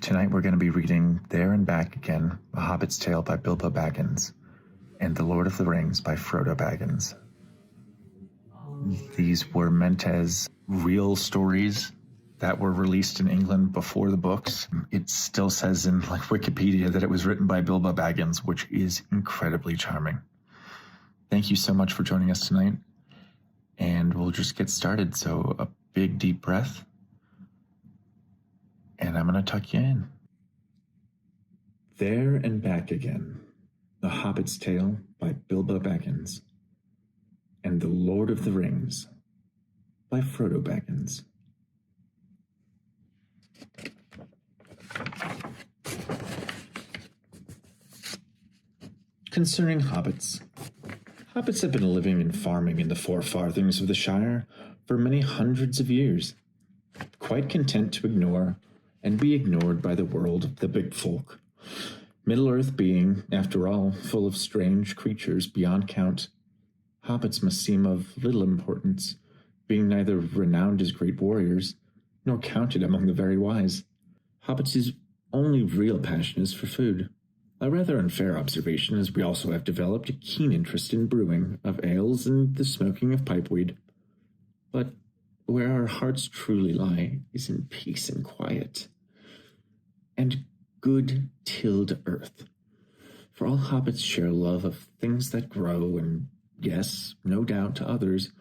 Tonight we're going to be reading There and Back Again, A Hobbit's Tale by Bilbo Baggins, and The Lord of the Rings by Frodo Baggins. These were meant as real stories that were released in England before the books. It still says in Wikipedia that it was written by Bilbo Baggins, which is incredibly charming. Thank you so much for joining us tonight, and we'll just get started. So a big deep breath, and I'm going to tuck you in. There and Back Again, The Hobbit's Tale by Bilbo Baggins, and The Lord of the Rings by Frodo Baggins. Concerning hobbits. Hobbits have been living and farming in the four farthings of the Shire for many hundreds of years, quite content to ignore and be ignored by the world of the big folk. Middle-earth being, after all, full of strange creatures beyond count, hobbits must seem of little importance, being neither renowned as great warriors, nor counted among the very wise. Hobbits' only real passion is for food. A rather unfair observation, as we also have developed a keen interest in brewing of ales and the smoking of pipeweed. But where our hearts truly lie is in peace and quiet, and good tilled earth. For all hobbits share love of things that grow, and yes, no doubt to others,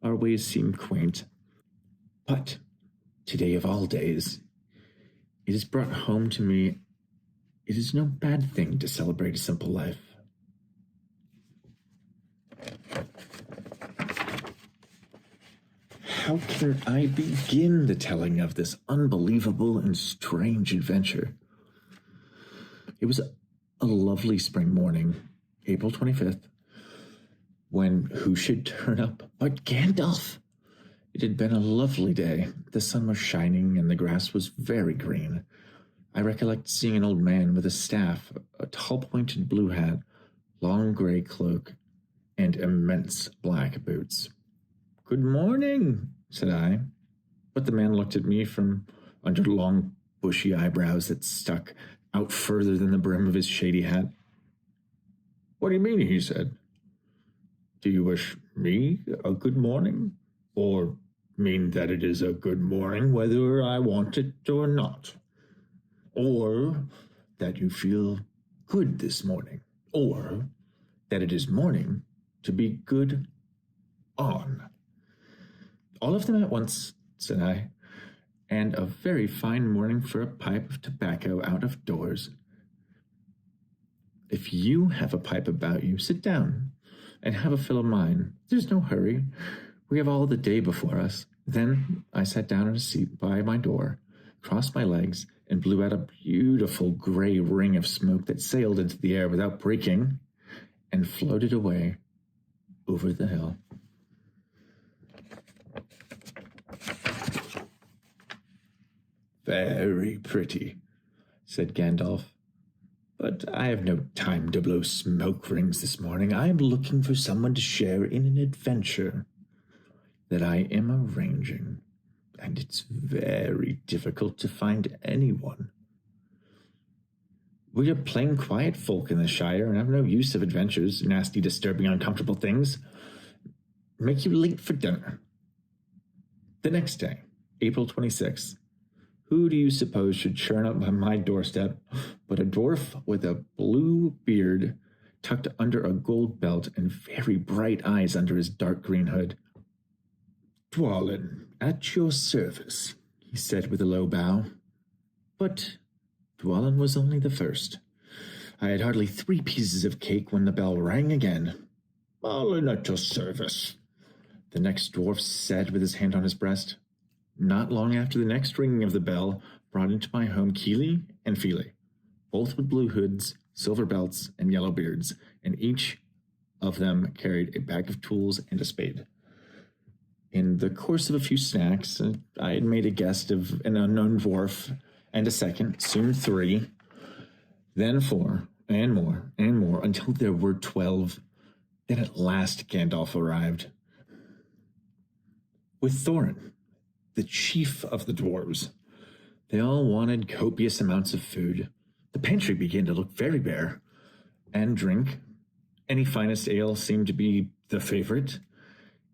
our ways seem quaint. But today of all days, it is brought home to me, it is no bad thing to celebrate a simple life. How can I begin the telling of this unbelievable and strange adventure? It was a lovely spring morning, April 25th, when who should turn up but Gandalf? It had been a lovely day. The sun was shining and the grass was very green. I recollect seeing an old man with a staff, a tall-pointed blue hat, long gray cloak, and immense black boots. "Good morning," said I, but the man looked at me from under long, bushy eyebrows that stuck out further than the brim of his shady hat. "What do you mean?" he said. "Do you wish me a good morning, or mean that it is a good morning whether I want it or not? Or that you feel good this morning, or that it is morning to be good on?" "All of them at once," said I, "and a very fine morning for a pipe of tobacco out of doors." "If you have a pipe about you, sit down and have a fill of mine. There's no hurry. We have all the day before us." Then I sat down in a seat by my door, crossed my legs, and blew out a beautiful gray ring of smoke that sailed into the air without breaking and floated away over the hill. "Very pretty," said Gandalf. "But I have no time to blow smoke rings this morning. I am looking for someone to share in an adventure that I am arranging, and it's very difficult to find anyone. We are plain quiet folk in the Shire and have no use of adventures, nasty, disturbing, uncomfortable things. Make you late for dinner." The next day, April 26th, who do you suppose should churn up on my doorstep but a dwarf with a blue beard tucked under a gold belt and very bright eyes under his dark green hood? "Dwalin, at your service," he said with a low bow. But Dwalin was only the first. I had hardly 3 pieces of cake when the bell rang again. "Dwalin, at your service," the next dwarf said with his hand on his breast. Not long after the next ringing of the bell brought into my home Keely and Feely, both with blue hoods, silver belts, and yellow beards, and each of them carried a bag of tools and a spade. In the course of a few snacks, I had made a guest of an unknown dwarf, and a second, soon 3, then 4, and more, until there were 12. Then at last Gandalf arrived. With Thorin, the chief of the dwarves. They all wanted copious amounts of food. The pantry began to look very bare. And drink. Any finest ale seemed to be the favorite.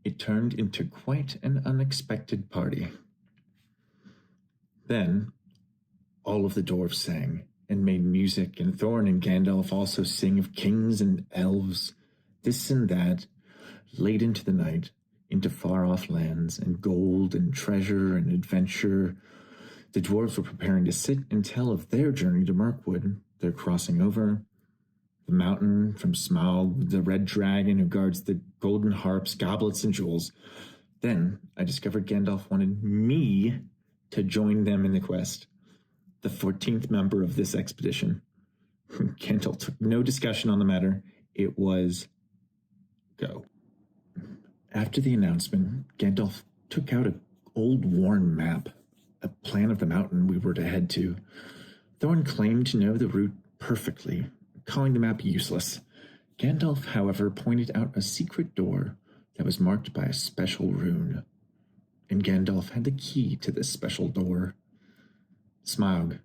It turned into quite an unexpected party. Then, all of the dwarfs sang and made music, and Thorin and Gandalf also sing of kings and elves, this and that, late into the night, into far-off lands, and gold and treasure and adventure. The dwarves were preparing to sit and tell of their journey to Mirkwood, their crossing over, the mountain from Smaug, the red dragon who guards the golden harps, goblets, and jewels. Then I discovered Gandalf wanted me to join them in the quest, the 14th member of this expedition. Gandalf took no discussion on the matter. It was go. After the announcement, Gandalf took out an old worn map, a plan of the mountain we were to head to. Thorin claimed to know the route perfectly, calling the map useless. Gandalf, however, pointed out a secret door that was marked by a special rune, and Gandalf had the key to this special door. Smaug,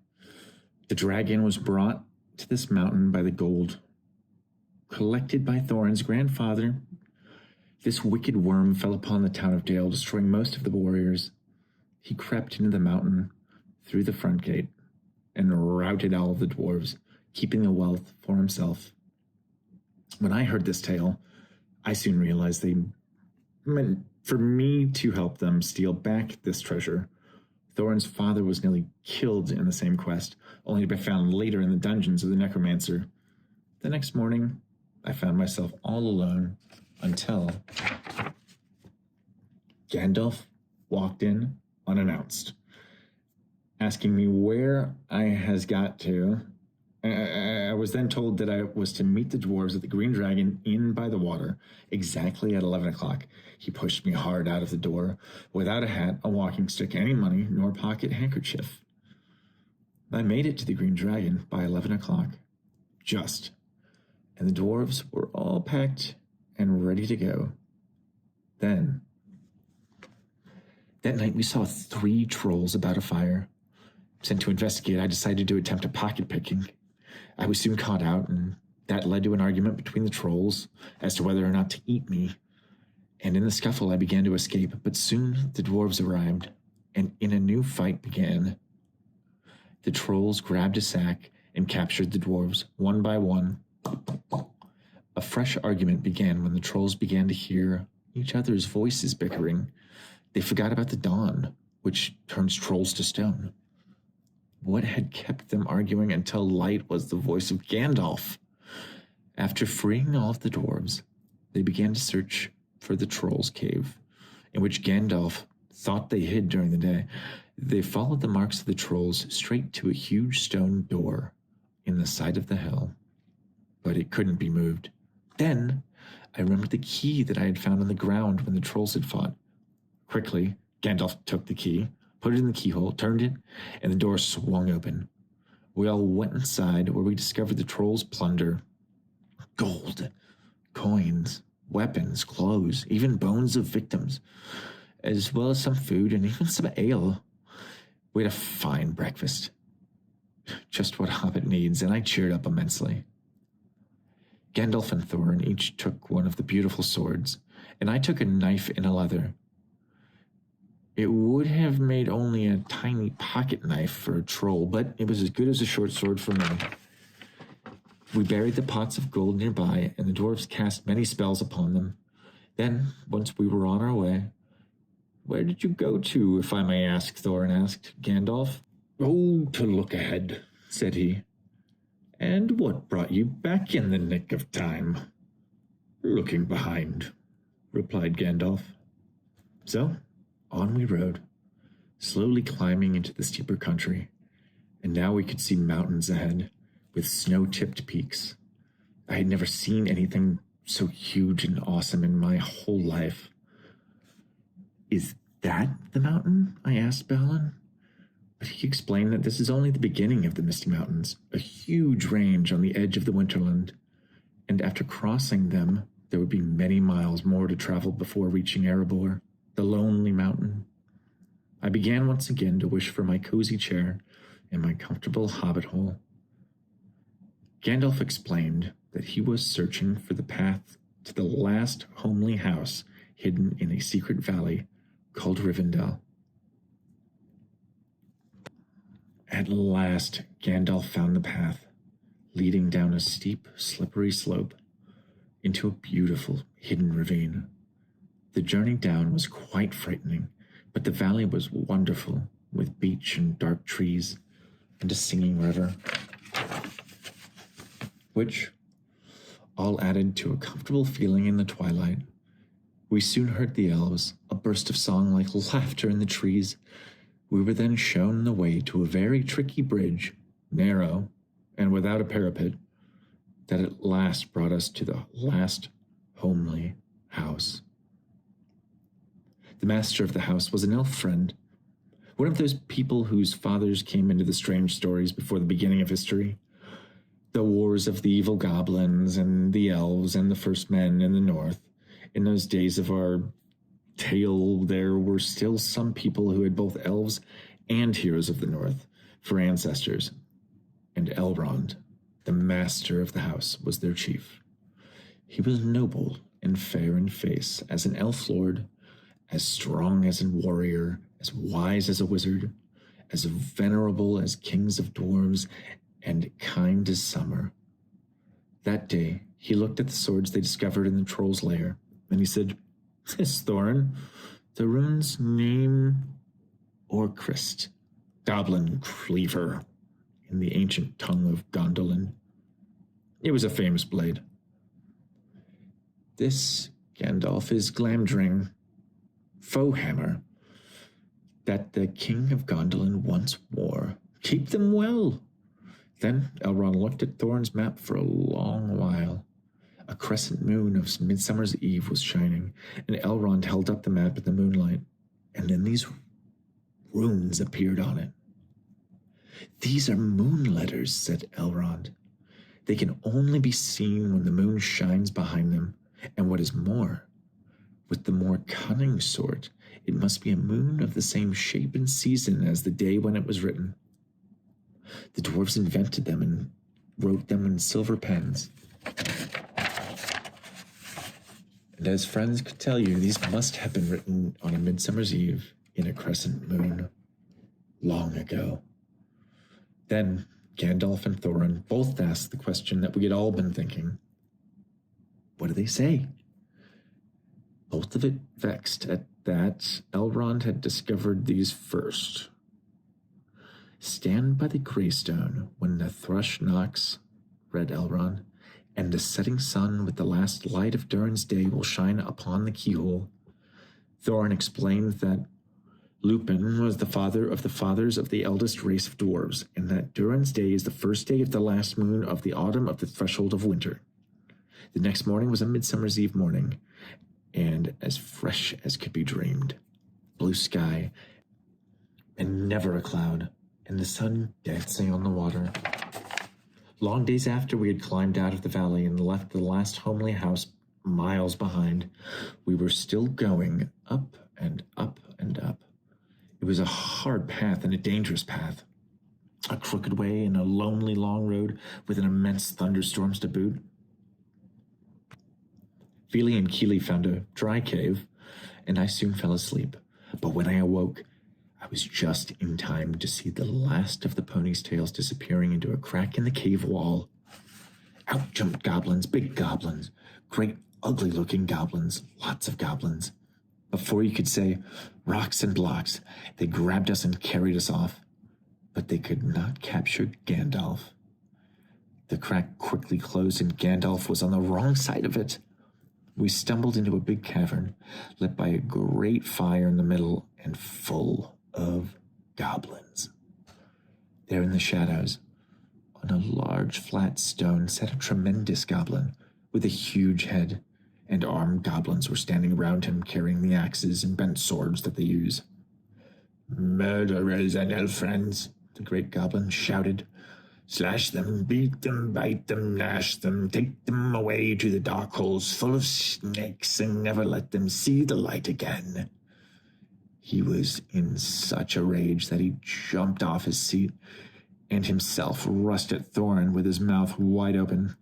the dragon, was brought to this mountain by the gold collected by Thorin's grandfather. This wicked worm fell upon the town of Dale, destroying most of the warriors. He crept into the mountain through the front gate and routed all of the dwarves, keeping the wealth for himself. When I heard this tale, I soon realized they meant for me to help them steal back this treasure. Thorin's father was nearly killed in the same quest, only to be found later in the dungeons of the necromancer. The next morning, I found myself all alone until Gandalf walked in unannounced, asking me where I has got to. I was then told that I was to meet the dwarves at the Green Dragon Inn by the water, exactly at 11 o'clock. He pushed me hard out of the door, without a hat, a walking stick, any money, nor pocket handkerchief. I made it to the Green Dragon by 11 o'clock, just, and the dwarves were all packed and ready to go. Then, that night we saw 3 trolls about a fire. Sent to investigate, I decided to attempt a pocket picking. I was soon caught out, and that led to an argument between the trolls as to whether or not to eat me. And in the scuffle, I began to escape, but soon the dwarves arrived, and in a new fight began. The trolls grabbed a sack and captured the dwarves, one by one. A fresh argument began when the trolls began to hear each other's voices bickering. They forgot about the dawn, which turns trolls to stone. What had kept them arguing until light was the voice of Gandalf. After freeing all of the dwarves, they began to search for the trolls' cave, in which Gandalf thought they hid during the day. They followed the marks of the trolls straight to a huge stone door in the side of the hill, but it couldn't be moved. Then I remembered the key that I had found on the ground when the trolls had fought. Quickly, Gandalf took the key, put it in the keyhole, turned it, and the door swung open. We all went inside, where we discovered the trolls' plunder. Gold, coins, weapons, clothes, even bones of victims, as well as some food and even some ale. We had a fine breakfast. Just what a hobbit needs, and I cheered up immensely. Gandalf and Thorin each took one of the beautiful swords, and I took a knife in a leather. It would have made only a tiny pocket knife for a troll, but it was as good as a short sword for me. We buried the pots of gold nearby, and the dwarves cast many spells upon them. Then, once we were on our way, "Where did you go to, if I may ask?" Thorin asked Gandalf. "Oh, to look ahead," said he. "And what brought you back in the nick of time?" "Looking behind," replied Gandalf. So, on we rode, slowly climbing into the steeper country, and now we could see mountains ahead, with snow-tipped peaks. I had never seen anything so huge and awesome in my whole life. "Is that the mountain?" I asked Balin. But he explained that this is only the beginning of the Misty Mountains, a huge range on the edge of the Winterland, and after crossing them, there would be many miles more to travel before reaching Erebor, the lonely mountain. I began once again to wish for my cozy chair and my comfortable hobbit hole. Gandalf explained that he was searching for the path to the last homely house hidden in a secret valley called Rivendell. At last, Gandalf found the path, leading down a steep, slippery slope into a beautiful, hidden ravine. The journey down was quite frightening, but the valley was wonderful, with beech and dark trees and a singing river, which all added to a comfortable feeling in the twilight. We soon heard the elves, a burst of song like laughter in the trees. We were then shown the way to a very tricky bridge, narrow and without a parapet, that at last brought us to the last homely house. The master of the house was an elf friend, one of those people whose fathers came into the strange stories before the beginning of history. The wars of the evil goblins and the elves and the first men in the north. In those days of our tale, there were still some people who had both elves and heroes of the north for ancestors, and Elrond, the master of the house, was their chief. He was noble and fair in face as an elf lord, as strong as a warrior, as wise as a wizard, as venerable as kings of dwarves, and kind as summer. That day, he looked at the swords they discovered in the troll's lair, and he said, "This, Thorin, the rune's name Orcrist, Goblin Cleaver, in the ancient tongue of Gondolin. It was a famous blade. This, Gandalf, is Glamdring, Foehammer, that the king of Gondolin once wore. Keep them well." Then Elrond looked at Thorin's map for a long while. A crescent moon of Midsummer's Eve was shining, and Elrond held up the map in the moonlight, and then these runes appeared on it. "These are moon letters," said Elrond. "They can only be seen when the moon shines behind them, and what is more, with the more cunning sort, it must be a moon of the same shape and season as the day when it was written. The dwarves invented them and wrote them in silver pens. And as friends could tell you, these must have been written on a midsummer's eve in a crescent moon long ago." Then Gandalf and Thorin both asked the question that we had all been thinking. What do they say? Both of it vexed at that Elrond had discovered these first. "Stand by the greystone when the thrush knocks," read Elrond, "and the setting sun with the last light of Durin's day will shine upon the keyhole." Thorin explained that Lupin was the father of the fathers of the eldest race of dwarves, and that Durin's day is the first day of the last moon of the autumn of the threshold of winter. The next morning was a midsummer's eve morning, and as fresh as could be dreamed. Blue sky, and never a cloud, and the sun dancing on the water. Long days after we had climbed out of the valley and left the last homely house miles behind, we were still going up and up and up. It was a hard path and a dangerous path, a crooked way and a lonely long road with an immense thunderstorms to boot. Fili and Kili found a dry cave, and I soon fell asleep. But when I awoke, I was just in time to see the last of the pony's tails disappearing into a crack in the cave wall. Out jumped goblins, big goblins, great ugly-looking goblins, lots of goblins. Before you could say rocks and blocks, they grabbed us and carried us off. But they could not capture Gandalf. The crack quickly closed, and Gandalf was on the wrong side of it. We stumbled into a big cavern, lit by a great fire in the middle and full of goblins. There in the shadows, on a large flat stone, sat a tremendous goblin with a huge head, and armed goblins were standing around him carrying the axes and bent swords that they use. "Murderers and elf friends," the great goblin shouted. "Slash them, beat them, bite them, gnash them, take them away to the dark holes full of snakes, and never let them see the light again. He was in such a rage that he jumped off his seat and himself rushed at Thorin with his mouth wide open.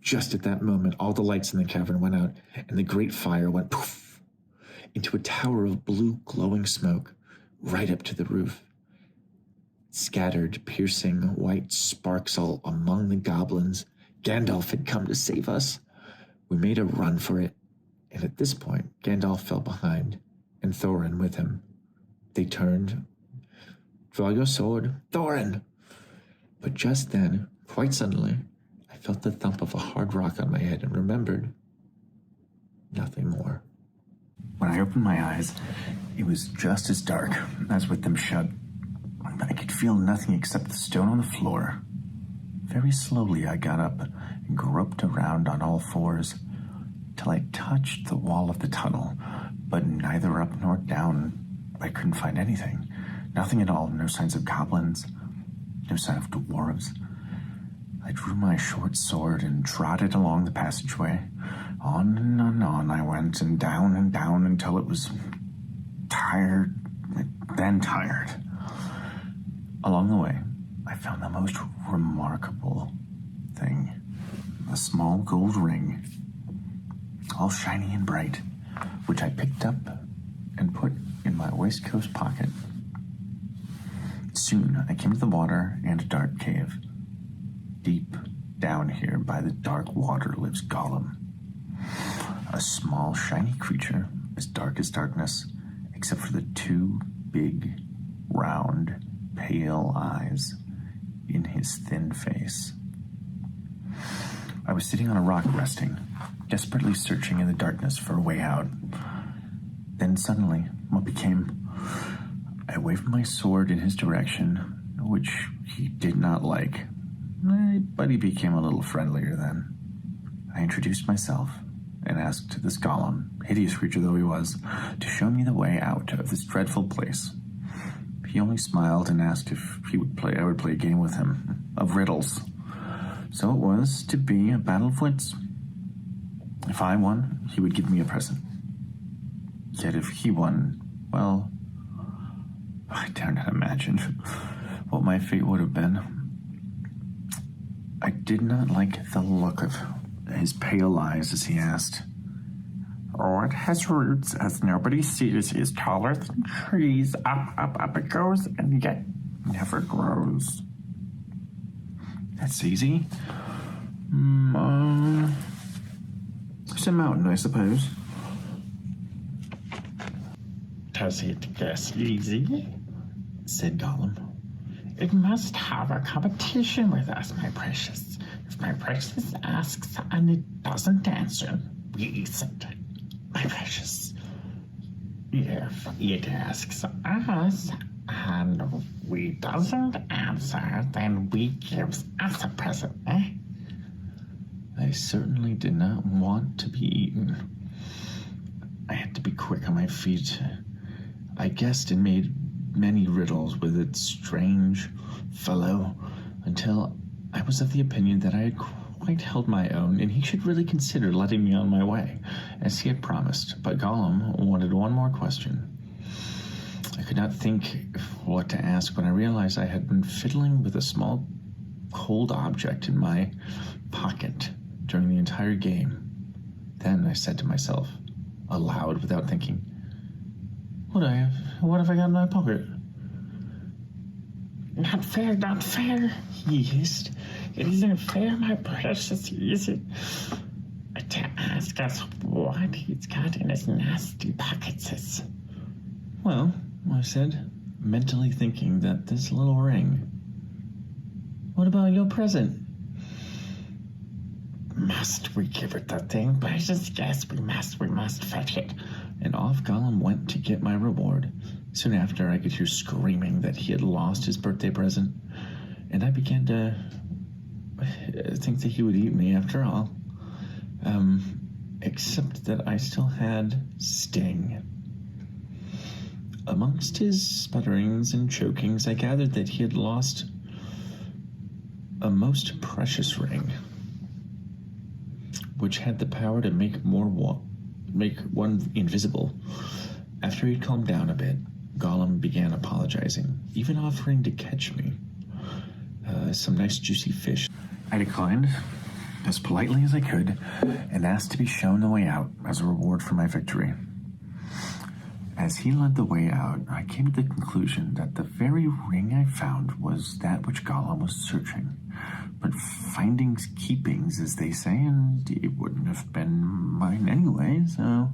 Just at that moment, all the lights in the cavern went out, and the great fire went poof into a tower of blue glowing smoke right up to the roof. Scattered, piercing white sparks all among the goblins. Gandalf had come to save us. We made a run for it, and at this point, Gandalf fell behind, and Thorin with him. They turned. Draw your sword, Thorin! But just then, quite suddenly, I felt the thump of a hard rock on my head and remembered nothing more. When I opened my eyes, it was just as dark as with them shut. I could feel nothing except the stone on the floor. Very slowly I got up and groped around on all fours till I touched the wall of the tunnel, but neither up nor down. I couldn't find anything. Nothing at all. No signs of goblins. No sign of dwarves. I drew my short sword and trotted along the passageway. On and on I went, and down until it was tired, then tired. Along the way, I found the most remarkable thing. A small gold ring, all shiny and bright, which I picked up and put in my waistcoat pocket. Soon I came to the water and a dark cave. Deep down here by the dark water lives Gollum, a small shiny creature as dark as darkness, except for the two big, round, pale eyes in his thin face. I was sitting on a rock resting, desperately searching in the darkness for a way out. Then suddenly, what became... I waved my sword in his direction, which he did not like, but he became a little friendlier then. I introduced myself and asked this Gollum, hideous creature though he was, to show me the way out of this dreadful place. He only smiled and asked if I would play a game with him of riddles. So it was to be a battle of wits. If I won, he would give me a present. Yet if he won, well, I dare not imagine what my fate would have been. I did not like the look of his pale eyes as he asked, "Oh, it has roots, as nobody sees. Is taller than trees. Up it goes, and yet never grows." That's easy. It's a mountain, I suppose. Does it guess easy? Said Gollum. It must have a competition with us, my precious. If my precious asks and it doesn't answer, we eat it, my precious. If it asks us and we doesn't answer, then we gives us a present, eh? I certainly did not want to be eaten. I had to be quick on my feet. I guessed and made many riddles with its strange fellow until I was of the opinion that I had quite held my own, and he should really consider letting me on my way, as he had promised. But Gollum wanted one more question. I could not think what to ask when I realized I had been fiddling with a small cold object in my pocket during the entire game. Then I said to myself, aloud, without thinking, What have I got in my pocket? Not fair, not fair, he hissed. It isn't fair, my precious, is it? To ask us what he's got in his nasty pockets. Well, I said, mentally thinking that this little ring. What about your present? Must we give it the thing, precious? Yes, we must fetch it. And off Gollum went to get my reward. Soon after, I could hear screaming that he had lost his birthday present, and I began to think that he would eat me after all. Except that I still had Sting. Amongst his sputterings and chokings, I gathered that he had lost a most precious ring, which had the power to make one invisible. After he'd calmed down a bit, Gollum began apologizing, even offering to catch me. Some nice juicy fish. I declined, as politely as I could, and asked to be shown the way out as a reward for my victory. As he led the way out, I came to the conclusion that the very ring I found was that which Gollum was searching. But findings keepings, as they say, and it wouldn't have been mine anyway, so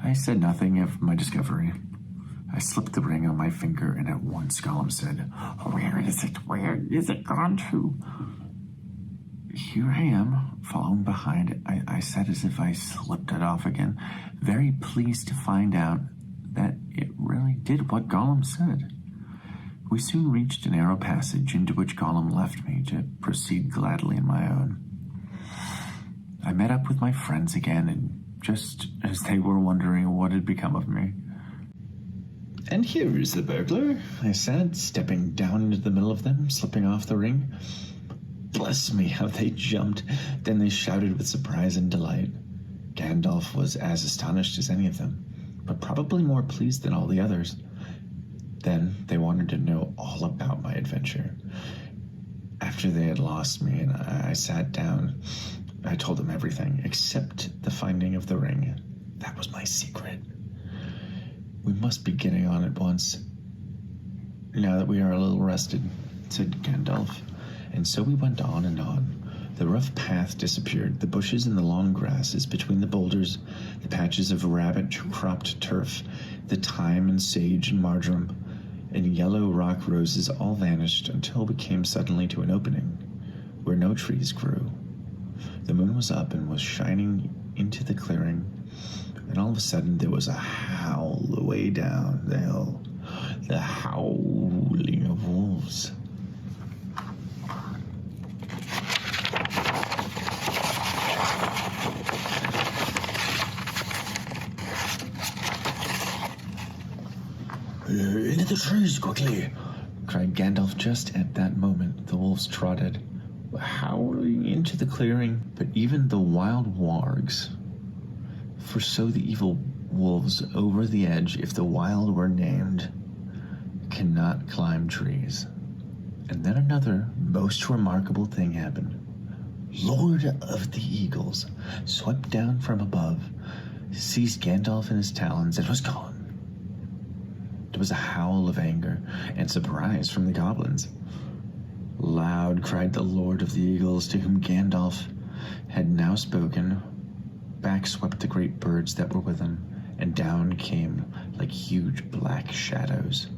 I said nothing of my discovery. I slipped the ring on my finger, and at once Gollum said, "Where is it? Where is it gone to?" "Here I am, following behind," I said as if I slipped it off again, very pleased to find out that it really did what Gollum said. We soon reached a narrow passage into which Gollum left me to proceed gladly on my own. I met up with my friends again, and just as they were wondering what had become of me. "And here is the burglar," I said, stepping down into the middle of them, slipping off the ring. Bless me, how they jumped. Then they shouted with surprise and delight. Gandalf was as astonished as any of them, but probably more pleased than all the others. Then they wanted to know all about my adventure. After they had lost me and I sat down, I told them everything except the finding of the ring. That was my secret. "We must be getting on at once, now that we are a little rested," said Gandalf. And so we went on and on. The rough path disappeared, the bushes and the long grasses between the boulders, the patches of rabbit-cropped turf, the thyme and sage and marjoram, and yellow rock roses all vanished until we came suddenly to an opening where no trees grew. The moon was up and was shining into the clearing, and all of a sudden there was a howl way down the hill, the howling of wolves. "Into the trees, quickly!" cried Gandalf. Just at that moment, the wolves trotted, howling into the clearing. But even the wild wargs, for so the evil wolves over the edge, if the wild were named, cannot climb trees. And then another most remarkable thing happened. Lord of the Eagles swept down from above, seized Gandalf in his talons, and was gone. There was a howl of anger and surprise from the goblins. Loud cried the Lord of the Eagles, to whom Gandalf had now spoken. Back swept the great birds that were with him, and down came like huge black shadows.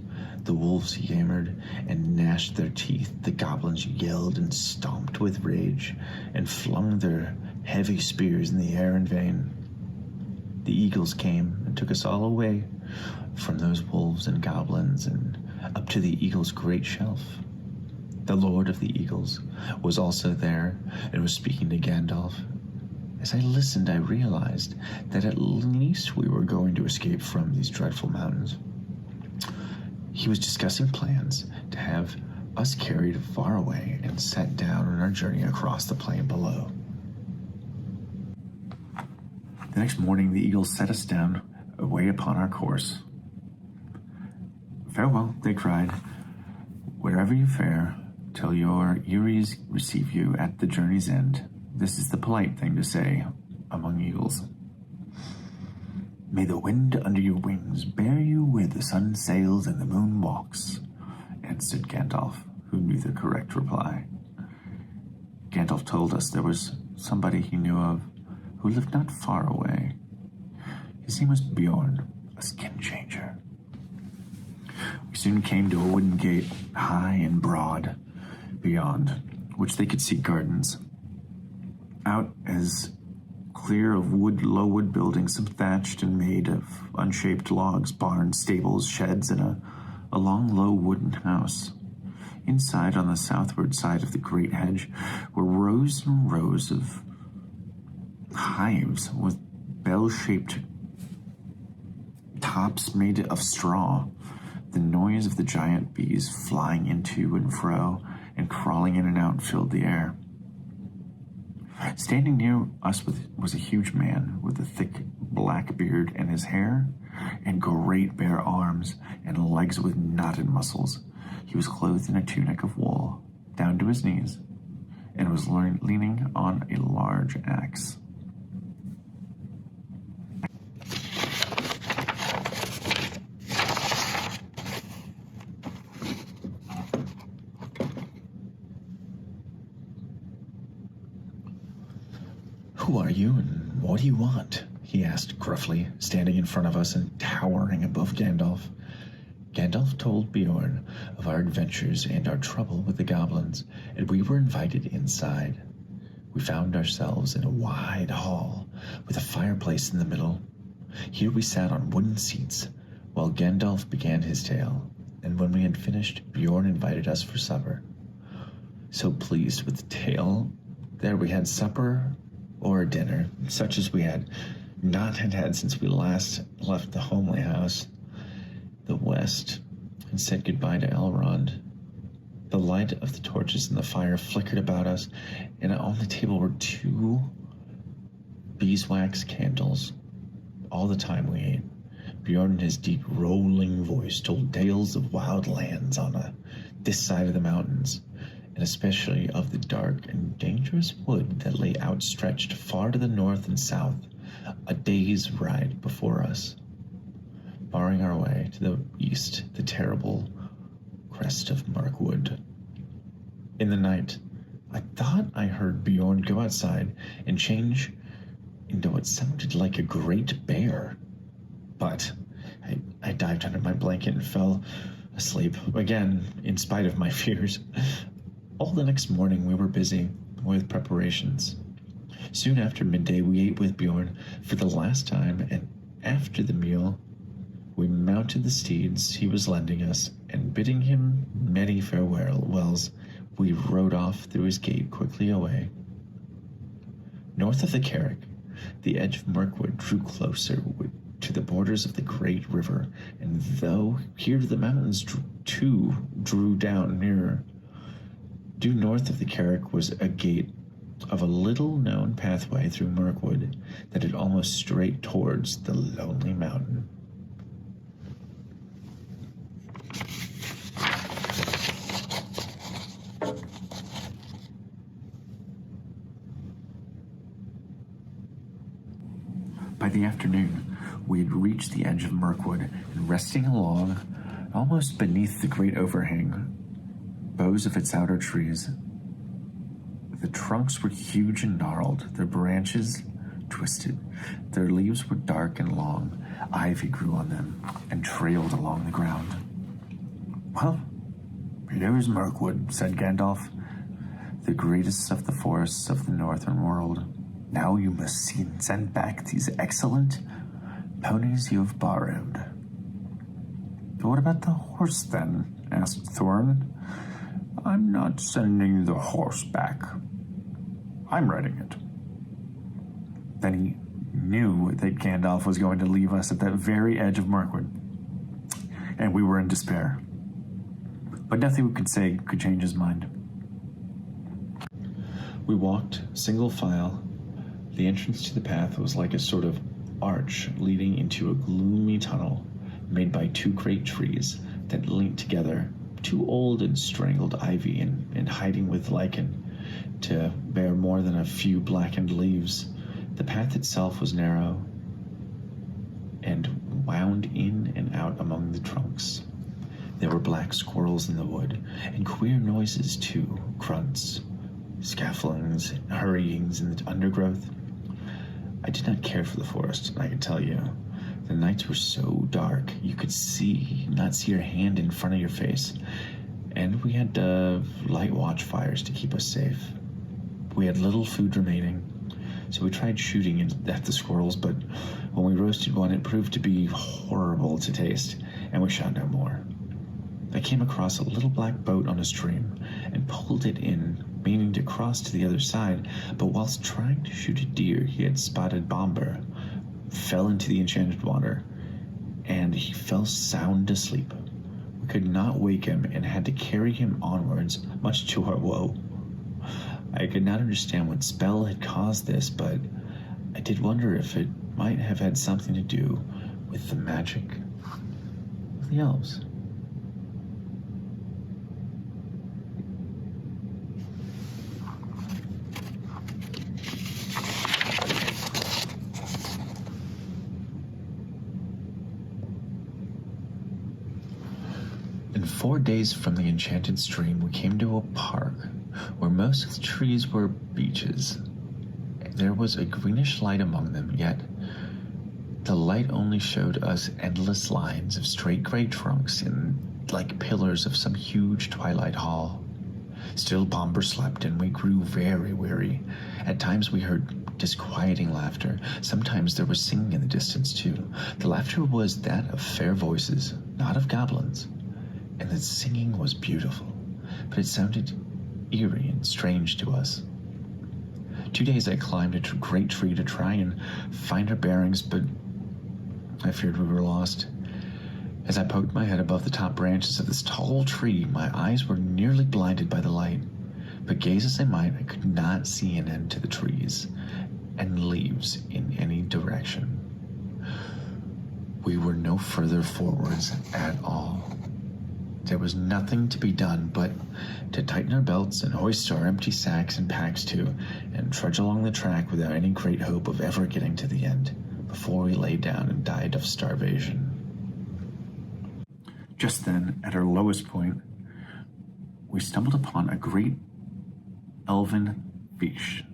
The wolves yammered and gnashed their teeth. The goblins yelled and stomped with rage, and flung their heavy spears in the air in vain. The eagles came and took us all away from those wolves and goblins and up to the eagle's great shelf. The Lord of the Eagles was also there and was speaking to Gandalf. As I listened, I realized that at least we were going to escape from these dreadful mountains. He was discussing plans to have us carried far away and set down on our journey across the plain below. The next morning, the eagles set us down away upon our course. "Farewell," they cried, "wherever you fare, till your Eyries receive you at the journey's end. This is the polite thing to say among eagles. May the wind under your wings bear you where the sun sails and the moon walks," answered Gandalf, who knew the correct reply. Gandalf told us there was somebody he knew of who lived not far away. His name was Bjorn, a skin changer. We soon came to a wooden gate, high and broad, beyond which they could see gardens. Out as clear of low wood buildings, some thatched and made of unshaped logs, barns, stables, sheds, and a long, low wooden house. Inside, on the southward side of the great hedge, were rows and rows of hives with bell-shaped tops made of straw. The noise of the giant bees flying into and fro and crawling in and out filled the air. Standing near us was a huge man with a thick black beard, and his hair and great bare arms and legs with knotted muscles. He was clothed in a tunic of wool down to his knees and was leaning on a large axe. "Who are you, and what do you want?" he asked gruffly, standing in front of us and towering above Gandalf. Gandalf told Bjorn of our adventures and our trouble with the goblins, and we were invited inside. We found ourselves in a wide hall with a fireplace in the middle. Here we sat on wooden seats while Gandalf began his tale, and when we had finished, Bjorn invited us for supper. So pleased with the tale, there we had supper or a dinner, such as we had not had since we last left the homely house, the west, and said goodbye to Elrond. The light of the torches in the fire flickered about us, and on the table were 2 beeswax candles. All the time we ate, Bjorn in his deep, rolling voice told tales of wild lands on this side of the mountains, and especially of the dark and dangerous wood that lay outstretched far to the north and south, a day's ride before us. Barring our way to the east, the terrible crest of Mirkwood. In the night, I thought I heard Bjorn go outside and change into what sounded like a great bear. But I dived under my blanket and fell asleep, again, in spite of my fears. All the next morning we were busy with preparations. Soon after midday we ate with Bjorn for the last time, and after the meal we mounted the steeds he was lending us, and bidding him many farewells, we rode off through his gate quickly away. North of the Carrick, the edge of Mirkwood drew closer to the borders of the great river, and though here the mountains drew down nearer, due north of the Carrick was a gate of a little-known pathway through Mirkwood that led almost straight towards the lonely mountain. By the afternoon, we had reached the edge of Mirkwood, and resting along, almost beneath the great overhang, boughs of its outer trees. The trunks were huge and gnarled, their branches twisted, their leaves were dark and long, ivy grew on them and trailed along the ground. "Well, here's Mirkwood," said Gandalf, "the greatest of the forests of the northern world. Now you must see and send back these excellent ponies you have borrowed." "What about the horse, then?" asked Thorin. "I'm not sending the horse back. I'm riding it." Then he knew that Gandalf was going to leave us at that very edge of Mirkwood, and we were in despair. But nothing we could say could change his mind. We walked single file. The entrance to the path was like a sort of arch leading into a gloomy tunnel made by 2 great trees that linked together, 2 old and strangled ivy and hiding with lichen to bear more than a few blackened leaves. The path itself was narrow and wound in and out among the trunks. There were black squirrels in the wood, and queer noises too, grunts, scufflings, hurryings in the undergrowth. I did not care for the forest, I can tell you. The nights were so dark, you could not see your hand in front of your face, and we had light watch fires to keep us safe. We had little food remaining, so we tried shooting at the squirrels, but when we roasted one, it proved to be horrible to taste, and we shot no more. I came across a little black boat on a stream and pulled it in, meaning to cross to the other side, but whilst trying to shoot a deer he had spotted Bombur, fell into the enchanted water, and he fell sound asleep. We could not wake him and had to carry him onwards, much to our woe. I could not understand what spell had caused this, but I did wonder if it might have had something to do with the magic of the elves. In 4 days from the enchanted stream, we came to a park where most of the trees were beeches. There was a greenish light among them, yet the light only showed us endless lines of straight gray trunks like pillars of some huge twilight hall. Still Bomber slept, and we grew very weary. At times we heard disquieting laughter. Sometimes there was singing in the distance, too. The laughter was that of fair voices, not of goblins. And the singing was beautiful, but it sounded eerie and strange to us. 2 days I climbed a great tree to try and find our bearings, but I feared we were lost. As I poked my head above the top branches of this tall tree, my eyes were nearly blinded by the light. But gaze as I might, I could not see an end to the trees and leaves in any direction. We were no further forwards at all. There was nothing to be done but to tighten our belts and hoist our empty sacks and packs too, and trudge along the track without any great hope of ever getting to the end, before we lay down and died of starvation. Just then, at our lowest point, we stumbled upon a great elven feast.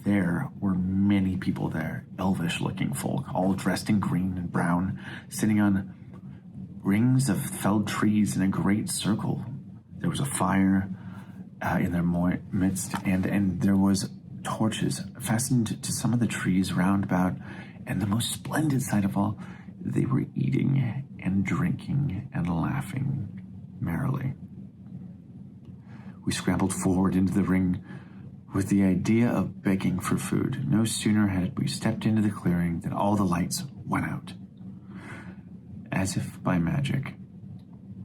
There were many people there, elvish-looking folk, all dressed in green and brown, sitting on rings of felled trees in a great circle. There was a fire in their midst, and there was torches fastened to some of the trees round about, and the most splendid sight of all, they were eating and drinking and laughing merrily. We scrambled forward into the ring with the idea of begging for food. No sooner had we stepped into the clearing than all the lights went out. As if by magic,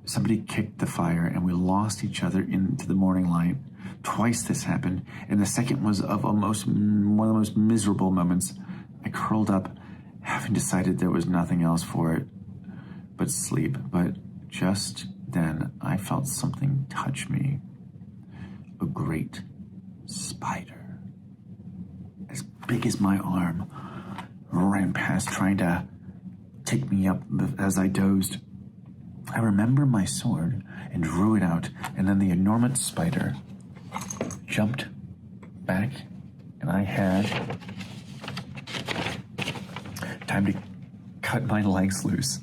somebody kicked the fire and we lost each other into the morning light. Twice this happened, and the second was of one of the most miserable moments. I curled up, having decided there was nothing else for it but sleep. But just then I felt something touch me. A great spider, as big as my arm, ran past, trying to take me up as I dozed. I remember my sword and drew it out, and then the enormous spider jumped back, and I had time to cut my legs loose.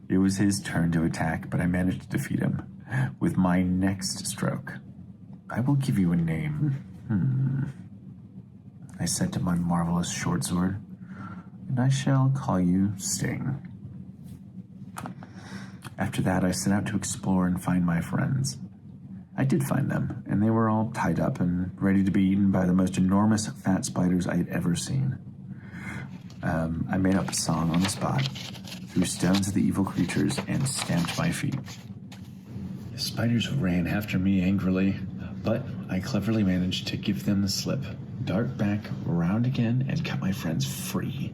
It was his turn to attack, but I managed to defeat him with my next stroke. I will give you a name, I said to my marvelous short sword, and I shall call you Sting. After that, I set out to explore and find my friends. I did find them, and they were all tied up and ready to be eaten by the most enormous fat spiders I had ever seen. I made up a song on the spot, threw stones at the evil creatures, and stamped my feet. The spiders ran after me angrily, but I cleverly managed to give them the slip, dart back around again, and cut my friends free.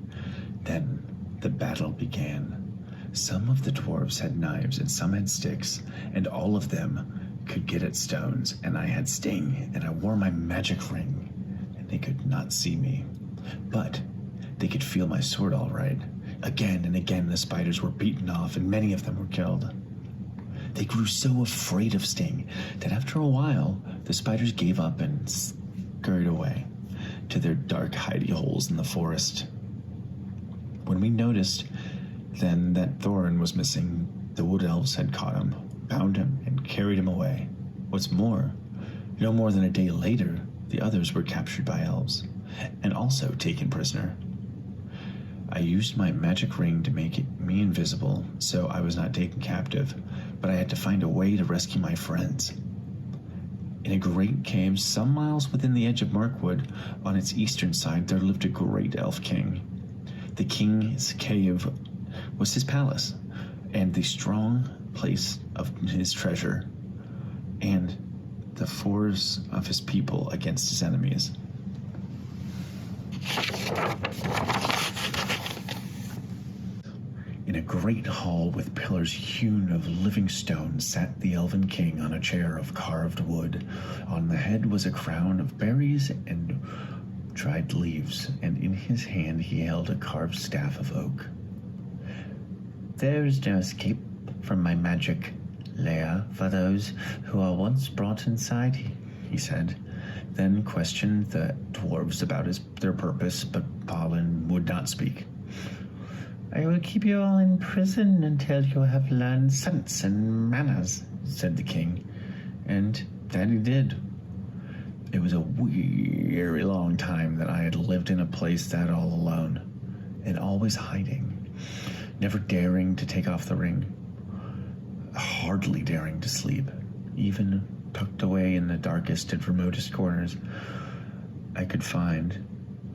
Then the battle began. Some of the dwarves had knives and some had sticks, and all of them could get at stones, and I had Sting, and I wore my magic ring, and they could not see me. But they could feel my sword all right. Again and again the spiders were beaten off, and many of them were killed. They grew so afraid of Sting that after a while, the spiders gave up and scurried away to their dark hidey holes in the forest. When we noticed then that Thorin was missing, the wood elves had caught him, bound him, and carried him away. What's more, no more than a day later, the others were captured by elves, and also taken prisoner. I used my magic ring to make me invisible, so I was not taken captive, but I had to find a way to rescue my friends. In a great cave some miles within the edge of Mirkwood, on its eastern side, there lived a great elf king. The king's cave was his palace, and the strong place of his treasure, and the force of his people against his enemies. In a great hall with pillars hewn of living stone sat the elven king on a chair of carved wood. On the head was a crown of berries and dried leaves, and in his hand he held a carved staff of oak. "There's no escape from my magic lair for those who are once brought inside," he said, then questioned the dwarves about their purpose, but Balin would not speak. "I will keep you all in prison until you have learned sense and manners," said the king, and that he did. It was a weary long time that I had lived in a place that all alone, and always hiding, never daring to take off the ring, hardly daring to sleep, even tucked away in the darkest and remotest corners I could find.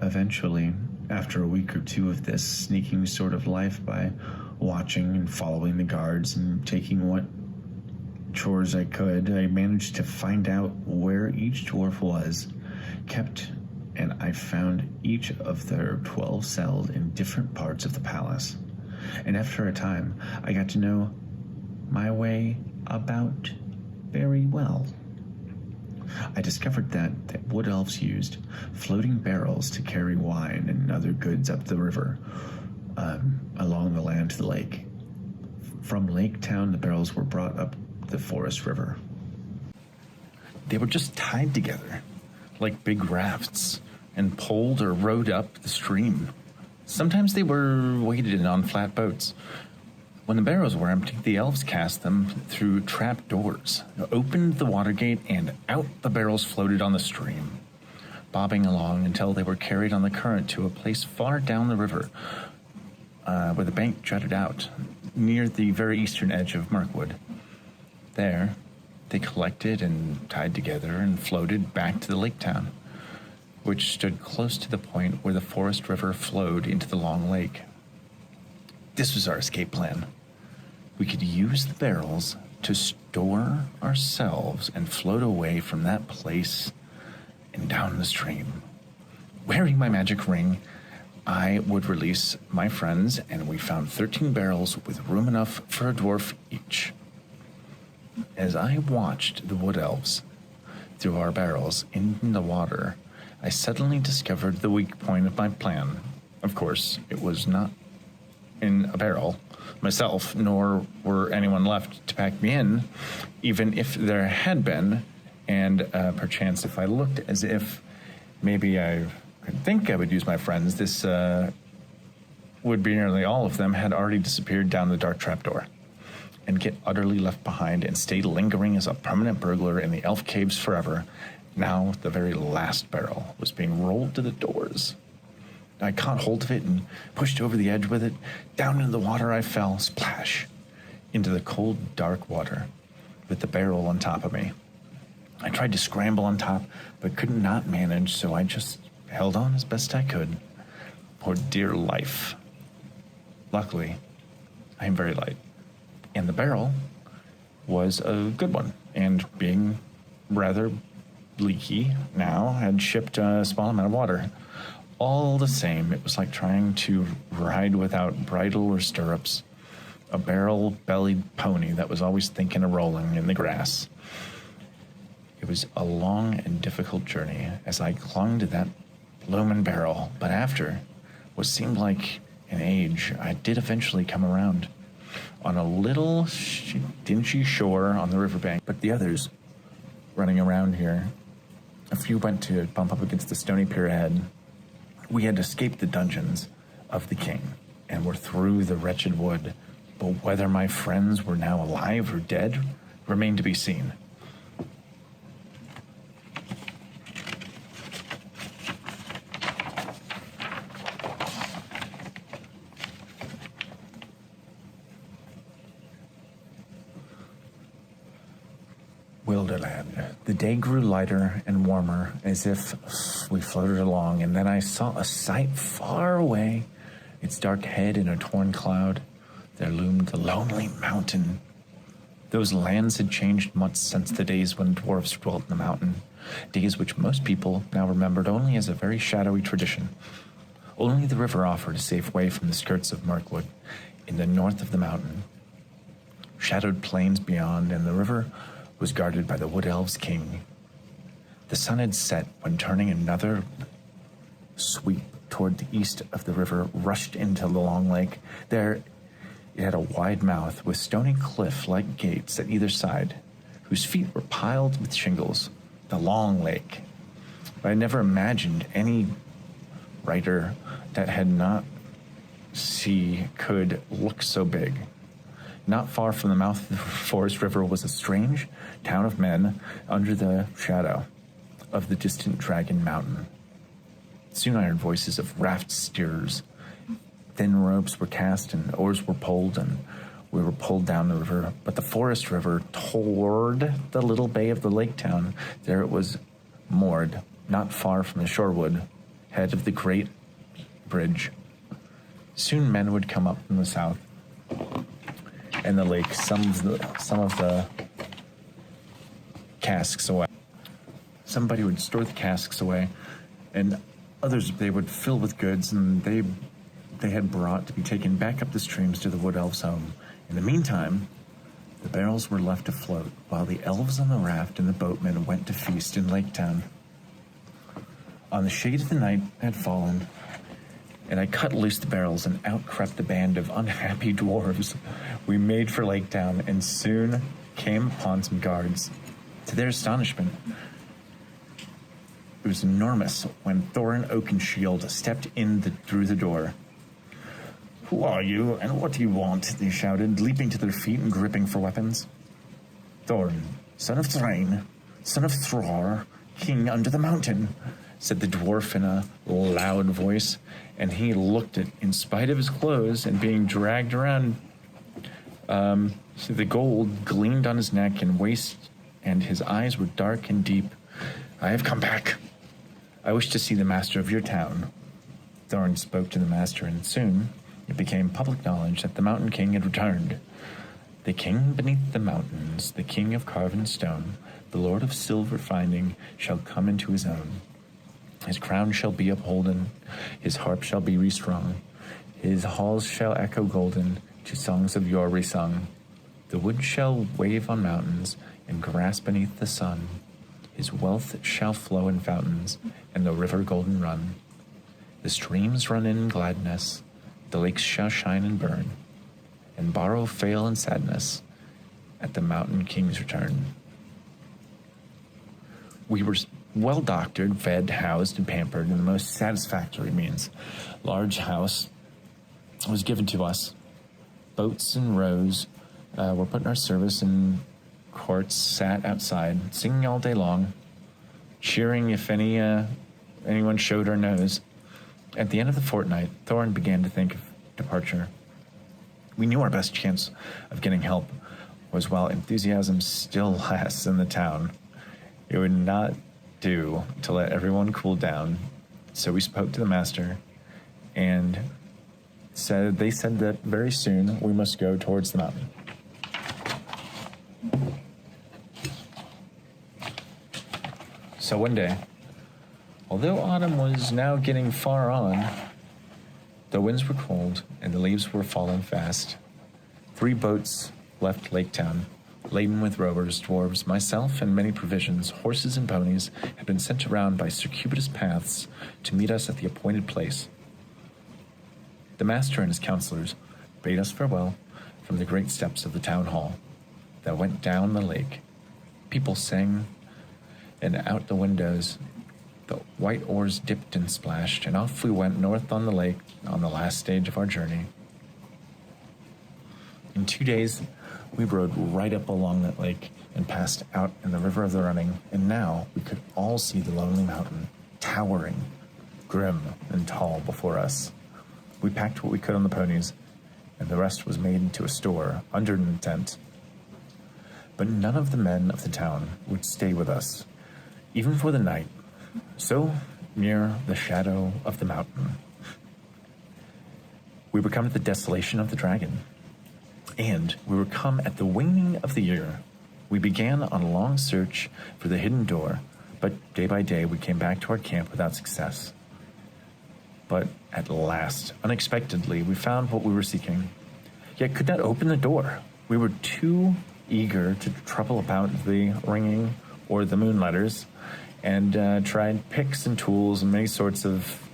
Eventually, after a week or two of this sneaking sort of life by watching and following the guards and taking what chores I could, I managed to find out where each dwarf was kept, and I found each of their 12 cells in different parts of the palace. And after a time, I got to know my way about very well. I discovered that wood elves used floating barrels to carry wine and other goods up the river, along the land to the lake. From Lake Town, the barrels were brought up the forest river. They were just tied together, like big rafts, and poled or rowed up the stream. Sometimes they were weighted on flat boats. When the barrels were empty, the elves cast them through trap doors, opened the water gate, and out the barrels floated on the stream, bobbing along until they were carried on the current to a place far down the river, where the bank jutted out, near the very eastern edge of Mirkwood. There, they collected and tied together and floated back to the lake town, which stood close to the point where the forest river flowed into the long lake. This was our escape plan. We could use the barrels to store ourselves and float away from that place and down the stream. Wearing my magic ring, I would release my friends, and we found 13 barrels with room enough for a dwarf each. As I watched the wood elves through our barrels in the water, I suddenly discovered the weak point of my plan. Of course, it was not in a barrel myself, nor were anyone left to pack me in, even if there had been, and perchance if I looked as if maybe I could think I would use my friends, this would be nearly all of them had already disappeared down the dark trapdoor and get utterly left behind and stay lingering as a permanent burglar in the elf caves forever. Now the very last barrel was being rolled to the doors. I caught hold of it and pushed over the edge with it. Down into the water I fell, splash, into the cold, dark water, with the barrel on top of me. I tried to scramble on top, but could not manage, so I just held on as best I could, for dear life. Luckily, I am very light, and the barrel was a good one, and being rather leaky now, had shipped a small amount of water. All the same, it was like trying to ride without bridle or stirrups, a barrel-bellied pony that was always thinking of rolling in the grass. It was a long and difficult journey as I clung to that bloomin' barrel, but after what seemed like an age, I did eventually come around on a little dingy shore on the riverbank, but the others running around here, a few went to bump up against the stony pier ahead. We had escaped the dungeons of the king and were through the wretched wood, but whether my friends were now alive or dead remained to be seen. Wilderland. The day grew lighter and warmer as if we floated along, and then I saw a sight far away, its dark head in a torn cloud. There loomed the lonely mountain. Those lands had changed much since the days when dwarves dwelt in the mountain, days which most people now remembered only as a very shadowy tradition. Only the river offered a safe way from the skirts of Mirkwood, in the north of the mountain, shadowed plains beyond, and the river was guarded by the Wood Elves' king. The sun had set when turning another sweep toward the east of the river rushed into the long lake. There it had a wide mouth with stony cliff-like gates at either side, whose feet were piled with shingles. The long lake. But I never imagined any writer that had not sea could look so big. Not far from the mouth of the forest river was a strange town of men under the shadow of the distant Dragon Mountain. Soon I heard voices of raft steerers. Thin ropes were cast and oars were pulled, and we were pulled down the river. But the forest river toward the little bay of the lake town, there it was moored, not far from the shorewood, head of the great bridge. Soon men would come up from the south and the lake, some of the casks away. Somebody would store the casks away, and others they would fill with goods, and they had brought to be taken back up the streams to the Wood Elves' home. In the meantime, the barrels were left afloat, while the elves on the raft and the boatmen went to feast in Lake Town. On the shade of the night had fallen, and I cut loose the barrels, and out crept the band of unhappy dwarves. We made for Lake Town, and soon came upon some guards. To their astonishment, it was enormous when Thorin Oakenshield stepped in through the door. "Who are you, and what do you want?" they shouted, leaping to their feet and gripping for weapons. "Thorin, son of Thrain, son of Thror, king under the mountain," said the dwarf in a loud voice, and he looked it in spite of his clothes and being dragged around. The gold gleamed on his neck and waist, and his eyes were dark and deep. "I have come back. I wish to see the master of your town." Thorin spoke to the master, and soon it became public knowledge that the Mountain King had returned. The king beneath the mountains, the king of carven stone, the lord of silver finding, shall come into his own. His crown shall be upholden, his harp shall be restrung, his halls shall echo golden to songs of yore resung. The wood shall wave on mountains and grass beneath the sun. His wealth shall flow in fountains, and the river golden run. The streams run in gladness, the lakes shall shine and burn, and borrow fail in sadness at the Mountain King's return. We were well doctored, fed, housed, and pampered in the most satisfactory means. Large house was given to us. Boats and rows were put in our service, and courts sat outside, singing all day long, cheering if anyone showed our nose. At the end of the fortnight, Thorin began to think of departure. We knew our best chance of getting help was while enthusiasm still lasts in the town. It would not do to let everyone cool down, so we spoke to the master, and they said that very soon we must go towards the mountain. So one day, although autumn was now getting far on, the winds were cold and the leaves were falling fast. 3 boats left Lake Town, laden with rovers, dwarves, myself, and many provisions. Horses and ponies had been sent around by circuitous paths to meet us at the appointed place. The master and his counselors bade us farewell from the great steps of the town hall that went down the lake. People sang, and out the windows the white oars dipped and splashed, and off we went north on the lake on the last stage of our journey. In 2 days, we rode right up along that lake and passed out in the river of the running, and now we could all see the lonely mountain, towering, grim, and tall before us. We packed what we could on the ponies, and the rest was made into a store under a tent. But none of the men of the town would stay with us, even for the night, so near the shadow of the mountain. We were come to the desolation of the dragon, and we were come at the waning of the year. We began on a long search for the hidden door, but day by day we came back to our camp without success. But at last, unexpectedly, we found what we were seeking. yet could not open the door. We were too eager to trouble about the ringing or the moonlighters, and tried picks and tools and many sorts of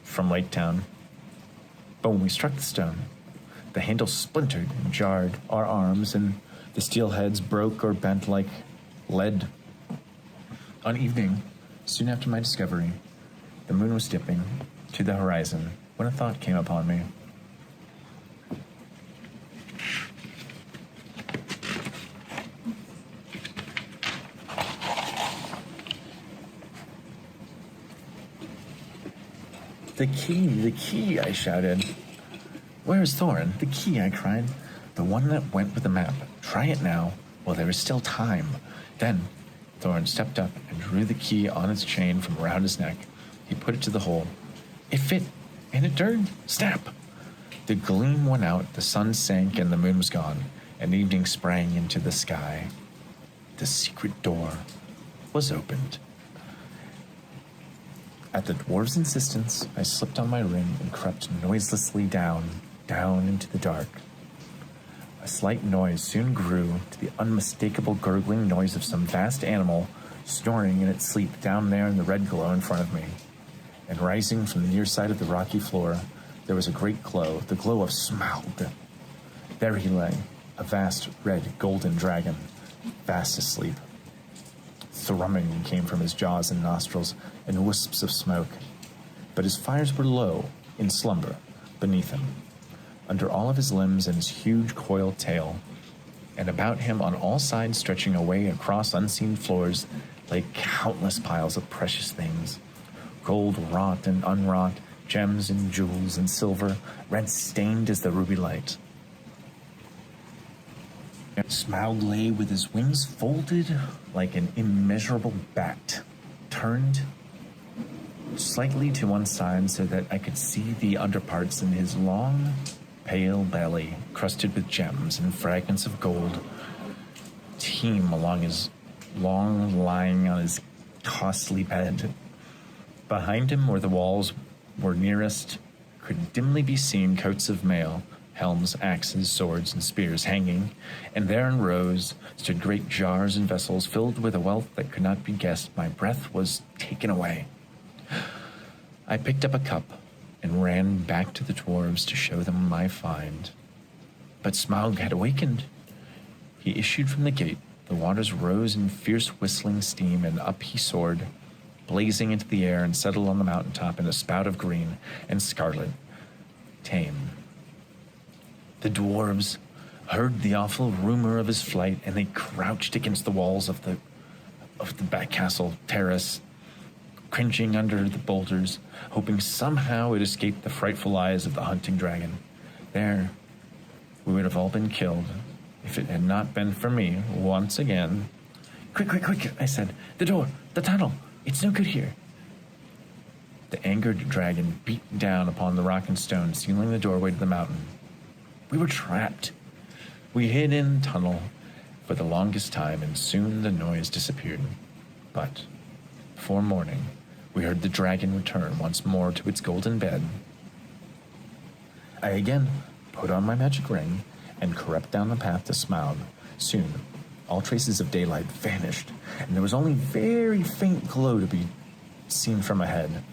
from Lake Town. But when we struck the stone, the handle splintered and jarred our arms, and the steel heads broke or bent like lead. On evening, soon after my discovery, the moon was dipping to the horizon when a thought came upon me. The key, I shouted. Where is Thorin? The key, I cried. The one that went with the map. Try it now, while there is still time. Then Thorin stepped up and drew the key on its chain from around his neck. He put it to the hole. It fit, and it turned. Snap! The gleam went out, the sun sank, and the moon was gone, and evening sprang into the sky. The secret door was opened. At the dwarves' insistence, I slipped on my ring and crept noiselessly down into the dark. A slight noise soon grew to the unmistakable gurgling noise of some vast animal snoring in its sleep down there in the red glow in front of me. And rising from the near side of the rocky floor, there was a great glow, the glow of Smaug. There he lay, a vast red golden dragon, fast asleep. Thrumming came from his jaws and nostrils, and wisps of smoke. But his fires were low, in slumber, beneath him, under all of his limbs and his huge coiled tail, and about him on all sides stretching away across unseen floors lay countless piles of precious things, gold wrought and unwrought, gems and jewels and silver, red stained as the ruby light. Smaug lay with his wings folded like an immeasurable bat, turned slightly to one side so that I could see the underparts in his long, pale belly, crusted with gems and fragments of gold, teem along his long lying on his costly bed. Behind him, where the walls were nearest, could dimly be seen coats of mail, helms, axes, swords, and spears hanging, and there in rows stood great jars and vessels filled with a wealth that could not be guessed. My breath was taken away. I picked up a cup and ran back to the dwarves to show them my find. But Smaug had awakened. He issued from the gate. The waters rose in fierce whistling steam, and up he soared, blazing into the air, and settled on the mountaintop in a spout of green and scarlet, tame. The dwarves heard the awful rumor of his flight, and they crouched against the walls of the back castle terrace, cringing under the boulders, hoping somehow it escaped the frightful eyes of the hunting dragon. There, we would have all been killed if it had not been for me once again. Quick, I said. The door, the tunnel, it's no good here. The angered dragon beat down upon the rock and stone, sealing the doorway to the mountain. We were trapped. We hid in the tunnel for the longest time, and soon the noise disappeared. But before morning, we heard the dragon return once more to its golden bed. I again put on my magic ring and crept down the path to Smaug. Soon, all traces of daylight vanished, and there was only very faint glow to be seen from ahead.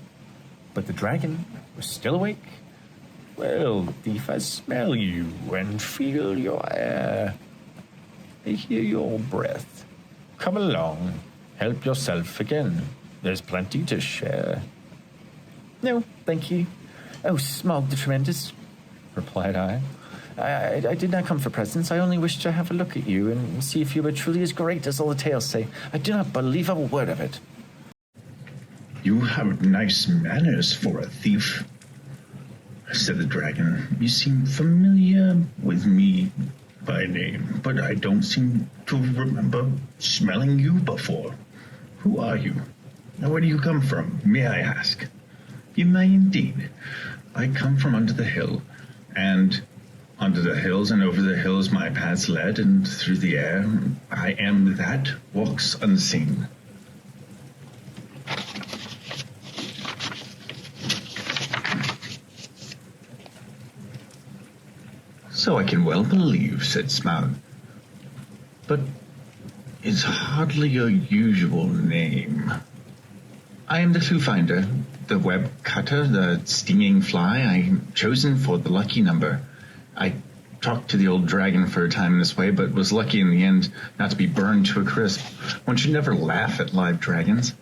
But the dragon was still awake. Well, thief, I smell you and feel your air. I hear your breath. Come along, help yourself again. There's plenty to share. No, thank you. Oh, Smaug the Tremendous, replied I. I did not come for presents. I only wished to have a look at you and see if you were truly as great as all the tales say. I do not believe a word of it. You have nice manners for a thief, said the dragon. You seem familiar with me by name, but I don't seem to remember smelling you before. Who are you? Now, where do you come from, may I ask? You may indeed. I come from under the hill, and under the hills and over the hills my paths led, and through the air I am that walks unseen. So I can well believe, said Smaug. But it's hardly a usual name. I am the clue finder, the web cutter, the stinging fly. I'm chosen for the lucky number. I talked to the old dragon for a time in this way, but was lucky in the end not to be burned to a crisp. One should never laugh at live dragons.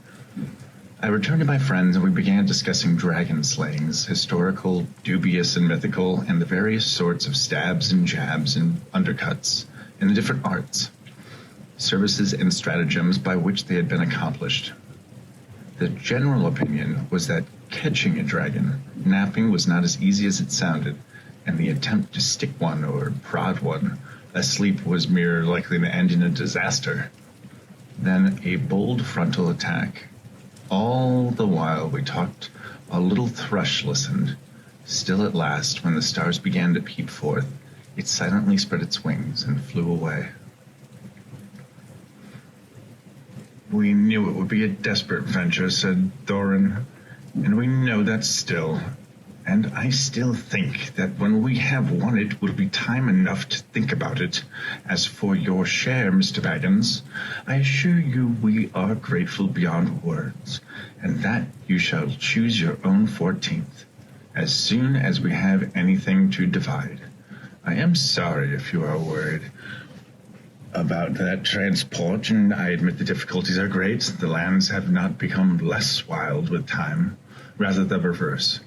I returned to my friends, and we began discussing dragon slayings, historical, dubious, and mythical, and the various sorts of stabs and jabs and undercuts, and the different arts, services, and stratagems by which they had been accomplished. The general opinion was that catching a dragon, napping, was not as easy as it sounded, and the attempt to stick one or prod one asleep was mere likely to end in a disaster. Then a bold frontal attack. All the while we talked, a little thrush listened. Still at last, when the stars began to peep forth, it silently spread its wings and flew away. We knew it would be a desperate venture, said Thorin, and we know that still. And I still think that when we have won it will be time enough to think about it. As for your share, Mr. Baggins, I assure you we are grateful beyond words, and that you shall choose your own 14th, as soon as we have anything to divide. I am sorry if you are worried about that transport, and I admit the difficulties are great. The lands have not become less wild with time, rather the reverse.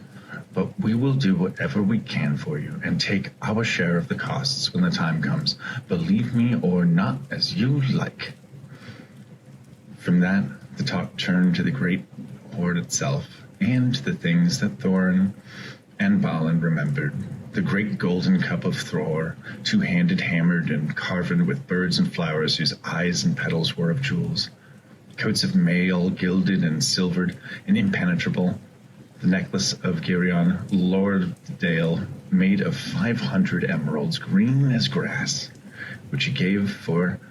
But we will do whatever we can for you and take our share of the costs when the time comes. Believe me or not, as you like. From that, the talk turned to the great hoard itself and the things that Thorin and Balin remembered. The great golden cup of Thror, two-handed, hammered, and carven with birds and flowers whose eyes and petals were of jewels. Coats of mail, gilded and silvered and impenetrable. The necklace of Girion, Lord of the Dale, made of 500 emeralds, green as grass, which he gave for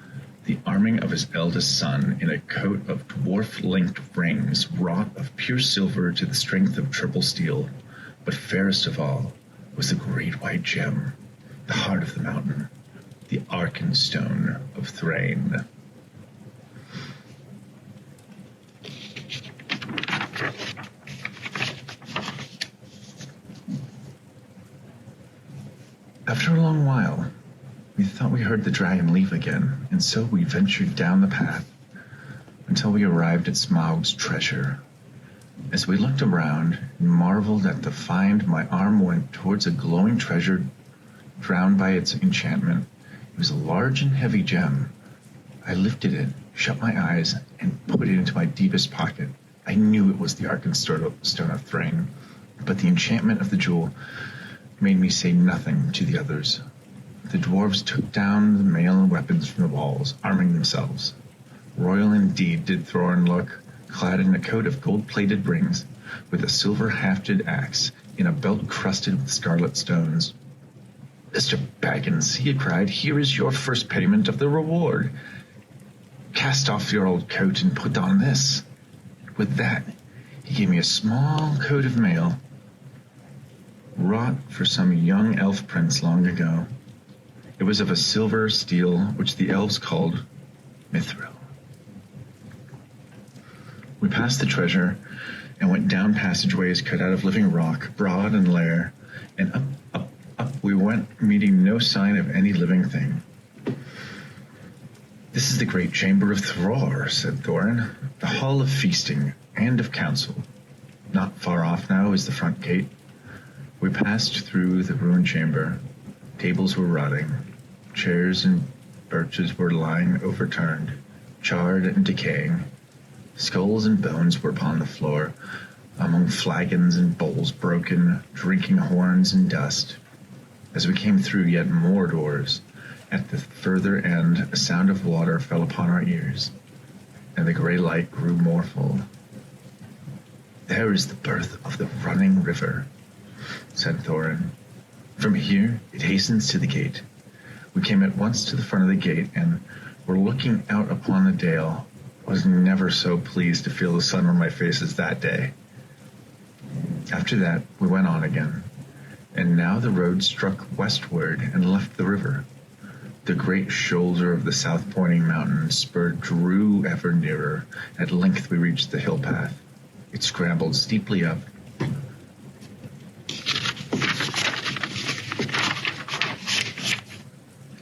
the arming of his eldest son in a coat of dwarf-linked rings, wrought of pure silver to the strength of triple steel. But fairest of all was the great white gem, the heart of the mountain, the Arkenstone of Thrain. After a long while, we thought we heard the dragon leave again, and so we ventured down the path until we arrived at Smaug's treasure. As we looked around and marveled at the find, my arm went towards a glowing treasure drowned by its enchantment. It was a large and heavy gem. I lifted it, shut my eyes, and put it into my deepest pocket. I knew it was the Arkenstone of Thrain, but the enchantment of the jewel made me say nothing to the others. The dwarves took down the mail and weapons from the walls, arming themselves. Royal indeed did Thorin look, clad in a coat of gold-plated rings, with a silver-hafted axe in a belt crusted with scarlet stones. "Mr. Baggins," he cried, "here is your first payment of the reward. Cast off your old coat and put on this." With that, he gave me a small coat of mail, wrought for some young elf prince long ago. It was of a silver steel which the elves called mithril. We passed the treasure and went down passageways cut out of living rock, broad and lair, and up we went, meeting no sign of any living thing. "This is the great chamber of Thror," said Thorin, "the hall of feasting and of council. Not far off now is the front gate." We passed through the ruined chamber. Tables were rotting. Chairs and birches were lying overturned, charred and decaying. Skulls and bones were upon the floor, among flagons and bowls broken, drinking horns and dust. As we came through yet more doors, at the further end a sound of water fell upon our ears, and the gray light grew more full. "There is the birth of the running river," said Thorin. "From here it hastens to the gate." We came at once to the front of the gate, and were looking out upon the dale. Was never so pleased to feel the sun on my face as that day. After that, we went on again. And now the road struck westward and left the river. The great shoulder of the south-pointing mountain spur drew ever nearer. At length we reached the hill path. It scrambled steeply up.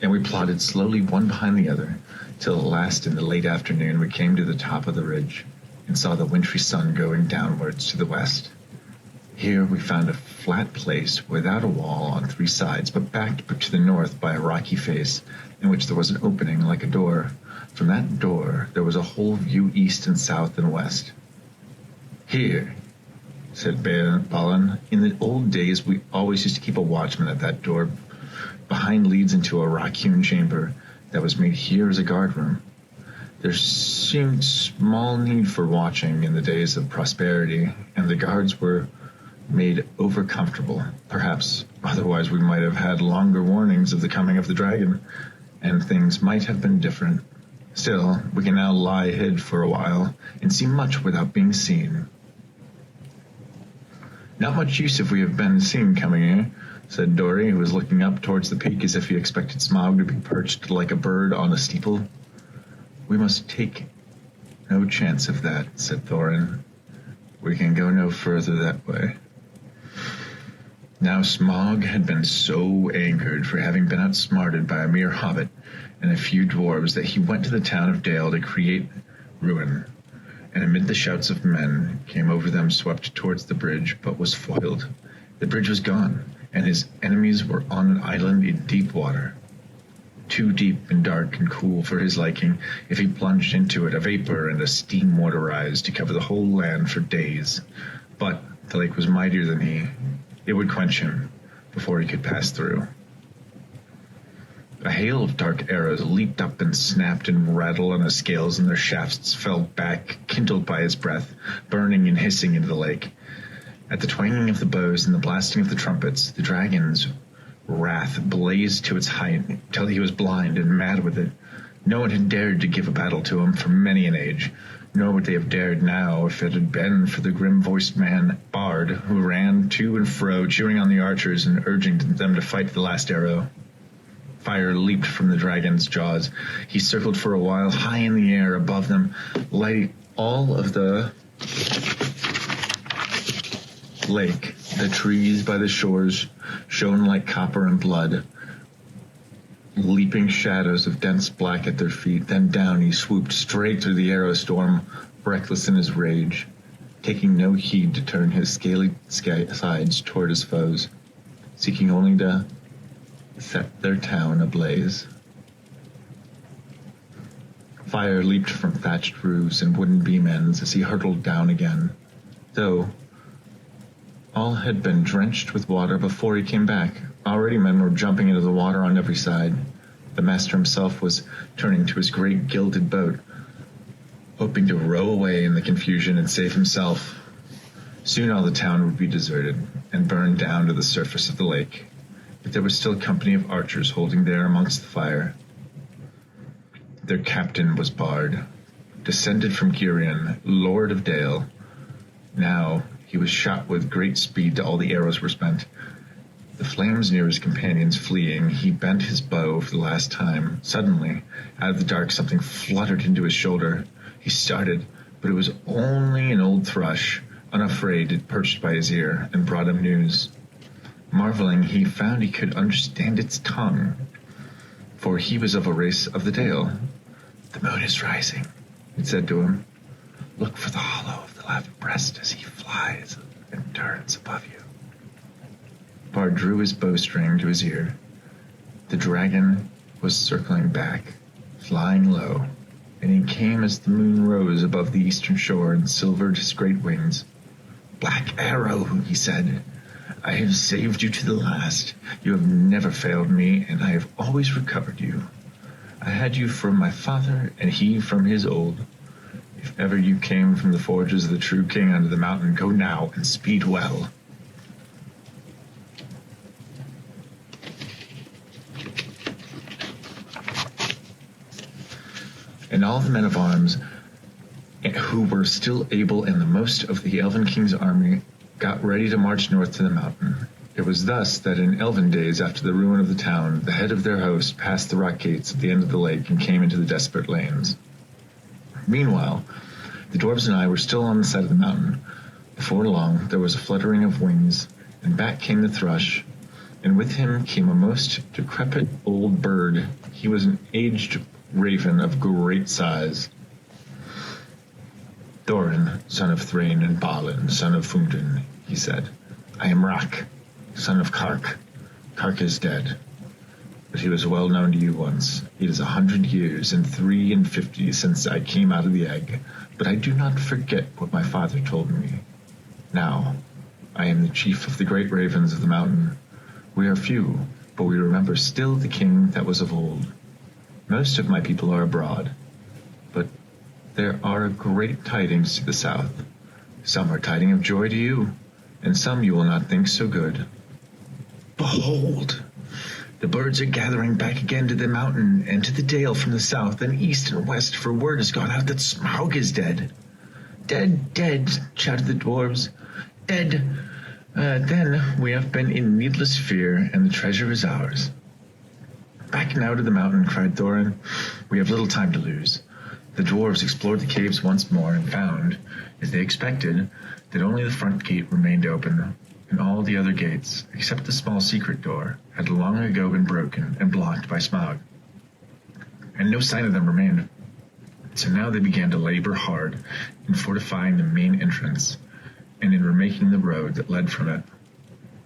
And we plodded slowly one behind the other, till at last in the late afternoon we came to the top of the ridge and saw the wintry sun going downwards to the west. Here we found a flat place without a wall on three sides, but backed to the north by a rocky face, in which there was an opening like a door. From that door there was a whole view east and south and west. "Here," said Balin. "In the old days we always used to keep a watchman at that door. Behind leads into a rock-hewn chamber that was made here as a guard-room. There seemed small need for watching in the days of prosperity, and the guards were made over-comfortable. Perhaps otherwise we might have had longer warnings of the coming of the dragon, and things might have been different. Still, we can now lie hid for a while and see much without being seen." "Not much use if we have been seen coming here," said Dory, who was looking up towards the peak as if he expected Smaug to be perched like a bird on a steeple. "We must take no chance of that," said Thorin. "We can go no further that way." Now Smaug had been so angered for having been outsmarted by a mere hobbit and a few dwarves that he went to the town of Dale to create ruin, and amid the shouts of men came over them, swept towards the bridge, but was foiled. The bridge was gone, and his enemies were on an island in deep water. Too deep and dark and cool for his liking. If he plunged into it, a vapor and a steam would arise to cover the whole land for days. But the lake was mightier than he. It would quench him before he could pass through. A hail of dark arrows leaped up and snapped and rattled on his scales, and their shafts fell back, kindled by his breath, burning and hissing into the lake. At the twanging of the bows and the blasting of the trumpets, the dragon's wrath blazed to its height till he was blind and mad with it. No one had dared to give a battle to him for many an age, nor would they have dared now if it had been for the grim-voiced man, Bard, who ran to and fro, cheering on the archers and urging them to fight the last arrow. Fire leaped from the dragon's jaws. He circled for a while high in the air above them, lighting all of the lake. The trees by the shores shone like copper and blood, leaping shadows of dense black at their feet. Then down he swooped straight through the arrow storm, reckless in his rage, taking no heed to turn his scaly sides toward his foes, seeking only to set their town ablaze. Fire leaped from thatched roofs and wooden beam ends as he hurtled down again, though all had been drenched with water before he came back. Already men were jumping into the water on every side. The master himself was turning to his great gilded boat, hoping to row away in the confusion and save himself. Soon all the town would be deserted and burned down to the surface of the lake, but there was still a company of archers holding there amongst the fire. Their captain was Bard, descended from Girion, Lord of Dale. Now he was shot with great speed till all the arrows were spent. The flames near his companions fleeing, he bent his bow for the last time. Suddenly, out of the dark, something fluttered into his shoulder. He started, but it was only an old thrush, unafraid, it perched by his ear and brought him news. Marveling, he found he could understand its tongue, for he was of a race of the Dale. "The moon is rising," it said to him. "Look for the hollow of the left breast as he flies and turns above you." Bard drew his bowstring to his ear. The dragon was circling back, flying low, and he came as the moon rose above the eastern shore and silvered his great wings. "Black Arrow," he said, "I have saved you to the last. You have never failed me, and I have always recovered you. I had you from my father, and he from his old. If ever you came from the forges of the true king under the mountain, go now and speed well." And all the men of arms who were still able, and the most of the Elven King's army, got ready to march north to the mountain. It was thus that in elven days, after the ruin of the town, the head of their host passed the rock gates at the end of the lake and came into the desperate lanes. Meanwhile, the dwarves and I were still on the side of the mountain. Before long, there was a fluttering of wings, and back came the thrush, and with him came a most decrepit old bird. He was an aged raven of great size. "Thorin, son of Thrain, and Balin, son of Fundin," he said. "I am Rak, son of Kark. Kark is dead, but he was well known to you once. It is 100 years and 53 since I came out of the egg, but I do not forget what my father told me. Now, I am the chief of the great ravens of the mountain. We are few, but we remember still the king that was of old. Most of my people are abroad, but there are great tidings to the south. Some are tidings of joy to you, and some you will not think so good. Behold, the birds are gathering back again to the mountain and to the dale from the south and east and west, for word has gone out that Smaug is dead." "Dead, dead," shouted the dwarves. "Dead. Then we have been in needless fear, and the treasure is ours." "Back now to the mountain," cried Thorin. "We have little time to lose." The dwarves explored the caves once more and found, as they expected, that only the front gate remained open, and all the other gates, except the small secret door, had long ago been broken and blocked by Smaug. And no sign of them remained. So now they began to labor hard in fortifying the main entrance and in remaking the road that led from it.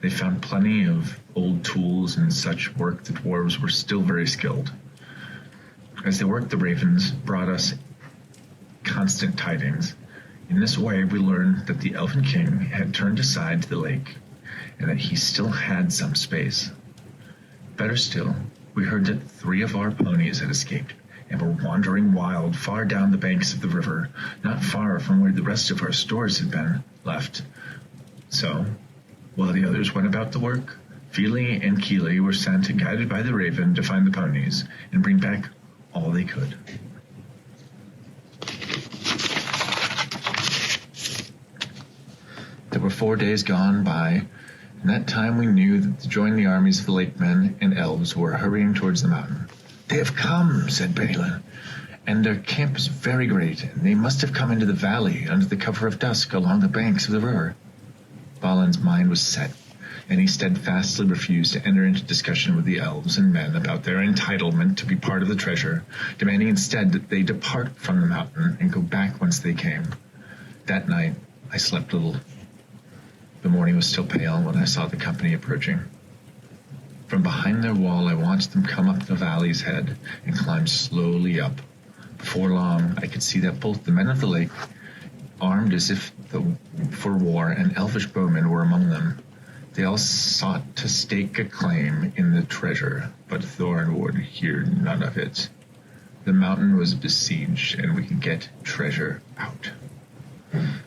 They found plenty of old tools and such work. The dwarves were still very skilled. As they worked, the ravens brought us constant tidings. In this way, we learned that the Elven King had turned aside to the lake, and that he still had some space. Better still, we heard that 3 of our ponies had escaped, and were wandering wild far down the banks of the river, not far from where the rest of our stores had been left. So, while the others went about the work, Feely and Keely were sent, guided by the raven, to find the ponies, and bring back all they could. There were 4 days gone by. In that time we knew that to join the armies of the lake men and elves who were hurrying towards the mountain. "They have come," said Balin, "and their camp is very great, and they must have come into the valley under the cover of dusk along the banks of the river." Balin's mind was set, and he steadfastly refused to enter into discussion with the elves and men about their entitlement to be part of the treasure, demanding instead that they depart from the mountain and go back whence they came. That night I slept little. The morning was still pale when I saw the company approaching. From behind their wall I watched them come up the valley's head and climb slowly up. Before long I could see that both the men of the lake, armed as if for war, and elvish bowmen were among them. They all sought to stake a claim in the treasure, but Thorin would hear none of it. The mountain was besieged, and we could get treasure out.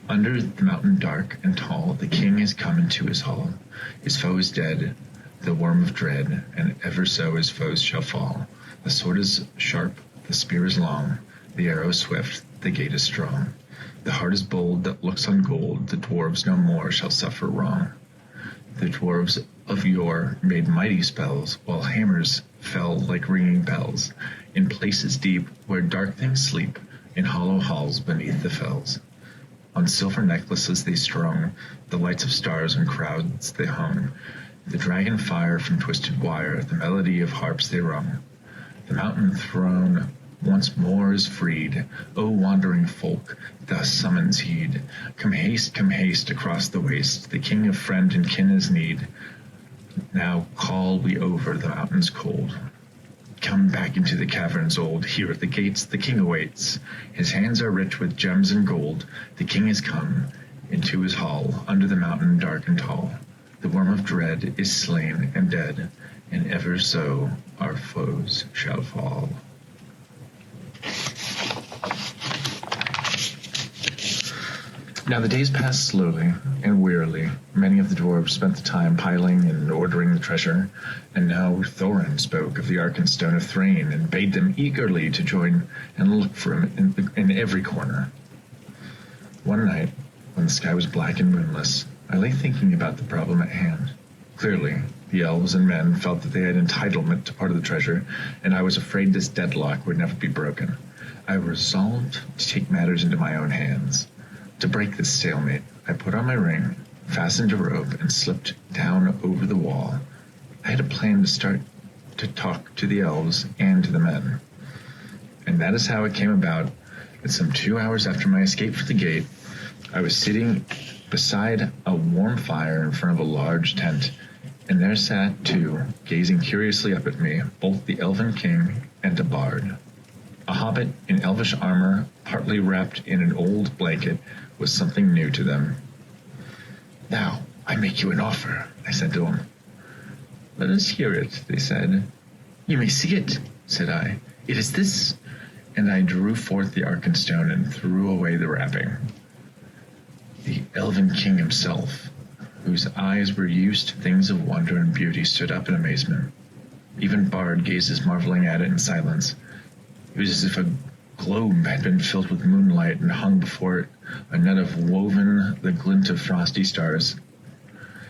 Under the mountain dark and tall, the king has come into his hall. His foe is dead, the worm of dread, and ever so his foes shall fall. The sword is sharp, the spear is long, the arrow swift, the gate is strong. The heart is bold that looks on gold, the dwarves no more shall suffer wrong. The dwarves of yore made mighty spells, while hammers fell like ringing bells, in places deep where dark things sleep, in hollow halls beneath the fells. On silver necklaces they strung, the lights of stars in crowds they hung, the dragon fire from twisted wire, the melody of harps they rung. The mountain throne once more is freed. O wandering folk, thus summons heed. Come haste across the waste, the king of friend and kin is need. Now call we over the mountains cold. Come back into the caverns old. Here at the gates the king awaits. His hands are rich with gems and gold. The king is come into his hall, under the mountain dark and tall. The worm of dread is slain and dead, and ever so our foes shall fall. Now the days passed slowly and wearily. Many of the dwarves spent the time piling and ordering the treasure, and now Thorin spoke of the Arkenstone of Thrain and bade them eagerly to join and look for him in every corner. One night, when the sky was black and moonless, I lay thinking about the problem at hand. Clearly, the elves and men felt that they had entitlement to part of the treasure, and I was afraid this deadlock would never be broken. I resolved to take matters into my own hands. To break this stalemate, I put on my ring, fastened a rope, and slipped down over the wall. I had a plan to start to talk to the elves and to the men. And that is how it came about that some 2 hours after my escape from the gate, I was sitting beside a warm fire in front of a large tent, and there sat two, gazing curiously up at me, both the elven king and a bard. A hobbit in elvish armor, partly wrapped in an old blanket, was something new to them. "Now, I make you an offer," I said to them. "Let us hear it," they said. "You may see it," said I. "It is this," and I drew forth the Arkenstone and threw away the wrapping. The elven king himself, whose eyes were used to things of wonder and beauty, stood up in amazement. Even Bard gazes marveling at it in silence. It was as if a globe had been filled with moonlight and hung before it a net of woven the glint of frosty stars.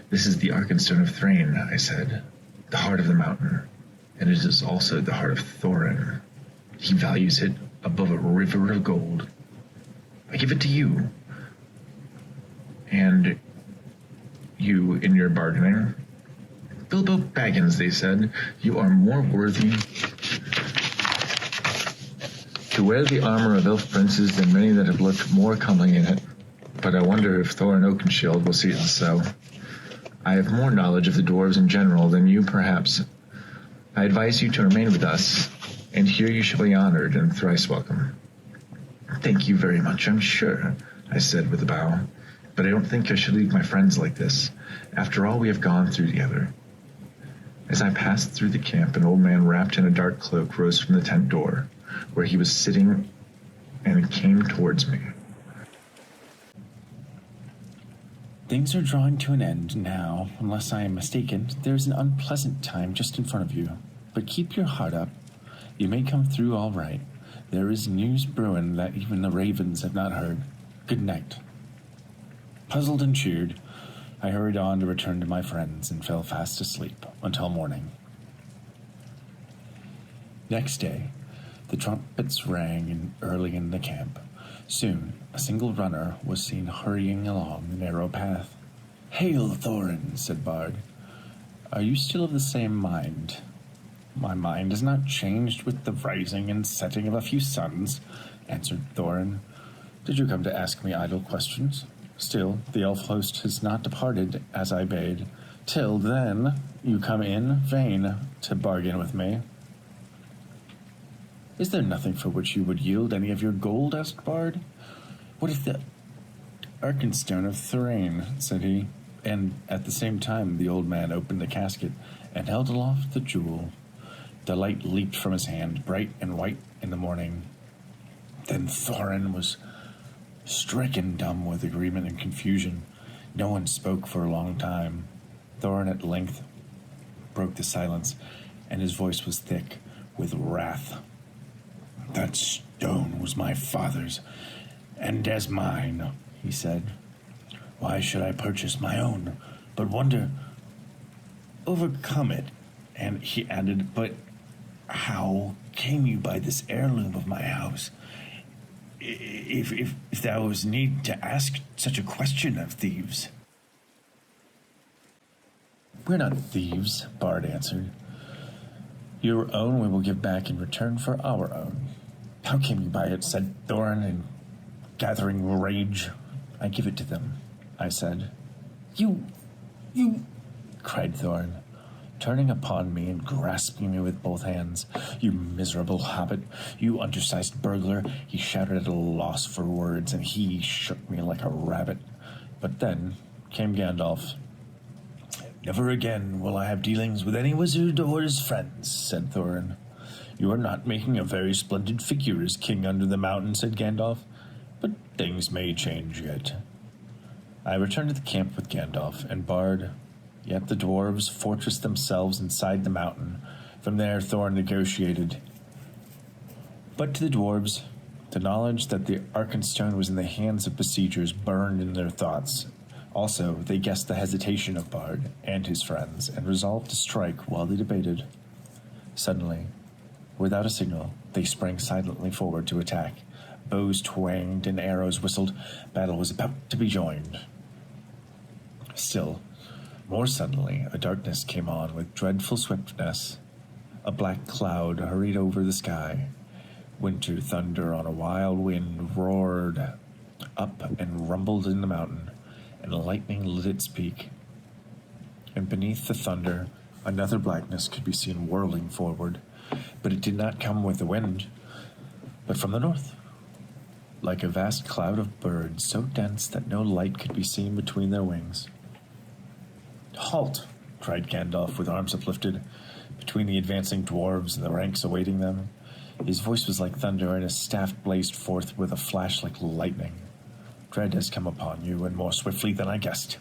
"This is the Arkenstone of Thrain," I said, "the heart of the mountain, and it is also the heart of Thorin. He values it above a river of gold. I give it to you. And you in your bargaining." "Bilbo Baggins," they said, "you are more worthy to wear the armor of elf princes than many that have looked more comely in it. But I wonder if Thorin Oakenshield will see it so. I have more knowledge of the dwarves in general than you, perhaps. I advise you to remain with us, and here you shall be honored and thrice welcome." "Thank you very much, I'm sure," I said with a bow. "But I don't think I should leave my friends like this, after all we have gone through together." As I passed through the camp, an old man wrapped in a dark cloak rose from the tent door, where he was sitting, and came towards me. "Things are drawing to an end now. Unless I am mistaken, there is an unpleasant time just in front of you. But keep your heart up. You may come through all right. There is news brewing that even the ravens have not heard. Good night." Puzzled and cheered, I hurried on to return to my friends and fell fast asleep until morning. Next day, the trumpets rang early in the camp. Soon, a single runner was seen hurrying along the narrow path. "Hail, Thorin," said Bard. "Are you still of the same mind?" "My mind has not changed with the rising and setting of a few suns," answered Thorin. "Did you come to ask me idle questions? Still, the elf host has not departed as I bade. Till then, you come in vain to bargain with me." "Is there nothing for which you would yield any of your gold?" asked Bard. "What is the Arkenstone of Thrain?" said he, and at the same time the old man opened the casket and held aloft the jewel. The light leaped from his hand, bright and white in the morning. Then Thorin was stricken dumb with agreement and confusion. No one spoke for a long time. Thorin at length broke the silence, and his voice was thick with wrath. "That stone was my father's, and as mine," he said. "Why should I purchase my own, but wonder, overcome it?" And he added, "But how came you by this heirloom of my house? If thou was need to ask such a question of thieves." "We're not thieves," Bard answered. "Your own we will give back in return for our own." "How came you by it?" said Thorin in gathering rage. "I give it to them," I said. You, cried Thorin, turning upon me and grasping me with both hands. "You miserable hobbit, you undersized burglar," he shouted at a loss for words, and he shook me like a rabbit. But then came Gandalf. "Never again will I have dealings with any wizard or his friends," said Thorin. "You are not making a very splendid figure as king under the mountain," said Gandalf, "but things may change yet." I returned to the camp with Gandalf and Bard, yet the dwarves fortressed themselves inside the mountain. From there Thorin negotiated. But to the dwarves, the knowledge that the Arkenstone was in the hands of besiegers burned in their thoughts. Also, they guessed the hesitation of Bard and his friends and resolved to strike while they debated. Suddenly, without a signal, they sprang silently forward to attack. Bows twanged and arrows whistled. Battle was about to be joined. Still, more suddenly, a darkness came on with dreadful swiftness. A black cloud hurried over the sky. Winter thunder on a wild wind roared up and rumbled in the mountain, and lightning lit its peak. And beneath the thunder, another blackness could be seen whirling forward, but it did not come with the wind, but from the north, like a vast cloud of birds so dense that no light could be seen between their wings. "Halt!" cried Gandalf with arms uplifted, between the advancing dwarves and the ranks awaiting them. His voice was like thunder, and his staff blazed forth with a flash like lightning. "Dread has come upon you, and more swiftly than I guessed.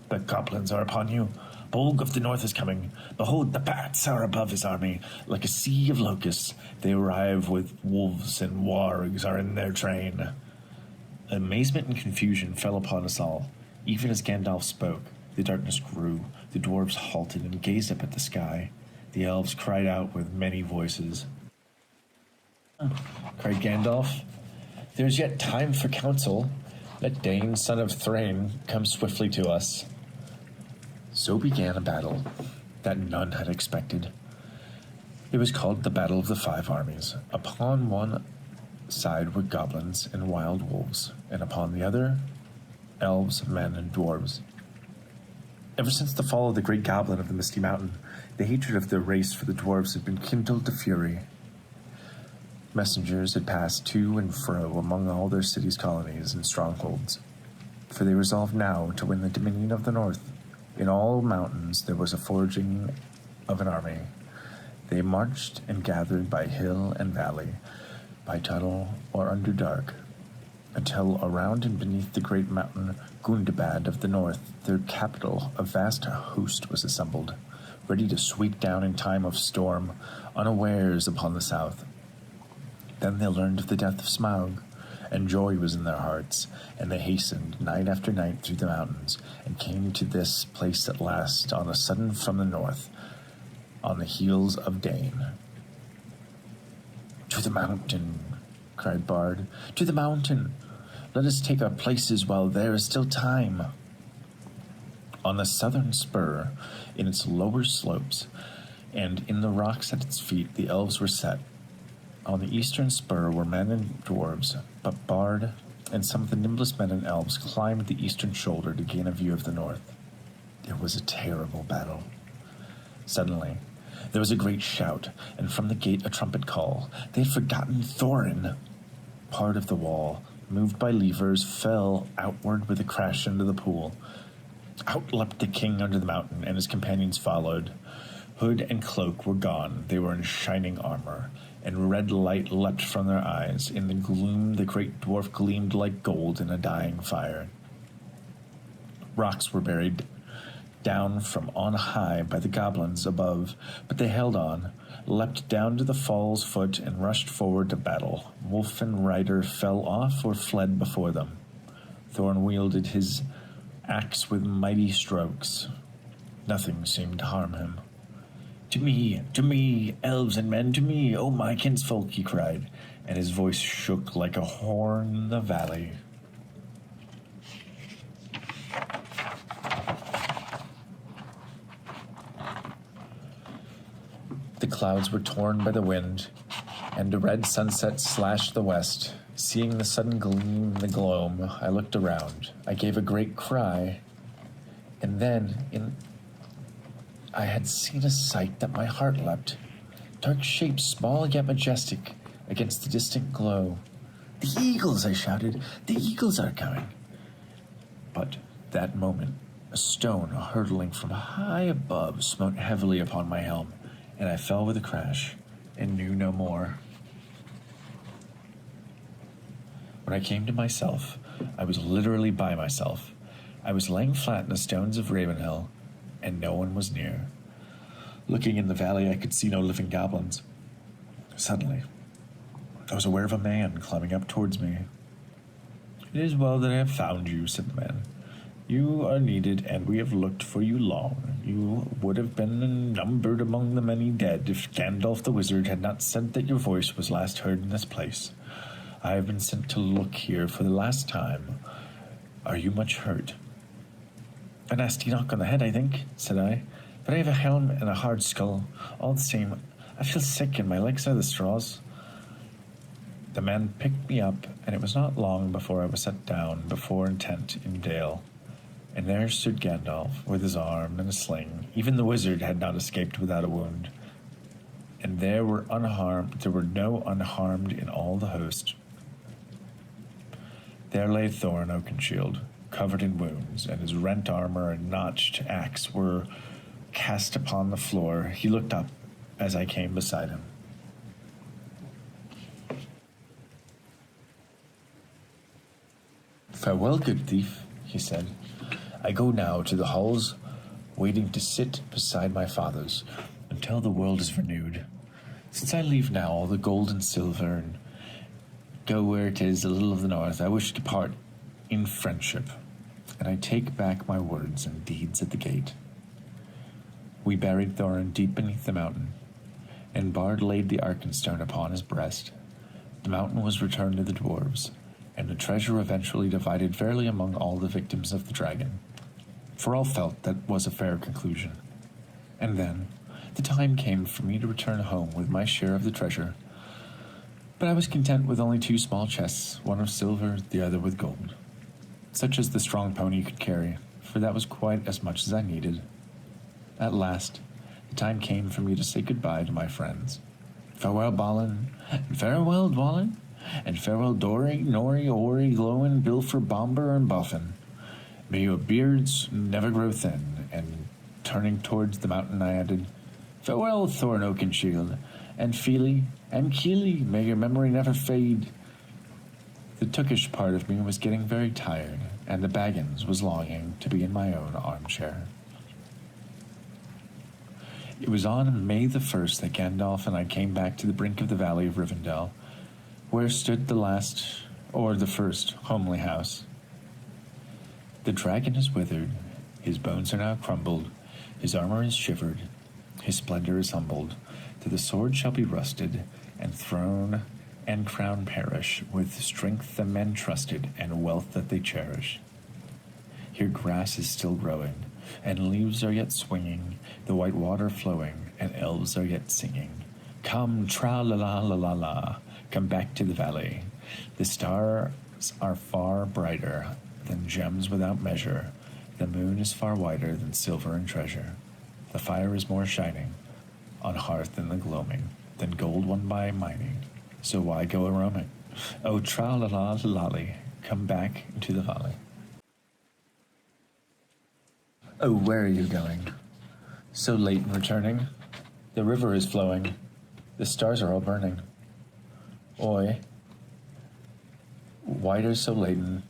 The goblins are upon you. Bolg of the North is coming. Behold, the bats are above his army. Like a sea of locusts, they arrive with wolves, and wargs are in their train." Amazement and confusion fell upon us all. Even as Gandalf spoke, the darkness grew. The dwarves halted and gazed up at the sky. The elves cried out with many voices. Cried Gandalf, "There is yet time for counsel. Let Dane, son of Thrain, come swiftly to us." So began a battle that none had expected. It was called the Battle of the Five Armies. Upon one side were goblins and wild wolves, and upon the other, elves, men, and dwarves. Ever since the fall of the great goblin of the Misty Mountain, the hatred of their race for the dwarves had been kindled to fury. Messengers had passed to and fro among all their cities, colonies, and strongholds, for they resolved now to win the dominion of the North. In all mountains there was a forging of an army. They marched and gathered by hill and valley, by tunnel or under dark, until around and beneath the great mountain Gundabad of the North, their capital, a vast host was assembled, ready to sweep down in time of storm, unawares upon the south. Then they learned of the death of Smaug, and joy was in their hearts, and they hastened night after night through the mountains, and came to this place at last on a sudden from the north, on the heels of Dane. "To the mountain," cried Bard, "to the mountain! Let us take our places while there is still time." On the southern spur, in its lower slopes, and in the rocks at its feet, the elves were set. On the eastern spur were men and dwarves, but Bard and some of the nimblest men and elves climbed the eastern shoulder to gain a view of the north. It was a terrible battle. Suddenly, there was a great shout, and from the gate a trumpet call. They had forgotten Thorin. Part of the wall, moved by levers, fell outward with a crash into the pool. Out leapt the king under the mountain, and his companions followed. Hood and cloak were gone. They were in shining armor, and red light leapt from their eyes. In the gloom, the great dwarf gleamed like gold in a dying fire. Rocks were buried down from on high by the goblins above, but they held on, leapt down to the fall's foot, and rushed forward to battle. Wolf and rider fell off or fled before them. Thorn wielded his axe with mighty strokes. Nothing seemed to harm him. To me, elves and men, to me, O my kinsfolk," he cried, and his voice shook like a horn in the valley. The clouds were torn by the wind, and a red sunset slashed the west. Seeing the sudden gleam in the gloam, I looked around. I gave a great cry, and then I had seen a sight that my heart leapt. Dark shapes, small yet majestic, against the distant glow. "The eagles!" I shouted. "The eagles are coming!" But that moment, a stone hurtling from high above smote heavily upon my helm, and I fell with a crash and knew no more. When I came to myself, I was literally by myself. I was laying flat in the stones of Ravenhill, and no one was near. Looking in the valley, I could see no living goblins. Suddenly, I was aware of a man climbing up towards me. "It is well that I have found you," said the man. You are needed, and we have looked for you long. You would have been numbered among the many dead if Gandalf the Wizard had not said that your voice was last heard in this place. I have been sent to look here for the last time. Are you much hurt?" "A nasty knock on the head, I think," said I. "But I have a helm and a hard skull. All the same, I feel sick and my legs are the straws." The man picked me up, and it was not long before I was set down before a tent in Dale. And there stood Gandalf, with his arm in a sling. Even the wizard had not escaped without a wound. And there were no unharmed in all the host. There lay Thorin Oakenshield, covered in wounds, and his rent armor and notched axe were cast upon the floor. He looked up as I came beside him. "Farewell, good thief," he said. "I go now to the halls, waiting to sit beside my fathers until the world is renewed. Since I leave now all the gold and silver and go where it is a little of the north, I wish to part in friendship, and I take back my words and deeds at the gate." We buried Thorin deep beneath the mountain, and Bard laid the Arkenstone upon his breast. The mountain was returned to the dwarves, and the treasure eventually divided fairly among all the victims of the dragon, for all felt that was a fair conclusion. And then the time came for me to return home with my share of the treasure, but I was content with only 2 small chests, one of silver, the other with gold, such as the strong pony could carry, for that was quite as much as I needed. At last, the time came for me to say goodbye to my friends. "Farewell, Balin, and farewell, Dwalin, and farewell, Dory, Nori, Ori, Glowin, Bilfer, Bomber, and Buffin. May your beards never grow thin." And turning towards the mountain, I added, "Farewell, Thorin Oakenshield, and Feely, and Keely, may your memory never fade." The tookish part of me was getting very tired, and the Baggins was longing to be in my own armchair. It was on May the 1st that Gandalf and I came back to the brink of the valley of Rivendell, where stood the first homely house. The dragon is withered, his bones are now crumbled, his armor is shivered, his splendor is humbled, till the sword shall be rusted, and throne and crown perish, with strength the men trusted, and wealth that they cherish. Here grass is still growing, and leaves are yet swinging, the white water flowing, and elves are yet singing. Come, tra-la-la-la-la-la, come back to the valley. The stars are far brighter than gems without measure. The moon is far whiter than silver and treasure. The fire is more shining on hearth than the gloaming, than gold won by mining. So why go a-roaming? Oh, tra-la-la-la-lally, come back into the valley. Oh, where are you going? So late in returning? The river is flowing. The stars are all burning. Oi, whiter so laden,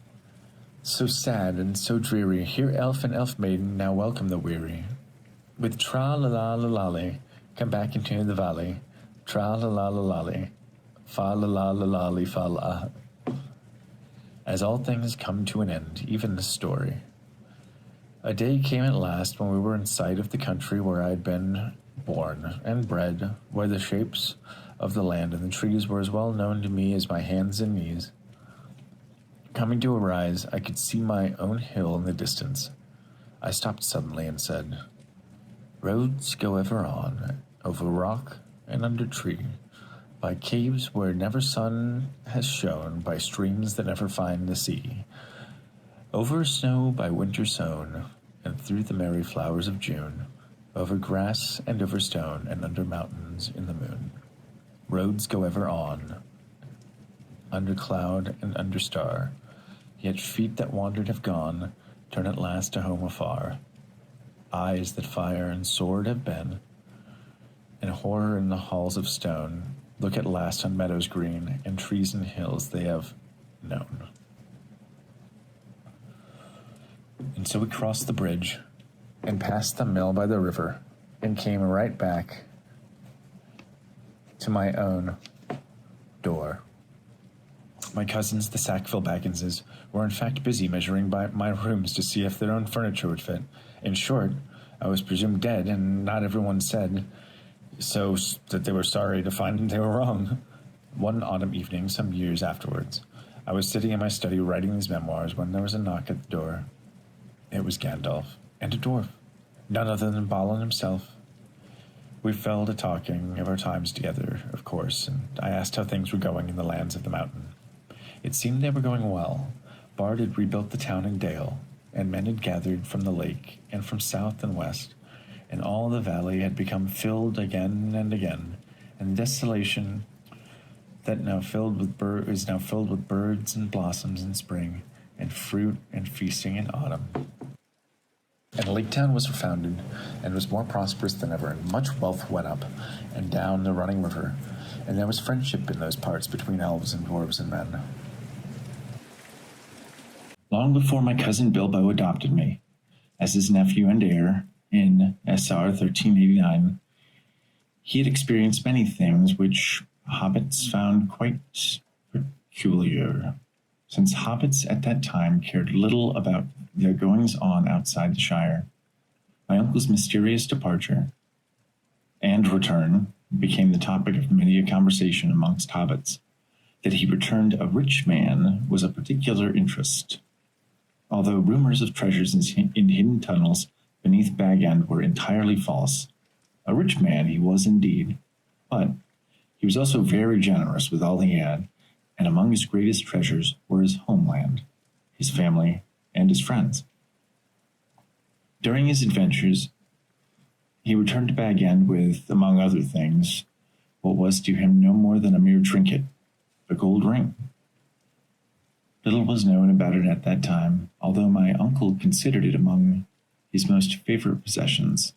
so sad and so dreary, here elf and elf maiden now welcome the weary. With tra-la-la-la-lally, come back into the valley. Tra-la-la-la-lally, fa-la-la-la-lally, fa-la. As all things come to an end, even this story. A day came at last when we were in sight of the country where I had been born and bred, where the shapes of the land and the trees were as well known to me as my hands and knees. Coming to a rise, I could see my own hill in the distance. I stopped suddenly and said, "Roads go ever on, over rock and under tree, by caves where never sun has shone, by streams that never find the sea, over snow by winter sown, and through the merry flowers of June, over grass and over stone, and under mountains in the moon. Roads go ever on, under cloud and under star, yet feet that wandered have gone, turn at last to home afar. Eyes that fire and sword have been, and horror in the halls of stone, look at last on meadows green, and trees and hills they have known." And so we crossed the bridge, and passed the mill by the river, and came right back to my own door. My cousins, the Sackville Bagginses, were were in fact busy measuring by my rooms to see if their own furniture would fit. In short, I was presumed dead, and not everyone said so that they were sorry to find they were wrong. One autumn evening, some years afterwards, I was sitting in my study writing these memoirs when there was a knock at the door. It was Gandalf, and a dwarf, none other than Balin himself. We fell to talking of our times together, of course, and I asked how things were going in the lands of the mountain. It seemed they were going well. Bard had rebuilt the town and dale, and men had gathered from the lake and from south and west, and all the valley had become filled again and again, and desolation that is now filled with birds and blossoms in spring, and fruit and feasting in autumn. And Lake Town was founded and was more prosperous than ever, and much wealth went up and down the running river, and there was friendship in those parts between elves and dwarves and men. Long before my cousin Bilbo adopted me as his nephew and heir in SR 1389, he had experienced many things which hobbits found quite peculiar, since hobbits at that time cared little about their goings-on outside the Shire. My uncle's mysterious departure and return became the topic of many a conversation amongst hobbits. That he returned a rich man was a particular interest, although rumors of treasures in hidden tunnels beneath Bag End were entirely false. A rich man he was indeed, but he was also very generous with all he had, and among his greatest treasures were his homeland, his family, and his friends. During his adventures, he returned to Bag End with, among other things, what was to him no more than a mere trinket, a gold ring. Little was known about it at that time, although my uncle considered it among his most favorite possessions.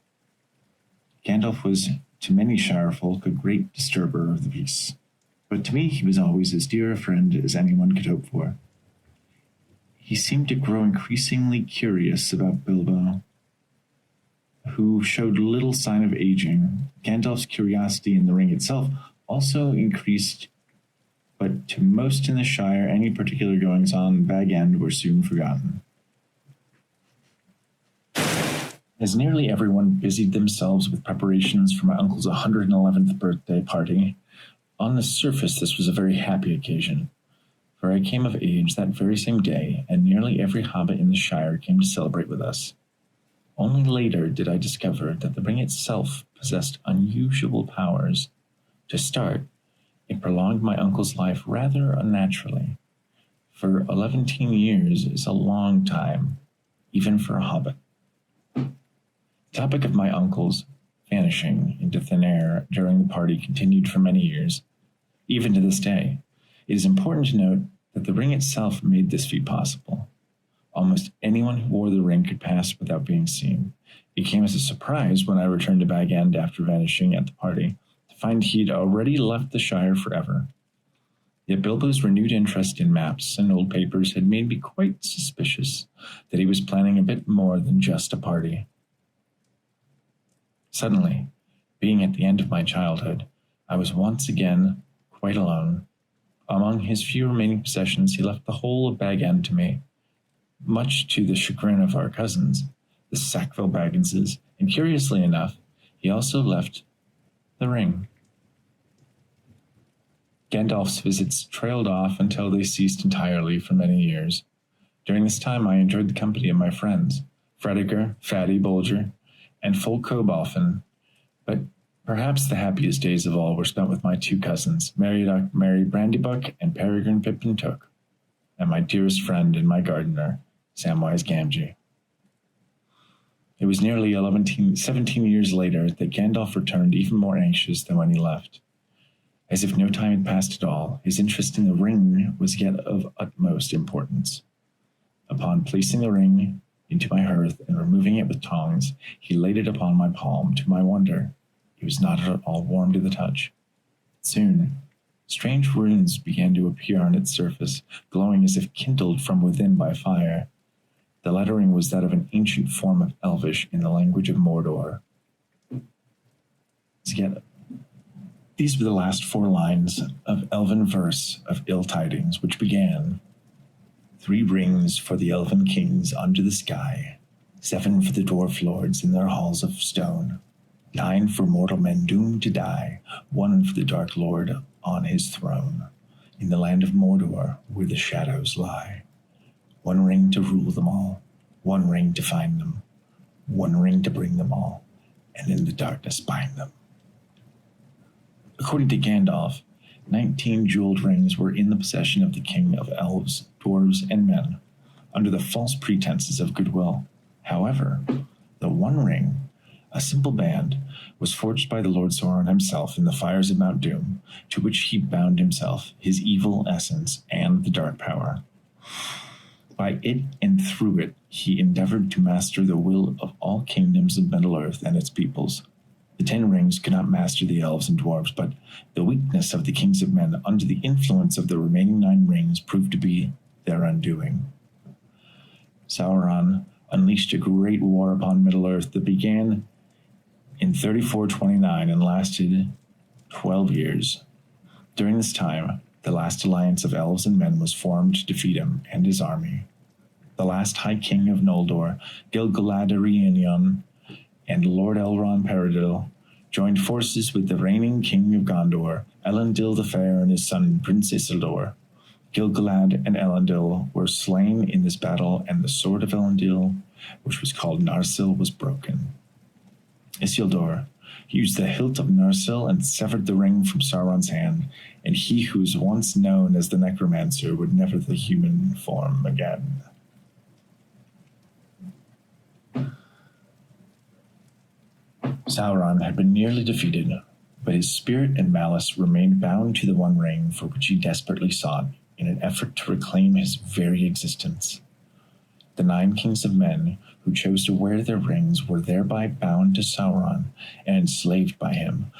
Gandalf was, to many Shire folk, a great disturber of the peace, but to me he was always as dear a friend as anyone could hope for. He seemed to grow increasingly curious about Bilbo, who showed little sign of aging. Gandalf's curiosity in the ring itself also increased, but to most in the Shire, any particular goings-on in Bag End were soon forgotten. As nearly everyone busied themselves with preparations for my uncle's 111th birthday party, on the surface this was a very happy occasion, for I came of age that very same day, and nearly every hobbit in the Shire came to celebrate with us. Only later did I discover that the ring itself possessed unusual powers. To start, it prolonged my uncle's life rather unnaturally, for 11 years is a long time, even for a hobbit. The topic of my uncle's vanishing into thin air during the party continued for many years, even to this day. It is important to note that the ring itself made this feat possible. Almost anyone who wore the ring could pass without being seen. It came as a surprise when I returned to Bag End after vanishing at the party, to find he'd already left the Shire forever. Yet Bilbo's renewed interest in maps and old papers had made me quite suspicious that he was planning a bit more than just a party. Suddenly, being at the end of my childhood, I was once again quite alone. Among his few remaining possessions, he left the whole of Bag End to me, much to the chagrin of our cousins, the Sackville Bagginses, and curiously enough, he also left the ring. Gandalf's visits trailed off until they ceased entirely for many years. During this time, I enjoyed the company of my friends, Fredegar, Fatty Bolger, and Fulk Cobalfin, but perhaps the happiest days of all were spent with my two cousins, Mary Brandybuck and Peregrine Pippin Took, and my dearest friend and my gardener, Samwise Gamgee. It was nearly 17 years later that Gandalf returned, even more anxious than when he left. As if no time had passed at all, his interest in the ring was yet of utmost importance. Upon placing the ring into my hearth and removing it with tongs, he laid it upon my palm. To my wonder, it was not at all warm to the touch. Soon, strange runes began to appear on its surface, glowing as if kindled from within by fire. The lettering was that of an ancient form of Elvish in the language of Mordor. These were the last 4 lines of elven verse of ill tidings, which began, 3 rings for the elven kings under the sky, 7 for the dwarf lords in their halls of stone, 9 for mortal men doomed to die, 1 for the Dark Lord on his throne, in the land of Mordor where the shadows lie. 1 ring to rule them all, 1 ring to find them, 1 ring to bring them all, and in the darkness bind them. According to Gandalf, 19 jeweled rings were in the possession of the king of elves, dwarves, and men, under the false pretenses of goodwill. However, the 1 ring, a simple band, was forged by the Lord Sauron himself in the fires of Mount Doom, to which he bound himself, his evil essence, and the dark power. By it and through it, he endeavored to master the will of all kingdoms of Middle-earth and its peoples. The 10 rings could not master the elves and dwarves, but the weakness of the kings of men under the influence of the remaining 9 rings proved to be their undoing. Sauron unleashed a great war upon Middle-earth that began in 3429 and lasted 12 years. During this time, the last alliance of elves and men was formed to defeat him and his army. The last High King of Noldor, Gil-galad Rhiannon, and Lord Elrond Peridil joined forces with the reigning King of Gondor, Elendil the Fair, and his son Prince Isildur. Gil-galad and Elendil were slain in this battle, and the sword of Elendil, which was called Narsil, was broken. Isildur used the hilt of Narsil and severed the ring from Sauron's hand, and he who was once known as the Necromancer would never the human form again. Sauron had been nearly defeated, but his spirit and malice remained bound to the 1 ring for which he desperately sought in an effort to reclaim his very existence. The 9 kings of men who chose to wear their rings were thereby bound to Sauron and enslaved by him,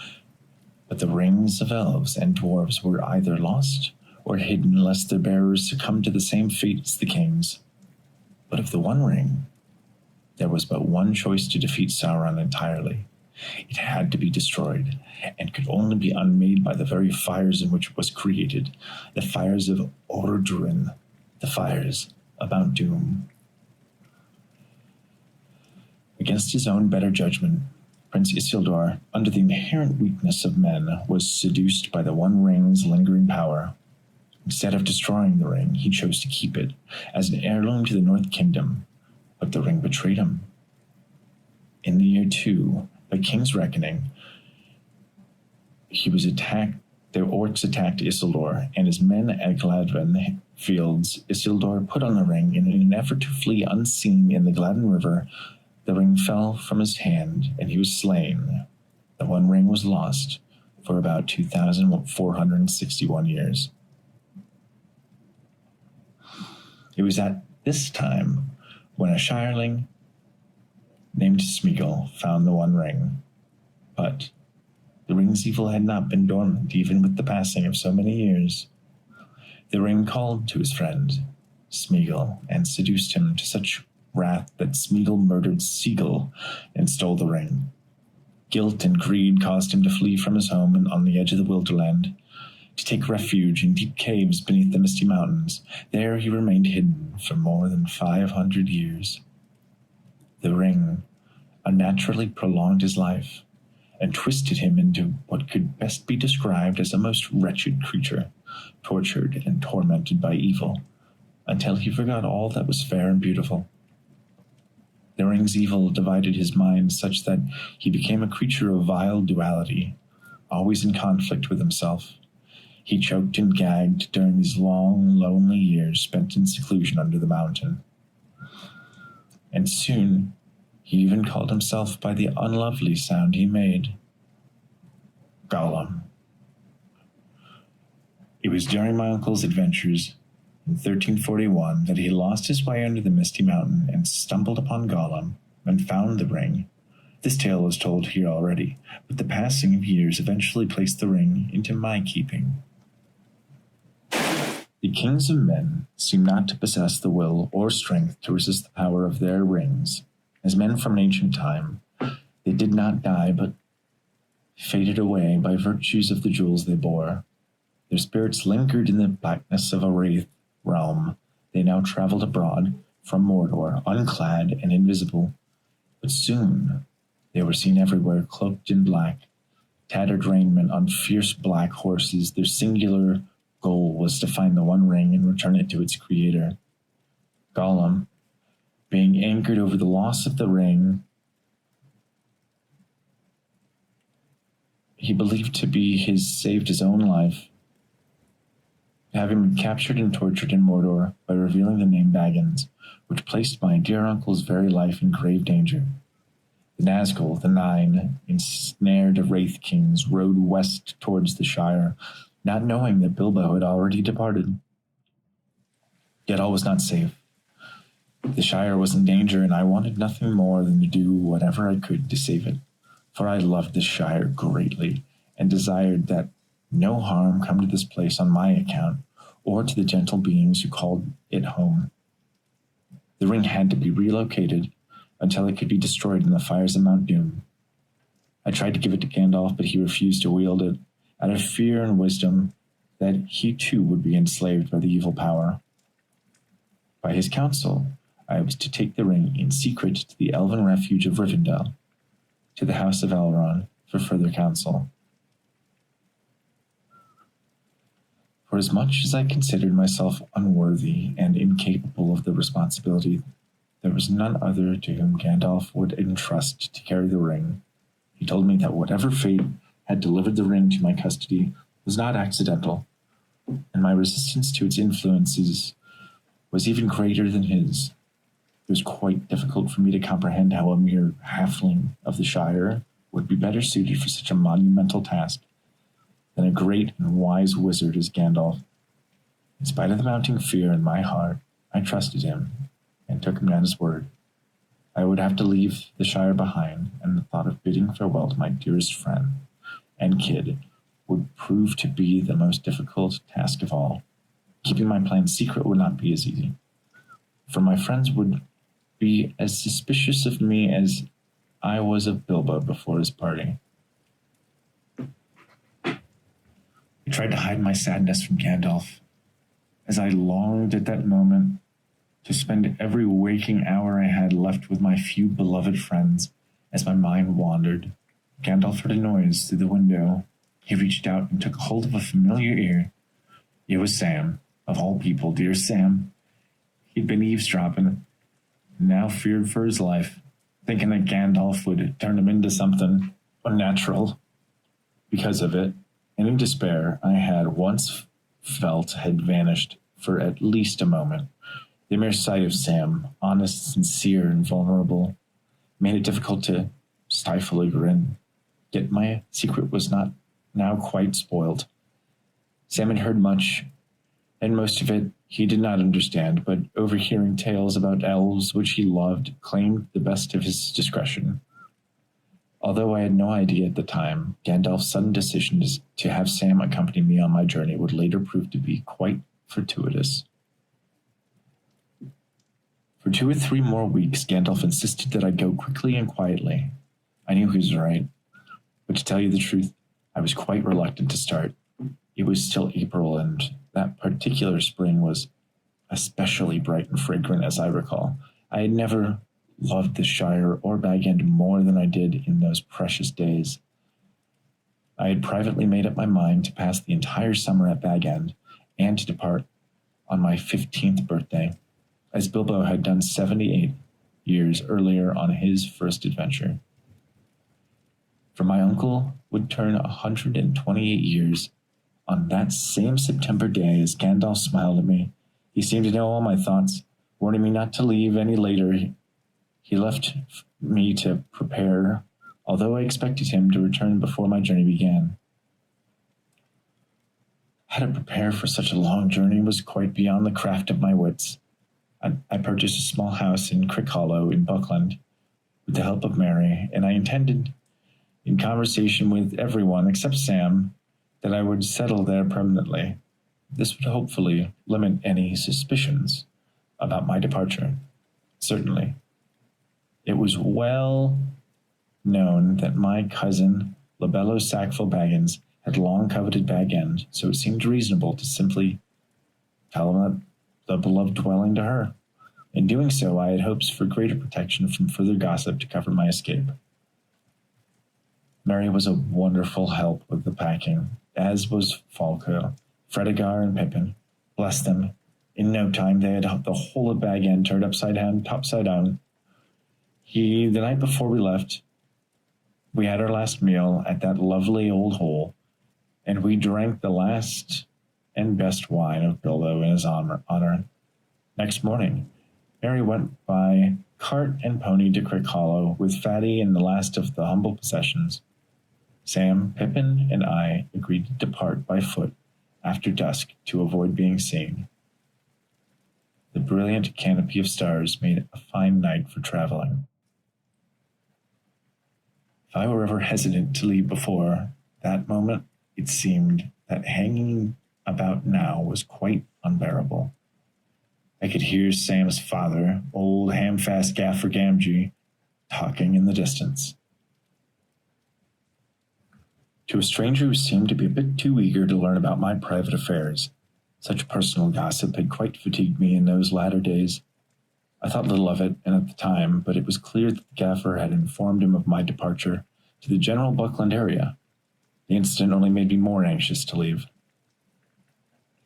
but the rings of elves and dwarves were either lost or hidden lest their bearers succumb to the same fate as the kings. But of the 1 ring, there was but one choice to defeat Sauron entirely. It had to be destroyed, and could only be unmade by the very fires in which it was created, the fires of Orodruin, the fires of Mount Doom. Against his own better judgment, Prince Isildur, under the inherent weakness of men, was seduced by the 1 ring's lingering power. Instead of destroying the ring, he chose to keep it as an heirloom to the North Kingdom, but the ring betrayed him. In the year 2, by King's reckoning, the orcs attacked Isildur and his men at Gladwin fields. Isildur put on the ring, and in an effort to flee unseen in the Gladden River, the ring fell from his hand, and he was slain. The 1 ring was lost for about 2,461 years. It was at this time when a shireling named Smeagol found the 1 ring. But the ring's evil had not been dormant even with the passing of so many years. The ring called to his friend, Smeagol, and seduced him to such wrath that Smeagol murdered Seagull and stole the ring. Guilt and greed caused him to flee from his home and on the edge of the Wilderland, to take refuge in deep caves beneath the misty mountains. There he remained hidden for more than 500 years. The ring unnaturally prolonged his life and twisted him into what could best be described as a most wretched creature, tortured and tormented by evil, until he forgot all that was fair and beautiful. The ring's evil divided his mind such that he became a creature of vile duality, always in conflict with himself. He choked and gagged during these long, lonely years spent in seclusion under the mountain. And soon, he even called himself by the unlovely sound he made. Gollum. It was during my uncle's adventures in 1341 that he lost his way under the misty mountain and stumbled upon Gollum and found the ring. This tale was told here already, but the passing of years eventually placed the ring into my keeping. The kings of men seem not to possess the will or strength to resist the power of their rings. As men from ancient time, they did not die, but faded away by virtues of the jewels they bore. Their spirits lingered in the blackness of a wraith realm, They now traveled abroad from Mordor, unclad and invisible, but soon they were seen everywhere, cloaked in black, tattered raiment on fierce black horses. Their singular goal was to find the One Ring and return it to its creator. Gollum, being angered over the loss of the ring, he believed to be saved his own life, having been captured and tortured in Mordor by revealing the name Baggins, which placed my dear uncle's very life in grave danger. The Nazgul, the Nine, ensnared Wraith Kings, rode west towards the Shire, not knowing that Bilbo had already departed. Yet all was not safe. The Shire was in danger, and I wanted nothing more than to do whatever I could to save it, for I loved the Shire greatly, and desired that no harm come to this place on my account, or to the gentle beings who called it home. The ring had to be relocated until it could be destroyed in the fires of Mount Doom. I tried to give it to Gandalf, but he refused to wield it, out of fear and wisdom that he too would be enslaved by the evil power. By his counsel, I was to take the ring in secret to the elven refuge of Rivendell, to the house of Elrond, for further counsel. For as much as I considered myself unworthy and incapable of the responsibility, there was none other to whom Gandalf would entrust to carry the ring. He told me that whatever fate had delivered the ring to my custody was not accidental, and my resistance to its influences was even greater than his. It was quite difficult for me to comprehend how a mere halfling of the Shire would be better suited for such a monumental task than a great and wise wizard as Gandalf. In spite of the mounting fear in my heart, I trusted him and took him at his word. I would have to leave the Shire behind, and the thought of bidding farewell to my dearest friend and kid would prove to be the most difficult task of all. Keeping my plans secret would not be as easy, for my friends would be as suspicious of me as I was of Bilbo before his party. I tried to hide my sadness from Gandalf, as I longed at that moment to spend every waking hour I had left with my few beloved friends. As my mind wandered, Gandalf heard a noise through the window. He reached out and took hold of a familiar ear. It was Sam, of all people, dear Sam. He'd been eavesdropping, and now feared for his life, thinking that Gandalf would turn him into something unnatural because of it, and in despair I had once felt had vanished for at least a moment. The mere sight of Sam, honest, sincere, and vulnerable, made it difficult to stifle a grin. Yet my secret was not now quite spoiled. Sam had heard much, and most of it he did not understand, but overhearing tales about elves which he loved, claimed the best of his discretion. Although I had no idea at the time, Gandalf's sudden decision to have Sam accompany me on my journey would later prove to be quite fortuitous. For 2 or 3 more weeks, Gandalf insisted that I go quickly and quietly. I knew he was right, but to tell you the truth, I was quite reluctant to start. It was still April, and that particular spring was especially bright and fragrant, as I recall. I had never loved the Shire or Bag End more than I did in those precious days. I had privately made up my mind to pass the entire summer at Bag End and to depart on my 15th birthday, as Bilbo had done 78 years earlier on his first adventure. For my uncle would turn 128 years on that same September day. As Gandalf smiled at me, he seemed to know all my thoughts, warning me not to leave any later. He left me to prepare, although I expected him to return before my journey began. How to prepare for such a long journey was quite beyond the craft of my wits. I purchased a small house in Crick Hollow in Buckland with the help of Mary, and I intended, in conversation with everyone except Sam, that I would settle there permanently. This would hopefully limit any suspicions about my departure. Certainly. It was well known that my cousin, Labello Sackville Baggins, had long coveted Bag End, so it seemed reasonable to simply tell him that the beloved dwelling to her. In doing so, I had hopes for greater protection from further gossip to cover my escape. Mary was a wonderful help with the packing, as was Falco, Fredegar, and Pippin. Bless them. In no time, they had the whole of Bag End turned upside down, topside down. The night before we left, we had our last meal at that lovely old hole, and we drank the last and best wine of Bilbo in his honor. Next morning, Mary went by cart and pony to Crick Hollow with Fatty and the last of the humble possessions. Sam, Pippin, and I agreed to depart by foot after dusk to avoid being seen. The brilliant canopy of stars made a fine night for traveling. If I were ever hesitant to leave before that moment, it seemed that hanging about now was quite unbearable. I could hear Sam's father, old Hamfast Gaffer Gamgee, talking in the distance. To a stranger who seemed to be a bit too eager to learn about my private affairs, such personal gossip had quite fatigued me in those latter days. I thought little of it, and at the time, but it was clear that the gaffer had informed him of my departure to the general Buckland area. The incident only made me more anxious to leave.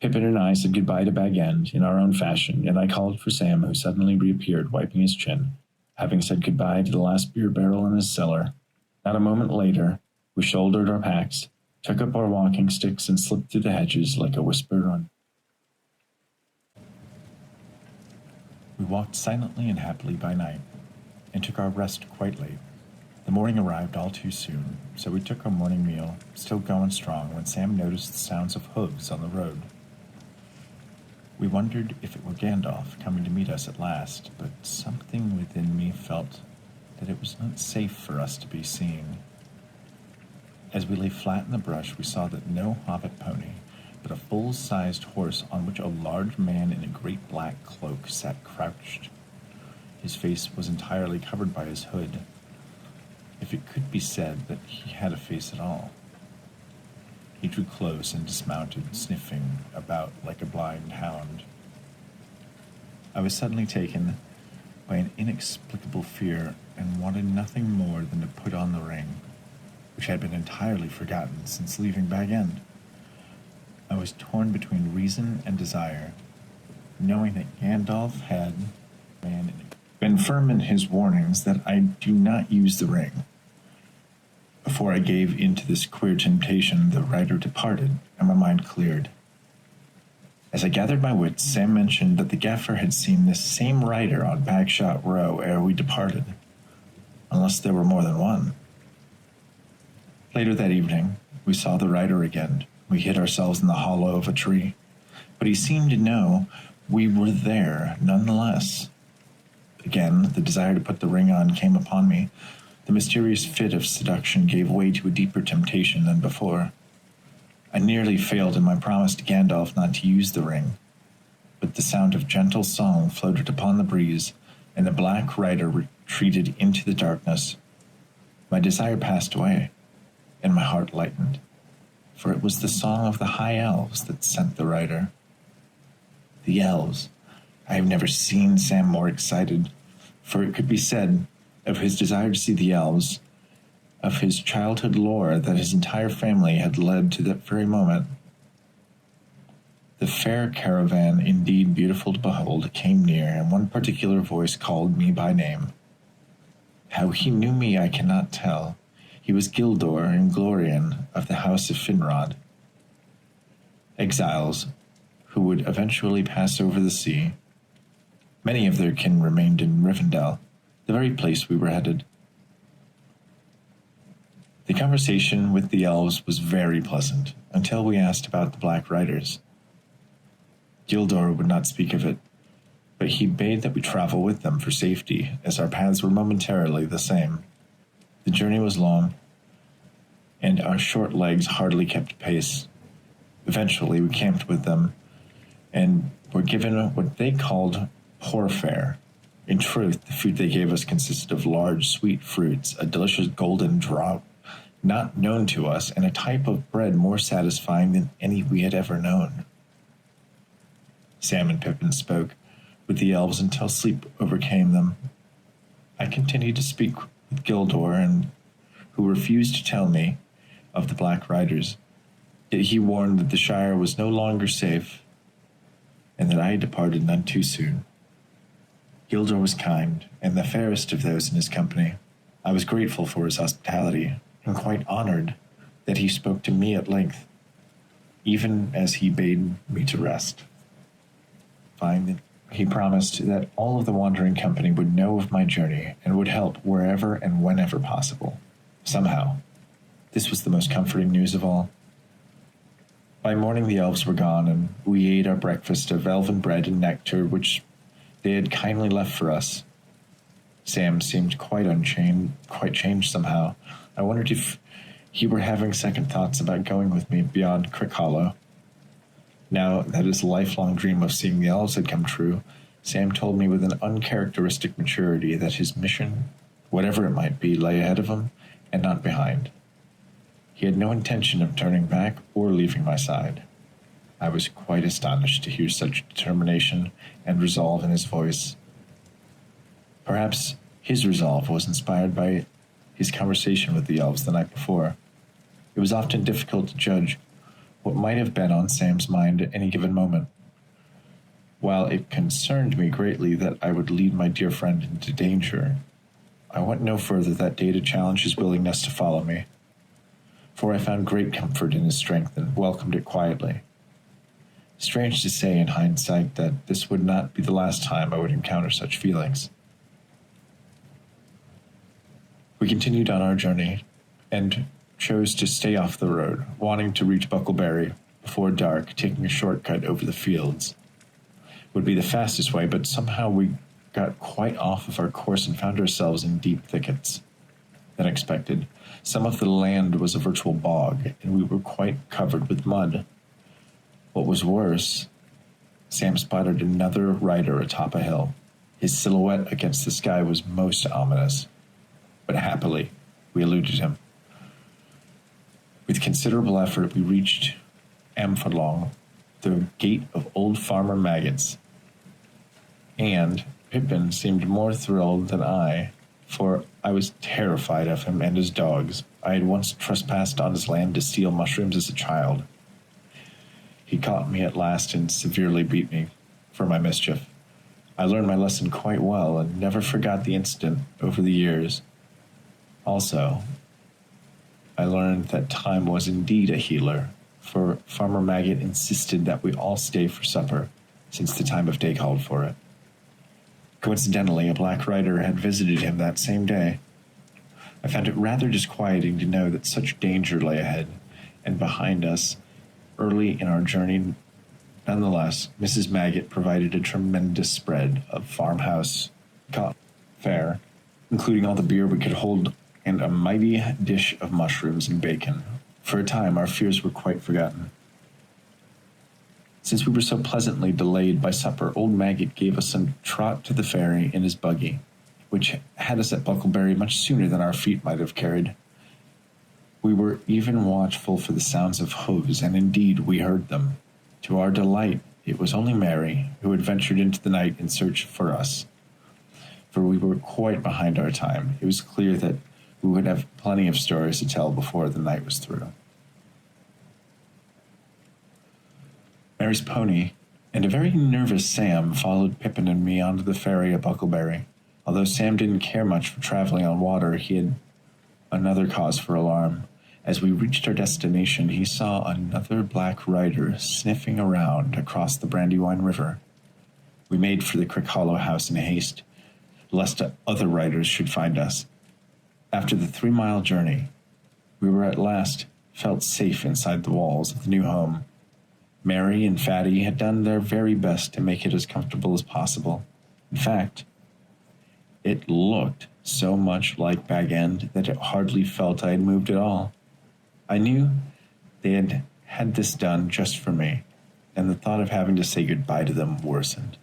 Pippin and I said goodbye to Bag End in our own fashion, and I called for Sam, who suddenly reappeared, wiping his chin, having said goodbye to the last beer barrel in his cellar. Not a moment later, we shouldered our packs, took up our walking sticks, and slipped through the hedges like a whisper run. We walked silently and happily by night, and took our rest quite late. The morning arrived all too soon, so we took our morning meal, still going strong, when Sam noticed the sounds of hooves on the road. We wondered if it were Gandalf coming to meet us at last, but something within me felt that it was not safe for us to be seen. As we lay flat in the brush, we saw that no hobbit pony, but a full-sized horse on which a large man in a great black cloak sat crouched. His face was entirely covered by his hood, if it could be said that he had a face at all. He drew close and dismounted, sniffing about like a blind hound. I was suddenly taken by an inexplicable fear and wanted nothing more than to put on the ring, which had been entirely forgotten since leaving Bag End. I was torn between reason and desire, knowing that Gandalf had been firm in his warnings that I do not use the ring. Before I gave in to this queer temptation, the rider departed, and my mind cleared. As I gathered my wits, Sam mentioned that the gaffer had seen this same rider on Bagshot Row ere we departed, unless there were more than one. Later that evening, we saw the rider again. We hid ourselves in the hollow of a tree, but he seemed to know we were there nonetheless. Again, the desire to put the ring on came upon me. The mysterious fit of seduction gave way to a deeper temptation than before. I nearly failed in my promise to Gandalf not to use the ring, but the sound of gentle song floated upon the breeze, and the black rider retreated into the darkness. My desire passed away, and my heart lightened, for it was the song of the high elves that sent the rider. The elves. I have never seen Sam more excited, for it could be said of his desire to see the elves, of his childhood lore that his entire family had led to that very moment. The fair caravan, indeed beautiful to behold, came near, and one particular voice called me by name. How he knew me I cannot tell. He was Gildor and Glorian of the house of Finrod, exiles who would eventually pass over the sea. Many of their kin remained in Rivendell, the very place we were headed. The conversation with the elves was very pleasant, until we asked about the Black Riders. Gildor would not speak of it, but he bade that we travel with them for safety, as our paths were momentarily the same. The journey was long, and our short legs hardly kept pace. Eventually, we camped with them, and were given what they called poor fare. In truth, the food they gave us consisted of large, sweet fruits, a delicious golden draught not known to us, and a type of bread more satisfying than any we had ever known. Sam and Pippin spoke with the elves until sleep overcame them. I continued to speak with Gildor, and who refused to tell me of the Black Riders. Yet he warned that the Shire was no longer safe, and that I had departed none too soon. Gildor was kind, and the fairest of those in his company. I was grateful for his hospitality, and quite honored that he spoke to me at length, even as he bade me to rest. Finally, he promised that all of the wandering company would know of my journey and would help wherever and whenever possible. Somehow, this was the most comforting news of all. By morning the elves were gone, and we ate our breakfast of elven bread and nectar, which they had kindly left for us. Sam seemed quite changed somehow. I wondered if he were having second thoughts about going with me beyond Crick Hollow. Now that his lifelong dream of seeing the elves had come true, Sam told me with an uncharacteristic maturity that his mission, whatever it might be, lay ahead of him and not behind. He had no intention of turning back or leaving my side. I was quite astonished to hear such determination and resolve in his voice. Perhaps his resolve was inspired by his conversation with the elves the night before. It was often difficult to judge what might have been on Sam's mind at any given moment. While it concerned me greatly that I would lead my dear friend into danger, I went no further that day to challenge his willingness to follow me, for I found great comfort in his strength and welcomed it quietly. Strange to say in hindsight that this would not be the last time I would encounter such feelings. We continued on our journey, and chose to stay off the road, wanting to reach Buckleberry before dark, taking a shortcut over the fields. Would be the fastest way, but somehow we got quite off of our course and found ourselves in deep thickets. Than expected, some of the land was a virtual bog, and we were quite covered with mud. What was worse, Sam spotted another rider atop a hill. His silhouette against the sky was most ominous, but happily, we eluded him. With considerable effort, we reached Amphalong, the gate of old Farmer Maggots, and Pippin seemed more thrilled than I, for I was terrified of him and his dogs. I had once trespassed on his land to steal mushrooms as a child. He caught me at last and severely beat me for my mischief. I learned my lesson quite well and never forgot the incident over the years. Also, I learned that time was indeed a healer, for Farmer Maggot insisted that we all stay for supper, since the time of day called for it. Coincidentally, a Black Rider had visited him that same day. I found it rather disquieting to know that such danger lay ahead and behind us early in our journey. Nonetheless, Mrs. Maggot provided a tremendous spread of farmhouse fare, including all the beer we could hold and a mighty dish of mushrooms and bacon. For a time, our fears were quite forgotten. Since we were so pleasantly delayed by supper, old Maggot gave us a trot to the ferry in his buggy, which had us at Buckleberry much sooner than our feet might have carried. We were even watchful for the sounds of hooves, and indeed we heard them. To our delight, it was only Mary who had ventured into the night in search for us, for we were quite behind our time. It was clear that we would have plenty of stories to tell before the night was through. Mary's pony and a very nervous Sam followed Pippin and me onto the ferry at Buckleberry. Although Sam didn't care much for traveling on water, he had another cause for alarm. As we reached our destination, he saw another Black Rider sniffing around across the Brandywine River. We made for the Crick Hollow house in haste, lest other riders should find us. After the 3-mile journey, we were at last felt safe inside the walls of the new home. Mary and Fatty had done their very best to make it as comfortable as possible. In fact, it looked so much like Bag End that it hardly felt I had moved at all. I knew they had had this done just for me, and the thought of having to say goodbye to them worsened.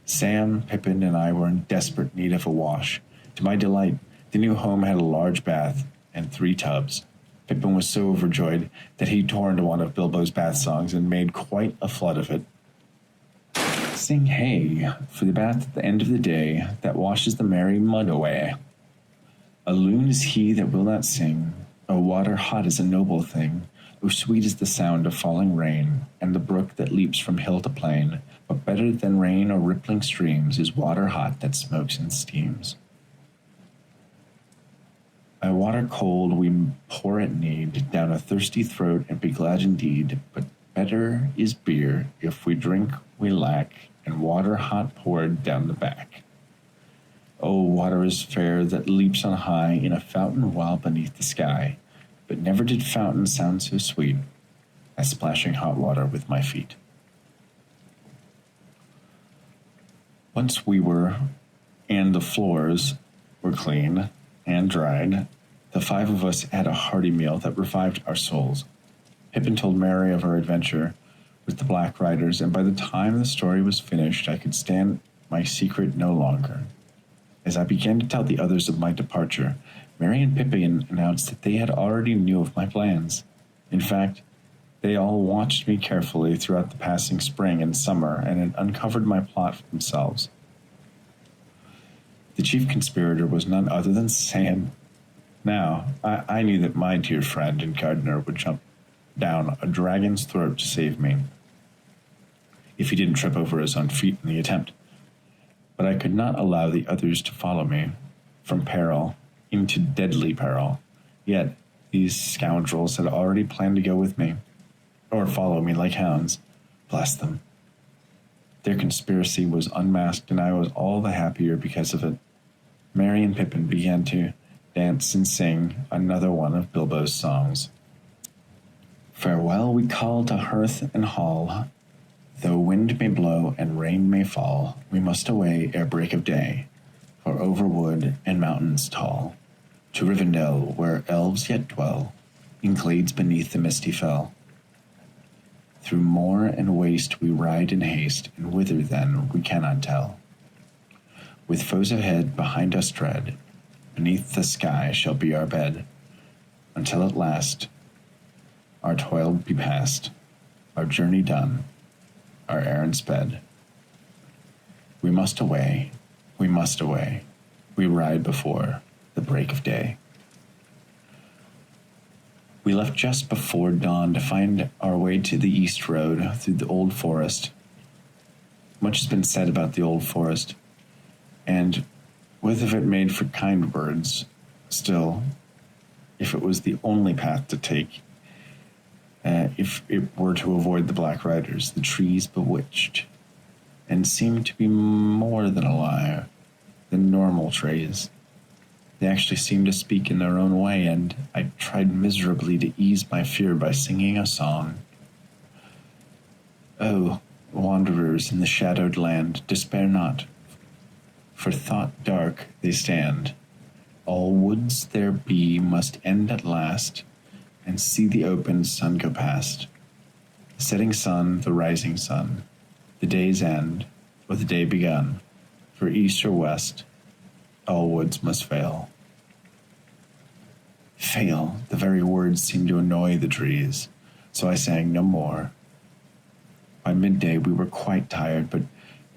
Sam, Pippin, and I were in desperate need of a wash. To my delight, the new home had a large bath and 3 tubs. Pippin was so overjoyed that he tore into one of Bilbo's bath songs and made quite a flood of it. Sing hey for the bath at the end of the day that washes the merry mud away. A loon is he that will not sing. O water hot is a noble thing. O sweet is the sound of falling rain, and the brook that leaps from hill to plain. But better than rain or rippling streams is water hot that smokes and steams. By water cold we pour at need down a thirsty throat and be glad indeed. But better is beer if we drink we lack, and water hot poured down the back. Oh, water is fair that leaps on high in a fountain well beneath the sky. But never did fountain sound so sweet as splashing hot water with my feet. Once we were, and the floors were clean and dried, the 5 of us had a hearty meal that revived our souls. Pippin told Merry of our adventure with the Black Riders, and by the time the story was finished, I could stand my secret no longer. As I began to tell the others of my departure, Merry and Pippin announced that they had already knew of my plans. In fact, they all watched me carefully throughout the passing spring and summer and had uncovered my plot for themselves. The chief conspirator was none other than Sam. Now, I knew that my dear friend and gardener would jump down a dragon's throat to save me, if he didn't trip over his own feet in the attempt. But I could not allow the others to follow me from peril into deadly peril. Yet these scoundrels had already planned to go with me, or follow me like hounds. Bless them. Their conspiracy was unmasked, and I was all the happier because of it. Merry and Pippin began to dance and sing another one of Bilbo's songs. Farewell we call to hearth and hall. Though wind may blow and rain may fall, we must away ere break of day, for over wood and mountains tall, to Rivendell, where elves yet dwell, in glades beneath the misty fell. Through moor and waste we ride in haste, and whither then we cannot tell. With foes ahead, behind us dread, beneath the sky shall be our bed, until at last our toil be past, our journey done, our errand sped. We must away, we must away, we ride before the break of day. We left just before dawn to find our way to the east road through the old forest. Much has been said about the old forest, and with of it made for kind words. Still, if it was the only path to take, if it were to avoid the Black Riders, the trees bewitched, and seemed to be more than alive than normal trees. They actually seemed to speak in their own way, and I tried miserably to ease my fear by singing a song. Oh, wanderers in the shadowed land, despair not, for thought dark they stand. All woods there be must end at last, and see the open sun go past. The setting sun, the rising sun, the day's end, or the day begun, for east or west, all woods must fail. Fail, the very words seemed to annoy the trees, so I sang no more. By midday we were quite tired, but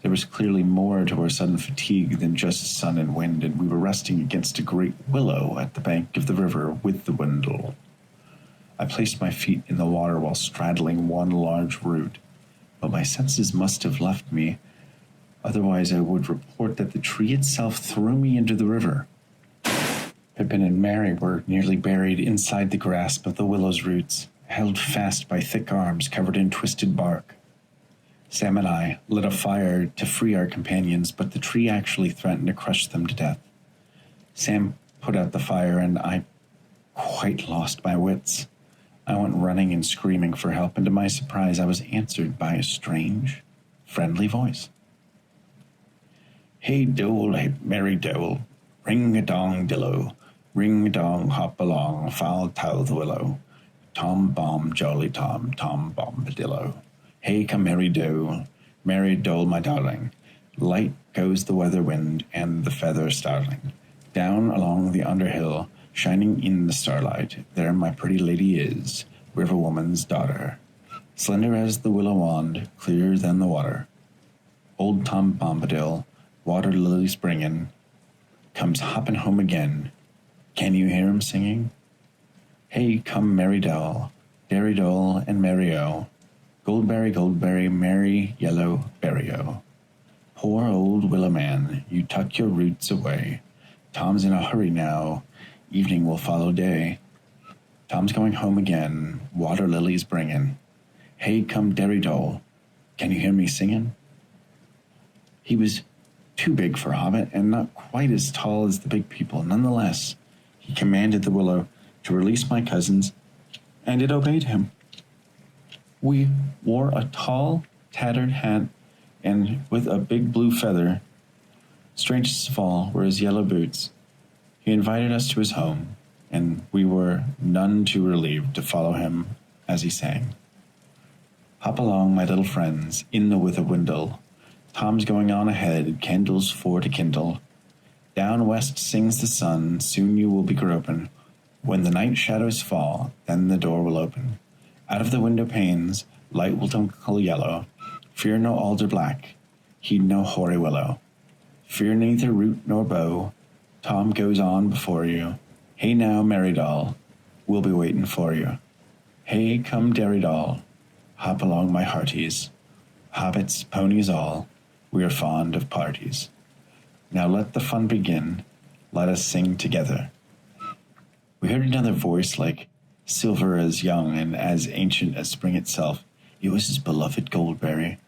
there was clearly more to our sudden fatigue than just sun and wind, and we were resting against a great willow at the bank of the river with the windle. I placed my feet in the water while straddling one large root, but my senses must have left me, otherwise I would report that the tree itself threw me into the river. Pippin and Merry were nearly buried inside the grasp of the willow's roots, held fast by thick arms covered in twisted bark. Sam and I lit a fire to free our companions, but the tree actually threatened to crush them to death. Sam put out the fire, and I quite lost my wits. I went running and screaming for help, and to my surprise I was answered by a strange, friendly voice. Hey Dole, hey Merry Dole, ring-a-dong dillo, ring-a-dong hop along, foul tow the willow, Tom Bomb Jolly Tom, Tom Bombadillo. Hey come Merry Dole, my darling, light goes the weather wind and the feather starling. Down along the underhill, shining in the starlight, there my pretty lady is, river woman's daughter, slender as the willow wand, clearer than the water. Old Tom Bombadil, water lilies bringin', comes hoppin' home again. Can you hear him singing? Hey, come merry doll, Derry doll and merry-o, Goldberry, goldberry, merry yellow berry-o. Poor old willow man, you tuck your roots away. Tom's in a hurry now, evening will follow day. Tom's going home again, water lilies bringin'. Hey, come Derry doll, can you hear me singin'? He was too big for a hobbit and not quite as tall as the big people. Nonetheless, he commanded the willow to release my cousins, and it obeyed him. We wore a tall, tattered hat, and with a big blue feather. Strangest of all were his yellow boots. He invited us to his home, and we were none too relieved to follow him as he sang. Hop along, my little friends, in the wither-windle. Tom's going on ahead, candles for to kindle. Down west sings the sun, soon you will be groping. When the night shadows fall, then the door will open. Out of the window panes, light will twinkle yellow. Fear no alder black, heed no hoary willow. Fear neither root nor bough, Tom goes on before you. Hey now, merry doll, we'll be waiting for you. Hey, come Derry doll, hop along my hearties. Hobbits, ponies all, we are fond of parties. Now let the fun begin, let us sing together. We heard another voice like silver as young and as ancient as spring itself. It was his beloved Goldberry.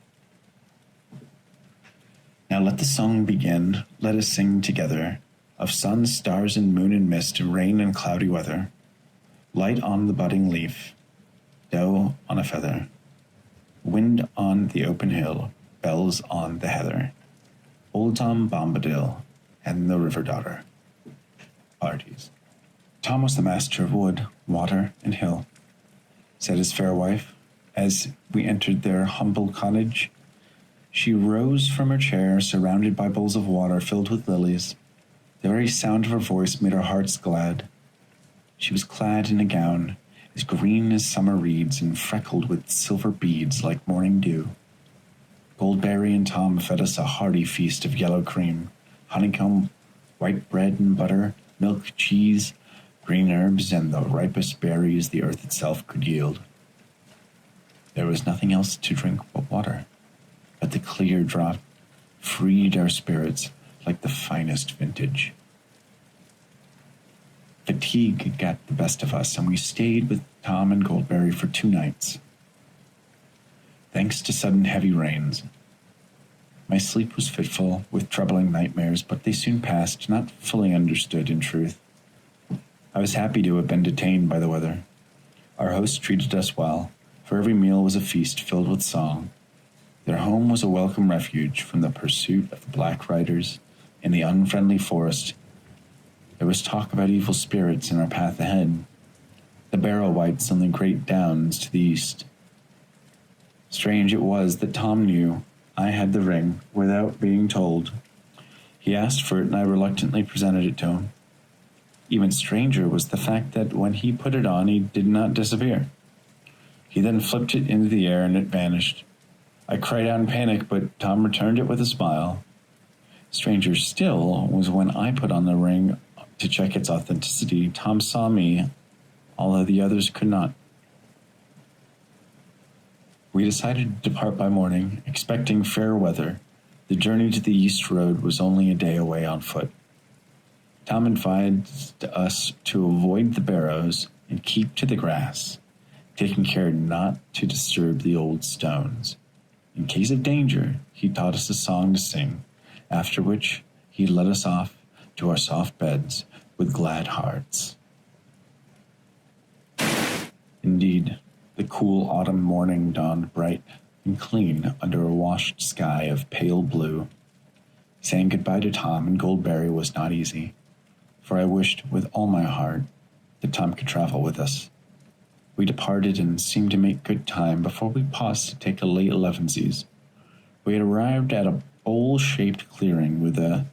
Now let the song begin, let us sing together, of sun, stars, and moon and mist, rain and cloudy weather. Light on the budding leaf, dew on a feather, wind on the open hill, bells on the heather. Old Tom Bombadil and the River Daughter. Parties. Tom was the master of wood, water, and hill, said his fair wife, as we entered their humble cottage. She rose from her chair, surrounded by bowls of water filled with lilies. The very sound of her voice made our hearts glad. She was clad in a gown as green as summer reeds and freckled with silver beads like morning dew. Goldberry and Tom fed us a hearty feast of yellow cream, honeycomb, white bread and butter, milk, cheese, green herbs, and the ripest berries the earth itself could yield. There was nothing else to drink but water, but the clear draught freed our spirits like the finest vintage. Fatigue got the best of us, and we stayed with Tom and Goldberry for 2 nights. Thanks to sudden heavy rains, my sleep was fitful with troubling nightmares, but they soon passed, not fully understood in truth. I was happy to have been detained by the weather. Our hosts treated us well, for every meal was a feast filled with song. Their home was a welcome refuge from the pursuit of the black riders in the unfriendly forest. There was talk about evil spirits in our path ahead, the barrow wights on the great downs to the east. Strange it was that Tom knew I had the ring without being told. He asked for it, and I reluctantly presented it to him. Even stranger was the fact that when he put it on, he did not disappear. He then flipped it into the air, and it vanished. I cried out in panic, but Tom returned it with a smile. Stranger still was when I put on the ring to check its authenticity. Tom saw me, although the others could not. We decided to depart by morning, expecting fair weather. The journey to the east road was only a day away on foot. Tom advised us to avoid the barrows and keep to the grass, taking care not to disturb the old stones. In case of danger, he taught us a song to sing, after which he led us off to our soft beds with glad hearts. Indeed, the cool autumn morning dawned bright and clean under a washed sky of pale blue. Saying goodbye to Tom and Goldberry was not easy, for I wished with all my heart that Tom could travel with us. We departed and seemed to make good time before we paused to take a late elevensies. We had arrived at a bowl-shaped clearing with a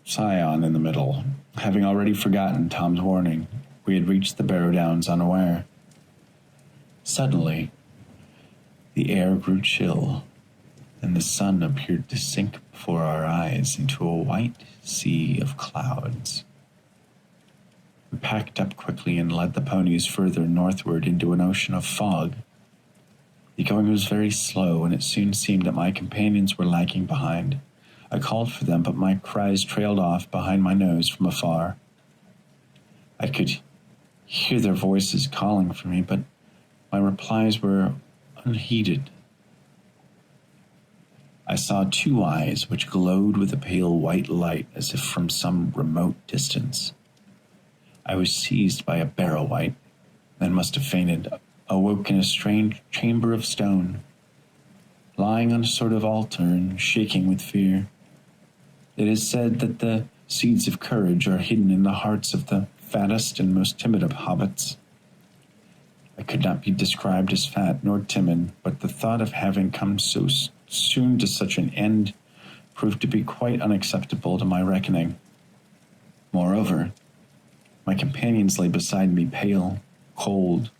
scion in the middle. Having already forgotten Tom's warning, we had reached the Barrow Downs unaware. Suddenly, the air grew chill. and the sun appeared to sink before our eyes into a white sea of clouds. We packed up quickly and led the ponies further northward into an ocean of fog. The going was very slow, and it soon seemed that my companions were lagging behind. I called for them, but my cries trailed off behind my nose from afar. I could hear their voices calling for me, but my replies were unheeded. I saw two eyes which glowed with a pale white light as if from some remote distance. I was seized by a barrow-wight, then must have fainted, awoke in a strange chamber of stone, lying on a sort of altar and shaking with fear. It is said that the seeds of courage are hidden in the hearts of the fattest and most timid of hobbits. I could not be described as fat nor timid, but the thought of having come so soon to such an end proved to be quite unacceptable to my reckoning. Moreover, my companions lay beside me pale, cold,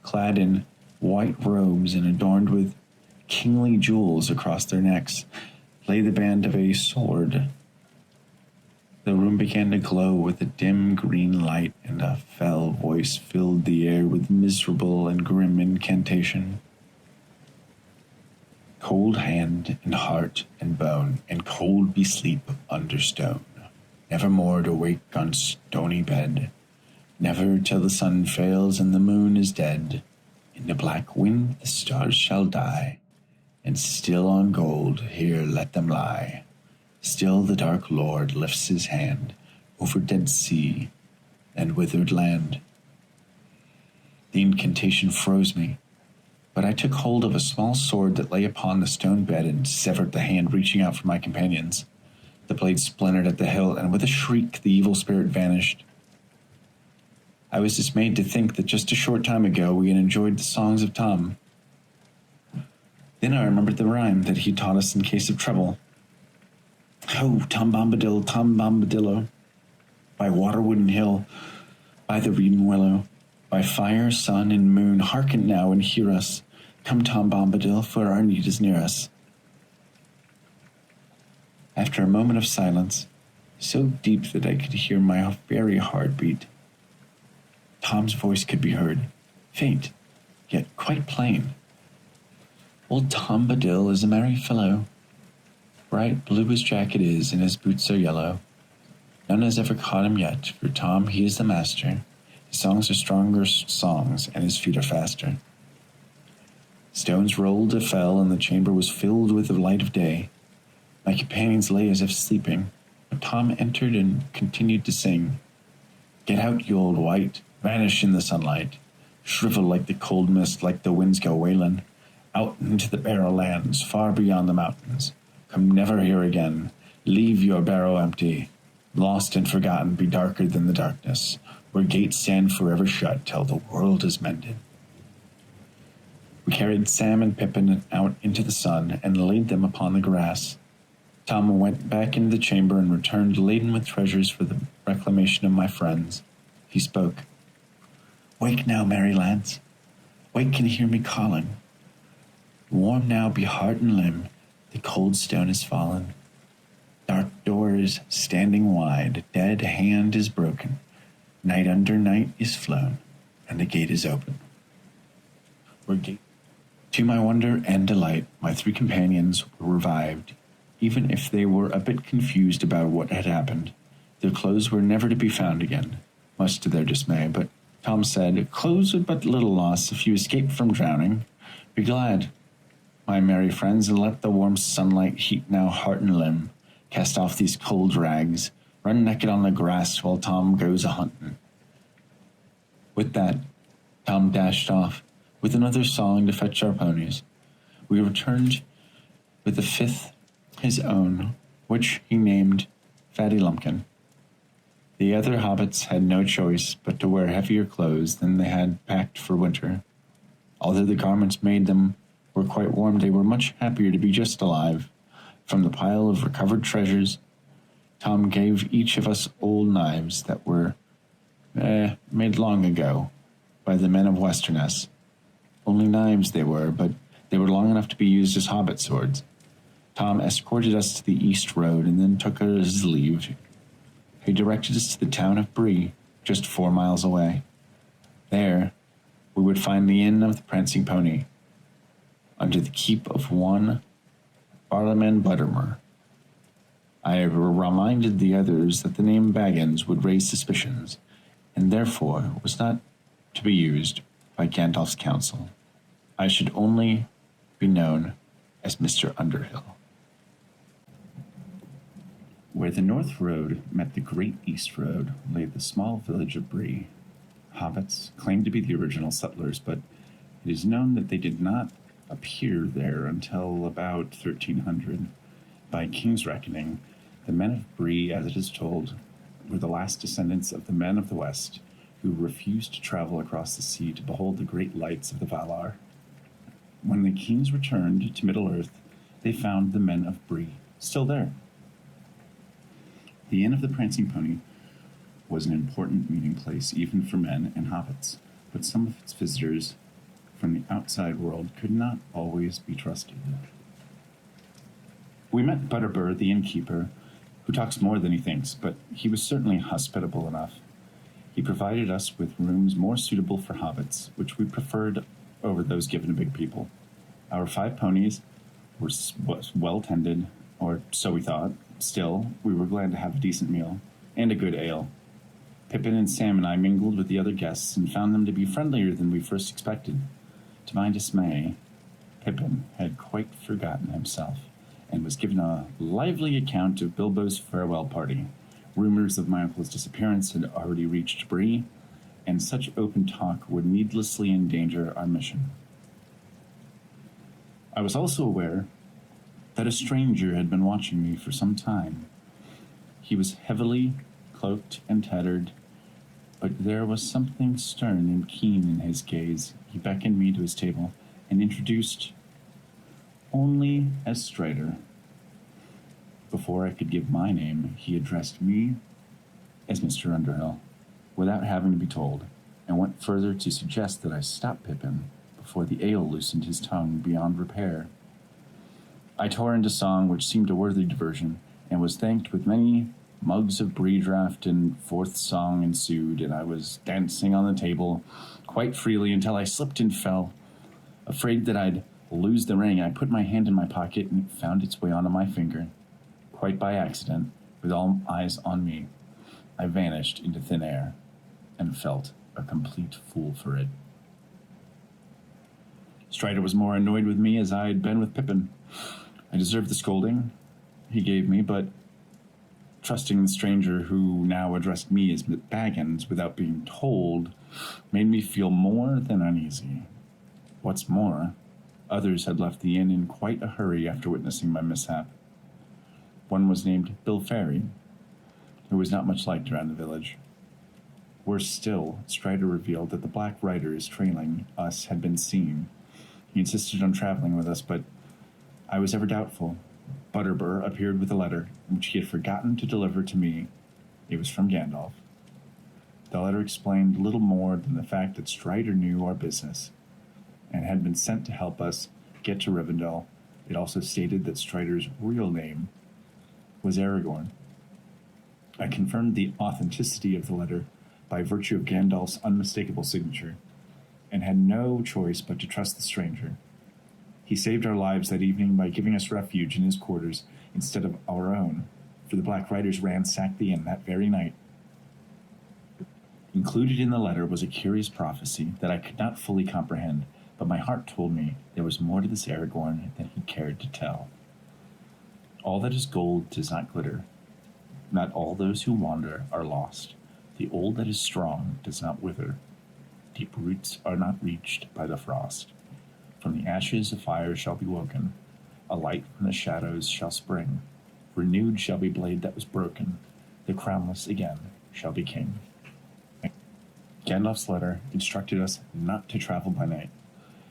clad in white robes and adorned with kingly jewels across their necks, lay the band of a sword. The room began to glow with a dim green light, and a fell voice filled the air with miserable and grim incantation. Cold hand and heart and bone, and cold be sleep under stone, never more to wake on stony bed, never till the sun fails and the moon is dead. In the black wind the stars shall die, and still on gold here let them lie. Still the dark lord lifts his hand over dead sea and withered land. The incantation froze me, but I took hold of a small sword that lay upon the stone bed and severed the hand reaching out for my companions. The blade splintered at the hilt, and with a shriek the evil spirit vanished. I was dismayed to think that just a short time ago we had enjoyed the songs of Tom. Then I remembered the rhyme that he taught us in case of trouble. Ho, Tom Bombadillo, by waterwood and hill, by the reed and willow, by fire, sun, and moon, hearken now and hear us. Come, Tom Bombadil, for our need is near us. After a moment of silence, so deep that I could hear my very heart beat, Tom's voice could be heard, faint, yet quite plain. Old Tom Bombadil is a merry fellow. Bright blue his jacket is, and his boots are yellow. None has ever caught him yet, for Tom, he is the master. His songs are stronger songs, and his feet are faster. Stones rolled and fell, and the chamber was filled with the light of day. My companions lay as if sleeping, but Tom entered and continued to sing. Get out, you old wight, vanish in the sunlight. Shrivel like the cold mist, like the winds go wailing. Out into the barrow lands, far beyond the mountains. Come never here again. Leave your barrow empty. Lost and forgotten, be darker than the darkness, where gates stand forever shut till the world is mended. We carried Sam and Pippin out into the sun and laid them upon the grass. Tom went back into the chamber and returned laden with treasures for the reclamation of my friends. He spoke. Wake now, merry lads. Wake and hear me calling. Warm now be heart and limb. The cold stone is fallen. Dark doors standing wide, dead hand is broken. Night under night is flown, and the gate is open. To my wonder and delight, my three companions were revived, even if they were a bit confused about what had happened. Their clothes were never to be found again, much to their dismay, but Tom said, Clothes are but little loss if you escape from drowning. Be glad, my merry friends, and let the warm sunlight heat now heart and limb. Cast off these cold rags, run naked on the grass while Tom goes a-hunting. With that, Tom dashed off, with another song to fetch our ponies. We returned with the fifth, his own, which he named Fatty Lumpkin. The other hobbits had no choice but to wear heavier clothes than they had packed for winter. Although the garments made them were quite warm, they were much happier to be just alive. From the pile of recovered treasures, Tom gave each of us old knives that were made long ago by the men of Westerness. Only knives they were, but they were long enough to be used as hobbit swords. Tom escorted us to the east road and then took his leave. He directed us to the town of Bree, just 4 miles away. There, we would find the Inn of the Prancing Pony, under the keep of one Barlaman Buttermer. I reminded the others that the name Baggins would raise suspicions, and therefore was not to be used by Gandalf's council. I should only be known as Mr. Underhill. Where the North Road met the Great East Road lay the small village of Bree. Hobbits claimed to be the original settlers, but it is known that they did not appear there until about 1300. By King's reckoning, the men of Bree, as it is told, were the last descendants of the men of the West who refused to travel across the sea to behold the great lights of the Valar. When the kings returned to Middle-earth, they found the men of Bree still there. The Inn of the Prancing Pony was an important meeting place even for men and hobbits, but some of its visitors from the outside world could not always be trusted. We met Butterbur, the innkeeper, who talks more than he thinks, but he was certainly hospitable enough. He provided us with rooms more suitable for hobbits, which we preferred over those given to big people. Our 5 ponies were well tended, or so we thought. Still, we were glad to have a decent meal and a good ale. Pippin and Sam and I mingled with the other guests and found them to be friendlier than we first expected. To my dismay, Pippin had quite forgotten himself and was given a lively account of Bilbo's farewell party. Rumors of my uncle's disappearance had already reached Bree, and such open talk would needlessly endanger our mission. I was also aware that a stranger had been watching me for some time. He was heavily cloaked and tattered, but there was something stern and keen in his gaze. He beckoned me to his table and introduced only as Strider. Before I could give my name, he addressed me as Mr. Underhill, without having to be told, and went further to suggest that I stop Pippin before the ale loosened his tongue beyond repair. I tore into song, which seemed a worthy diversion, and was thanked with many mugs of Bree draft, and fourth song ensued, and I was dancing on the table quite freely until I slipped and fell. Afraid that I'd lose the ring, I put my hand in my pocket and it found its way onto my finger. Quite by accident, with all eyes on me, I vanished into thin air and felt a complete fool for it. Strider was more annoyed with me as I had been with Pippin. I deserved the scolding he gave me, but trusting the stranger who now addressed me as Baggins without being told made me feel more than uneasy. What's more, others had left the inn in quite a hurry after witnessing my mishap. One was named Bill Ferry, who was not much liked around the village. Worse still, Strider revealed that the Black Riders trailing us had been seen. He insisted on traveling with us, but I was ever doubtful. Butterbur appeared with a letter, which he had forgotten to deliver to me. It was from Gandalf. The letter explained little more than the fact that Strider knew our business and had been sent to help us get to Rivendell. It also stated that Strider's real name was Aragorn. I confirmed the authenticity of the letter by virtue of Gandalf's unmistakable signature, and had no choice but to trust the stranger. He saved our lives that evening by giving us refuge in his quarters instead of our own, for the Black Riders ransacked the inn that very night. Included in the letter was a curious prophecy that I could not fully comprehend, but my heart told me there was more to this Aragorn than he cared to tell. All that is gold does not glitter. Not all those who wander are lost. The old that is strong does not wither. Deep roots are not reached by the frost. From the ashes a fire shall be woken. A light from the shadows shall spring. Renewed shall be blade that was broken. The crownless again shall be king. Gandalf's letter instructed us not to travel by night,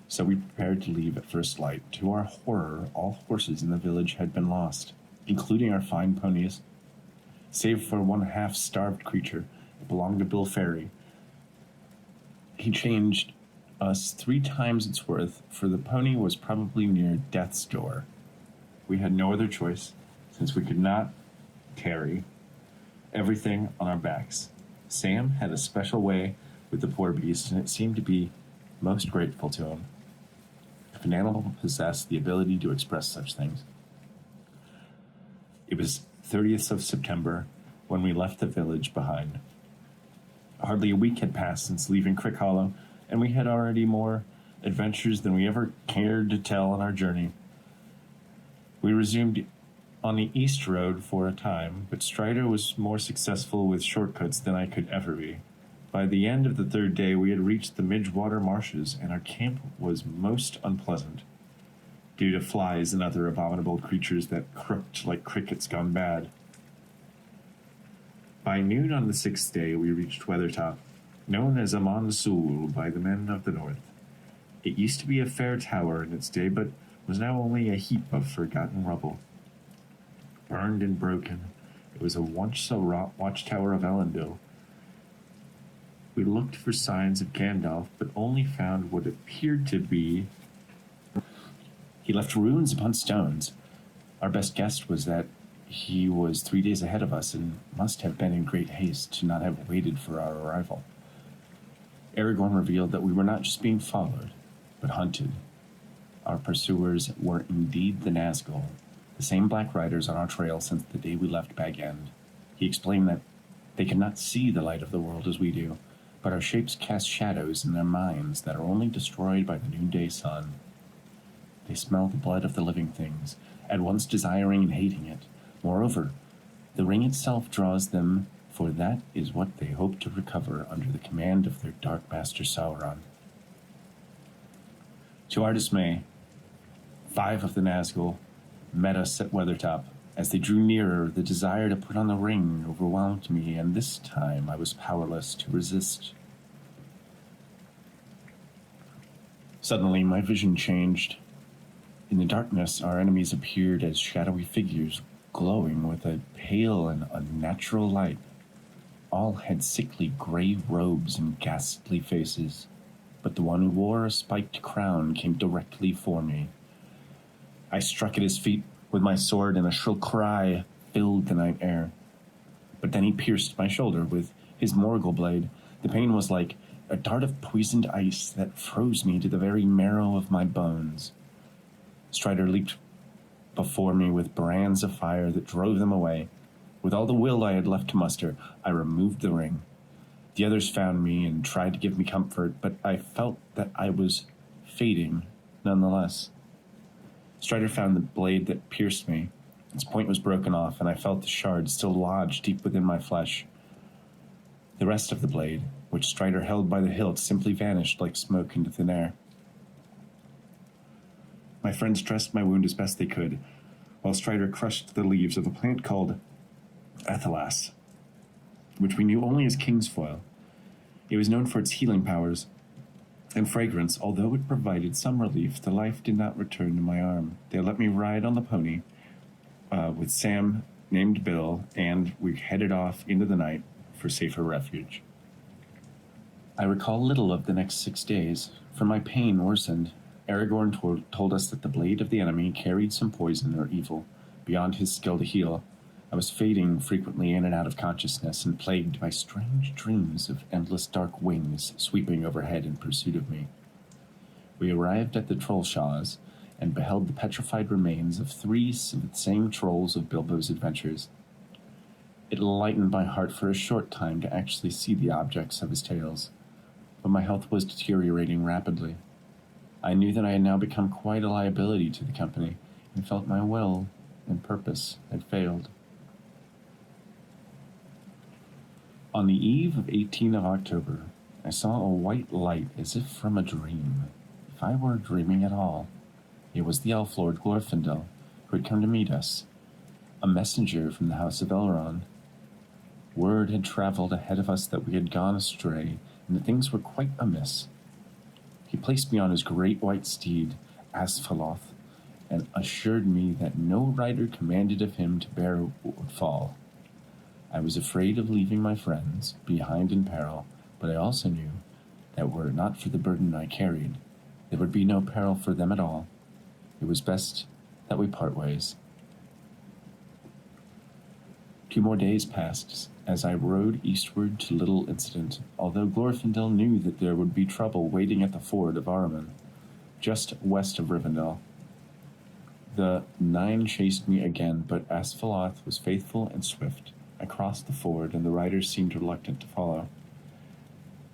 so we prepared to leave at first light. To our horror, all horses in the village had been lost, including our fine ponies, save for one half-starved creature that belonged to Bill Ferry. He changed us 3 times its worth, for the pony was probably near death's door. We had no other choice, since we could not carry everything on our backs. Sam had a special way with the poor beast, and it seemed to be most grateful to him. If an animal possessed the ability to express such things. It was 30th of September when we left the village behind. Hardly a week had passed since leaving Crick Hollow, and we had already more adventures than we ever cared to tell on our journey. We resumed on the east road for a time, but Strider was more successful with shortcuts than I could ever be. By the end of the third day, we had reached the Midgewater marshes, and our camp was most unpleasant, due to flies and other abominable creatures that croaked like crickets gone bad. By noon on the sixth day, we reached Weathertop, known as Amon Sul by the men of the north. It used to be a fair tower in its day, but was now only a heap of forgotten rubble. Burned and broken, it was a once-so-wrought watchtower of Elendil. We looked for signs of Gandalf, but only found what appeared to be... He left runes upon stones. Our best guess was that he was 3 days ahead of us and must have been in great haste to not have waited for our arrival. Aragorn revealed that we were not just being followed, but hunted. Our pursuers were indeed the Nazgul, the same Black Riders on our trail since the day we left Bag End. He explained that they could not see the light of the world as we do, but our shapes cast shadows in their minds that are only destroyed by the noonday sun. They smell the blood of the living things, at once desiring and hating it. Moreover, the ring itself draws them, for that is what they hope to recover under the command of their dark master Sauron. To our dismay, 5 of the Nazgul met us at Weathertop. As they drew nearer, the desire to put on the ring overwhelmed me, and this time I was powerless to resist. Suddenly, my vision changed. In the darkness, our enemies appeared as shadowy figures, glowing with a pale and unnatural light. All had sickly gray robes and ghastly faces, but the one who wore a spiked crown came directly for me. I struck at his feet with my sword, and a shrill cry filled the night air. But then he pierced my shoulder with his Morgul blade. The pain was like a dart of poisoned ice that froze me to the very marrow of my bones. Strider leaped before me with brands of fire that drove them away. With all the will I had left to muster, I removed the ring. The others found me and tried to give me comfort, but I felt that I was fading nonetheless. Strider found the blade that pierced me. Its point was broken off, and I felt the shard still lodged deep within my flesh. The rest of the blade, which Strider held by the hilt, simply vanished like smoke into thin air. My friends dressed my wound as best they could, while Strider crushed the leaves of a plant called Athelas, which we knew only as king's foil. It was known for its healing powers and fragrance. Although it provided some relief, the life did not return to my arm. They let me ride on the pony with Sam, named Bill, and we headed off into the night for safer refuge. I recall little of the next 6 days, for my pain worsened. Aragorn told us that the blade of the enemy carried some poison or evil, beyond his skill to heal. I was fading frequently in and out of consciousness and plagued by strange dreams of endless dark wings sweeping overhead in pursuit of me. We arrived at the Trollshaws and beheld the petrified remains of 3 of the same trolls of Bilbo's adventures. It lightened my heart for a short time to actually see the objects of his tales, but my health was deteriorating rapidly. I knew that I had now become quite a liability to the company, and felt my will and purpose had failed. On the eve of 18 of October, I saw a white light as if from a dream. If I were dreaming at all, it was the Elf Lord Glorfindel, who had come to meet us, a messenger from the House of Elrond. Word had traveled ahead of us that we had gone astray, and that things were quite amiss. He placed me on his great white steed, Asphaloth, and assured me that no rider commanded of him to bear would fall. I was afraid of leaving my friends behind in peril, but I also knew that were it not for the burden I carried, there would be no peril for them at all. It was best that we part ways. 2 more days passed as I rode eastward to little incident, although Glorfindel knew that there would be trouble waiting at the ford of Ahriman, just west of Rivendell. The 9 chased me again, but Asphaleth was faithful and swift. I crossed the ford, and the riders seemed reluctant to follow.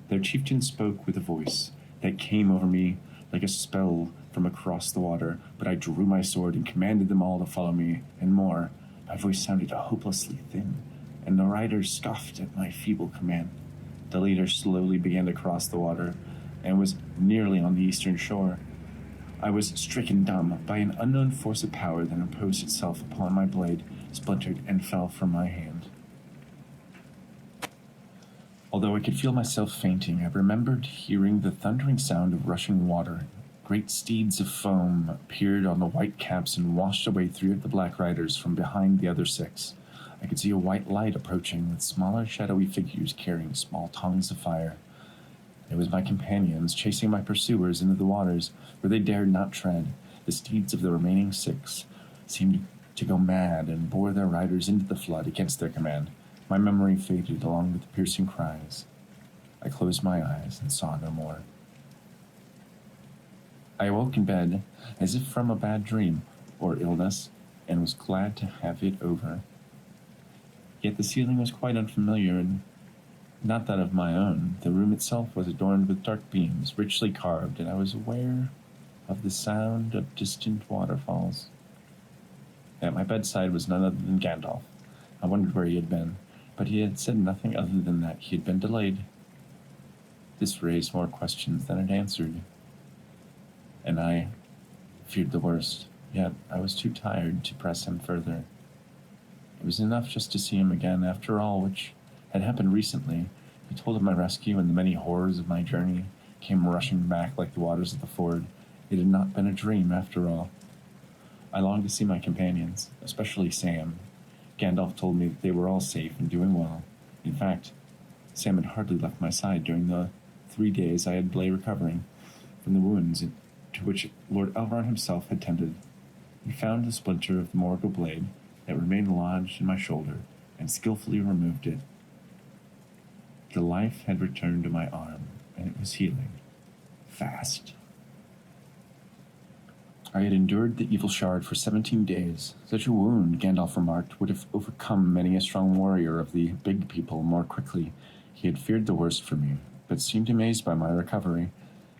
Their chieftain spoke with a voice that came over me like a spell from across the water, but I drew my sword and commanded them all to follow me, and more. My voice sounded hopelessly thin, and the riders scoffed at my feeble command. The leader slowly began to cross the water, and was nearly on the eastern shore. I was stricken dumb by an unknown force of power that imposed itself upon my blade, splintered, and fell from my hand. Although I could feel myself fainting, I remembered hearing the thundering sound of rushing water. Great steeds of foam appeared on the white caps and washed away 3 of the black riders from behind the other 6. I could see a white light approaching with smaller shadowy figures carrying small tongues of fire. It was my companions chasing my pursuers into the waters where they dared not tread. The steeds of the remaining 6 seemed to go mad and bore their riders into the flood against their command. My memory faded along with the piercing cries. I closed my eyes and saw no more. I awoke in bed as if from a bad dream or illness, and was glad to have it over. Yet the ceiling was quite unfamiliar and not that of my own. The room itself was adorned with dark beams, richly carved, and I was aware of the sound of distant waterfalls. At my bedside was none other than Gandalf. I wondered where he had been, but he had said nothing other than that he had been delayed. This raised more questions than it answered, and I feared the worst, yet I was too tired to press him further. It was enough just to see him again, after all which had happened recently. He told of my rescue, and the many horrors of my journey came rushing back like the waters of the ford. It had not been a dream, after all. I longed to see my companions, especially Sam. Gandalf told me that they were all safe and doing well. In fact, Sam had hardly left my side during the 3 days I had lay recovering from the wounds to which Lord Elrond himself had tended. He found the splinter of the Morgul blade that remained lodged in my shoulder, and skillfully removed it. The life had returned to my arm, and it was healing. Fast. I had endured the evil shard for 17 days. Such a wound, Gandalf remarked, would have overcome many a strong warrior of the big people more quickly. He had feared the worst for me, but seemed amazed by my recovery.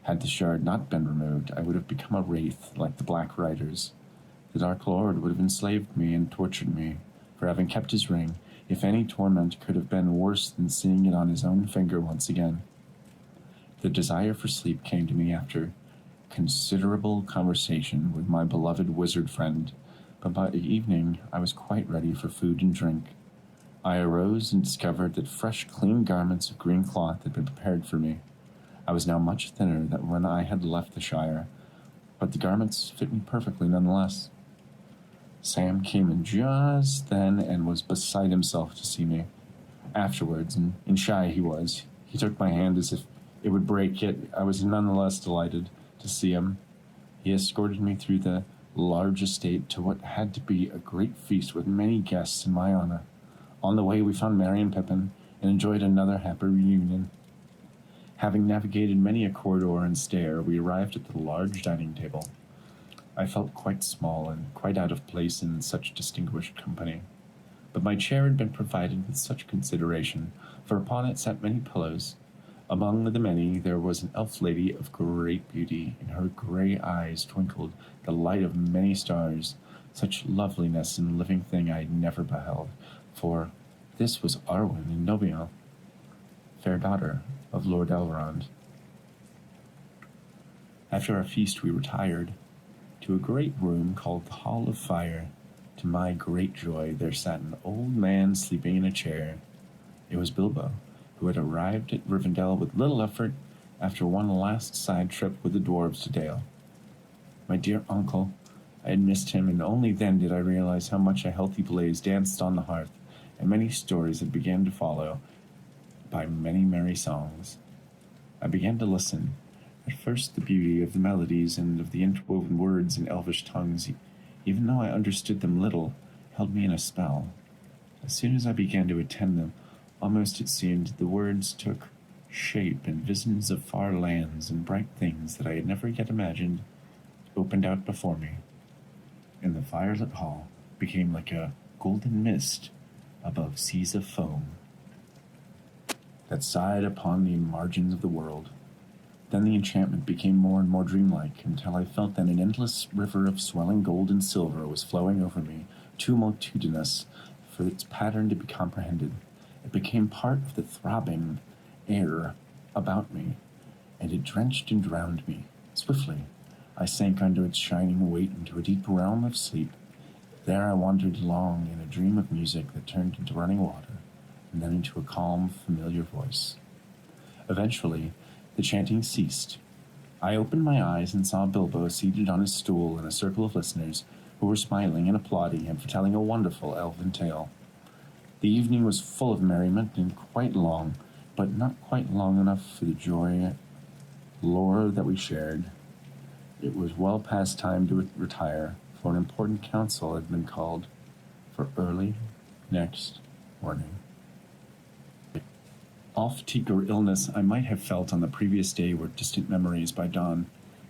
Had the shard not been removed, I would have become a wraith like the Black Riders. The Dark Lord would have enslaved me and tortured me for having kept his ring, if any torment could have been worse than seeing it on his own finger once again. The desire for sleep came to me after considerable conversation with my beloved wizard friend, but by evening I was quite ready for food and drink. I arose and discovered that fresh, clean garments of green cloth had been prepared for me. I was now much thinner than when I had left the Shire, but the garments fit me perfectly nonetheless. Sam came in just then and was beside himself to see me. Afterwards, and shy he was, he took my hand as if it would break, yet I was nonetheless delighted to see him. He escorted me through the large estate to what had to be a great feast with many guests in my honor. On the way we found Merry and Pippin, and enjoyed another happy reunion. Having navigated many a corridor and stair, we arrived at the large dining table. I felt quite small and quite out of place in such distinguished company, but my chair had been provided with such consideration, for upon it sat many pillows. Among the many there was an elf lady of great beauty. In her grey eyes twinkled the light of many stars. Such loveliness in a living thing I never beheld, for this was Arwen and Nobiel, fair daughter of Lord Elrond. After our feast we retired to a great room called the Hall of Fire. To my great joy there sat an old man sleeping in a chair. It was Bilbo, who had arrived at Rivendell with little effort after one last side trip with the dwarves to Dale. My dear uncle, I had missed him, and only then did I realize how much a healthy blaze danced on the hearth, and many stories had begun to follow by many merry songs. I began to listen. At first the beauty of the melodies and of the interwoven words in elvish tongues even though I understood them little, held me in a spell. As soon as I began to attend them, almost it seemed the words took shape, and visions of far lands and bright things that I had never yet imagined opened out before me, and the firelit hall became like a golden mist above seas of foam that sighed upon the margins of the world. Then the enchantment became more and more dreamlike, until I felt that an endless river of swelling gold and silver was flowing over me, too multitudinous for its pattern to be comprehended. It became part of the throbbing air about me, and it drenched and drowned me. Swiftly, I sank under its shining weight into a deep realm of sleep. There I wandered long in a dream of music that turned into running water, and then into a calm, familiar voice. Eventually, the chanting ceased. I opened my eyes and saw Bilbo seated on his stool in a circle of listeners who were smiling and applauding him for telling a wonderful elven tale. The evening was full of merriment and quite long, but not quite long enough for the joy lore that we shared. It was well past time to retire, for an important council had been called for early next morning. All fatigue or illness I might have felt on the previous day were distant memories by dawn,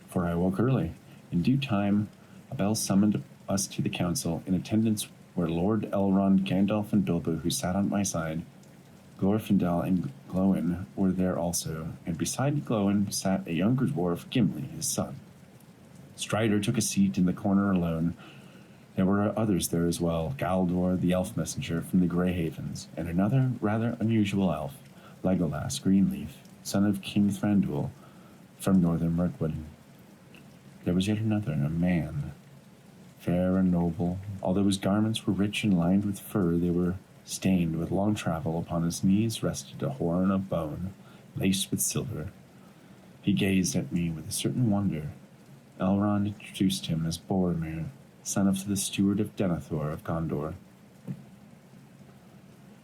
for I awoke early. In due time, a bell summoned us to the council. In attendance were Lord Elrond, Gandalf, and Bilbo, who sat on my side. Glorfindel and Glóin were there also, and beside Glóin sat a younger dwarf, Gimli, his son. Strider took a seat in the corner alone. There were others there as well, Galdor, the elf messenger from the Grey Havens, and another rather unusual elf, Legolas Greenleaf, son of King Thranduil, from northern Mirkwood. There was yet another, a man, fair and noble. Although his garments were rich and lined with fur, they were stained with long travel. Upon his knees rested a horn of bone, laced with silver. He gazed at me with a certain wonder. Elrond introduced him as Boromir, son of the steward of Denethor of Gondor.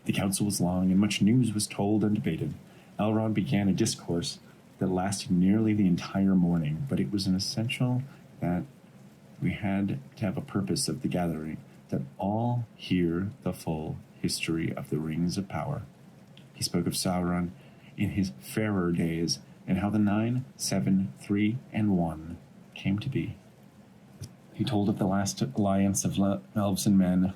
The council was long, and much news was told and debated. Elrond began a discourse that lasted nearly the entire morning, but it was an essential that we had to have a purpose of the gathering, that all hear the full history of the Rings of Power. He spoke of Sauron in his fairer days, and how the 9, 7, 3, and 1 came to be. He told of the last alliance of elves and men,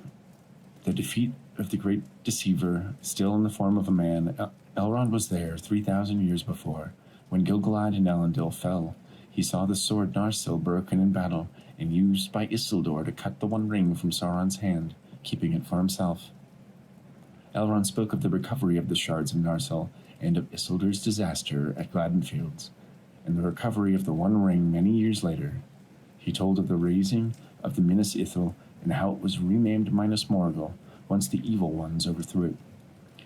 the defeat of the great deceiver, still in the form of a man. Elrond was there 3,000 years before. When Gil-galad and Elendil fell, he saw the sword Narsil broken in battle, and used by Isildur to cut the One Ring from Sauron's hand, keeping it for himself. Elrond spoke of the recovery of the shards of Narsil, and of Isildur's disaster at Gladden Fields, and the recovery of the One Ring many years later. He told of the raising of the Minas Ithil, and how it was renamed Minas Morgul, once the evil ones overthrew it.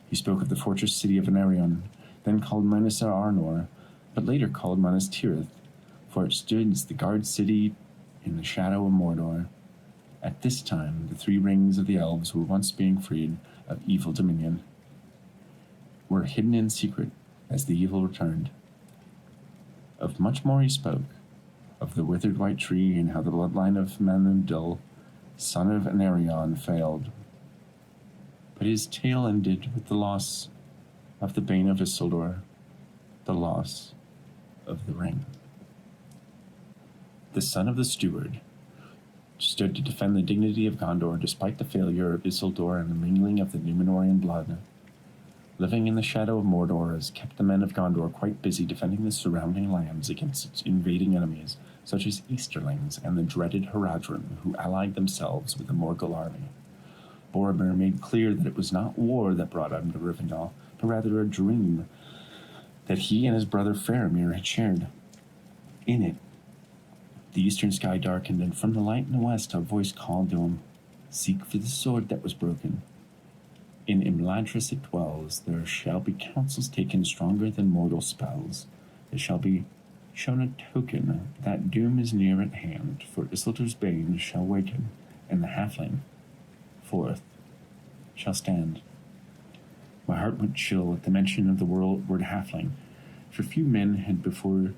He spoke of the fortress city of Anarion, then called Minas Arnor, but later called Minas Tirith, for it stood as the guard city in the shadow of Mordor. At this time, the 3 rings of the elves were once being freed of evil dominion, were hidden in secret as the evil returned. Of much more he spoke, of the withered white tree, and how the bloodline of Manundil, son of Anarion, failed. But his tale ended with the loss of the bane of Isildur, the loss of the ring. The son of the steward stood to defend the dignity of Gondor despite the failure of Isildur and the mingling of the Númenorian blood. Living in the shadow of Mordor has kept the men of Gondor quite busy defending the surrounding lands against its invading enemies, such as Easterlings and the dreaded Haradrim, who allied themselves with the Morgul army. Boromir made clear that it was not war that brought him to Rivendell, but rather a dream that he and his brother Faramir had shared. In it, the eastern sky darkened, and from the light in the west a voice called to him, "Seek for the sword that was broken. In Imladris it dwells. There shall be counsels taken stronger than mortal spells. There shall be shown a token that doom is near at hand, for Isildur's bane shall waken, and the halfling, forth, shall stand." My heart went chill at the mention of the word halfling, for few men had before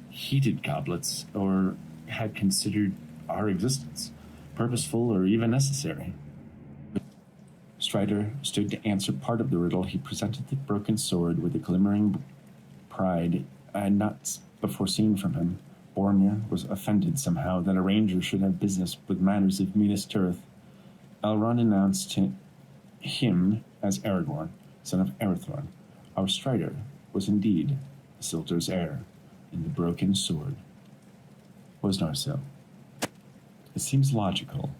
heated goblets or had considered our existence. purposeful or even necessary. Strider stood to answer part of the riddle. He presented the broken sword with a glimmering pride I had not before seen from him. Boromir was offended somehow that a ranger should have business with matters of Minas Tirith. Elrond announced him as Aragorn, son of Arathorn. Our Strider was indeed Isildur's heir, and the broken sword was Narsil. It seems logical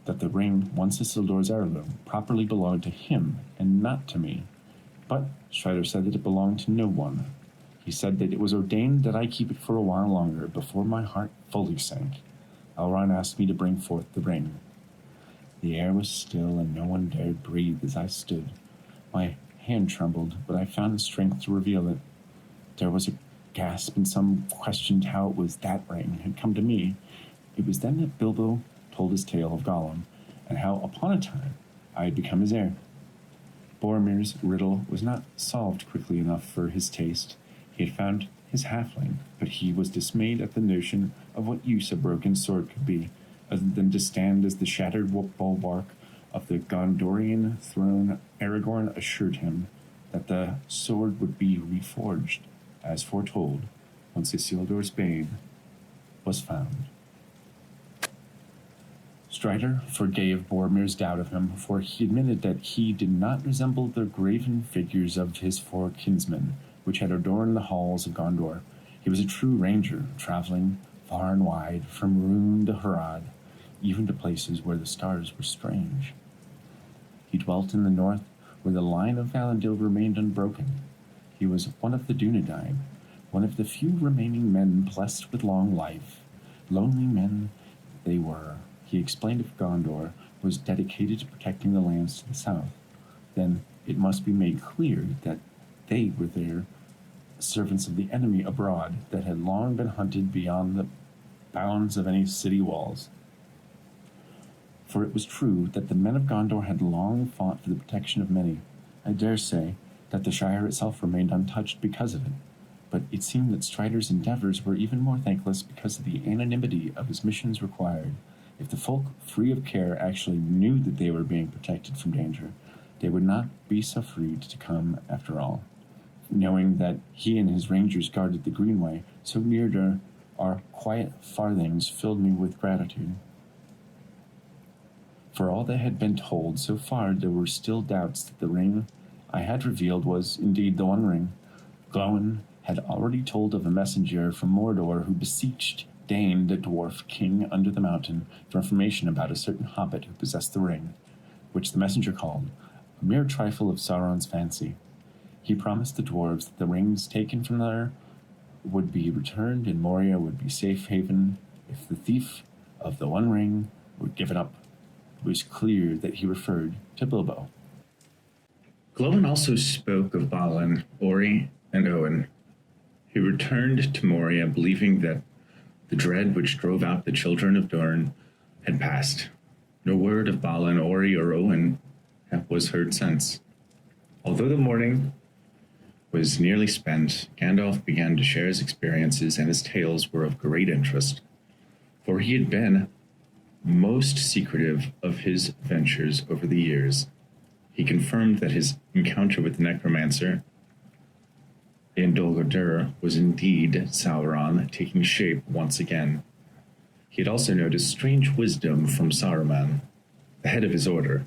that the ring, once Isildur's heirloom, properly belonged to him and not to me. But Strider said that it belonged to no one. He said that it was ordained that I keep it for a while longer before my heart fully sank. Elrond asked me to bring forth the ring. The air was still and no one dared breathe as I stood. My hand trembled, but I found the strength to reveal it. There was a gasp and some questioned how it was that ring had come to me. It was then that Bilbo told his tale of Gollum, and how upon a time I had become his heir. Boromir's riddle was not solved quickly enough for his taste. He had found his halfling, but he was dismayed at the notion of what use a broken sword could be, other than to stand as the shattered bulwark of the Gondorian throne. Aragorn assured him that the sword would be reforged, as foretold, once Isildur's bane was found. Strider forgave Boromir's doubt of him, for he admitted that he did not resemble the graven figures of his four kinsmen, which had adorned the halls of Gondor. He was a true ranger, traveling far and wide, from Rhûn to Harad, even to places where the stars were strange. He dwelt in the north, where the line of Valinor remained unbroken. He was one of the Dúnedain, one of the few remaining men blessed with long life. Lonely men they were. He explained if Gondor was dedicated to protecting the lands to the south, then it must be made clear that they were there, servants of the enemy abroad that had long been hunted beyond the bounds of any city walls. For it was true that the men of Gondor had long fought for the protection of many. I dare say that the Shire itself remained untouched because of it, but it seemed that Strider's endeavors were even more thankless because of the anonymity of his missions required. If the folk, free of care, actually knew that they were being protected from danger, they would not be so free to come after all. Knowing that he and his rangers guarded the Greenway, so near to our quiet farthings, filled me with gratitude. For all that had been told so far, there were still doubts that the ring I had revealed was indeed the One Ring. Glóin had already told of a messenger from Mordor who beseeched Dain, the dwarf king under the mountain, for information about a certain hobbit who possessed the ring, which the messenger called a mere trifle of Sauron's fancy. He promised the dwarves that the rings taken from there would be returned and Moria would be safe haven if the thief of the One Ring were given up. It was clear that he referred to Bilbo. Glóin also spoke of Balin, Ori, and Owen. He returned to Moria believing that the dread which drove out the children of Durin had passed. No word of Balin, Ori, or Owen was heard since. Although the morning was nearly spent, Gandalf began to share his experiences, and his tales were of great interest, for he had been most secretive of his ventures over the years. He confirmed that his encounter with the necromancer in Dol Guldur was indeed Sauron taking shape once again. He had also noticed strange wisdom from Saruman, the head of his order.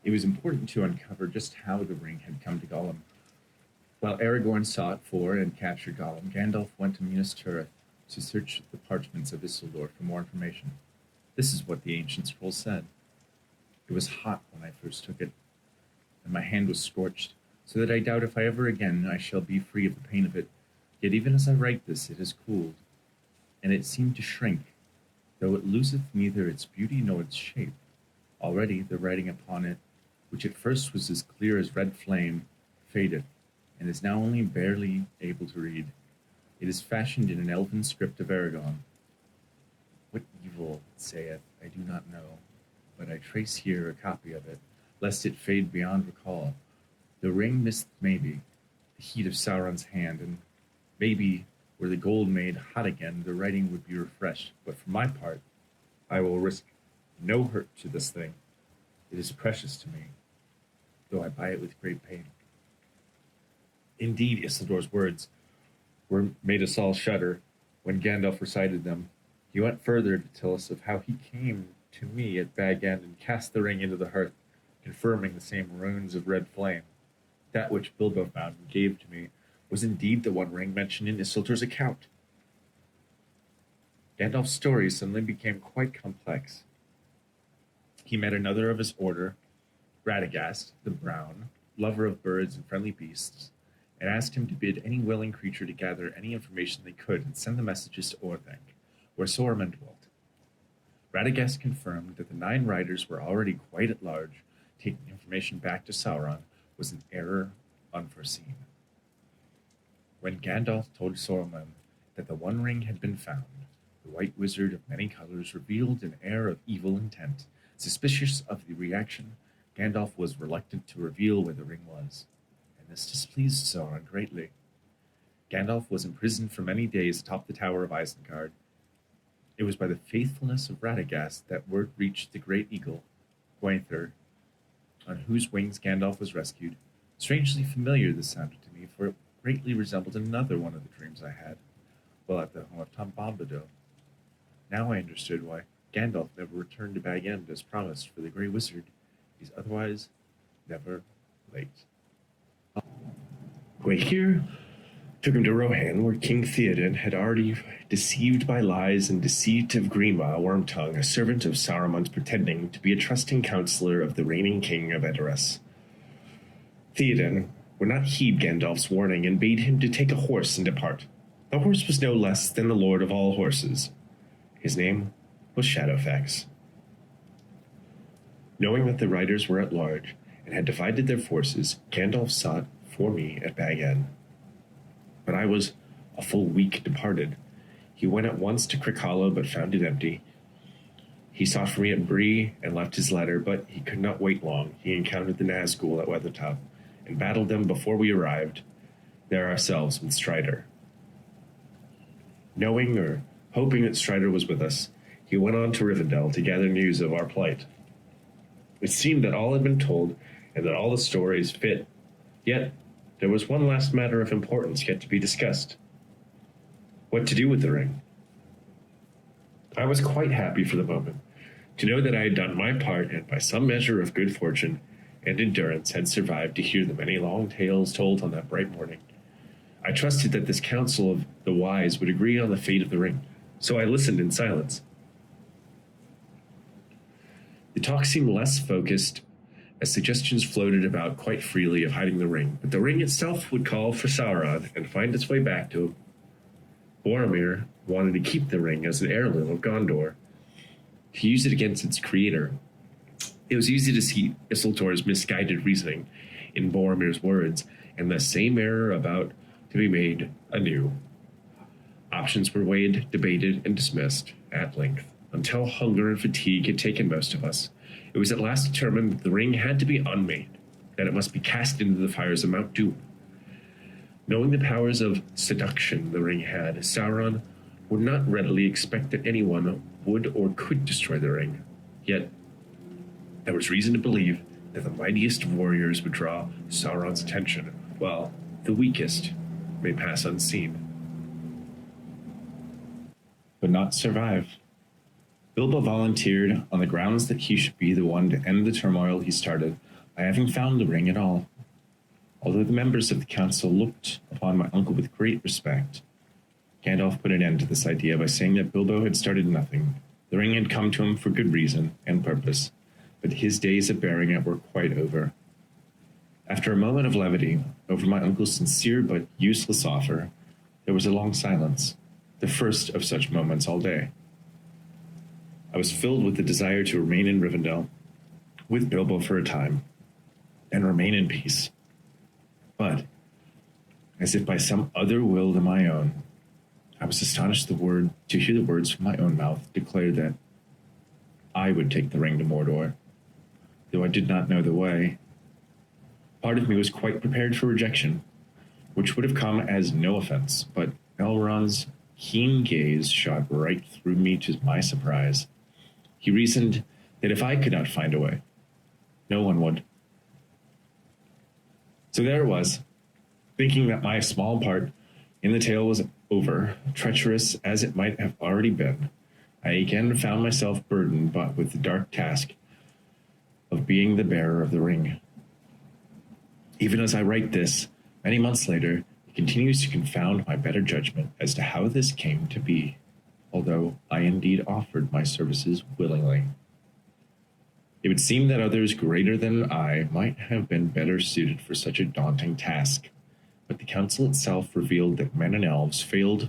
It was important to uncover just how the ring had come to Gollum. While Aragorn sought for and captured Gollum, Gandalf went to Minas Tirith to search the parchments of Isildur for more information. This is what the ancient scroll said. It was hot when I first took it, and my hand was scorched, so that I doubt if I ever again I shall be free of the pain of it. Yet even as I write this, it has cooled, and it seemed to shrink, though it loseth neither its beauty nor its shape. Already the writing upon it, which at first was as clear as red flame, fadeth, and is now only barely able to read. It is fashioned in an elven script of Aragon. What evil it saith, I do not know, but I trace here a copy of it, lest it fade beyond recall. The ring missed maybe the heat of Sauron's hand, and maybe were the gold made hot again, the writing would be refreshed. But for my part, I will risk no hurt to this thing. It is precious to me, though I buy it with great pain." Indeed, Isildur's words made us all shudder when Gandalf recited them. He went further to tell us of how he came to me at Bag End and cast the ring into the hearth, confirming the same runes of red flame. That which Bilbo found and gave to me was indeed the one ring mentioned in Isildur's account. Gandalf's story suddenly became quite complex. He met another of his order, Radagast the Brown, lover of birds and friendly beasts, and asked him to bid any willing creature to gather any information they could and send the messages to Orthanc, where Saruman dwelt. Radagast confirmed that the 9 riders were already quite at large. Taking information back to Sauron was an error unforeseen. When Gandalf told Saruman that the One Ring had been found, the White Wizard of many colors revealed an air of evil intent. Suspicious of the reaction, Gandalf was reluctant to reveal where the ring was, and this displeased Sauron greatly. Gandalf was imprisoned for many days atop the Tower of Isengard. It was by the faithfulness of Radagast that word reached the great eagle, Gwaithir, on whose wings Gandalf was rescued. Strangely familiar this sounded to me, for it greatly resembled another one of the dreams I had while at the home of Tom Bombadil. Now I understood why Gandalf never returned to Bag End as promised, for the Grey Wizard is otherwise never late. Gwaithir took him to Rohan, where King Theoden had already, deceived by lies and deceit of Greenwile Wormtongue, a servant of Saruman's, pretending to be a trusting counselor of the reigning king of Edoras. Theoden would not heed Gandalf's warning and bade him to take a horse and depart. The horse was no less than the lord of all horses. His name was Shadowfax. Knowing that the riders were at large and had divided their forces, Gandalf sought for me at Bag End. But I was a full week departed. He went at once to Crick Hollow, but found it empty. He sought for me at Bree and left his letter, but he could not wait long. He encountered the Nazgul at Weathertop and battled them before we arrived there ourselves with Strider. Knowing or hoping that Strider was with us, he went on to Rivendell to gather news of our plight. It seemed that all had been told and that all the stories fit, yet there was one last matter of importance yet to be discussed. What to do with the ring? I was quite happy for the moment to know that I had done my part and by some measure of good fortune and endurance had survived to hear the many long tales told on that bright morning. I trusted that this council of the wise would agree on the fate of the ring, so I listened in silence. The talk seemed less focused as suggestions floated about quite freely of hiding the ring, but the ring itself would call for Sauron and find its way back to him. Boromir wanted to keep the ring as an heirloom of Gondor, to use it against its creator. It was easy to see Isildur's misguided reasoning in Boromir's words, and the same error about to be made anew. Options were weighed, debated, and dismissed at length, until hunger and fatigue had taken most of us. It was at last determined that the ring had to be unmade, that it must be cast into the fires of Mount Doom. Knowing the powers of seduction the ring had, Sauron would not readily expect that anyone would or could destroy the ring. Yet, there was reason to believe that the mightiest warriors would draw Sauron's attention, while the weakest may pass unseen. But not survive. Bilbo volunteered on the grounds that he should be the one to end the turmoil he started by having found the ring at all. Although the members of the council looked upon my uncle with great respect, Gandalf put an end to this idea by saying that Bilbo had started nothing. The ring had come to him for good reason and purpose, but his days of bearing it were quite over. After a moment of levity over my uncle's sincere but useless offer, there was a long silence, the first of such moments all day. I was filled with the desire to remain in Rivendell with Bilbo for a time and remain in peace. But, as if by some other will than my own, I was astonished to hear the words from my own mouth declare that I would take the ring to Mordor, though I did not know the way. Part of me was quite prepared for rejection, which would have come as no offense, but Elrond's keen gaze shot right through me to my surprise. He reasoned that if I could not find a way, no one would. So there it was, thinking that my small part in the tale was over, treacherous as it might have already been. I again found myself burdened but with the dark task of being the bearer of the ring. Even as I write this, many months later, it continues to confound my better judgment as to how this came to be, although I indeed offered my services willingly. It would seem that others greater than I might have been better suited for such a daunting task, but the council itself revealed that men and elves failed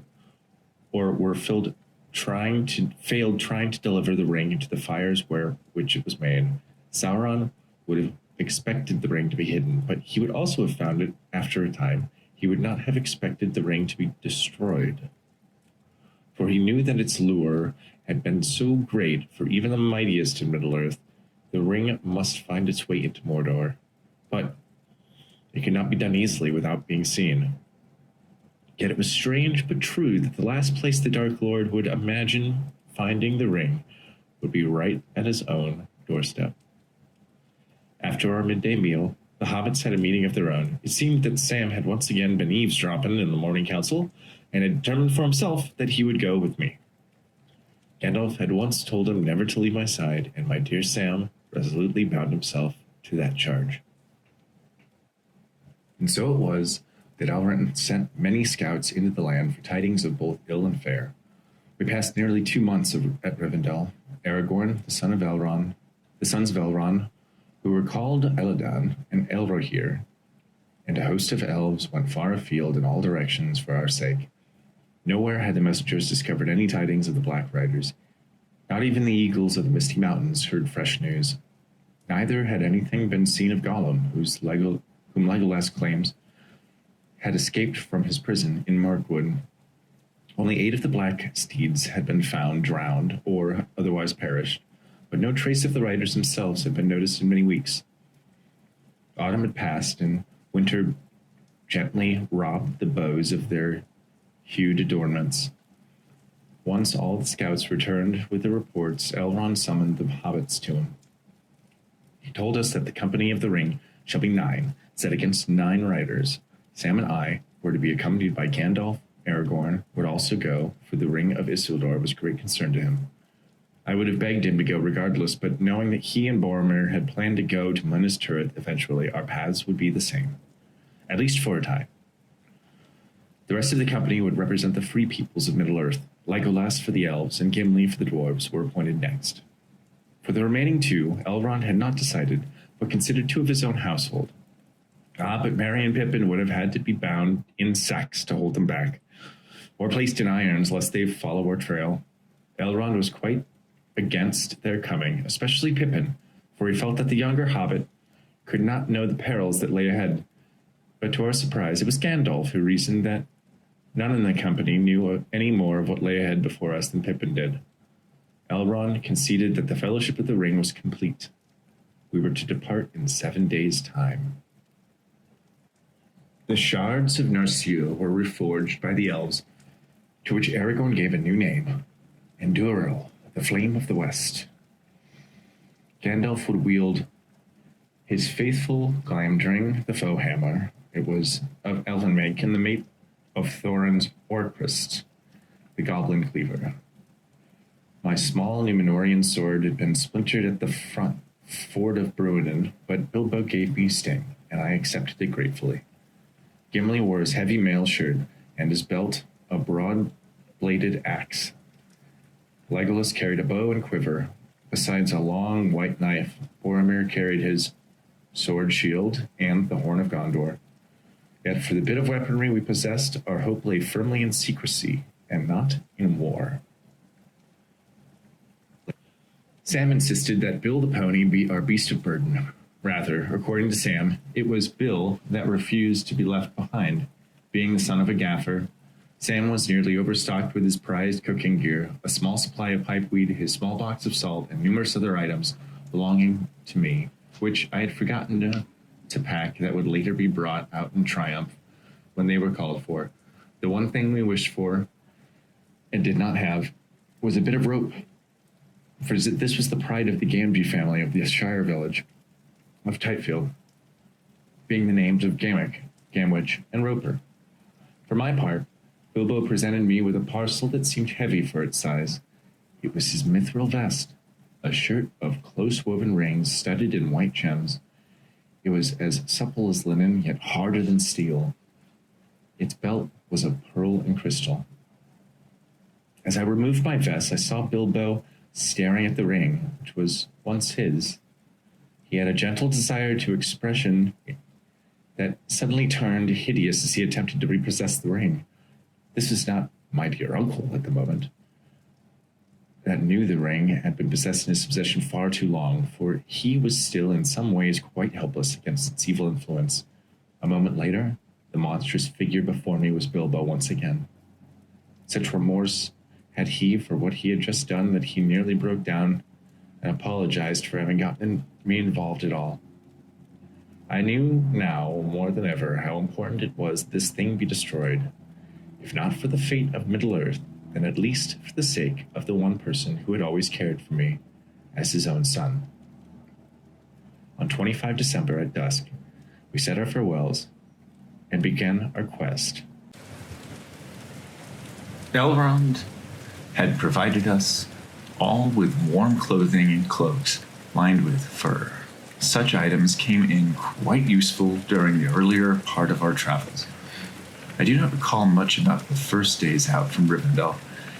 trying to deliver the ring into the fires which it was made. Sauron would have expected the ring to be hidden, but he would also have found it after a time. He would not have expected the ring to be destroyed, for he knew that its lure had been so great for even the mightiest in Middle-earth. The ring must find its way into Mordor, but it could not be done easily without being seen. Yet it was strange but true that the last place the Dark Lord would imagine finding the ring would be right at his own doorstep. After our midday meal, the hobbits had a meeting of their own. It seemed that Sam had once again been eavesdropping in the morning council, and had determined for himself that he would go with me. Gandalf had once told him never to leave my side, and my dear Sam resolutely bound himself to that charge. And so it was that Elrond sent many scouts into the land for tidings of both ill and fair. We passed nearly 2 months at Rivendell. Aragorn, the sons of Elrond, who were called Elladan and Elrohir, and a host of elves went far afield in all directions for our sake. Nowhere had the messengers discovered any tidings of the Black Riders. Not even the eagles of the Misty Mountains heard fresh news. Neither had anything been seen of Gollum, whom Legolas claims had escaped from his prison in Mirkwood. Only 8 of the black steeds had been found drowned or otherwise perished, but no trace of the riders themselves had been noticed in many weeks. Autumn had passed, and winter gently robbed the bows of their hued adornments. Once all the scouts returned with the reports, Elrond summoned the hobbits to him. He told us that the company of the ring shall be 9, set against 9 riders. Sam and I were to be accompanied by Gandalf. Aragorn would also go, for the ring of Isildur was a great concern to him. I would have begged him to go regardless, but knowing that he and Boromir had planned to go to Minas Tirith eventually, our paths would be the same, at least for a time. The rest of the company would represent the free peoples of Middle-earth. Legolas for the elves and Gimli for the dwarves were appointed next. For the remaining 2, Elrond had not decided, but considered 2 of his own household. But Merry and Pippin would have had to be bound in sacks to hold them back, or placed in irons lest they follow our trail. Elrond was quite against their coming, especially Pippin, for he felt that the younger hobbit could not know the perils that lay ahead. But to our surprise, it was Gandalf who reasoned that none in the company knew any more of what lay ahead before us than Pippin did. Elrond conceded that the Fellowship of the Ring was complete. We were to depart in 7 days' time. The shards of Narsil were reforged by the elves, to which Aragorn gave a new name, Enduril, the Flame of the West. Gandalf would wield his faithful Glamdring, the foe hammer. It was of elven make and the mate of Thorin's Orcrist, the goblin cleaver. My small Númenórean sword had been splintered at the front ford of Bruinen, but Bilbo gave me sting, and I accepted it gratefully. Gimli wore his heavy mail shirt and his belt a broad-bladed axe. Legolas carried a bow and quiver. Besides a long white knife, Boromir carried his sword shield and the Horn of Gondor. Yet for the bit of weaponry we possessed, our hope lay firmly in secrecy and not in war. Sam insisted that Bill the pony be our beast of burden. Rather, according to Sam, it was Bill that refused to be left behind. Being the son of a gaffer, Sam was nearly overstocked with his prized cooking gear, a small supply of pipeweed, his small box of salt, and numerous other items belonging to me, which I had forgotten to pack that would later be brought out in triumph when they were called for. The one thing we wished for and did not have was a bit of rope. For this was the pride of the Gamgee family of the Shire village of Tightfield, being the names of Gamwick, Gamwich, and Roper. For my part, Bilbo presented me with a parcel that seemed heavy for its size. It was his mithril vest, a shirt of close-woven rings studded in white gems. It was as supple as linen, yet harder than steel. Its belt was of pearl and crystal. As I removed my vest, I saw Bilbo staring at the ring, which was once his. He had a gentle desire to expression that suddenly turned hideous as he attempted to repossess the ring. This was not my dear uncle at the moment. That knew the ring had been possessed in his possession far too long, for he was still in some ways quite helpless against its evil influence. A moment later, the monstrous figure before me was Bilbo once again. Such remorse had he for what he had just done that he nearly broke down and apologized for having gotten me involved at all. I knew now more than ever how important it was this thing be destroyed, if not for the fate of Middle-earth, then at least for the sake of the one person who had always cared for me as his own son. On 25 December at dusk, we said our farewells and began our quest. Elrond had provided us all with warm clothing and cloaks lined with fur. Such items came in quite useful during the earlier part of our travels. I do not recall much about the first days out from Rivendell,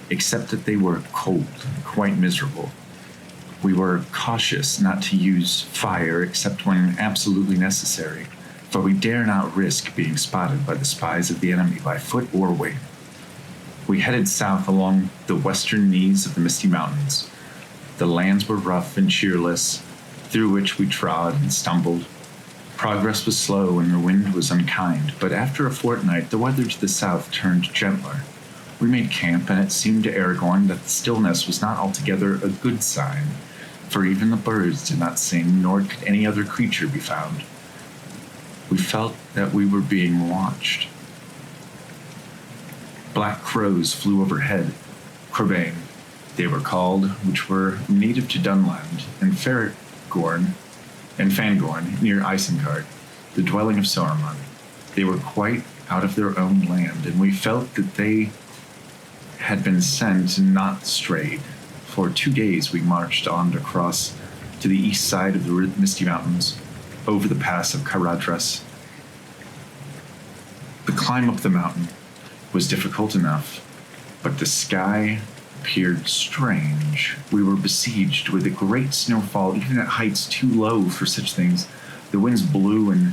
except that they were cold and quite miserable. We were cautious not to use fire except when absolutely necessary, for we dare not risk being spotted by the spies of the enemy by foot or wing. We headed south along the western knees of the Misty Mountains. The lands were rough and cheerless, through which we trod and stumbled. Progress was slow and the wind was unkind, but after a fortnight the weather to the south turned gentler. We made camp, and it seemed to Aragorn that the stillness was not altogether a good sign, for even the birds did not sing, nor could any other creature be found. We felt that we were being watched. Black crows flew overhead, Crabane, they were called, which were native to Dunland and Fangorn near Isengard, the dwelling of Saruman. They were quite out of their own land, and we felt that they had been sent and not strayed. For 2 days we marched on across to the east side of the Misty Mountains, over the pass of Caradhras. The climb up the mountain was difficult enough, but the sky appeared strange. We were besieged with a great snowfall, even at heights too low for such things. The winds blew and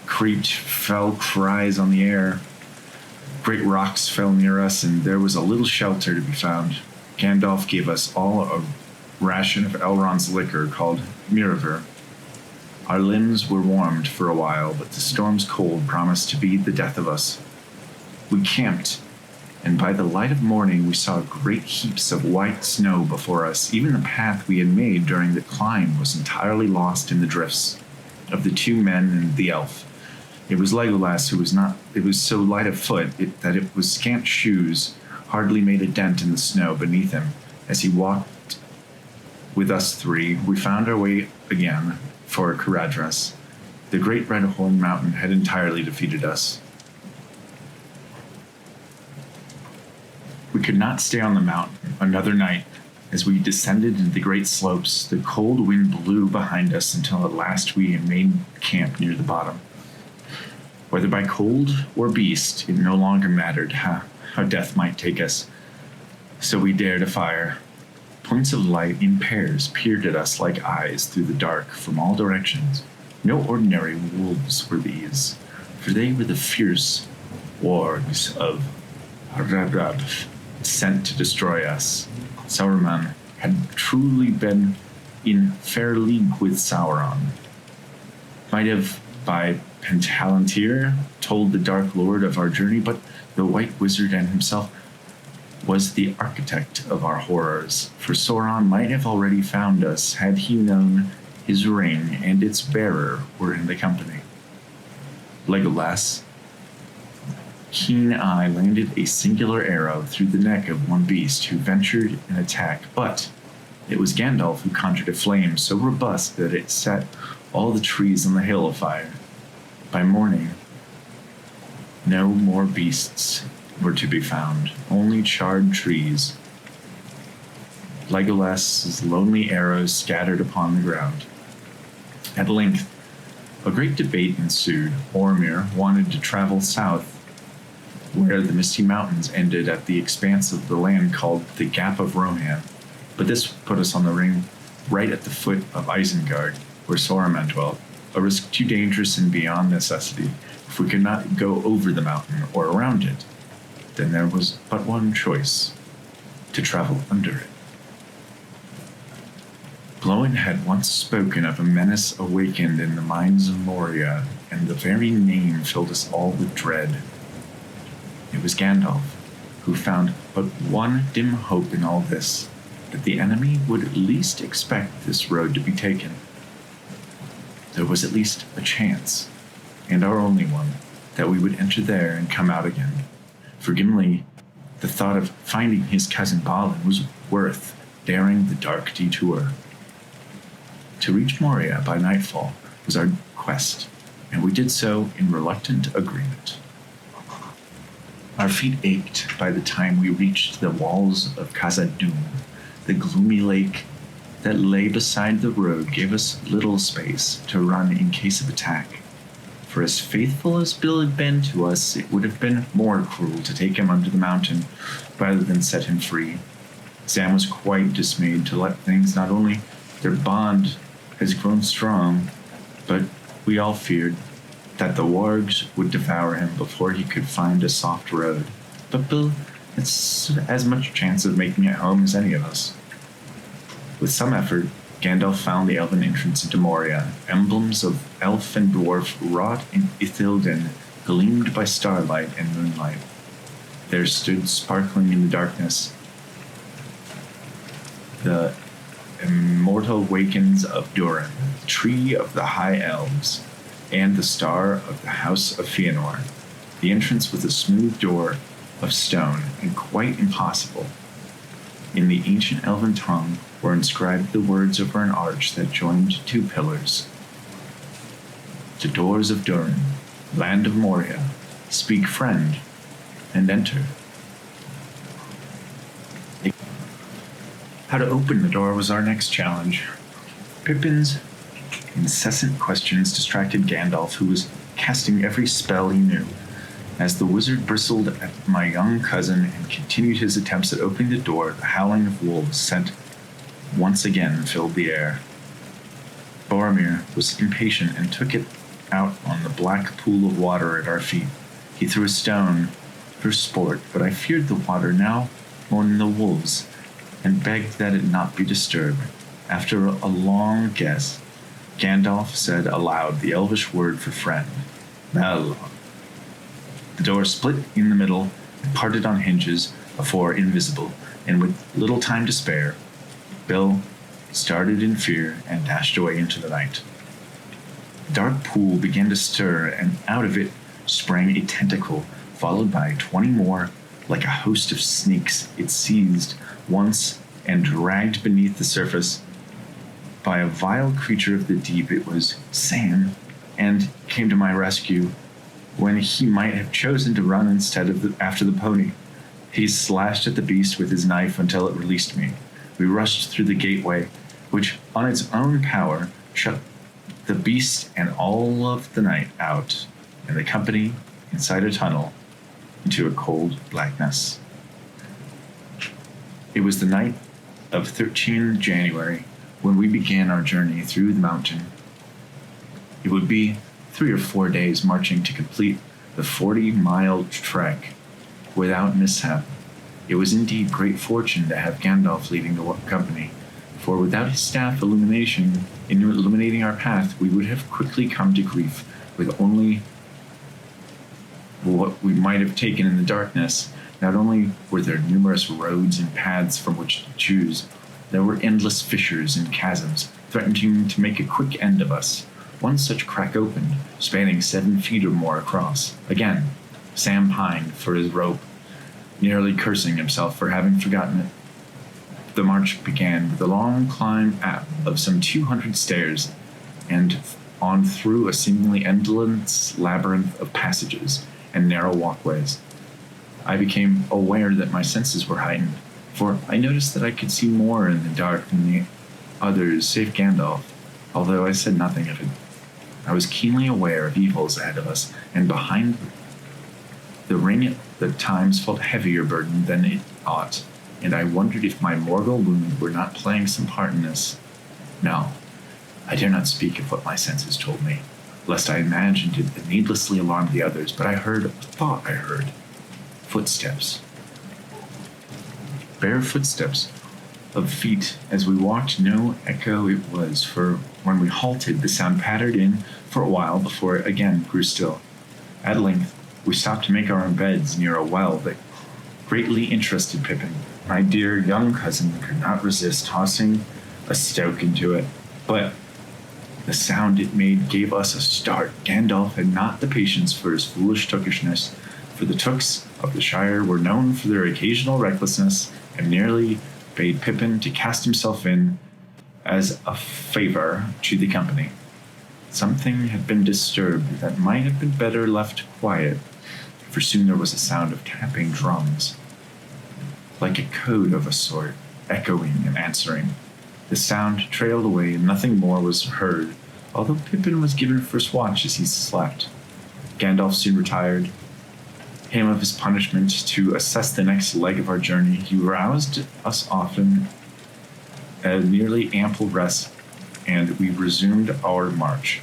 creaked fell cries on the air. Great rocks fell near us, and there was a little shelter to be found. Gandalf gave us all a ration of Elrond's liquor called Miraver. Our limbs were warmed for a while, but the storm's cold promised to be the death of us. We camped, and by the light of morning we saw great heaps of white snow before us. Even the path we had made during the climb was entirely lost in the drifts of the 2 men and the elf. It was Legolas who was not. It was so light of foot that it was scant shoes hardly made a dent in the snow beneath him. As he walked with us 3, we found our way again for Caradhras. The great Red Horn Mountain had entirely defeated us. We could not stay on the mountain another night. As we descended into the great slopes, the cold wind blew behind us until at last we made camp near the bottom. Whether by cold or beast, it no longer mattered how death might take us. So we dared a fire. Points of light in pairs peered at us like eyes through the dark from all directions. No ordinary wolves were these, for they were the fierce wargs of Radrad, sent to destroy us. Saruman had truly been in fair league with Sauron. Might have, by Palantir, told the Dark Lord of our journey, but the White Wizard and himself was the architect of our horrors, for Sauron might have already found us had he known his ring and its bearer were in the company. Legolas' keen eye landed a singular arrow through the neck of one beast who ventured an attack, but It was Gandalf who conjured a flame so robust that it set all the trees on the hill afire. By morning, no more beasts were to be found, only charred trees. Legolas's lonely arrows scattered upon the ground. At length, a great debate ensued. Boromir wanted to travel south, where the Misty Mountains ended at the expanse of the land called the Gap of Rohan. But this put us on the ring right at the foot of Isengard, where Saruman dwelt, a risk too dangerous and beyond necessity. If we could not go over the mountain or around it, then there was but one choice: to travel under it. Glóin had once spoken of a menace awakened in the minds of Moria, and the very name filled us all with dread. It was Gandalf, who found but one dim hope in all this, that the enemy would at least expect this road to be taken. There was at least a chance, and our only one, that we would enter there and come out again. For Gimli, the thought of finding his cousin Balin was worth daring the dark detour. To reach Moria by nightfall was our quest, and we did so in reluctant agreement. Our feet ached by the time we reached the walls of Khazad-dûm. The gloomy lake that lay beside the road gave us little space to run in case of attack. For as faithful as Bill had been to us, it would have been more cruel to take him under the mountain rather than set him free. Sam was quite dismayed to let things, not only their bond has grown strong, but we all feared that the wargs would devour him before he could find a soft road. But Bill had as much chance of making it home as any of us. With some effort, Gandalf found the elven entrance into Moria. Emblems of elf and dwarf wrought in Ithilden gleamed by starlight and moonlight. There stood, sparkling in the darkness, the immortal wakens of Durin, the tree of the High Elves, and the star of the House of Fëanor. The entrance was a smooth door of stone and quite impossible. In the ancient elven tongue were inscribed the words over an arch that joined two pillars. The doors of Durin, land of Moria, speak friend, and enter. How to open the door was our next challenge. Pippin's incessant questions distracted Gandalf, who was casting every spell he knew. As the wizard bristled at my young cousin and continued his attempts at opening the door, the howling of wolves once again filled the air. Boromir was impatient and took it out on the black pool of water at our feet. He threw a stone for sport, but I feared the water now more than the wolves, and begged that it not be disturbed. After a long guess, Gandalf said aloud the elvish word for friend, Mel. The door split in the middle and parted on hinges, afore invisible, and with little time to spare, Bill started in fear and dashed away into the night. The dark pool began to stir, and out of it sprang a tentacle, followed by 20 more. Like a host of snakes, it seized once and dragged beneath the surface. By a vile creature of the deep, it was Sam, and came to my rescue when he might have chosen to run instead of after the pony. He slashed at the beast with his knife until it released me. We rushed through the gateway, which on its own power shut the beast and all of the night out, and the company inside a tunnel into a cold blackness. It was the night of 13 January when we began our journey through the mountain. It would be 3 or 4 days marching to complete the 40-mile trek without mishap. It was indeed great fortune to have Gandalf leading the company, for without his staff illuminating our path, we would have quickly come to grief with only what we might have taken in the darkness. Not only were there numerous roads and paths from which to choose, there were endless fissures and chasms, threatening to make a quick end of us. One such crack opened, spanning 7 feet or more across. Again, Sam pined for his rope, nearly cursing himself for having forgotten it. The march began with a long climb up of some 200 stairs and on through a seemingly endless labyrinth of passages and narrow walkways. I became aware that my senses were heightened, for I noticed that I could see more in the dark than the others save Gandalf, although I said nothing of it. I was keenly aware of evils ahead of us, and behind the ring at times felt heavier burden than it ought, and I wondered if my mortal wound were not playing some part in this. No, I dare not speak of what my senses told me, lest I imagined it and needlessly alarmed the others, but I thought I heard footsteps. Bare footsteps of feet as we walked. No echo it was, for when we halted, the sound pattered in for a while before it again grew still. At length, we stopped to make our own beds near a well that greatly interested Pippin. My dear young cousin could not resist tossing a stoke into it, but the sound it made gave us a start. Gandalf had not the patience for his foolish tookishness, for the tooks of the Shire were known for their occasional recklessness, and nearly bade Pippin to cast himself in as a favor to the company. Something had been disturbed that might have been better left quiet, for soon there was a sound of tapping drums, like a code of a sort, echoing and answering. The sound trailed away and nothing more was heard, although Pippin was given first watch as he slept. Gandalf soon retired him of his punishment to assess the next leg of our journey. He roused us often a nearly ample rest, and we resumed our march.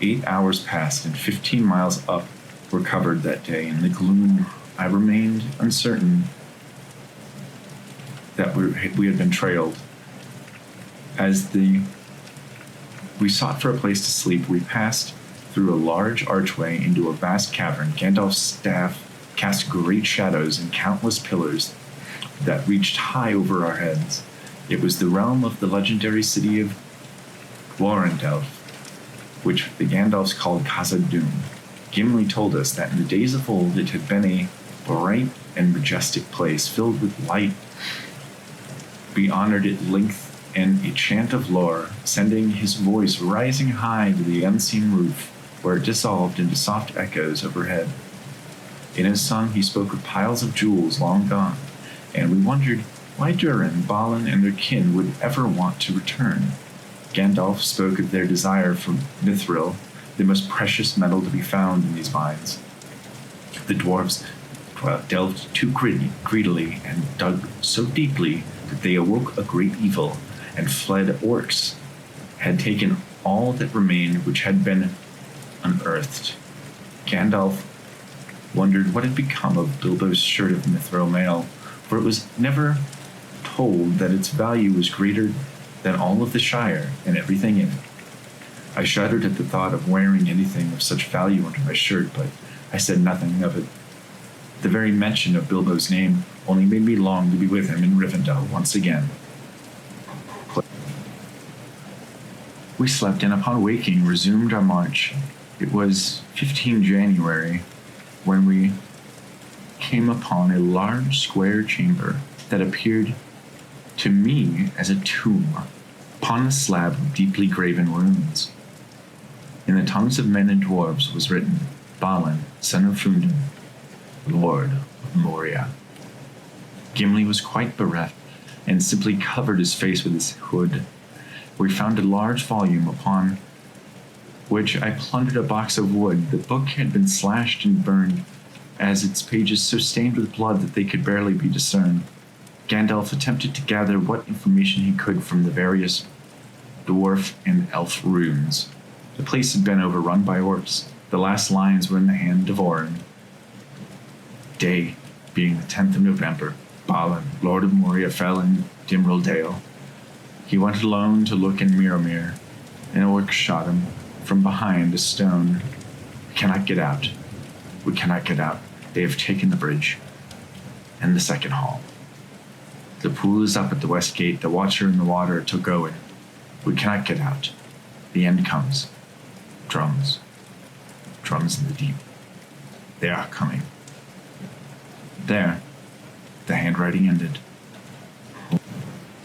8 hours passed, and 15 miles up were covered that day. In the gloom, I remained uncertain that we had been trailed. As we sought for a place to sleep, we passed through a large archway into a vast cavern. Gandalf's staff cast great shadows and countless pillars that reached high over our heads. It was the realm of the legendary city of Glorindel, which the Gandalfs called Khazad-dûm. Gimli told us that in the days of old it had been a bright and majestic place filled with light. We honored its length and a chant of lore, sending his voice rising high to the unseen roof, where it dissolved into soft echoes overhead. In his song he spoke of piles of jewels long gone, and we wondered why Durin, Balin, and their kin would ever want to return. Gandalf spoke of their desire for mithril, the most precious metal to be found in these mines. The dwarves delved too greedily and dug so deeply that they awoke a great evil, and fled. Orcs had taken all that remained which had been unearthed. Gandalf wondered what had become of Bilbo's shirt of mithril mail, for it was never told that its value was greater than all of the Shire and everything in it. I shuddered at the thought of wearing anything of such value under my shirt, but I said nothing of it. The very mention of Bilbo's name only made me long to be with him in Rivendell once again. We slept, and upon waking resumed our march. It was 15 January when we came upon a large square chamber that appeared to me as a tomb upon a slab of deeply graven runes. In the tongues of men and dwarves was written, Balin, son of Fundin, Lord of Moria. Gimli was quite bereft and simply covered his face with his hood. We found a large volume upon which I plundered a box of wood. The book had been slashed and burned, as its pages so stained with blood that they could barely be discerned. Gandalf attempted to gather what information he could from the various dwarf and elf runes. The place had been overrun by orcs. The last lines were in the hand of Orin. Day, being the 10th of November, Balin, Lord of Moria, fell in Dimril Dale. He went alone to look in Mirrormere. An orc shot him from behind a stone. We cannot get out. We cannot get out. They have taken the bridge and the second hall. The pool is up at the west gate. The watcher in the water took Owen. We cannot get out. The end comes. Drums. Drums in the deep. They are coming. There, the handwriting ended.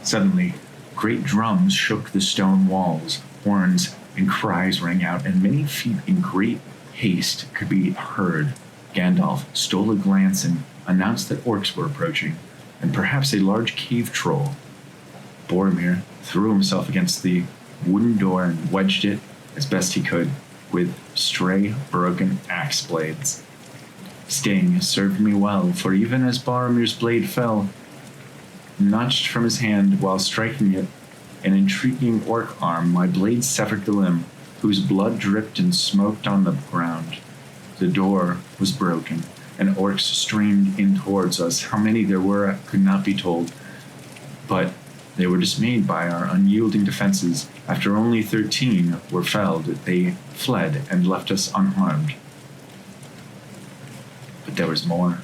Suddenly, great drums shook the stone walls, horns and cries rang out, and many feet in great haste could be heard. Gandalf stole a glance and announced that orcs were approaching, and perhaps a large cave troll. Boromir threw himself against the wooden door and wedged it as best he could with stray, broken axe blades. Sting served me well, for even as Boromir's blade fell, notched from his hand while striking it, an intriguing orc arm, my blade severed the limb, whose blood dripped and smoked on the ground. The door was broken, and orcs streamed in towards us. How many there were could not be told, but they were dismayed by our unyielding defenses. After only 13 were felled, they fled and left us unharmed. But there was more.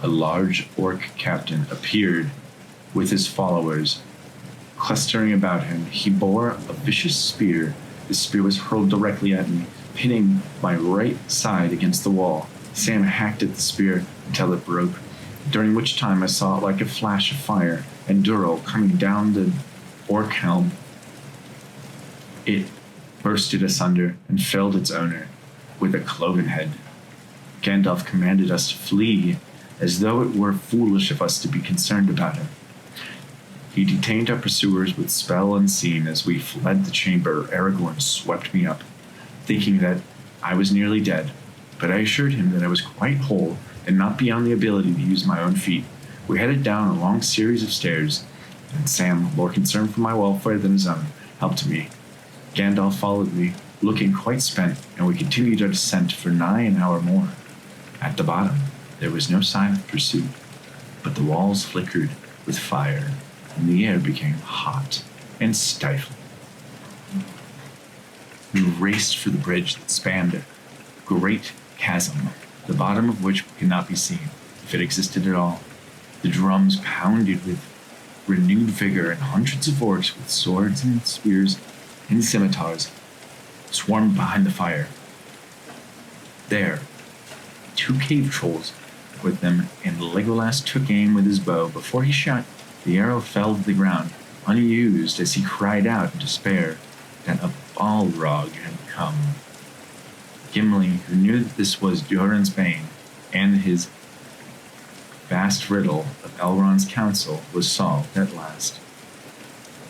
A large orc captain appeared with his followers. Clustering about him, he bore a vicious spear. The spear was hurled directly at me, pinning my right side against the wall. Sam hacked at the spear until it broke, during which time I saw it like a flash of fire, and Durrell coming down the orc helm. It bursted asunder and felled its owner with a cloven head. Gandalf commanded us to flee, as though it were foolish of us to be concerned about him. He detained our pursuers with spell unseen. As we fled the chamber, Aragorn swept me up, thinking that I was nearly dead, but I assured him that I was quite whole and not beyond the ability to use my own feet. We headed down a long series of stairs, and Sam, more concerned for my welfare than his own, helped me. Gandalf followed me, looking quite spent, and we continued our descent for nigh an hour more. At the bottom, there was no sign of pursuit, but the walls flickered with fire, and the air became hot and stifling. We raced for the bridge that spanned a great chasm, the bottom of which could not be seen, if it existed at all. The drums pounded with renewed vigor, and hundreds of orcs with swords and spears and scimitars swarmed behind the fire. There, 2 cave trolls with them, and Legolas took aim with his bow. Before he shot, the arrow fell to the ground, unused, as he cried out in despair that a Balrog had come. Gimli, who knew that this was Durin's bane, and his vast riddle of Elrond's counsel was solved at last.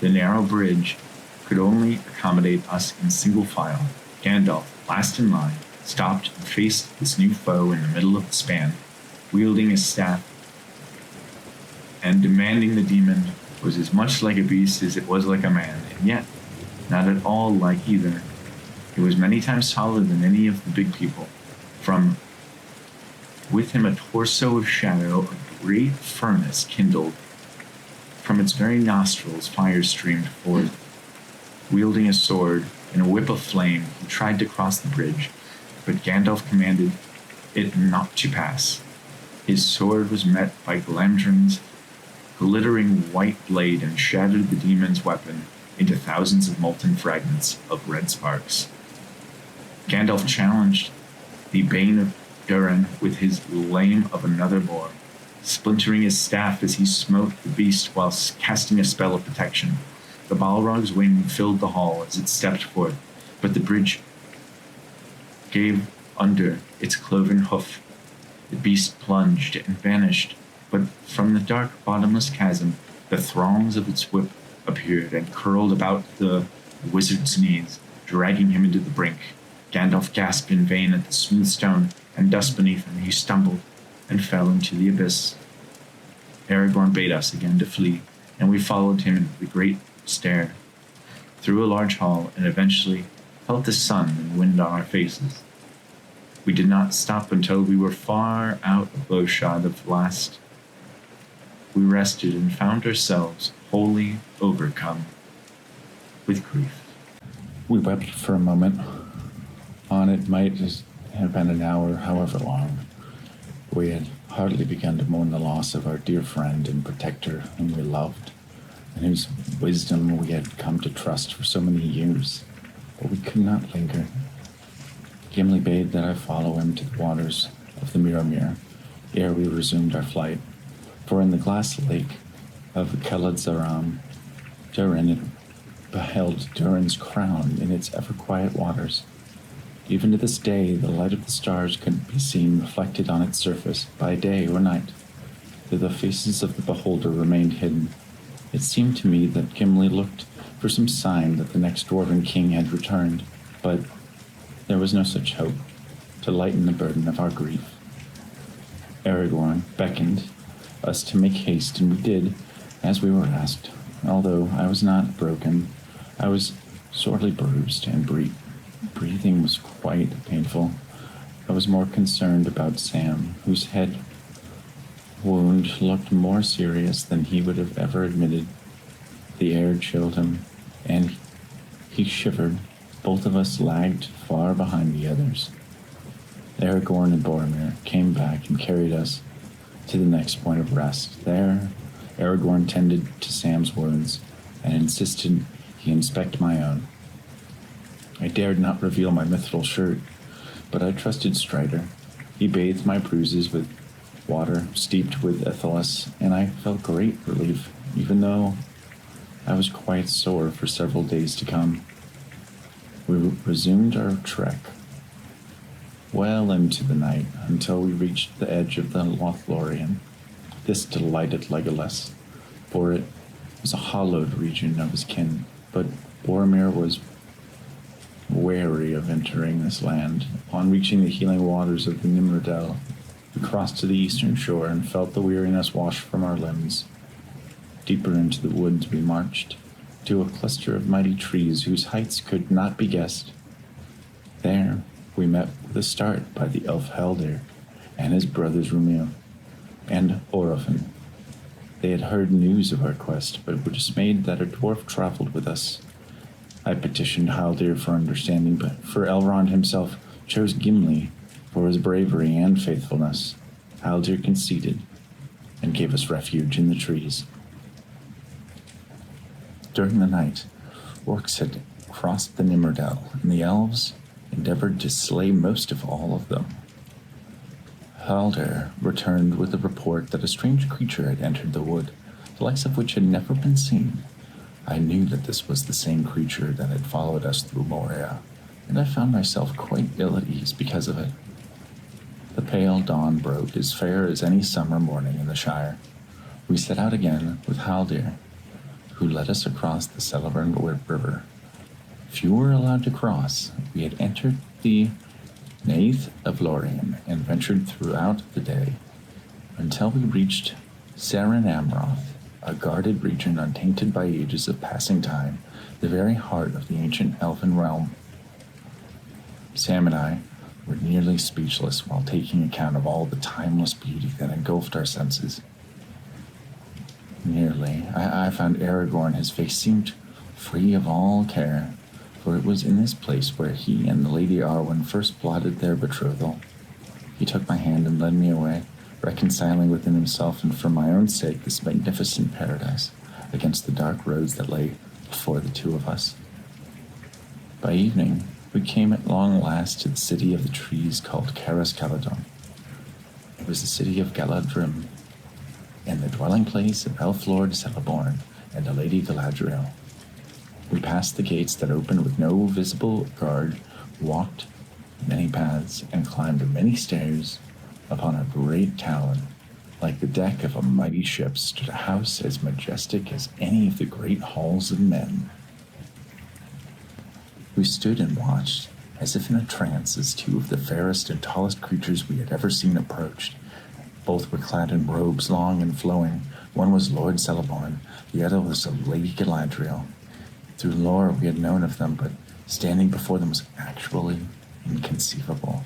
The narrow bridge could only accommodate us in single file. Gandalf, last in line, stopped and faced this new foe in the middle of the span, wielding his staff, and demanding the demon was as much like a beast as it was like a man, and yet not at all like either. It was many times taller than any of the big people. From with him a torso of shadow, a great furnace kindled. From its very nostrils fire streamed forth. Wielding a sword and a whip of flame, he tried to cross the bridge, but Gandalf commanded it not to pass. His sword was met by Glamdring's glittering white blade and shattered the demon's weapon into thousands of molten fragments of red sparks. Gandalf challenged the bane of Durin with his lame of another boar, splintering his staff as he smote the beast whilst casting a spell of protection. The Balrog's wing filled the hall as it stepped forth, but the bridge gave under its cloven hoof. The beast plunged and vanished, but from the dark, bottomless chasm, the throngs of its whip appeared and curled about the wizard's knees, dragging him into the brink. Gandalf gasped in vain at the smooth stone and dust beneath him. He stumbled and fell into the abyss. Aragorn bade us again to flee, and we followed him into the great stair, through a large hall, and eventually felt the sun and wind on our faces. We did not stop until we were far out of bowshot of last. We rested and found ourselves wholly overcome with grief. We wept for a moment. On it might have been an hour, however long. We had hardly begun to mourn the loss of our dear friend and protector whom we loved, and whose wisdom we had come to trust for so many years, but we could not linger. Gimli bade that I follow him to the waters of the Mirror ere we resumed our flight, for in the glass lake of Khaladzaram, Durin had beheld Durin's crown in its ever-quiet waters. Even to this day, the light of the stars could be seen reflected on its surface by day or night, though the faces of the beholder remained hidden. It seemed to me that Gimli looked for some sign that the next dwarven king had returned, but there was no such hope to lighten the burden of our grief. Aragorn beckoned us to make haste, and we did as we were asked. Although I was not broken, I was sorely bruised, and breathing was quite painful. I was more concerned about Sam, whose head wound looked more serious than he would have ever admitted. The air chilled him, and he shivered. Both of us lagged far behind the others. Aragorn and Boromir came back and carried us to the next point of rest. There, Aragorn tended to Sam's wounds and insisted he inspect my own. I dared not reveal my mithril shirt, but I trusted Strider. He bathed my bruises with water steeped with Aethelus, and I felt great relief, even though I was quite sore for several days to come. We resumed our trek well into the night until we reached the edge of the Lothlorien. This delighted Legolas, for it was a hallowed region of his kin, but Boromir was wary of entering this land. Upon reaching the healing waters of the Nimrodel, we crossed to the eastern shore and felt the weariness wash from our limbs. Deeper into the woods we marched, to a cluster of mighty trees whose heights could not be guessed. There we met with a start by the elf Haldir and his brothers Rumil and Orofin. They had heard news of our quest, but were dismayed that a dwarf traveled with us. I petitioned Haldir for understanding, but for Elrond himself chose Gimli for his bravery and faithfulness. Haldir conceded and gave us refuge in the trees. During the night, orcs had crossed the Nimrodel, and the elves endeavored to slay most of all of them. Haldir returned with a report that a strange creature had entered the wood, the likes of which had never been seen. I knew that this was the same creature that had followed us through Moria, and I found myself quite ill at ease because of it. The pale dawn broke as fair as any summer morning in the Shire. We set out again with Haldir, who led us across the Celeborn River. Few were allowed to cross. We had entered the Nath of Lorien and ventured throughout the day until we reached Seren Amroth, a guarded region untainted by ages of passing time, the very heart of the ancient elven realm. Sam and I were nearly speechless while taking account of all the timeless beauty that engulfed our senses. Nearly. I found Aragorn. His face seemed free of all care, for it was in this place where he and the Lady Arwen first plotted their betrothal. He took my hand and led me away, reconciling within himself and for my own sake this magnificent paradise against the dark roads that lay before the two of us. By evening, we came at long last to the city of the trees called Caras Caladon. It was the city of Galadrim, and the dwelling place of Elf Lord Celeborn and the Lady Galadriel. We passed the gates that opened with no visible guard, walked many paths, and climbed many stairs. Upon a great tower, like the deck of a mighty ship, stood a house as majestic as any of the great halls of men. We stood and watched, as if in a trance, as two of the fairest and tallest creatures we had ever seen approached. Both were clad in robes long and flowing. One was Lord Celeborn, the other was of Lady Galadriel. Through lore we had known of them, but standing before them was actually inconceivable.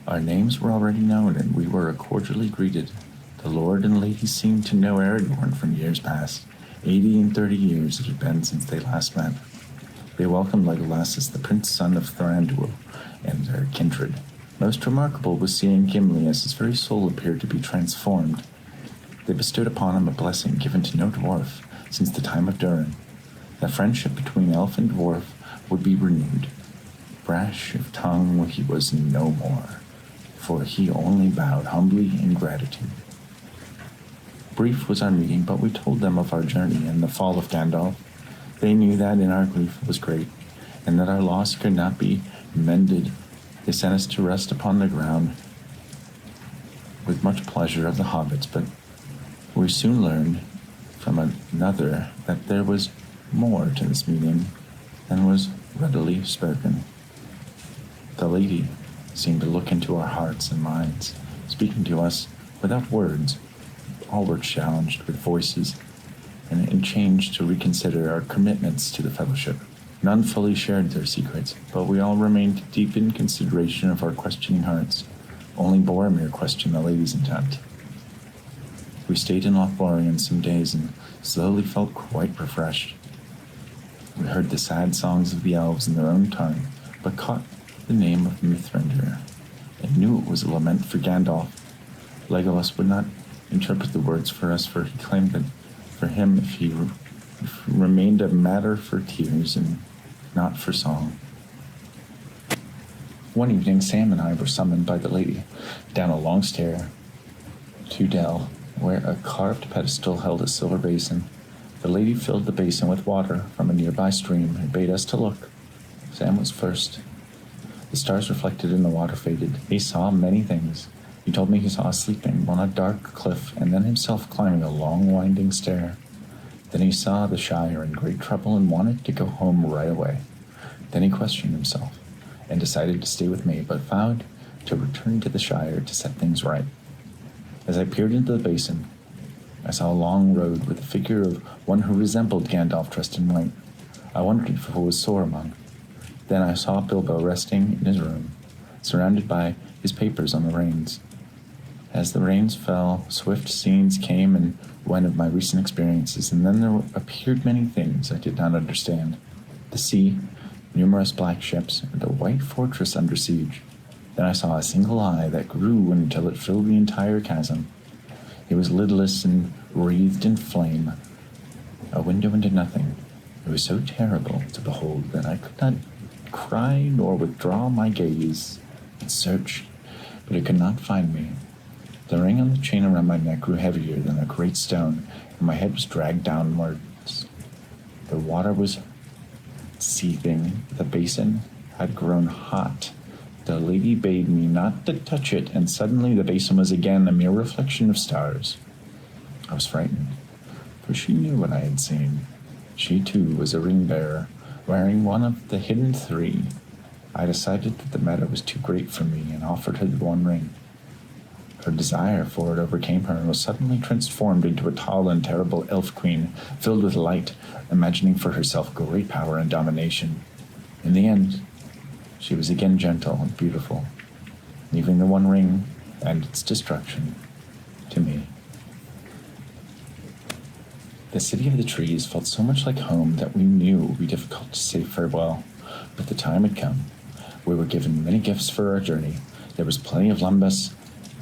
Our names were already known, and we were cordially greeted. The Lord and Lady seemed to know Aragorn from years past. 80 and 30 years it had been since they last met. They welcomed Legolas as the prince son of Thranduil and their kindred. Most remarkable was seeing Gimli, as his very soul appeared to be transformed. They bestowed upon him a blessing given to no dwarf since the time of Durin. The friendship between elf and dwarf would be renewed. Brash of tongue he was no more, for he only bowed humbly in gratitude. Brief was our meeting, but we told them of our journey and the fall of Gandalf. They knew that in our grief was great, and that our loss could not be mended. They sent us to rest upon the ground with much pleasure of the hobbits, but we soon learned from another that there was more to this meeting than was readily spoken. The lady seemed to look into our hearts and minds, speaking to us without words. All were challenged with voices and changed to reconsider our commitments to the fellowship. None fully shared their secrets, but we all remained deep in consideration of our questioning hearts. Only Boromir questioned the lady's intent. We stayed in Lothlorien some days and slowly felt quite refreshed. We heard the sad songs of the elves in their own tongue, but caught the name of Mithrandir and knew it was a lament for Gandalf. Legolas would not interpret the words for us, for he claimed that for him if he remained a matter for tears and not for song. One evening, Sam and I were summoned by the lady down a long stair to Dell, where a carved pedestal held a silver basin. The lady filled the basin with water from a nearby stream and bade us to look. Sam was first. The stars reflected in the water faded. He saw many things. He told me he saw us sleeping on a dark cliff and then himself climbing a long winding stair. Then he saw the Shire in great trouble and wanted to go home right away. Then he questioned himself and decided to stay with me, but vowed to return to the Shire to set things right. As I peered into the basin, I saw a long road with the figure of one who resembled Gandalf dressed in white. I wondered if it was Saruman. Then I saw Bilbo resting in his room, surrounded by his papers on the reins. As the rains fell, swift scenes came and went of my recent experiences, and then there appeared many things I did not understand. The sea, numerous black ships, and a white fortress under siege. Then I saw a single eye that grew until it filled the entire chasm. It was lidless and wreathed in flame, a window into nothing. It was so terrible to behold that I could not cry nor withdraw my gaze. It searched, but it could not find me. The ring on the chain around my neck grew heavier than a great stone, and my head was dragged downwards. The water was seething. The basin had grown hot. The lady bade me not to touch it, and suddenly the basin was again a mere reflection of stars. I was frightened, for she knew what I had seen. She, too, was a ring-bearer, wearing one of the hidden three. I decided that the matter was too great for me, and offered her the one ring. Her desire for it overcame her and was suddenly transformed into a tall and terrible elf queen, filled with light, imagining for herself great power and domination. In the end, she was again gentle and beautiful, leaving the one ring and its destruction to me. The city of the trees felt so much like home that we knew it would be difficult to say farewell, but the time had come. We were given many gifts for our journey. There was plenty of lembas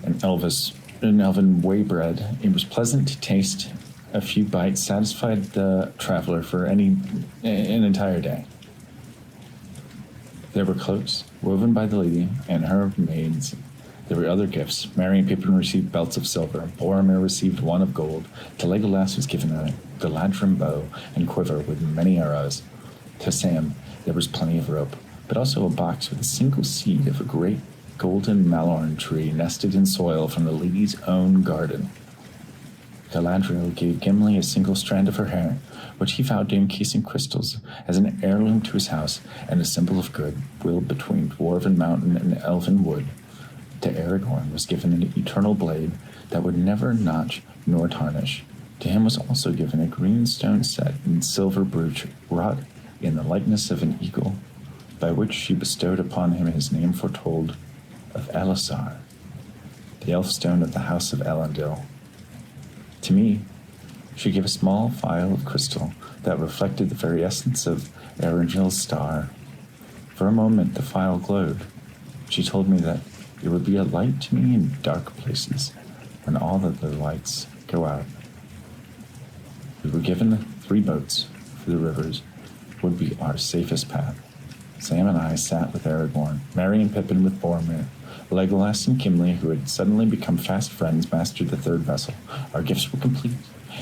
and elven whey bread. It was pleasant to taste. A few bites satisfied the traveler for an entire day. There were cloaks woven by the lady and her maids. There were other gifts. Merry and Pippin received belts of silver. Boromir received one of gold. To Legolas was given a Galadrim bow and quiver with many arrows. To Sam, there was plenty of rope, but also a box with a single seed of a great golden malorn tree nested in soil from the lady's own garden. Galadriel gave Gimli a single strand of her hair, which he vowed to encase in crystals as an heirloom to his house and a symbol of goodwill between dwarven mountain and elven wood. To Aragorn was given an eternal blade that would never notch nor tarnish. To him was also given a green stone set in silver brooch wrought in the likeness of an eagle, by which she bestowed upon him his name foretold of Elisar, the elf stone of the house of Elendil. To me, she gave a small phial of crystal that reflected the very essence of Erengil's star. For a moment the phial glowed. She told me that it would be a light to me in dark places when all of the lights go out. We were given 3 boats for the rivers would be our safest path. Sam and I sat with Aragorn, Merry and Pippin with Boromir. Legolas and Gimli, who had suddenly become fast friends, mastered the third vessel. Our gifts were complete,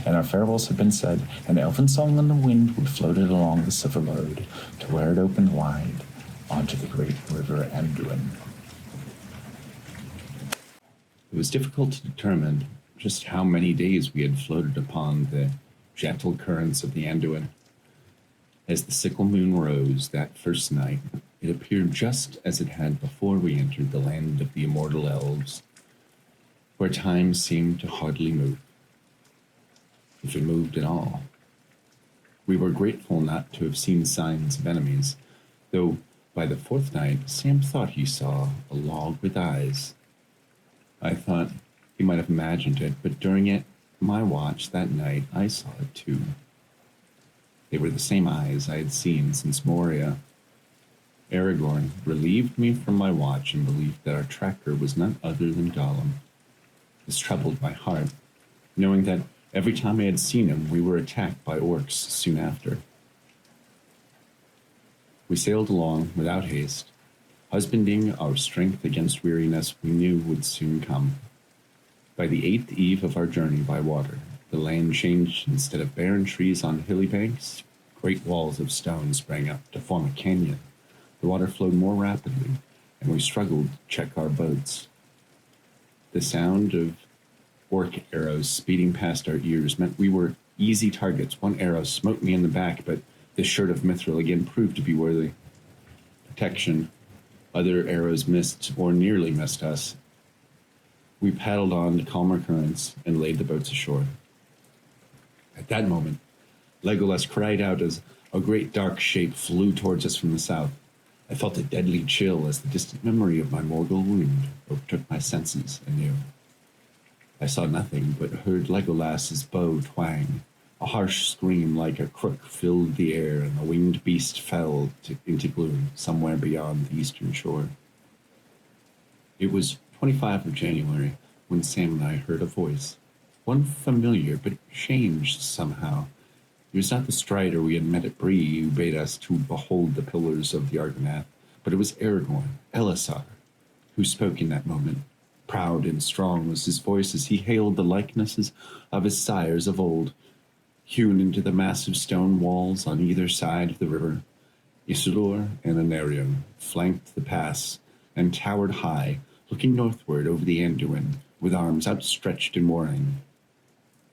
and our farewells had been said, and elfin song on the wind we floated along the silver road to where it opened wide onto the great river Anduin. It was difficult to determine just how many days we had floated upon the gentle currents of the Anduin. As the sickle moon rose that first night, it appeared just as it had before we entered the land of the immortal elves, where time seemed to hardly move, if it moved at all. We were grateful not to have seen signs of enemies, though by the fourth night Sam thought he saw a log with eyes. I thought he might have imagined it, but during my watch that night, I saw it too. They were the same eyes I had seen since Moria. Aragorn relieved me from my watch and believed that our tracker was none other than Gollum. This troubled my heart, knowing that every time I had seen him, we were attacked by orcs soon after. We sailed along without haste, husbanding our strength against weariness we knew would soon come. By the 8th eve of our journey by water, the land changed. Instead of barren trees on hilly banks, great walls of stone sprang up to form a canyon. The water flowed more rapidly, and we struggled to check our boats. The sound of orc arrows speeding past our ears meant we were easy targets. One arrow smote me in the back, but the shirt of Mithril again proved to be worthy protection. Other arrows missed or nearly missed us. We paddled on to calmer currents and laid the boats ashore. At that moment, Legolas cried out as a great dark shape flew towards us from the south. I felt a deadly chill as the distant memory of my mortal wound overtook my senses anew. I saw nothing, but heard Legolas's bow twang. A harsh scream like a crook filled the air, and the winged beast fell into gloom somewhere beyond the eastern shore. It was 25 of January when Sam and I heard a voice. One familiar, but changed somehow. It was not the Strider we had met at Bree who bade us to behold the pillars of the Argonath, but it was Aragorn, Elisar, who spoke in that moment. Proud and strong was his voice as he hailed the likenesses of his sires of old, hewn into the massive stone walls on either side of the river. Isildur and Anarion flanked the pass and towered high, looking northward over the Anduin, with arms outstretched in warning.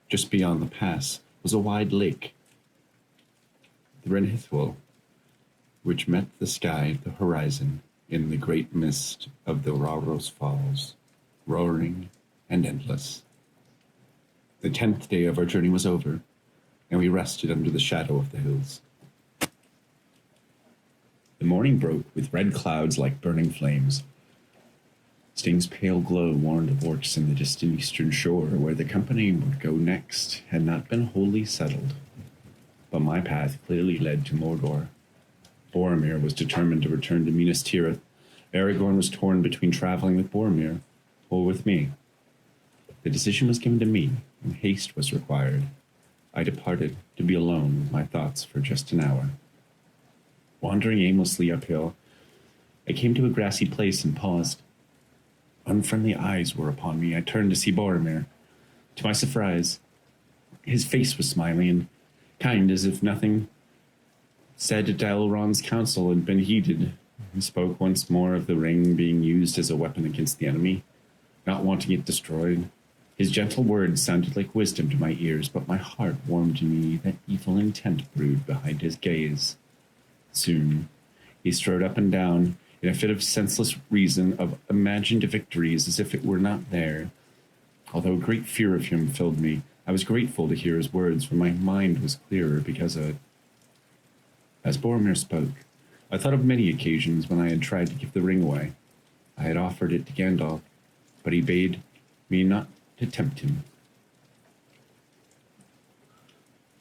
Just beyond the pass was a wide lake, the Renhithwil, which met the sky at the horizon in the great mist of the Rauros Falls, roaring and endless. The 10th day of our journey was over, and we rested under the shadow of the hills. The morning broke with red clouds like burning flames. Sting's pale glow warned of orcs in the distant eastern shore, where the company would go next had not been wholly settled. But my path clearly led to Mordor. Boromir was determined to return to Minas Tirith. Aragorn was torn between traveling with Boromir or with me. The decision was given to me, and haste was required. I departed to be alone with my thoughts for just an hour. Wandering aimlessly uphill, I came to a grassy place and paused. Unfriendly eyes were upon me. I turned to see Boromir. To my surprise, his face was smiling and kind, as if nothing said at Elrond's counsel had been heeded. He spoke once more of the ring being used as a weapon against the enemy, not wanting it destroyed. His gentle words sounded like wisdom to my ears, but my heart warmed to me that evil intent brewed behind his gaze. Soon, he strode up and down in a fit of senseless reason, of imagined victories as if it were not there. Although a great fear of him filled me, I was grateful to hear his words, for my mind was clearer because of it. As Boromir spoke, I thought of many occasions when I had tried to give the ring away. I had offered it to Gandalf, but he bade me not to tempt him.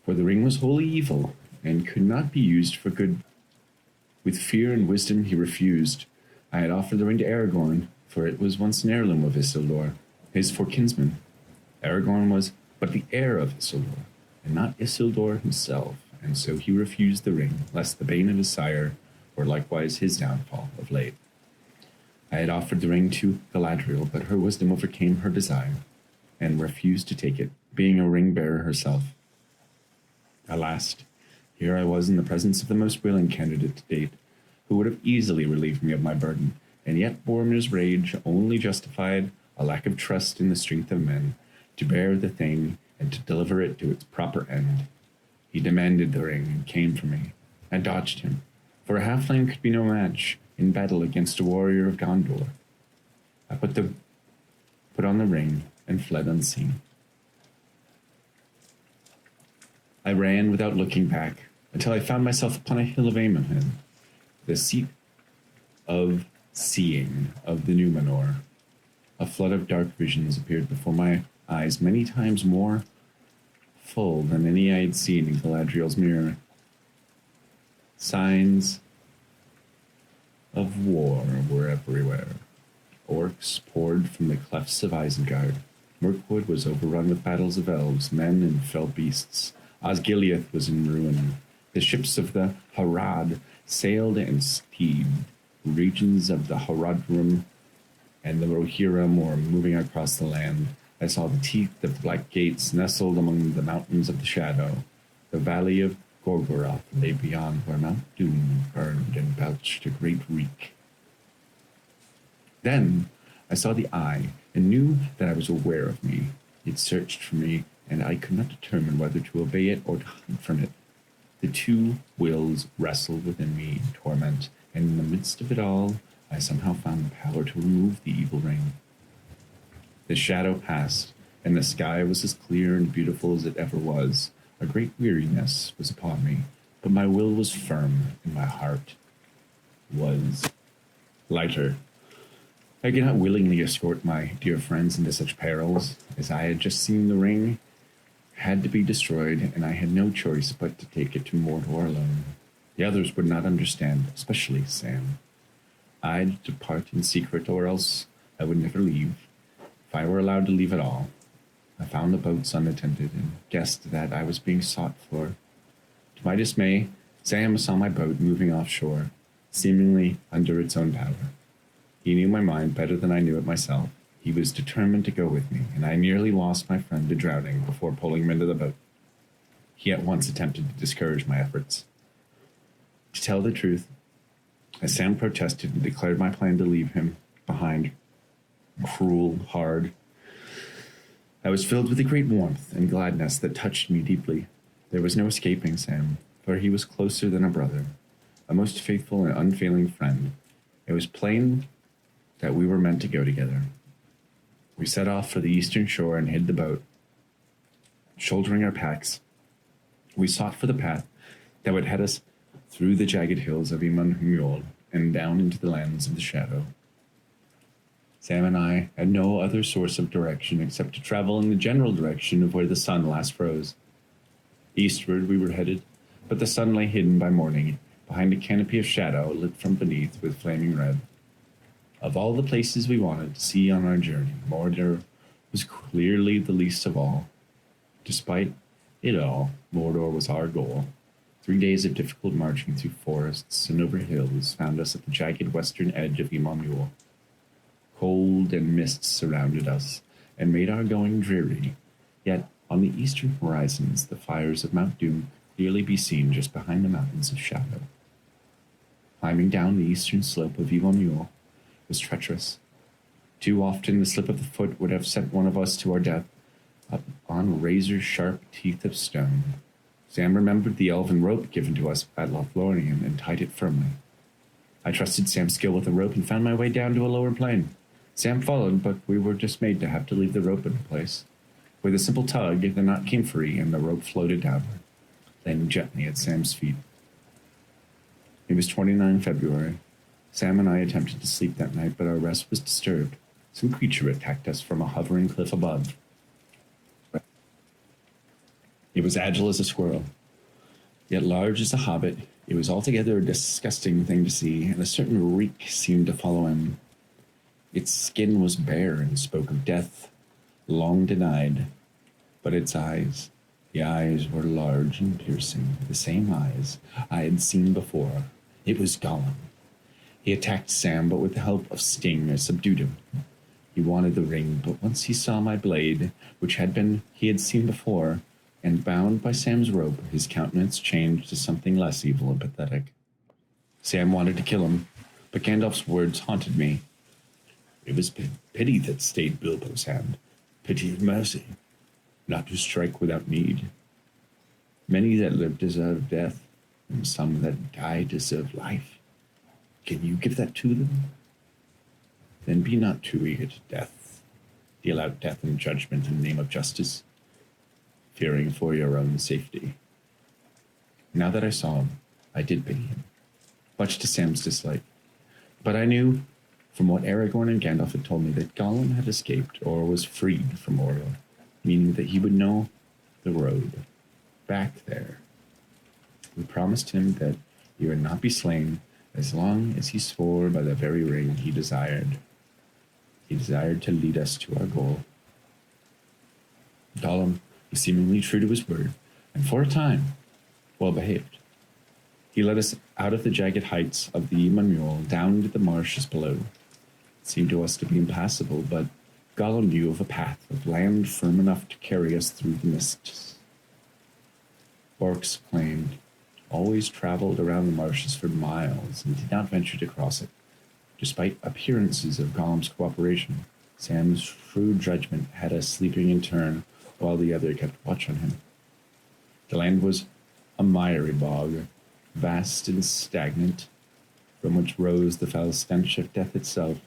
For the ring was wholly evil, and could not be used for good. With fear and wisdom he refused. I had offered the ring to Aragorn, for it was once an heirloom of Isildur, his kinsman. Aragorn was but the heir of Isildur, and not Isildur himself, and so he refused the ring, lest the bane of his sire were likewise his downfall of late. I had offered the ring to Galadriel, but her wisdom overcame her desire and refused to take it, being a ring bearer herself. Alas, here I was in the presence of the most willing candidate to date, who would have easily relieved me of my burden, and yet Boromir's rage only justified a lack of trust in the strength of men to bear the thing and to deliver it to its proper end. He demanded the ring and came for me. I dodged him, for a halfling could be no match in battle against a warrior of Gondor. I put on the ring and fled unseen. I ran without looking back until I found myself upon a hill of Amonhen, the seat of seeing of the Numenor. A flood of dark visions appeared before my eyes, many times more full than any I had seen in Galadriel's mirror. Signs of war were everywhere. Orcs poured from the clefts of Isengard. Mirkwood was overrun with battles of elves, men, and fell beasts. Osgiliath was in ruin. The ships of the Harad sailed and steamed. Regions of the Haradrim and the Rohirrim were moving across the land. I saw the teeth of black gates nestled among the mountains of the shadow. The valley of Gorgoroth lay beyond, where Mount Doom burned and belched a great reek. Then I saw the eye, and knew that I was aware of me. It searched for me, and I could not determine whether to obey it or to hide from it. The two wills wrestled within me in torment, and in the midst of it all, I somehow found the power to remove the evil ring. The shadow passed, and the sky was as clear and beautiful as it ever was. A great weariness was upon me, but my will was firm, and my heart was lighter. I could not willingly escort my dear friends into such perils, as I had just seen the ring had to be destroyed, and I had no choice but to take it to Mordor alone. The others would not understand, especially Sam. I'd depart in secret, or else I would never leave, if I were allowed to leave at all. I found the boats unattended, and guessed that I was being sought for. To my dismay, Sam saw my boat moving offshore, seemingly under its own power. He knew my mind better than I knew it myself. He was determined to go with me, and I nearly lost my friend to drowning before pulling him into the boat. He at once attempted to discourage my efforts. To tell the truth, as Sam protested and declared my plan to leave him behind cruel, hard, I was filled with a great warmth and gladness that touched me deeply. There was no escaping Sam, for he was closer than a brother, a most faithful and unfailing friend. It was plain that we were meant to go together. We set off for the eastern shore and hid the boat. Shouldering our packs, we sought for the path that would head us through the jagged hills of Iman and down into the lands of the shadow. Sam and I had no other source of direction except to travel in the general direction of where the sun last rose. Eastward we were headed, but the sun lay hidden by morning behind a canopy of shadow lit from beneath with flaming red. Of all the places we wanted to see on our journey, Mordor was clearly the least of all. Despite it all, Mordor was our goal. 3 days of difficult marching through forests and over hills found us at the jagged western edge of Imamul. Cold and mists surrounded us and made our going dreary, yet on the eastern horizons the fires of Mount Doom could clearly be seen just behind the mountains of shadow. Climbing down the eastern slope of Imamul was treacherous. Too often the slip of the foot would have sent one of us to our death up on razor-sharp teeth of stone. Sam remembered the elven rope given to us at Lothlorien and tied it firmly. I trusted Sam's skill with the rope and found my way down to a lower plane. Sam followed, but we were dismayed to have to leave the rope in place. With a simple tug, the knot came free and the rope floated downward, landing gently at Sam's feet. It was 29 February. Sam and I attempted to sleep that night, but our rest was disturbed. Some creature attacked us from a hovering cliff above. It was agile as a squirrel, yet large as a hobbit. It was altogether a disgusting thing to see, and a certain reek seemed to follow him. Its skin was bare and spoke of death, long denied, but its eyes, the eyes were large and piercing, the same eyes I had seen before. It was Gollum. He attacked Sam, but with the help of Sting, I subdued him. He wanted the ring, but once he saw my blade, which he had seen before, and bound by Sam's rope, his countenance changed to something less evil and pathetic. Sam wanted to kill him, but Gandalf's words haunted me. It was pity that stayed Bilbo's hand, pity and mercy, not to strike without need. Many that live deserve death, and some that die deserve life. Can you give that to them? Then be not too eager to death. Deal out death and judgment in the name of justice, fearing for your own safety. Now that I saw him, I did pity him, much to Sam's dislike. But I knew, from what Aragorn and Gandalf had told me, that Gollum had escaped or was freed from Mordor, meaning that he would know the road back there. We promised him that he would not be slain as long as he swore by the very ring he desired. He desired to lead us to our goal. Gollum was seemingly true to his word, and for a time, well behaved. He led us out of the jagged heights of the Immanul down to the marshes below. It seemed to us to be impassable, but Gollum knew of a path of land firm enough to carry us through the mists. Orcs claimed always traveled around the marshes for miles and did not venture to cross it. Despite appearances of Gollum's cooperation, Sam's shrewd judgment had us sleeping in turn while the other kept watch on him. The land was a miry bog, vast and stagnant, from which rose the foul stench of death itself.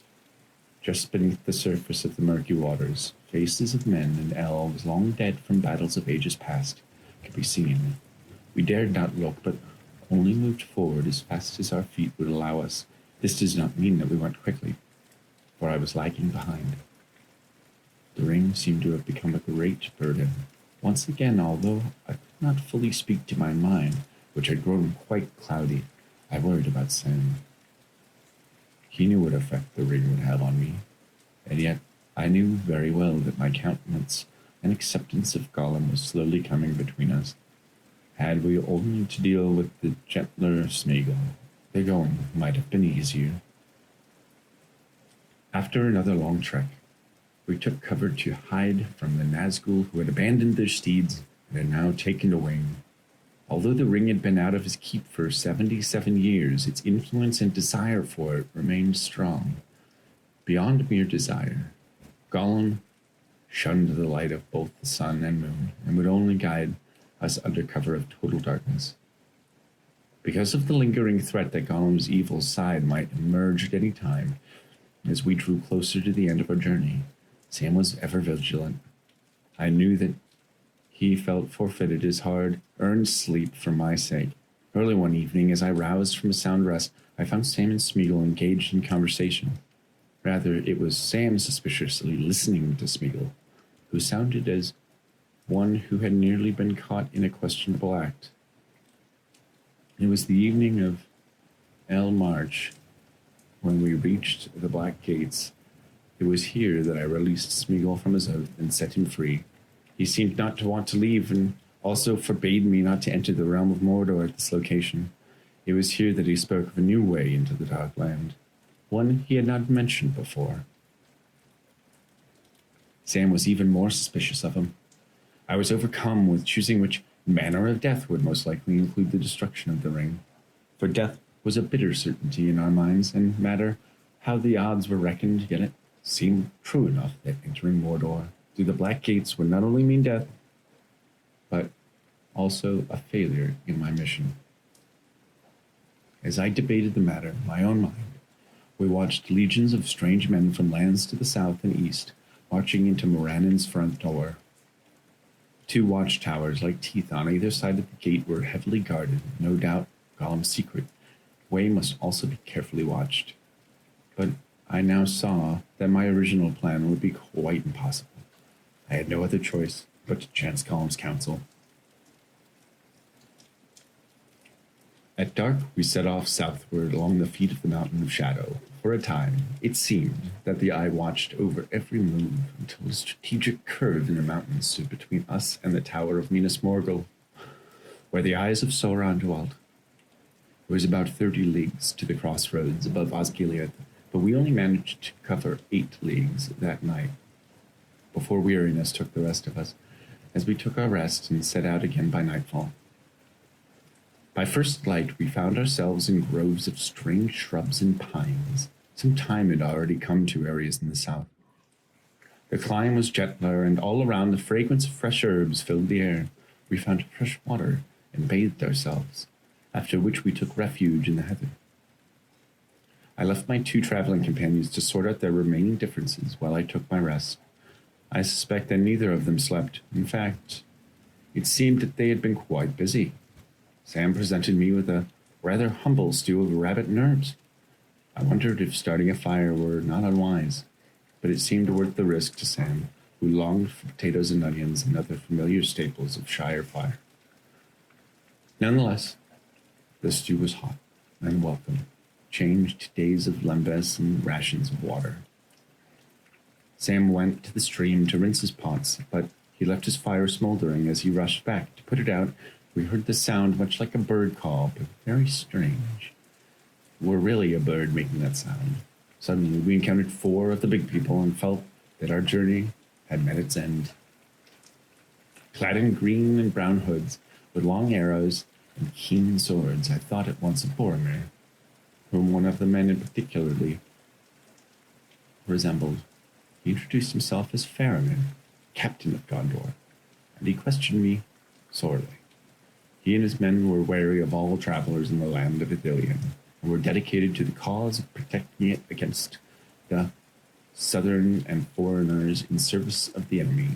Just beneath the surface of the murky waters, faces of men and elves long dead from battles of ages past could be seen. We dared not look, but only moved forward as fast as our feet would allow us. This does not mean that we went quickly, for I was lagging behind. The ring seemed to have become a great burden. Once again, although I could not fully speak to my mind, which had grown quite cloudy, I worried about Sam. He knew what effect the ring would have on me, and yet I knew very well that my countenance and acceptance of Gollum was slowly coming between us. Had we only to deal with the gentler Smeagol, the going might have been easier. After another long trek, we took cover to hide from the Nazgul who had abandoned their steeds and had now taken to wing. Although the ring had been out of his keep for 77 years, its influence and desire for it remained strong. Beyond mere desire, Gollum shunned the light of both the sun and moon and would only guide us under cover of total darkness. Because of the lingering threat that Gollum's evil side might emerge at any time, as we drew closer to the end of our journey, Sam was ever vigilant. I knew that he felt forfeited his hard-earned sleep for my sake. Early one evening, as I roused from a sound rest, I found Sam and Smeagol engaged in conversation. Rather, it was Sam suspiciously listening to Smeagol, who sounded as one who had nearly been caught in a questionable act. It was the evening of El March when we reached the Black Gates. It was here that I released Smeagol from his oath and set him free. He seemed not to want to leave and also forbade me not to enter the realm of Mordor at this location. It was here that he spoke of a new way into the Dark Land, one he had not mentioned before. Sam was even more suspicious of him. I was overcome with choosing which manner of death would most likely include the destruction of the ring, for death was a bitter certainty in our minds, and no matter how the odds were reckoned, yet it seemed true enough that entering Mordor through the Black Gates would not only mean death, but also a failure in my mission. As I debated the matter in my own mind, we watched legions of strange men from lands to the south and east marching into Morannin's front door. 2 watchtowers like teeth on either side of the gate were heavily guarded. No doubt Gollum's secret way must also be carefully watched. But I now saw that my original plan would be quite impossible. I had no other choice but to chance Gollum's counsel. At dark, we set off southward along the feet of the Mountain of Shadow. For a time, it seemed that the eye watched over every move until a strategic curve in the mountains stood between us and the tower of Minas Morgul, where the eyes of Sauron dwelt. It was about 30 leagues to the crossroads above Osgiliath, but we only managed to cover 8 leagues that night, before weariness took the rest of us, as we took our rest and set out again by nightfall. By first light, we found ourselves in groves of strange shrubs and pines. Some time had already come to areas in the south. The climb was gentler, and all around the fragrance of fresh herbs filled the air. We found fresh water and bathed ourselves, after which we took refuge in the heather. I left my 2 traveling companions to sort out their remaining differences while I took my rest. I suspect that neither of them slept. In fact, it seemed that they had been quite busy. Sam presented me with a rather humble stew of rabbit and herbs. I wondered if starting a fire were not unwise, but it seemed worth the risk to Sam, who longed for potatoes and onions and other familiar staples of Shire fire. Nonetheless, the stew was hot and welcome, changed to days of lembas and rations of water. Sam went to the stream to rinse his pots, but he left his fire smoldering. As he rushed back to put it out, we heard the sound much like a bird call, but very strange. We're really a bird making that sound. Suddenly, we encountered 4 of the big people and felt that our journey had met its end. Clad in green and brown hoods, with long arrows and keen swords, I thought at once of Boromir, whom one of the men in particularly resembled. He introduced himself as Faramir, captain of Gondor, and he questioned me sorely. He and his men were wary of all travelers in the land of Ithilien, and were dedicated to the cause of protecting it against the southern and foreigners in service of the enemy.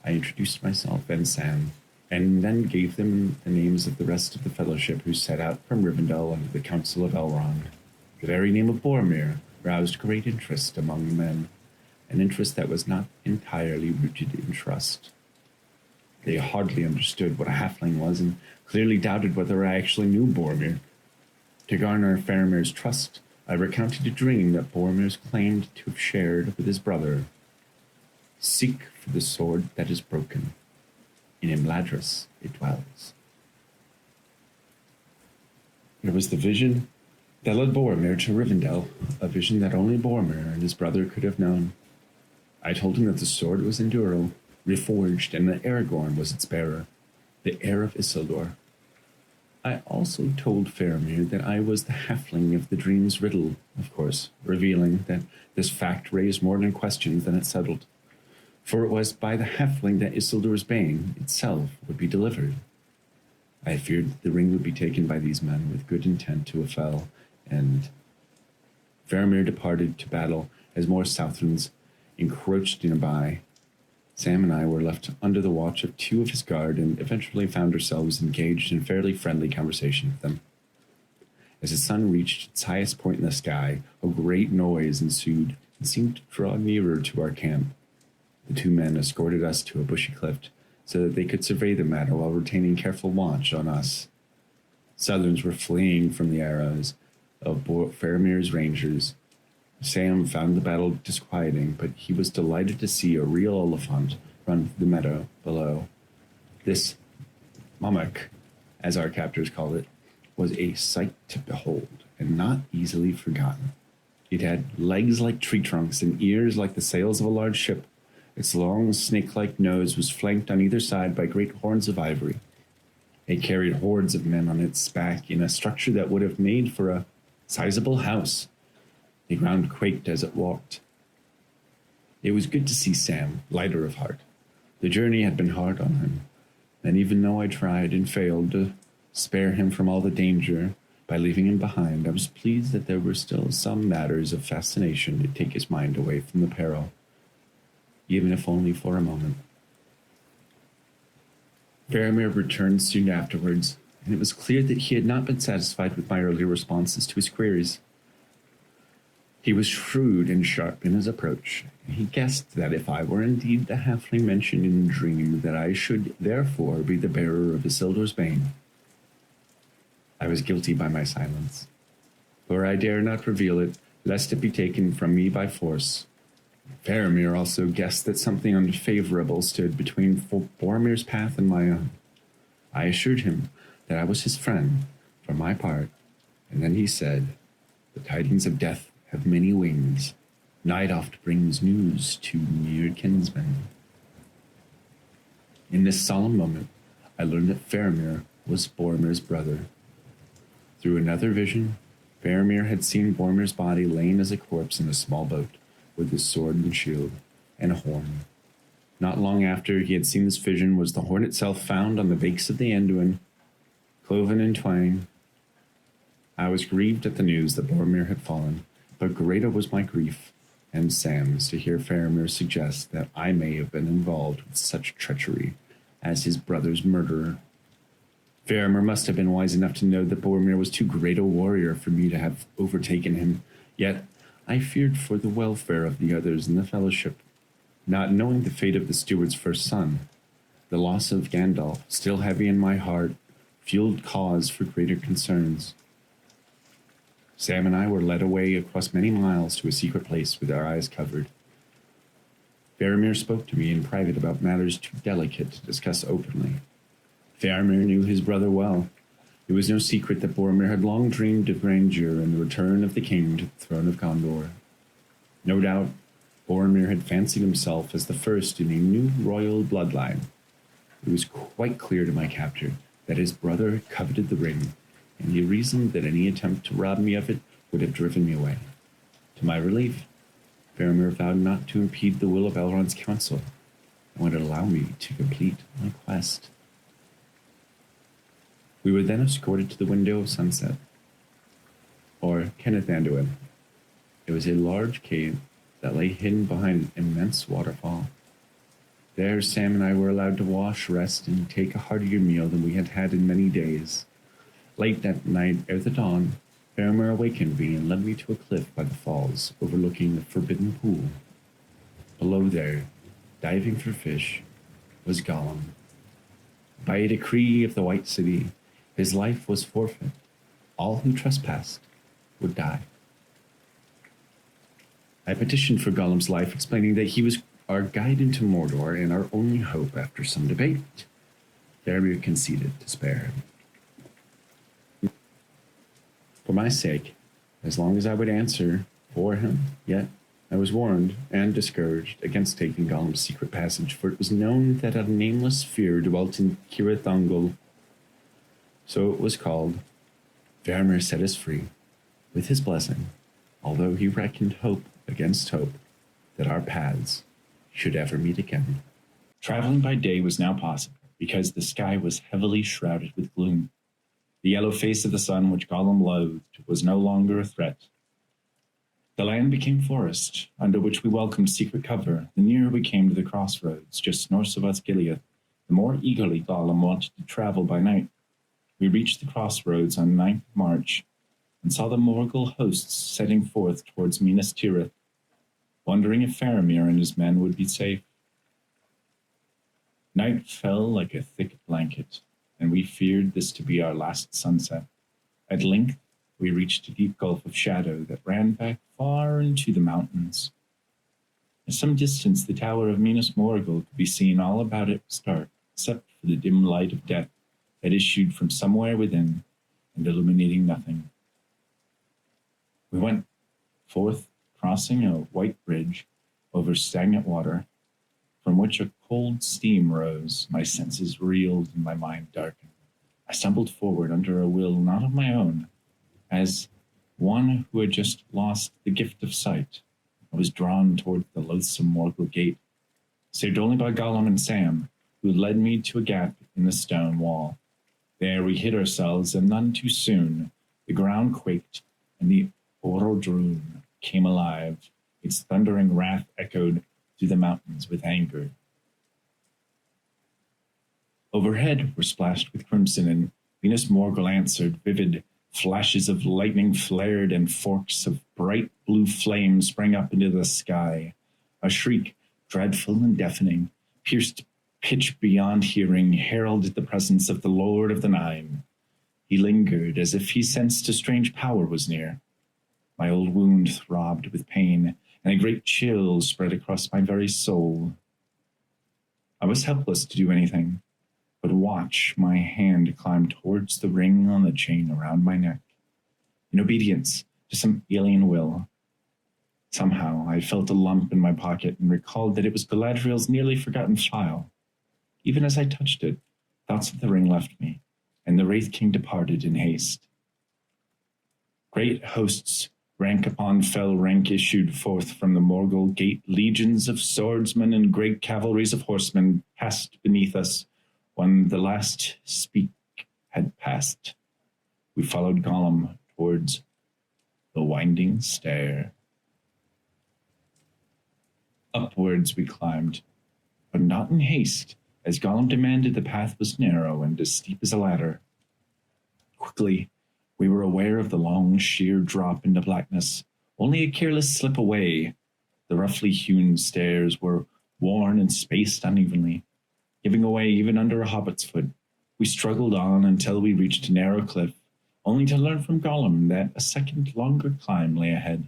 I introduced myself and Sam, and then gave them the names of the rest of the fellowship who set out from Rivendell under the counsel of Elrond. The very name of Boromir roused great interest among the men, an interest that was not entirely rooted in trust. They hardly understood what a halfling was, and clearly doubted whether I actually knew Boromir. To garner Faramir's trust, I recounted a dream that Boromir claimed to have shared with his brother. Seek for the sword that is broken. In Imladris it dwells. It was the vision that led Boromir to Rivendell, a vision that only Boromir and his brother could have known. I told him that the sword was in Duril, reforged, and that Aragorn was its bearer, the heir of Isildur. I also told Faramir that I was the halfling of the dream's riddle, of course, revealing that this fact raised more than questions than it settled, for it was by the halfling that Isildur's bane itself would be delivered. I feared that the ring would be taken by these men with good intent to a fell, and Faramir departed to battle as more Southrons encroached nearby. Sam and I were left under the watch of 2 of his guard and eventually found ourselves engaged in fairly friendly conversation with them. As the sun reached its highest point in the sky, a great noise ensued and seemed to draw nearer to our camp. The 2 men escorted us to a bushy cliff so that they could survey the matter while retaining careful watch on us. Southrons were fleeing from the arrows of Faramir's rangers. Sam found the battle disquieting, but he was delighted to see a real Oliphant run through the meadow below. This Mamak, as our captors called it, was a sight to behold, and not easily forgotten. It had legs like tree trunks and ears like the sails of a large ship. Its long, snake-like nose was flanked on either side by great horns of ivory. It carried hordes of men on its back in a structure that would have made for a sizable house. The ground quaked as it walked. It was good to see Sam, lighter of heart. The journey had been hard on him, and even though I tried and failed to spare him from all the danger by leaving him behind, I was pleased that there were still some matters of fascination to take his mind away from the peril, even if only for a moment. Faramir returned soon afterwards, and it was clear that he had not been satisfied with my earlier responses to his queries. He was shrewd and sharp in his approach, and he guessed that if I were indeed the halfling mentioned in the dream, that I should therefore be the bearer of Isildur's bane. I was guilty by my silence, for I dare not reveal it, lest it be taken from me by force. Faramir also guessed that something unfavorable stood between Boromir's path and my own. I assured him that I was his friend, for my part. And then he said, the tidings of death have many wings. Night oft brings news to near kinsmen. In this solemn moment, I learned that Faramir was Boromir's brother. Through another vision, Faramir had seen Boromir's body laying as a corpse in a small boat, with his sword and shield, and a horn. Not long after he had seen this vision was the horn itself found on the banks of the Anduin, cloven in twain. I was grieved at the news that Boromir had fallen, but greater was my grief and Sam's to hear Faramir suggest that I may have been involved with such treachery as his brother's murderer. Faramir must have been wise enough to know that Boromir was too great a warrior for me to have overtaken him, yet I feared for the welfare of the others in the fellowship. Not knowing the fate of the steward's first son, the loss of Gandalf, still heavy in my heart, fueled cause for greater concerns. Sam and I were led away across many miles to a secret place with our eyes covered. Faramir spoke to me in private about matters too delicate to discuss openly. Faramir knew his brother well. It was no secret that Boromir had long dreamed of grandeur and the return of the king to the throne of Gondor. No doubt, Boromir had fancied himself as the first in a new royal bloodline. It was quite clear to my captor that his brother had coveted the ring, and he reasoned that any attempt to rob me of it would have driven me away. To my relief, Faramir vowed not to impede the will of Elrond's council, and would allow me to complete my quest. We were then escorted to the window of sunset, or Kenneth Anduin. It was a large cave that lay hidden behind an immense waterfall. There Sam and I were allowed to wash, rest, and take a heartier meal than we had had in many days. Late that night, ere the dawn, Faramir awakened me and led me to a cliff by the falls, overlooking the forbidden pool. Below there, diving for fish, was Gollum. By a decree of the White City, his life was forfeit. All who trespassed would die. I petitioned for Gollum's life, explaining that he was our guide into Mordor and our only hope after some debate. Faramir conceded to spare him. For my sake, as long as I would answer for him, yet I was warned and discouraged against taking Gollum's secret passage, for it was known that a nameless sphere dwelt in Cirith Ungol. So it was called. Faramir set us free, with his blessing, although he reckoned hope against hope that our paths should ever meet again. Traveling by day was now possible, because the sky was heavily shrouded with gloom. The yellow face of the sun, which Gollum loathed, was no longer a threat. The land became forest, under which we welcomed secret cover. The nearer we came to the crossroads, just north of Osgiliath, the more eagerly Gollum wanted to travel by night. We reached the crossroads on 9th March, and saw the Morgul hosts setting forth towards Minas Tirith, wondering if Faramir and his men would be safe. Night fell like a thick blanket, and we feared this to be our last sunset. At length, we reached a deep gulf of shadow that ran back far into the mountains. At some distance, the tower of Minas Morgul could be seen. All about it was dark, except for the dim light of death that issued from somewhere within and illuminating nothing. We went forth, crossing a white bridge over stagnant water, from which a cold steam rose. My senses reeled and my mind darkened. I stumbled forward under a will not of my own, as one who had just lost the gift of sight. I was drawn toward the loathsome Morgul gate, saved only by Gollum and Sam, who led me to a gap in the stone wall. There we hid ourselves, and none too soon the ground quaked, and the Orodrun came alive. Its thundering wrath echoed through the mountains with anger. Overhead were splashed with crimson, and Minas Morgul answered. Vivid flashes of lightning flared, and forks of bright blue flame sprang up into the sky. A shriek, dreadful and deafening, pierced pitch beyond hearing, heralded the presence of the Lord of the Nine. He lingered, as if he sensed a strange power was near. My old wound throbbed with pain, and a great chill spread across my very soul. I was helpless to do anything but watch watch my hand climb towards the ring on the chain around my neck, in obedience to some alien will. Somehow, I felt a lump in my pocket and recalled that it was Galadriel's nearly forgotten file. Even as I touched it, thoughts of the ring left me, and the Wraith King departed in haste. Great hosts, rank upon fell rank, issued forth from the Morgul gate. Legions of swordsmen and great cavalries of horsemen passed beneath us. When the last speak had passed, we followed Gollum towards the winding stair. Upwards we climbed, but not in haste, as Gollum demanded. The path was narrow and as steep as a ladder. Quickly, we were aware of the long, sheer drop into blackness, only a careless slip away. The roughly hewn stairs were worn and spaced unevenly, giving away even under a hobbit's foot. We struggled on until we reached a narrow cliff, only to learn from Gollum that a second longer climb lay ahead.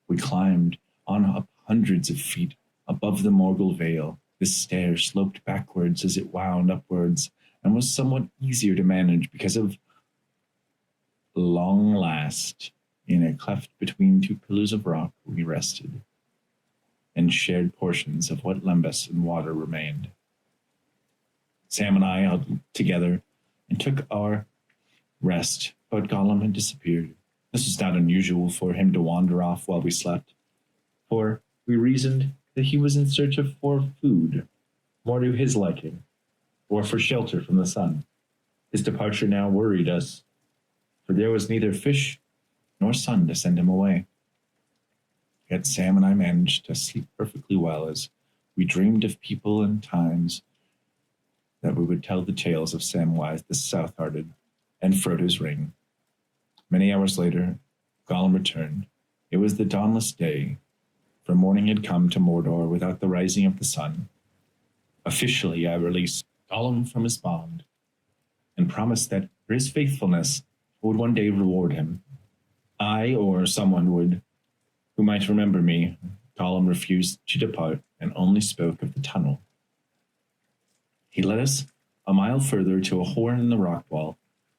We climbed on up hundreds of feet above the Morgul Vale. This stair sloped backwards as it wound upwards, and was somewhat easier to manage because of long last. In a cleft between two pillars of rock we rested, and shared portions of what lembas and water remained. Sam and I huddled together and took our rest, but Gollum had disappeared. This was not unusual for him to wander off while we slept, for we reasoned that he was in search of for food, more to his liking, or for shelter from the sun. His departure now worried us, for there was neither fish nor sun to send him away. Yet Sam and I managed to sleep perfectly well as we dreamed of people and times that we would tell the tales of Samwise the South-Hearted and Frodo's ring. Many hours later, Gollum returned. It was the dawnless day, for morning had come to Mordor without the rising of the sun. Officially, I released Gollum from his bond and promised that for his faithfulness I would one day reward him. I, or someone would, who might remember me. Gollum refused to depart and only spoke of the tunnel. He led us a mile further to a horn in the rock wall,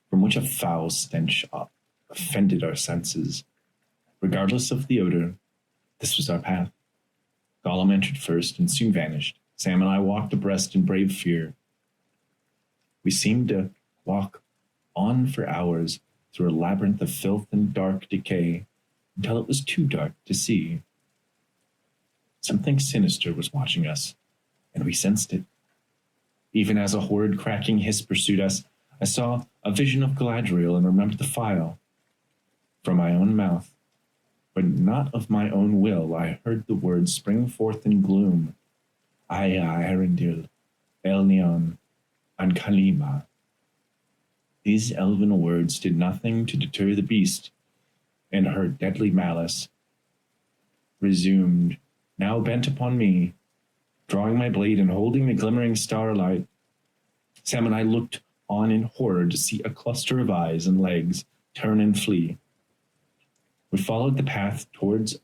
from which a foul stench offended our senses. Regardless of the odor, this was our path. Gollum entered first and soon vanished. Sam and I walked abreast in brave fear. We seemed to walk on for hours through a labyrinth of filth and dark decay, until it was too dark to see. Something sinister was watching us, and we sensed it. Even as a horrid cracking hiss pursued us, I saw a vision of Galadriel and remembered the file. From my own mouth, but not of my own will, I heard the words spring forth in gloom. Aya Arendil, Elnion, and Kalima. These elven words did nothing to deter the beast, and her deadly malice resumed, now bent upon me. Drawing my blade and holding the glimmering starlight, Sam and I looked on in horror to see a cluster of eyes and legs turn and flee. We followed the path towards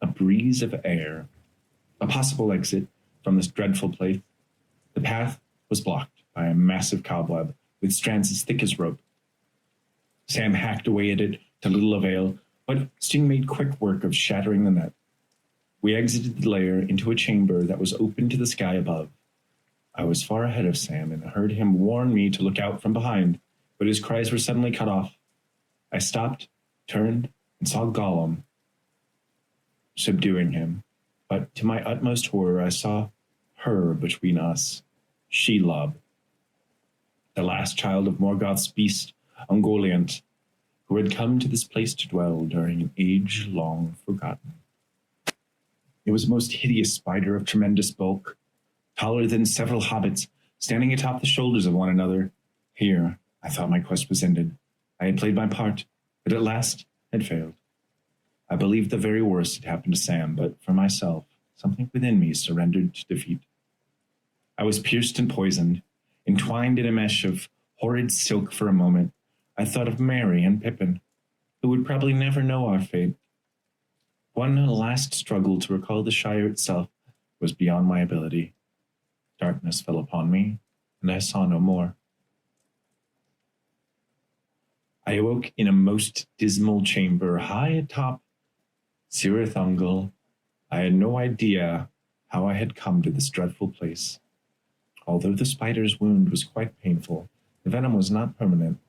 a breeze of air, a possible exit from this dreadful place. The path was blocked by a massive cobweb with strands as thick as rope. Sam hacked away at it to little avail, but Sting made quick work of shattering the net. We exited the lair into a chamber that was open to the sky above. I was far ahead of Sam and heard him warn me to look out from behind, but his cries were suddenly cut off. I stopped, turned, and saw Gollum subduing him, but to my utmost horror I saw her between us, Shelob, the last child of Morgoth's beast, Ungoliant, who had come to this place to dwell during an age long forgotten. It was a most hideous spider of tremendous bulk, taller than several hobbits, standing atop the shoulders of one another. Here, I thought my quest was ended. I had played my part, but at last had failed. I believed the very worst had happened to Sam, but for myself, something within me surrendered to defeat. I was pierced and poisoned, entwined in a mesh of horrid silk for a moment. I thought of Merry and Pippin, who would probably never know our fate. One last struggle to recall the Shire itself was beyond my ability. Darkness fell upon me, and I saw no more. I awoke in a most dismal chamber high atop Cirith Ungol. I had no idea how I had come to this dreadful place. Although the spider's wound was quite painful, the venom was not permanent.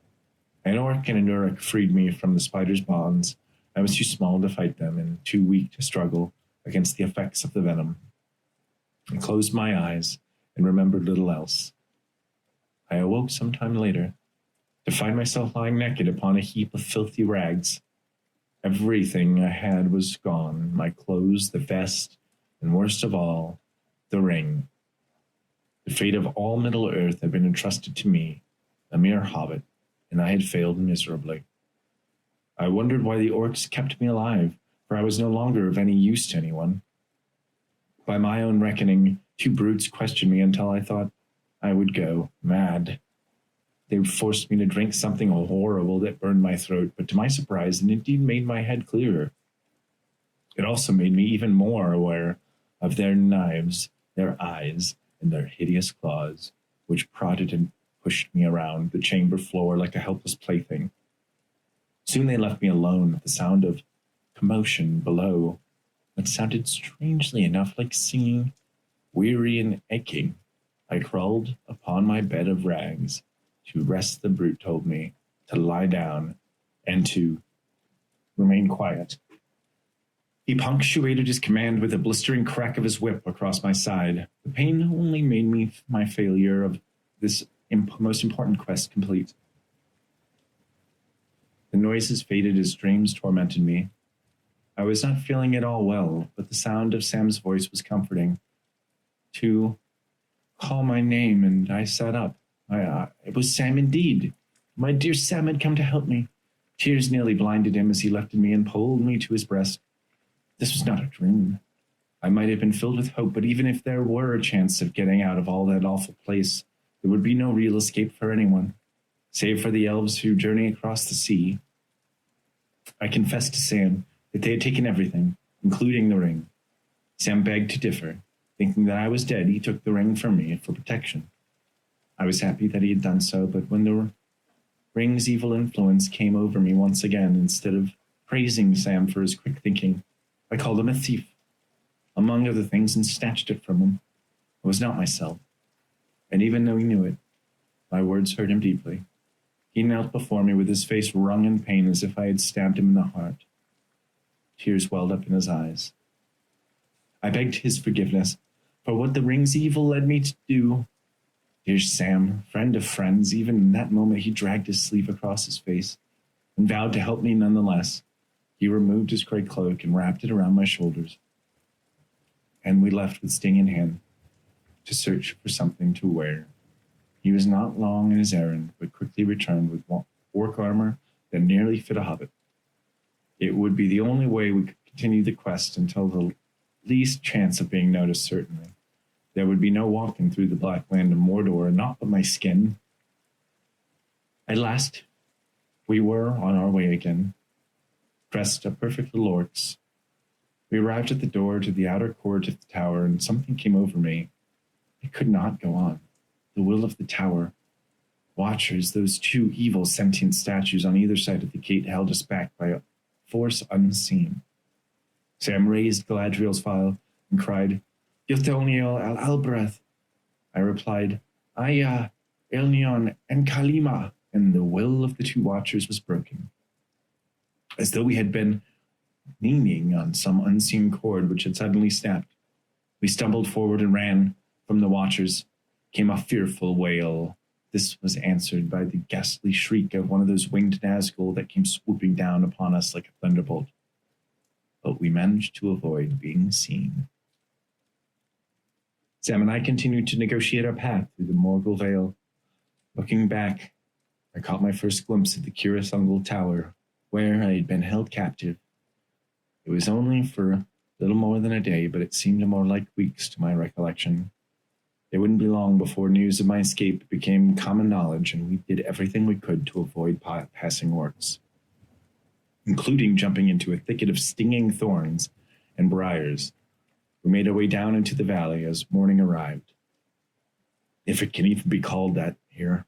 An orc and an uruk freed me from the spider's bonds. I was too small to fight them and too weak to struggle against the effects of the venom. I closed my eyes and remembered little else. I awoke some time later to find myself lying naked upon a heap of filthy rags. Everything I had was gone, my clothes, the vest, and worst of all, the ring. The fate of all Middle-earth had been entrusted to me, a mere hobbit, and I had failed miserably. I wondered why the orcs kept me alive, for I was no longer of any use to anyone. By my own reckoning, 2 brutes questioned me until I thought I would go mad. They forced me to drink something horrible that burned my throat, but to my surprise, it indeed made my head clearer. It also made me even more aware of their knives, their eyes, and their hideous claws, which prodded and pushed me around the chamber floor like a helpless plaything. Soon they left me alone at the sound of commotion below that sounded strangely enough like singing, weary and aching. I crawled upon my bed of rags. To rest, the brute told me to lie down and to remain quiet. He punctuated his command with a blistering crack of his whip across my side. The pain only made me my failure of this most important quest complete. The noises faded as dreams tormented me. I was not feeling at all well, but the sound of Sam's voice was comforting. To call my name, and I sat up. It was Sam indeed. My dear Sam had come to help me. Tears nearly blinded him as he lifted me and pulled me to his breast. This was not a dream. I might have been filled with hope, but even if there were a chance of getting out of all that awful place, there would be no real escape for anyone, save for the elves who journey across the sea. I confessed to Sam that they had taken everything, including the ring. Sam begged to differ. Thinking that I was dead, he took the ring from me for protection. I was happy that he had done so, but when the ring's evil influence came over me once again, instead of praising Sam for his quick thinking, I called him a thief, among other things, and snatched it from him. I was not myself, and even though he knew it, my words hurt him deeply. He knelt before me with his face wrung in pain as if I had stabbed him in the heart. Tears welled up in his eyes. I begged his forgiveness for what the ring's evil led me to do. Dear Sam, friend of friends, even in that moment he dragged his sleeve across his face and vowed to help me nonetheless. He removed his gray cloak and wrapped it around my shoulders, and we left with Sting in hand to search for something to wear. He was not long in his errand, but quickly returned with orc armor that nearly fit a hobbit. It would be the only way we could continue the quest until the least chance of being noticed, certainly. There would be no walking through the black land of Mordor, and not but my skin. At last, we were on our way again, dressed up perfect little orcs. We arrived at the door to the outer court of the tower, and something came over me. It could not go on. The will of the tower. Watchers, those 2 evil sentient statues on either side of the gate, held us back by a force unseen. Sam raised Galadriel's file and cried, Yothelniel al-Albreth. I replied, Aya, Elnion, and Kalima, and the will of the 2 watchers was broken. As though we had been leaning on some unseen cord which had suddenly snapped. We stumbled forward and ran. From the watchers came a fearful wail. This was answered by the ghastly shriek of one of those winged Nazgul that came swooping down upon us like a thunderbolt. But we managed to avoid being seen. Sam and I continued to negotiate our path through the Morgul Vale. Looking back, I caught my first glimpse of the Cirith Ungol Tower, where I had been held captive. It was only for a little more than a day, but it seemed more like weeks to my recollection. It wouldn't be long before news of my escape became common knowledge, and we did everything we could to avoid passing orcs, including jumping into a thicket of stinging thorns and briars. We made our way down into the valley as morning arrived. if it can even be called that here.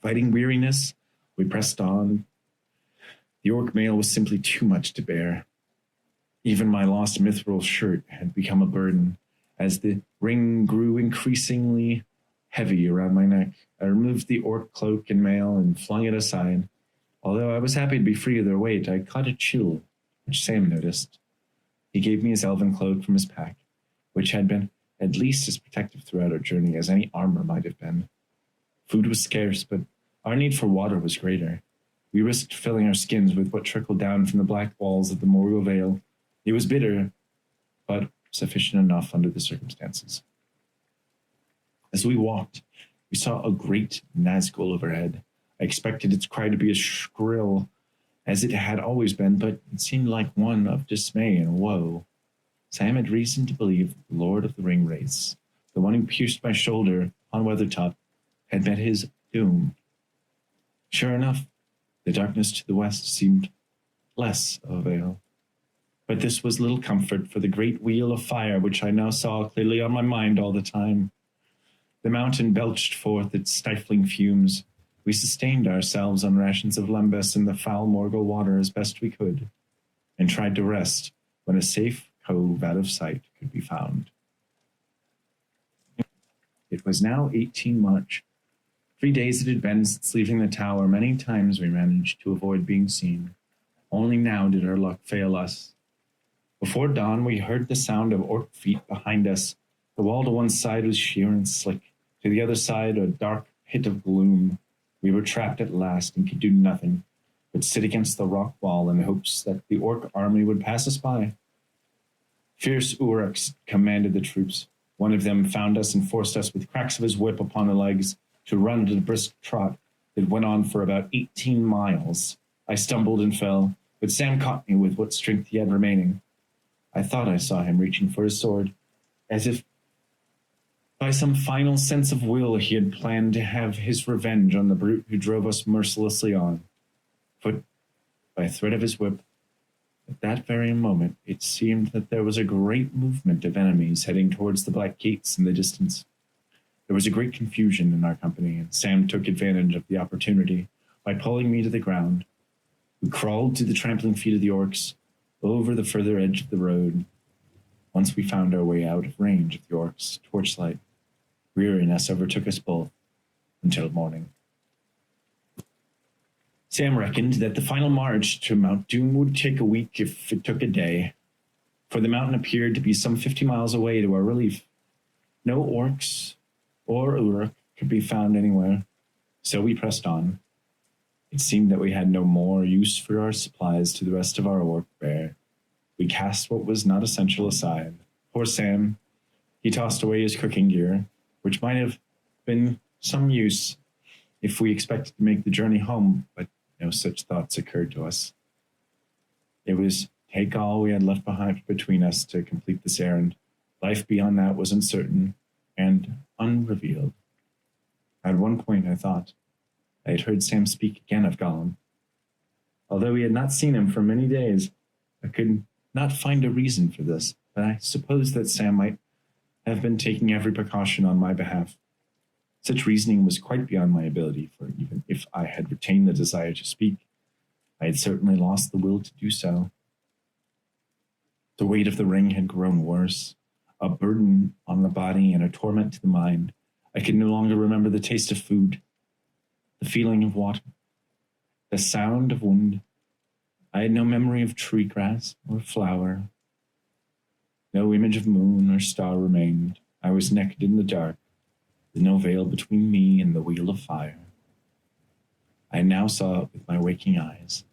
Fighting weariness, we pressed on. The orc mail was simply too much to bear. Even my lost mithril shirt had become a burden. As the ring grew increasingly heavy around my neck, I removed the orc cloak and mail and flung it aside. Although I was happy to be free of their weight, I caught a chill, which Sam noticed. He gave me his elven cloak from his pack, which had been at least as protective throughout our journey as any armor might have been. Food was scarce, but our need for water was greater. We risked filling our skins with what trickled down from the black walls of the Morgul Vale. It was bitter, but sufficient enough under the circumstances. As we walked, we saw a great Nazgul overhead. I expected its cry to be as shrill as it had always been, but it seemed like one of dismay and woe. Sam had reason to believe that the Lord of the Ring race, the one who pierced my shoulder on Weathertop, had met his doom. Sure enough, the darkness to the west seemed less of a veil. But this was little comfort for the great wheel of fire which I now saw clearly on my mind all the time. The mountain belched forth its stifling fumes. We sustained ourselves on rations of lembas in the foul Morgul water as best we could, and tried to rest when a safe cove out of sight could be found. It was now 18 March. 3 days it had been since leaving the tower. Many times we managed to avoid being seen. Only now did our luck fail us. Before dawn, we heard the sound of orc feet behind us. The wall to one side was sheer and slick. To the other side, a dark pit of gloom. We were trapped at last and could do nothing but sit against the rock wall in hopes that the orc army would pass us by. Fierce Uruks commanded the troops. One of them found us and forced us with cracks of his whip upon the legs to run at a brisk trot that went on for about 18 miles. I stumbled and fell, but Sam caught me with what strength he had remaining. I thought I saw him reaching for his sword, as if by some final sense of will he had planned to have his revenge on the brute who drove us mercilessly on. But by a thread of his whip, at that very moment, it seemed that there was a great movement of enemies heading towards the Black Gates in the distance. There was a great confusion in our company, and Sam took advantage of the opportunity by pulling me to the ground. We crawled to the trampling feet of the orcs, over the further edge of the road. Once we found our way out of range of the orcs' torchlight, weariness overtook us both until morning. Sam reckoned that the final march to Mount Doom would take a week if it took a day, for the mountain appeared to be some 50 miles away to our relief. No orcs or Uruk could be found anywhere, so we pressed on. It seemed that we had no more use for our supplies to the rest of our orc bear. We cast what was not essential aside. Poor Sam, he tossed away his cooking gear, which might have been some use if we expected to make the journey home, but no such thoughts occurred to us. It was take all we had left behind between us to complete this errand. Life beyond that was uncertain and unrevealed. At one point, I thought I had heard Sam speak again of Gollum. Although we had not seen him for many days, I could not find a reason for this, but I suppose that Sam might have been taking every precaution on my behalf. Such reasoning was quite beyond my ability, for even if I had retained the desire to speak, I had certainly lost the will to do so. The weight of the ring had grown worse, a burden on the body and a torment to the mind. I could no longer remember the taste of food, the feeling of water, the sound of wind. I had no memory of tree grass or flower. No image of moon or star remained. I was naked in the dark, with no veil between me and the wheel of fire. I now saw it with my waking eyes.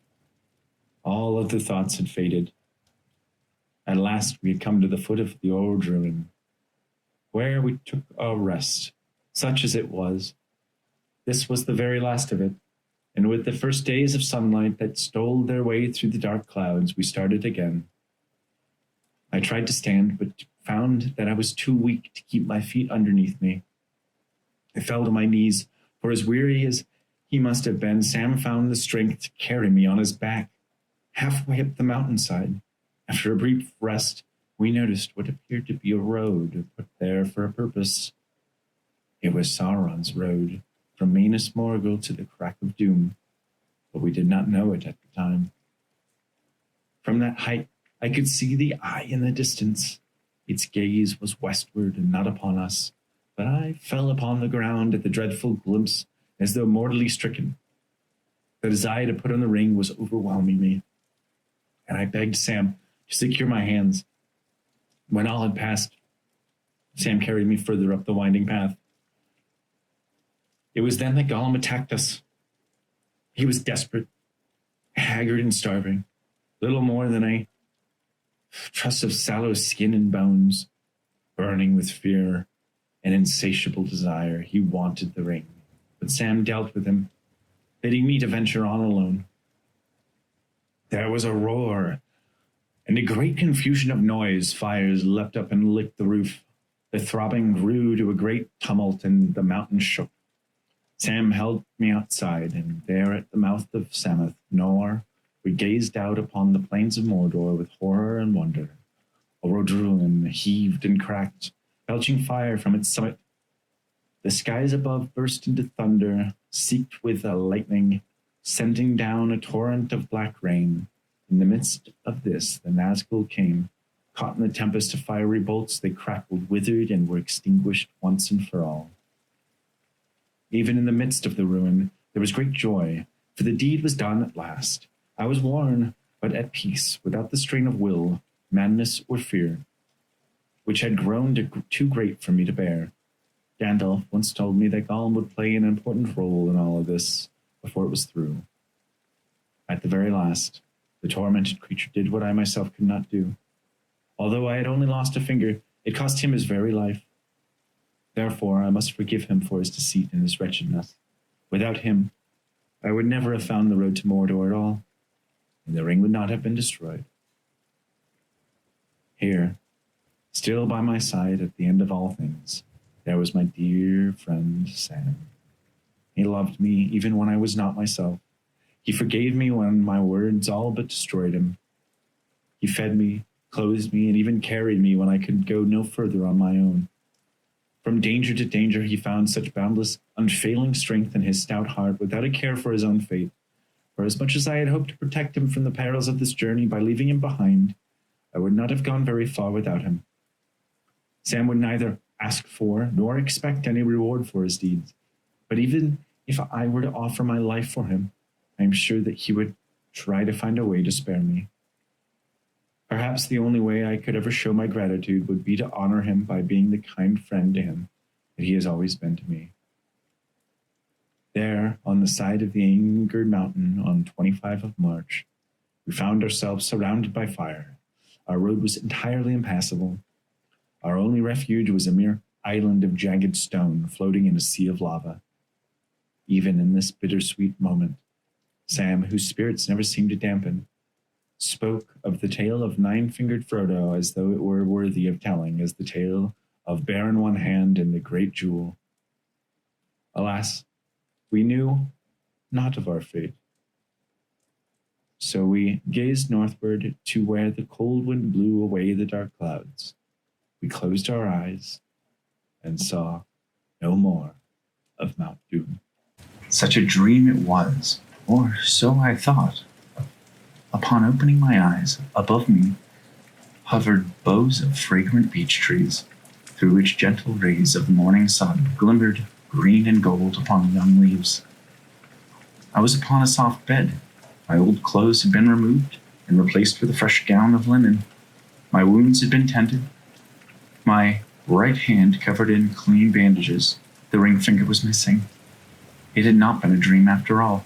All other thoughts had faded. At last we had come to the foot of the old ruin, where we took our rest, such as it was. This was the very last of it, and with the first days of sunlight that stole their way through the dark clouds, we started again. I tried to stand, but found that I was too weak to keep my feet underneath me. I fell to my knees, for as weary as he must have been, Sam found the strength to carry me on his back, halfway up the mountainside. After a brief rest, we noticed what appeared to be a road there for a purpose. It was Sauron's road, from Minas Morgul to the Crack of Doom, but we did not know it at the time. From that height, I could see the eye in the distance. Its gaze was westward and not upon us, but I fell upon the ground at the dreadful glimpse as though mortally stricken. The desire to put on the ring was overwhelming me, and I begged Sam to secure my hands. When all had passed, Sam carried me further up the winding path. It was then that Gollum attacked us. He was desperate, haggard and starving, little more than a truss of sallow skin and bones, burning with fear and insatiable desire. He wanted the ring, but Sam dealt with him, bidding me to venture on alone. There was a roar, and a great confusion of noise. Fires leapt up and licked the roof. The throbbing grew to a great tumult, and the mountain shook. Sam held me outside, and there at the mouth of Samath Nor, we gazed out upon the plains of Mordor with horror and wonder. Orodruin heaved and cracked, belching fire from its summit. The skies above burst into thunder, seeked with a lightning, sending down a torrent of black rain. In the midst of this, the Nazgul came. Caught in the tempest of fiery bolts, they crackled, withered, and were extinguished once and for all. Even in the midst of the ruin, there was great joy, for the deed was done at last. I was worn, but at peace, without the strain of will, madness, or fear, which had grown too great for me to bear. Gandalf once told me that Gollum would play an important role in all of this before it was through. At the very last, the tormented creature did what I myself could not do. Although I had only lost a finger, it cost him his very life. Therefore, I must forgive him for his deceit and his wretchedness. Without him, I would never have found the road to Mordor at all, and the ring would not have been destroyed. Here, still by my side at the end of all things, there was my dear friend Sam. He loved me even when I was not myself. He forgave me when my words all but destroyed him. He fed me, clothed me, and even carried me when I could go no further on my own. From danger to danger, he found such boundless, unfailing strength in his stout heart without a care for his own fate. For as much as I had hoped to protect him from the perils of this journey by leaving him behind, I would not have gone very far without him. Sam would neither ask for nor expect any reward for his deeds. But even if I were to offer my life for him, I am sure that he would try to find a way to spare me. Perhaps the only way I could ever show my gratitude would be to honor him by being the kind friend to him that he has always been to me. There, on the side of the Angerd Mountain on 25 of March, we found ourselves surrounded by fire. Our road was entirely impassable. Our only refuge was a mere island of jagged stone floating in a sea of lava. Even in this bittersweet moment, Sam, whose spirits never seemed to dampen, spoke of the tale of Nine-Fingered Frodo as though it were worthy of telling as the tale of Baron One Hand and the Great Jewel. Alas, we knew not of our fate. So we gazed northward to where the cold wind blew away the dark clouds. We closed our eyes and saw no more of Mount Doom. Such a dream it was, or so I thought. Upon opening my eyes, above me hovered boughs of fragrant beech trees, through which gentle rays of the morning sun glimmered green and gold upon the young leaves. I was upon a soft bed. My old clothes had been removed and replaced with a fresh gown of linen. My wounds had been tended. My right hand covered in clean bandages. The ring finger was missing. It had not been a dream after all.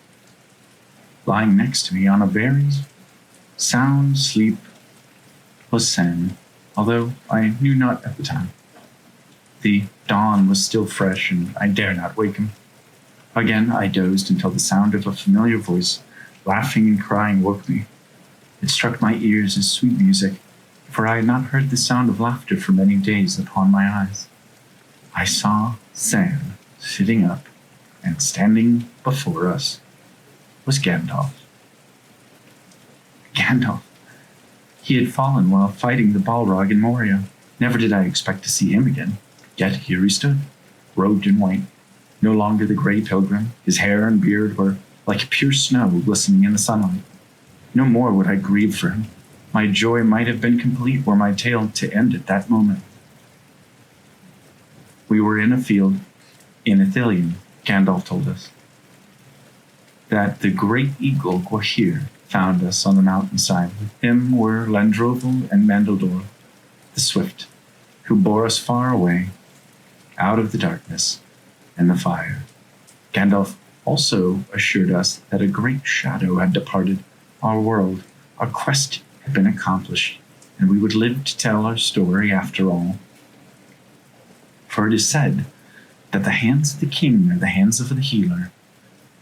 Lying next to me on a very sound sleep was Sam, although I knew not at the time. The dawn was still fresh, and I dare not wake him. Again I dozed until the sound of a familiar voice, laughing and crying, woke me. It struck my ears as sweet music, for I had not heard the sound of laughter for many days upon my eyes. I saw Sam sitting up, and standing before us was Gandalf. Gandalf! He had fallen while fighting the Balrog in Moria. Never did I expect to see him again. Yet here he stood, robed in white, no longer the gray pilgrim. His hair and beard were like pure snow glistening in the sunlight. No more would I grieve for him. My joy might have been complete were my tale to end at that moment. We were in a field in Ithilien, Gandalf told us, that the great eagle Gwahir found us on the mountainside. With him were Landroval and Mandledor, the swift, who bore us far away, out of the darkness and the fire. Gandalf also assured us that a great shadow had departed our world. Our quest had been accomplished, and we would live to tell our story after all. For it is said that the hands of the king are the hands of the healer.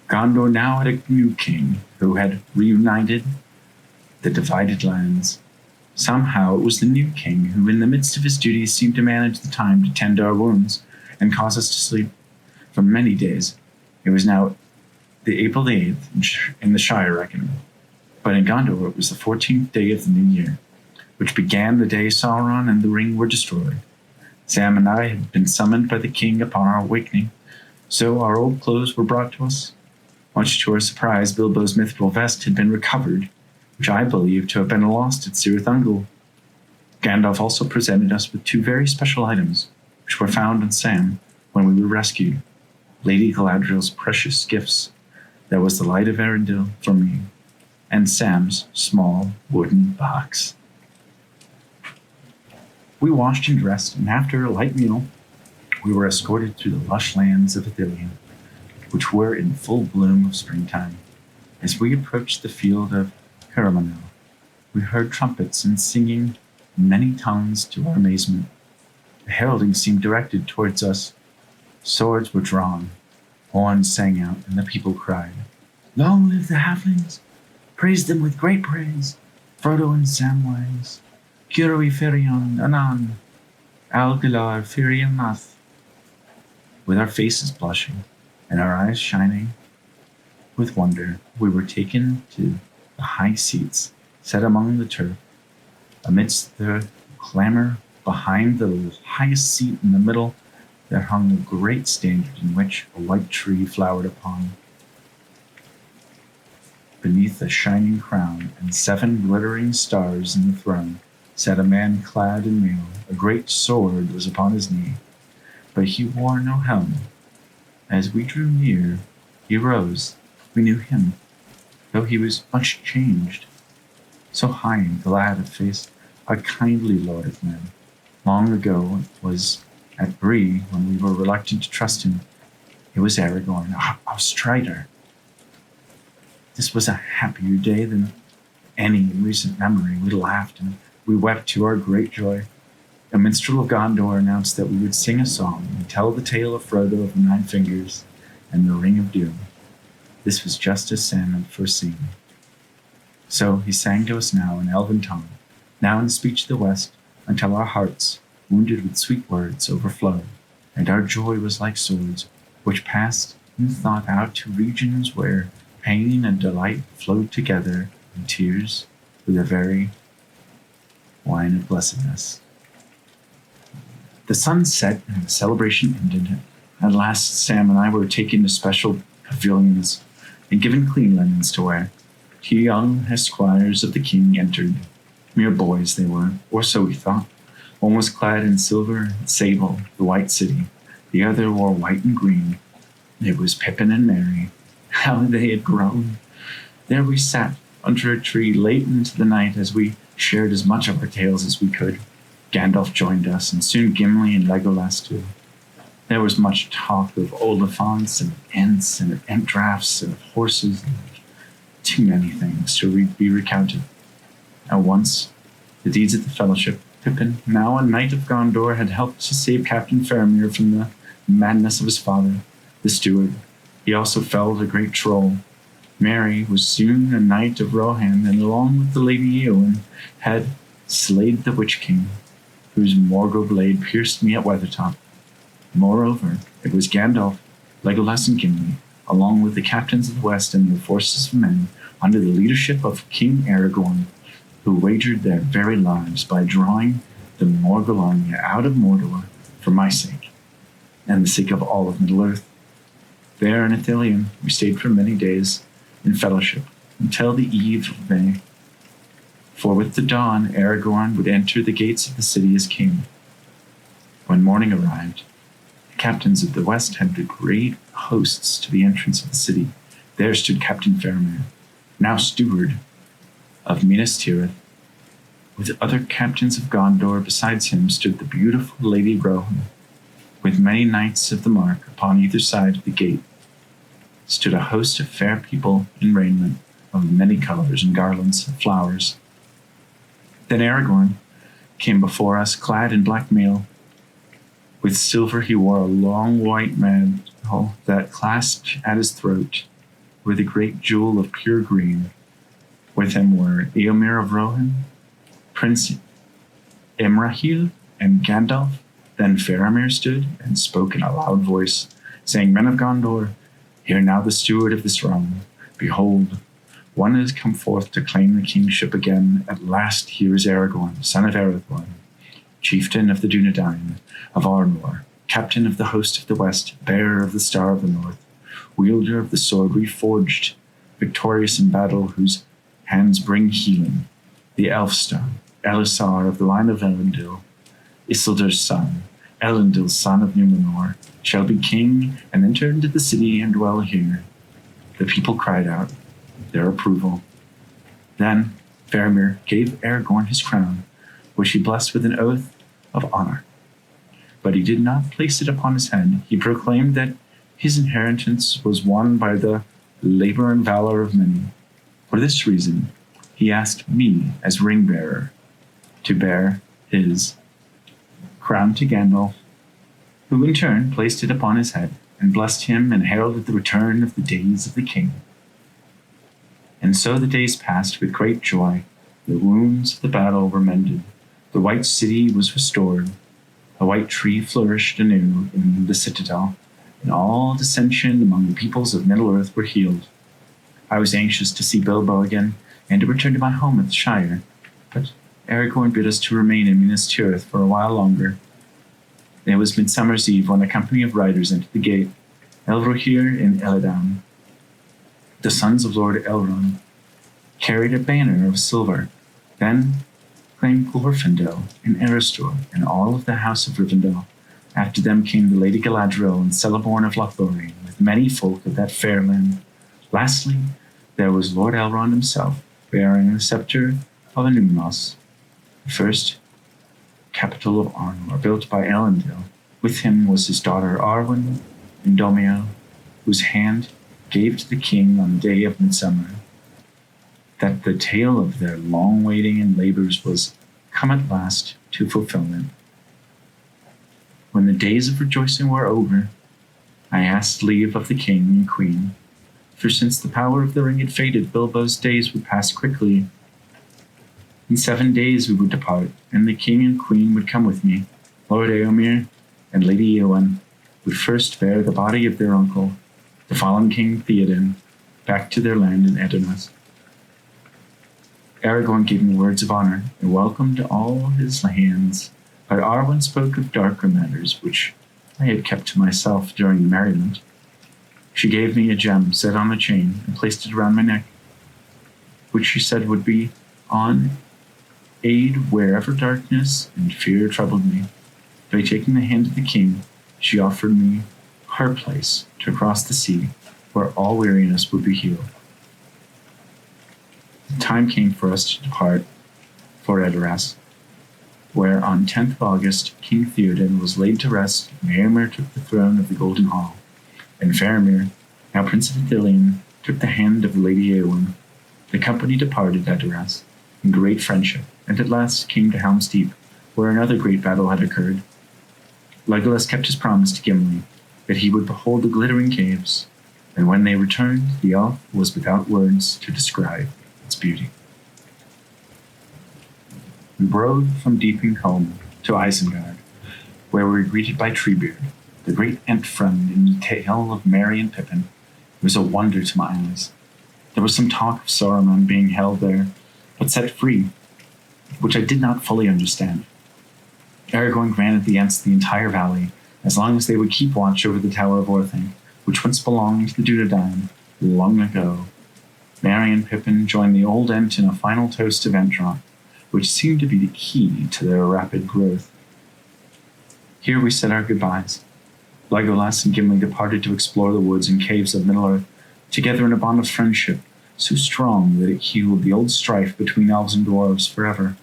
Gondor now had a new king who had reunited the divided lands. Somehow it was the new king who, in the midst of his duties, seemed to manage the time to tend our wounds and cause us to sleep for many days. It was now the April the 8th in the Shire reckoning, but in Gondor it was the 14th day of the new year, which began the day Sauron and the ring were destroyed. Sam and I had been summoned by the king upon our awakening, so our old clothes were brought to us. Much to our surprise, Bilbo's mythical vest had been recovered, which I believed to have been lost at Cirith Ungol. Gandalf also presented us with two very special items, which were found on Sam when we were rescued. Lady Galadriel's precious gifts, that was the light of Arendelle for me, and Sam's small wooden box. We washed and dressed, and after a light meal, we were escorted through the lush lands of Ithilien, which were in full bloom of springtime. As we approached the field of Caramanel, we heard trumpets and singing in many tongues to our amazement. The heralding seemed directed towards us. Swords were drawn, horns sang out, and the people cried, "Long live the halflings! Praise them with great praise! Frodo and Samwise! Curui Ferion Anan! Algalar Firion Nath!" With our faces blushing and our eyes shining with wonder, we were taken to the high seats set among the turf. Amidst the clamor, behind the highest seat in the middle, there hung a great standard in which a white tree flowered upon. Beneath a shining crown and 7 glittering stars in the throne sat a man clad in mail. A great sword was upon his knee, but he wore no helm. As we drew near, he rose. We knew him, though he was much changed. So high and glad of face, a kindly lord of men. Long ago it was at Bree when we were reluctant to trust him. It was Aragorn, our Strider. This was a happier day than any in recent memory. We laughed and we wept to our great joy. A minstrel of Gondor announced that we would sing a song and tell the tale of Frodo of the 9 Fingers and the Ring of Doom. This was just as Sam had foreseen. So he sang to us now in Elven tongue, now in speech of the West, until our hearts, wounded with sweet words, overflowed, and our joy was like swords, which passed in thought out to regions where pain and delight flowed together, and tears were the very wine of blessedness. The sun set and the celebration ended. At last Sam and I were taken to special pavilions and given clean linens to wear. 2 young esquires of the king entered. Mere boys they were, or so we thought. One was clad in silver and sable, the White City. The other wore white and green. It was Pippin and Merry. How they had grown! There we sat under a tree late into the night as we shared as much of our tales as we could. Gandalf joined us, and soon Gimli and Legolas too. There was much talk of Oliphaunts and Ents and of Ent drafts and of horses, and too many things to be recounted. At once, the deeds of the Fellowship. Pippin, now a knight of Gondor, had helped to save Captain Faramir from the madness of his father, the steward. He also felled a great troll. Merry was soon a knight of Rohan, and along with the Lady Eowyn, had slayed the Witch King, whose Morgul blade pierced me at Weathertop. Moreover, it was Gandalf, Legolas, and Gimli, along with the captains of the West and their forces of men, under the leadership of King Aragorn, who wagered their very lives by drawing the Morgul army out of Mordor for my sake. and the sake of all of Middle-earth. There in Ithilien we stayed for many days in fellowship until the eve of May. For with the dawn Aragorn would enter the gates of the city as king. When morning arrived, the captains of the west headed great hosts to the entrance of the city. There stood Captain Faramir, now steward of Minas Tirith. With other captains of Gondor besides him stood the beautiful Lady Rohan. With many knights of the Mark upon either side of the gate stood a host of fair people in raiment of many colors and garlands of flowers. Then Aragorn came before us, clad in black mail. With silver he wore a long white mantle that clasped at his throat with a great jewel of pure green. With him were Eomer of Rohan, Prince Imrahil, and Gandalf. Then Faramir stood and spoke in a loud voice, saying, Men of Gondor, hear now the steward of this realm. Behold, one has come forth to claim the kingship again. At last here is Aragorn, son of Arathorn, chieftain of the Dunedain, of Arnor, captain of the host of the west, bearer of the star of the north, wielder of the sword reforged, victorious in battle, whose hands bring healing, the Elfstone, Elisar of the line of Elendil, Isildur's son, Elendil's son of Numenor, shall be king and enter into the city and dwell here. The people cried out their approval. Then Faramir gave Aragorn his crown, which he blessed with an oath of honor. But he did not place it upon his head. He proclaimed that his inheritance was won by the labor and valor of many. For this reason, he asked me as ring-bearer to bear his crown to Gandalf, who in turn placed it upon his head and blessed him and heralded the return of the days of the king. And so the days passed with great joy. The wounds of the battle were mended. The white city was restored. A white tree flourished anew in the citadel, and all dissension among the peoples of Middle-earth were healed. I was anxious to see Bilbo again and to return to my home at the Shire, but Aragorn bid us to remain in Minas Tirith for a while longer. It was Midsummer's Eve when a company of riders entered the gate. Elrohir and Elladan, the sons of Lord Elrond, carried a banner of silver. Then came Glorfindel and Erestor and all of the house of Rivendell. After them came the Lady Galadriel and Celeborn of Lothlorien, with many folk of that fair land. Lastly, there was Lord Elrond himself, bearing the scepter of Anumos, the first capital of Arnor, built by Elendil. With him was his daughter Arwen and Domiel, whose hand gave to the king on the day of midsummer, that the tale of their long waiting and labors was come at last to fulfillment. When the days of rejoicing were over, I asked leave of the king and queen, for since the power of the ring had faded, Bilbo's days would pass quickly. In 7 days we would depart, and the king and queen would come with me. Lord Eomer and Lady Eowyn would first bear the body of their uncle, the fallen King Theoden, back to their land in Edonas. Aragorn gave me words of honor and welcomed all his hands, but Arwen spoke of darker matters which I had kept to myself during the merriment. She gave me a gem set on a chain and placed it around my neck, which she said would be on aid wherever darkness and fear troubled me. By taking the hand of the king, she offered me her place to cross the sea, where all weariness would be healed. The time came for us to depart for Edoras, where on 10th of August King Theoden was laid to rest, and Eomer took the throne of the Golden Hall, and Faramir, now Prince of Ithilien, took the hand of Lady Eowyn. The company departed Edoras in great friendship, and at last came to Helm's Deep, where another great battle had occurred. Legolas kept his promise to Gimli, that he would behold the glittering caves, and when they returned, the elf was without words to describe its beauty. We rode from Deeping Home to Isengard, where we were greeted by Treebeard, the great Ent-friend in the tale of Merry and Pippin. It was a wonder to my eyes. There was some talk of Saruman being held there, but set free, which I did not fully understand. Aragorn granted the Ents the entire valley, as long as they would keep watch over the Tower of Orthanc, which once belonged to the Dunedain long ago. Merry and Pippin joined the old Ent in a final toast to Ventrok, which seemed to be the key to their rapid growth. Here we said our goodbyes. Legolas and Gimli departed to explore the woods and caves of Middle-earth, together in a bond of friendship so strong that it healed the old strife between elves and dwarves forever.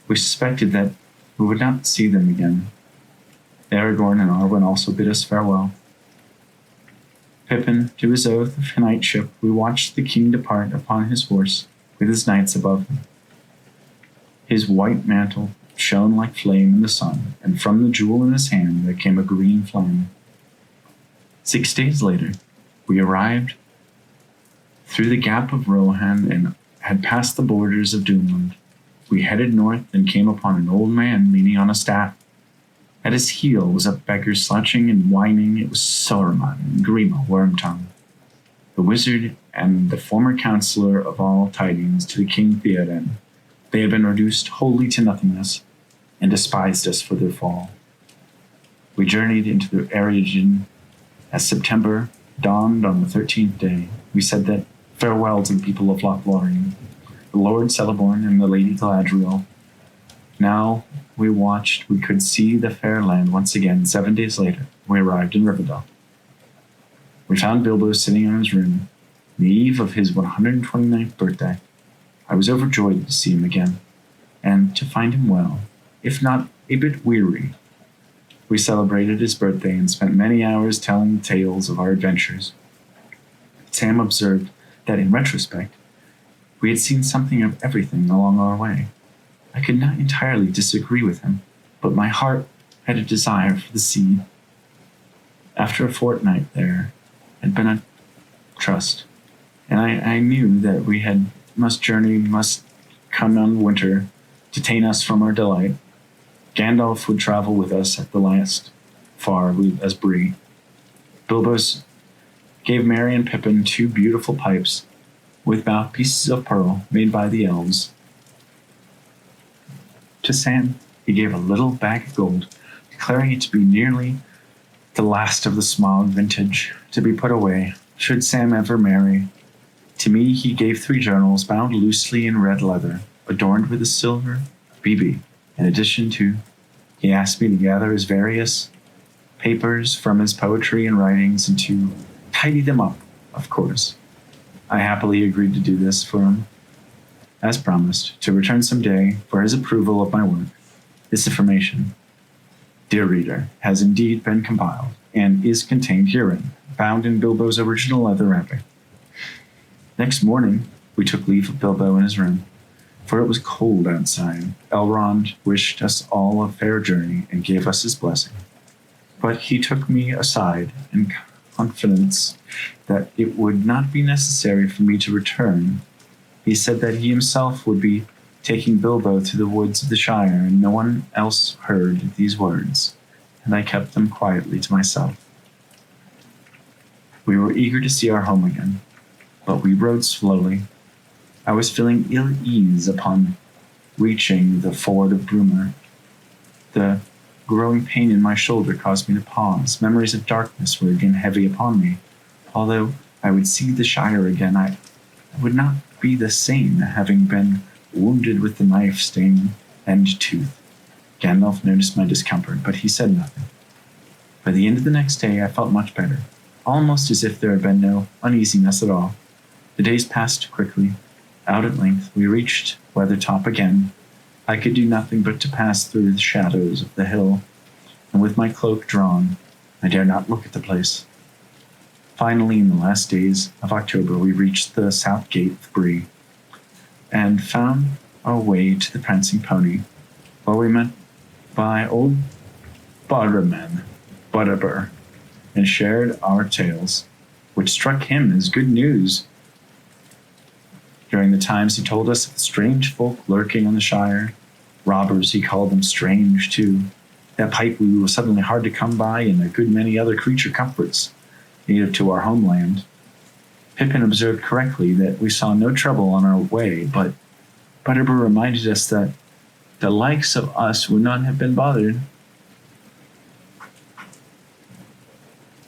We suspected that we would not see them again. Aragorn and Arwen also bid us farewell. Pippin, to his oath of knightship, we watched the king depart upon his horse, with his knights above him. His white mantle shone like flame in the sun, and from the jewel in his hand there came a green flame. 6 days later, we arrived through the gap of Rohan and had passed the borders of Dunland. We headed north and came upon an old man leaning on a staff. At his heel was a beggar slouching and whining. It was Saruman Grima Wormtongue, the wizard and the former counselor of all tidings to the King Theoden. They had been reduced wholly to nothingness and despised us for their fall. We journeyed into the Eregion. As September dawned on the 13th day, we said that farewell to the people of Lothlorien, the Lord Celeborn and the Lady Galadriel. Now we watched, we could see the fair land once again. 7 days later, we arrived in Rivendell. We found Bilbo sitting on his room, the eve of his 129th birthday. I was overjoyed to see him again, and to find him well, if not a bit weary. We celebrated his birthday and spent many hours telling tales of our adventures. Sam observed that in retrospect, we had seen something of everything along our way. I could not entirely disagree with him, but my heart had a desire for the sea. After a fortnight there had been a trust, and I knew that we must come on winter, detain us from our delight. Gandalf would travel with us at the last, far as Bree. Bilbo's gave Merry and Pippin 2 beautiful pipes with mouthpieces of pearl made by the elves. To Sam, he gave a little bag of gold, declaring it to be nearly the last of the smog vintage, to be put away should Sam ever marry. To me, he gave 3 journals bound loosely in red leather, adorned with a silver BB. In addition to, he asked me to gather his various papers from his poetry and writings and to tidy them up, of course. I happily agreed to do this for him, as promised, to return someday for his approval of my work. This information, dear reader, has indeed been compiled and is contained herein, bound in Bilbo's original leather wrapping. Next morning, we took leave of Bilbo in his room, for it was cold outside. Elrond wished us all a fair journey and gave us his blessing. But he took me aside in confidence that it would not be necessary for me to return. He said that he himself would be taking Bilbo through the woods of the Shire, and no one else heard these words, and I kept them quietly to myself. We were eager to see our home again, but we rode slowly. I was feeling ill-ease upon reaching the ford of Brumer. The growing pain in my shoulder caused me to pause. Memories of darkness were again heavy upon me. Although I would see the Shire again, I would not be the same, having been wounded with the knife stain and tooth. Gandalf noticed my discomfort, but he said nothing. By the end of the next day, I felt much better, almost as if there had been no uneasiness at all. The days passed quickly. Out at length, we reached Weathertop again. I could do nothing but to pass through the shadows of the hill, and with my cloak drawn, I dare not look at the place. Finally, in the last days of October, we reached the south gate of Bree, and found our way to the Prancing Pony, where we met by old Butterbur, and shared our tales, which struck him as good news. During the times he told us of the strange folk lurking on the Shire, robbers he called them strange too, that pipe we were suddenly hard to come by, and a good many other creature comforts native to our homeland. Pippin observed correctly that we saw no trouble on our way, but Butterbur reminded us that the likes of us would not have been bothered.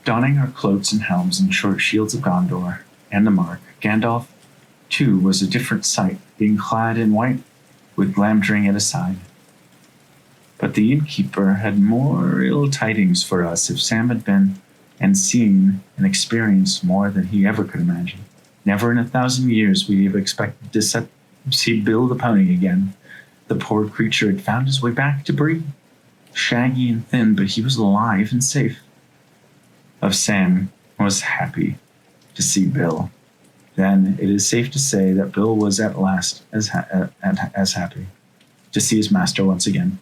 Donning our cloaks and helms and short shields of Gondor and the Mark, Gandalf, too, was a different sight, being clad in white with Glamdring at his side. But the innkeeper had more ill tidings for us if Sam had been and seen and experienced more than he ever could imagine. Never in 1,000 years would he have expected to see Bill the pony again. The poor creature had found his way back to Bree, shaggy and thin, but he was alive and safe. Of Sam was happy to see Bill. Then it is safe to say that Bill was at last as happy to see his master once again.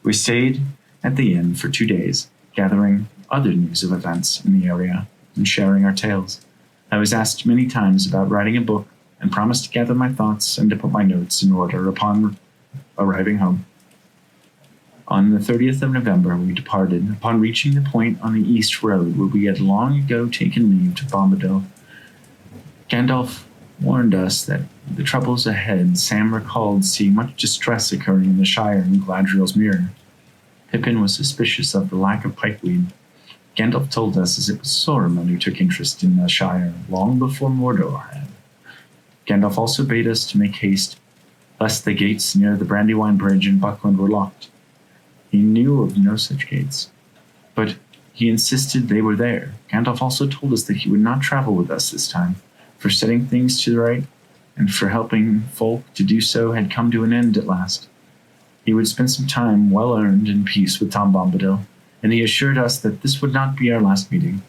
We stayed at the inn for 2 days, gathering other news of events in the area and sharing our tales. I was asked many times about writing a book and promised to gather my thoughts and to put my notes in order upon arriving home. On the 30th of November, we departed upon reaching the point on the east road where we had long ago taken leave of Bombadil. Gandalf warned us that the troubles ahead. Sam recalled seeing much distress occurring in the Shire and Galadriel's Mirror. Pippin was suspicious of the lack of pikeweed. Gandalf told us as it was Saruman who took interest in the Shire long before Mordor had. Gandalf also bade us to make haste, lest the gates near the Brandywine Bridge in Buckland were locked. He knew of no such gates, but he insisted they were there. Gandalf also told us that he would not travel with us this time, for setting things to the right and for helping folk to do so had come to an end at last. He would spend some time well earned in peace with Tom Bombadil, and he assured us that this would not be our last meeting.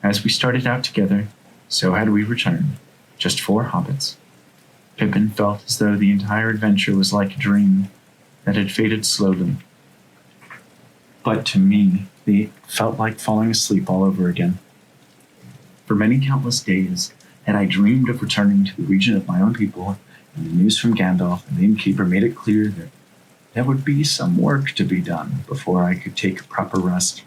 As we started out together, so had we returned, just 4 hobbits. Pippin felt as though the entire adventure was like a dream that had faded slowly. But to me, it felt like falling asleep all over again. For many countless days had I dreamed of returning to the region of my own people, and the news from Gandalf and the innkeeper made it clear that there would be some work to be done before I could take a proper rest.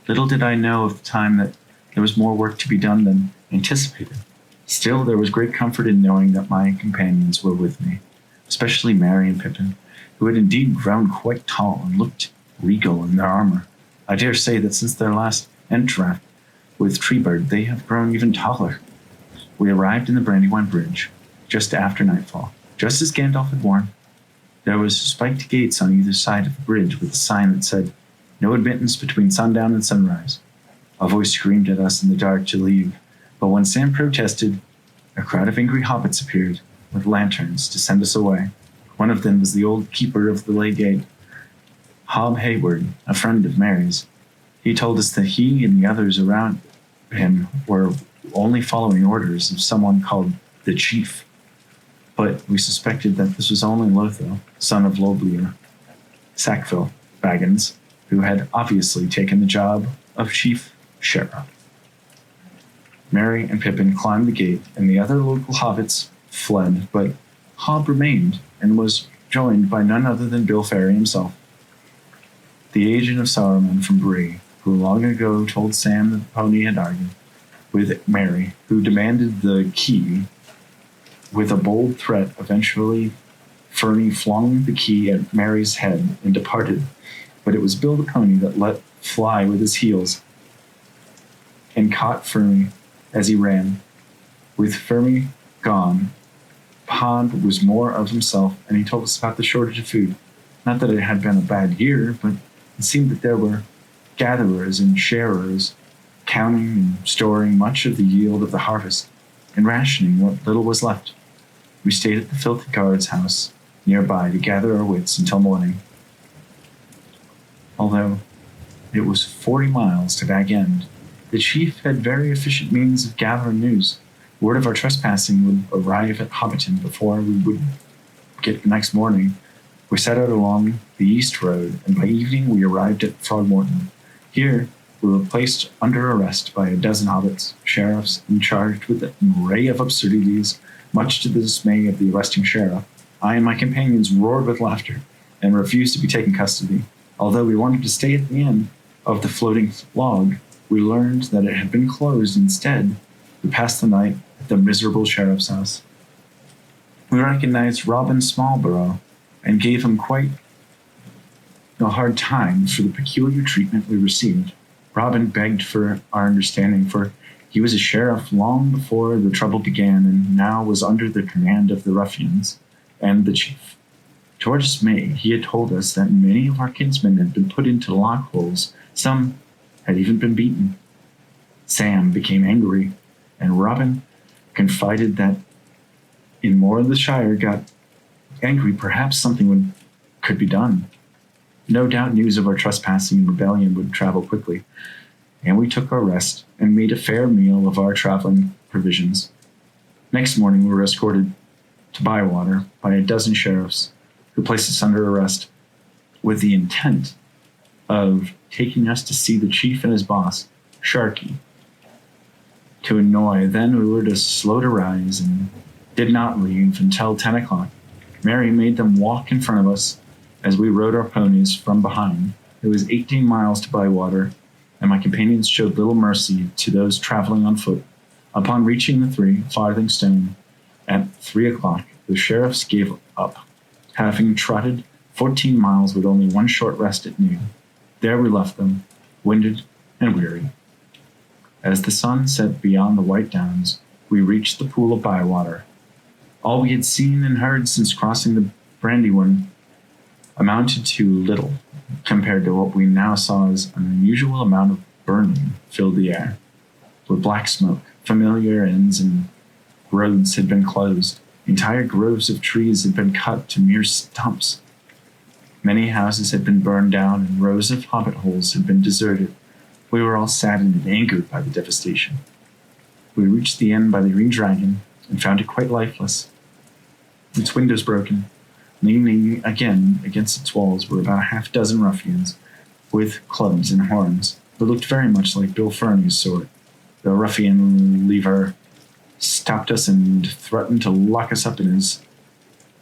Little did I know at the time that there was more work to be done than anticipated. Still, there was great comfort in knowing that my companions were with me, especially Merry and Pippin, who had indeed grown quite tall and looked regal in their armor. I dare say that since their last entrap with Treebird, they have grown even taller. We arrived in the Brandywine Bridge just after nightfall, just as Gandalf had warned. There was spiked gates on either side of the bridge with a sign that said, "No admittance between sundown and sunrise." A voice screamed at us in the dark to leave, but when Sam protested, a crowd of angry hobbits appeared with lanterns to send us away. One of them was the old keeper of the Lay Gate, Hob Hayward, a friend of Mary's. He told us that he and the others around him were only following orders of someone called the Chief. But we suspected that this was only Lotho, son of Loblier, Sackville Baggins, who had obviously taken the job of Chief Sheriff. Merry and Pippin climbed the gate, and the other local hobbits fled, but Hob remained and was joined by none other than Bill Ferry himself, the agent of Saruman from Bree, who long ago told Sam that the pony had argued with Merry, who demanded the key. With a bold threat, eventually Fernie flung the key at Merry's head and departed, but it was Bill the pony that let fly with his heels and caught Fernie as he ran. With Fernie gone, Hob was more of himself, and he told us about the shortage of food. Not that it had been a bad year, but it seemed that there were gatherers and sharers counting and storing much of the yield of the harvest and rationing what little was left. We stayed at the filthy guard's house nearby to gather our wits until morning. Although it was 40 miles to Bag End, the chief had very efficient means of gathering news. Word of our trespassing would arrive at Hobbiton before we would get the next morning. We set out along the east road, and by evening we arrived at Throgmorton. Here we were placed under arrest by a dozen hobbits, sheriffs, and charged with an array of absurdities, much to the dismay of the arresting sheriff. I and my companions roared with laughter and refused to be taken custody. Although we wanted to stay at the end of the floating log, we learned that it had been closed instead. We passed the night at the miserable sheriff's house. We recognized Robin Smallborough and gave him quite a hard time for the peculiar treatment we received. Robin begged for our understanding, for he was a sheriff long before the trouble began and now was under the command of the ruffians and the chief. To our dismay, he had told us that many of our kinsmen had been put into lockholes. Some had even been beaten. Sam became angry, and Robin confided that in more of the Shire got angry, perhaps something could be done. No doubt news of our trespassing and rebellion would travel quickly, and we took our rest and made a fair meal of our traveling provisions. Next morning we were escorted to Bywater by a dozen sheriffs who placed us under arrest with the intent of taking us to see the chief and his boss, Sharky. To annoy, then we were slow to rise and did not leave until 10 o'clock. Mary made them walk in front of us as we rode our ponies from behind. It was 18 miles to Bywater, and my companions showed little mercy to those traveling on foot. Upon reaching the 3 Farthing Stone at 3 o'clock, the sheriffs gave up, having trotted 14 miles with only one short rest at noon. There we left them, winded and weary. As the sun set beyond the White Downs, we reached the pool of Bywater. All we had seen and heard since crossing the Brandywine amounted to little compared to what we now saw as an unusual amount of burning filled the air. With black smoke, familiar inns and roads had been closed. Entire groves of trees had been cut to mere stumps. Many houses had been burned down and rows of hobbit holes had been deserted. We were all saddened and angered by the devastation. We reached the inn by the Green Dragon and found it quite lifeless. Its windows broken. Leaning again against its walls were about a half-dozen ruffians with clubs and horns, who looked very much like Bill Ferny's sort. The ruffian lever stopped us and threatened to lock us up in his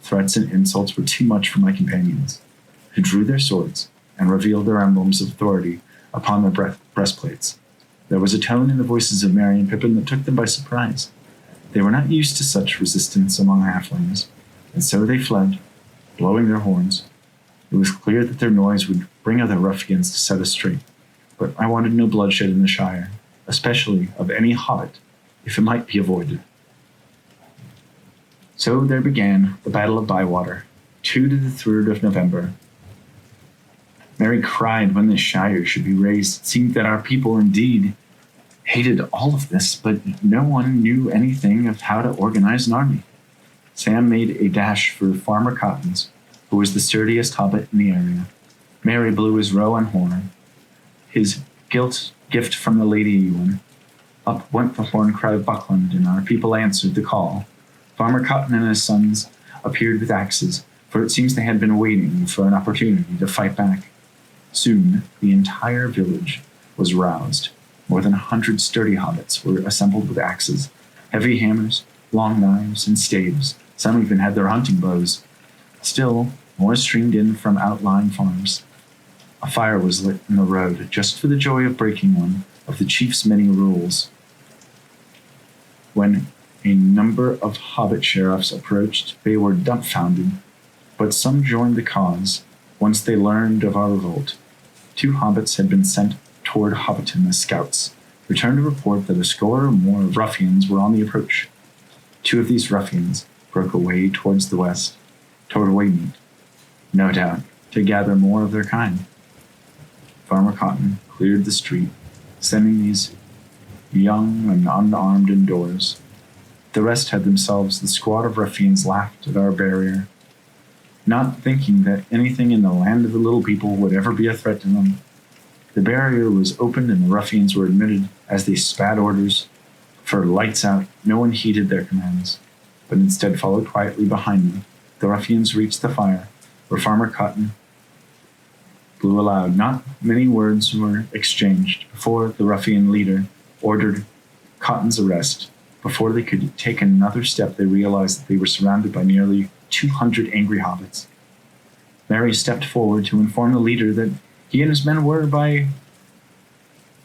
threats and insults were too much for my companions, who drew their swords and revealed their emblems of authority upon their breastplates. There was a tone in the voices of Merry and Pippin that took them by surprise. They were not used to such resistance among halflings, and so they fled, blowing their horns. It was clear that their noise would bring other ruffians to set us straight, but I wanted no bloodshed in the Shire, especially of any hobbit, if it might be avoided. So there began the Battle of Bywater, 2 to the 3rd of November. Mary cried when the Shire should be raised. It seemed that our people indeed hated all of this, but no one knew anything of how to organize an army. Sam made a dash for Farmer Cotton's, who was the sturdiest hobbit in the area. Mary blew his rowan horn, his gift from the Lady Ewan. Up went the horn cry of Buckland, and our people answered the call. Farmer Cotton and his sons appeared with axes, for it seems they had been waiting for an opportunity to fight back. Soon, the entire village was roused. More than 100 sturdy hobbits were assembled with axes, heavy hammers, long knives, and staves. Some even had their hunting bows. Still, more streamed in from outlying farms. A fire was lit in the road, just for the joy of breaking one of the chief's many rules. When a number of hobbit sheriffs approached, they were dumbfounded, but some joined the cause once they learned of our revolt. 2 hobbits had been sent toward Hobbiton as scouts, returned to report that a score or more of ruffians were on the approach. 2 of these ruffians broke away towards the west, toward Waymead, no doubt, to gather more of their kind. Farmer Cotton cleared the street, sending these young and unarmed indoors. The rest had themselves. The squad of ruffians laughed at our barrier, not thinking that anything in the land of the little people would ever be a threat to them. The barrier was opened and the ruffians were admitted as they spat orders for lights out. No one heeded their commands, but instead followed quietly behind them. The ruffians reached the fire, where Farmer Cotton blew aloud. Not many words were exchanged before the ruffian leader ordered Cotton's arrest. Before they could take another step, they realized that they were surrounded by nearly 200 angry hobbits. Mary stepped forward to inform the leader that he and his men were, by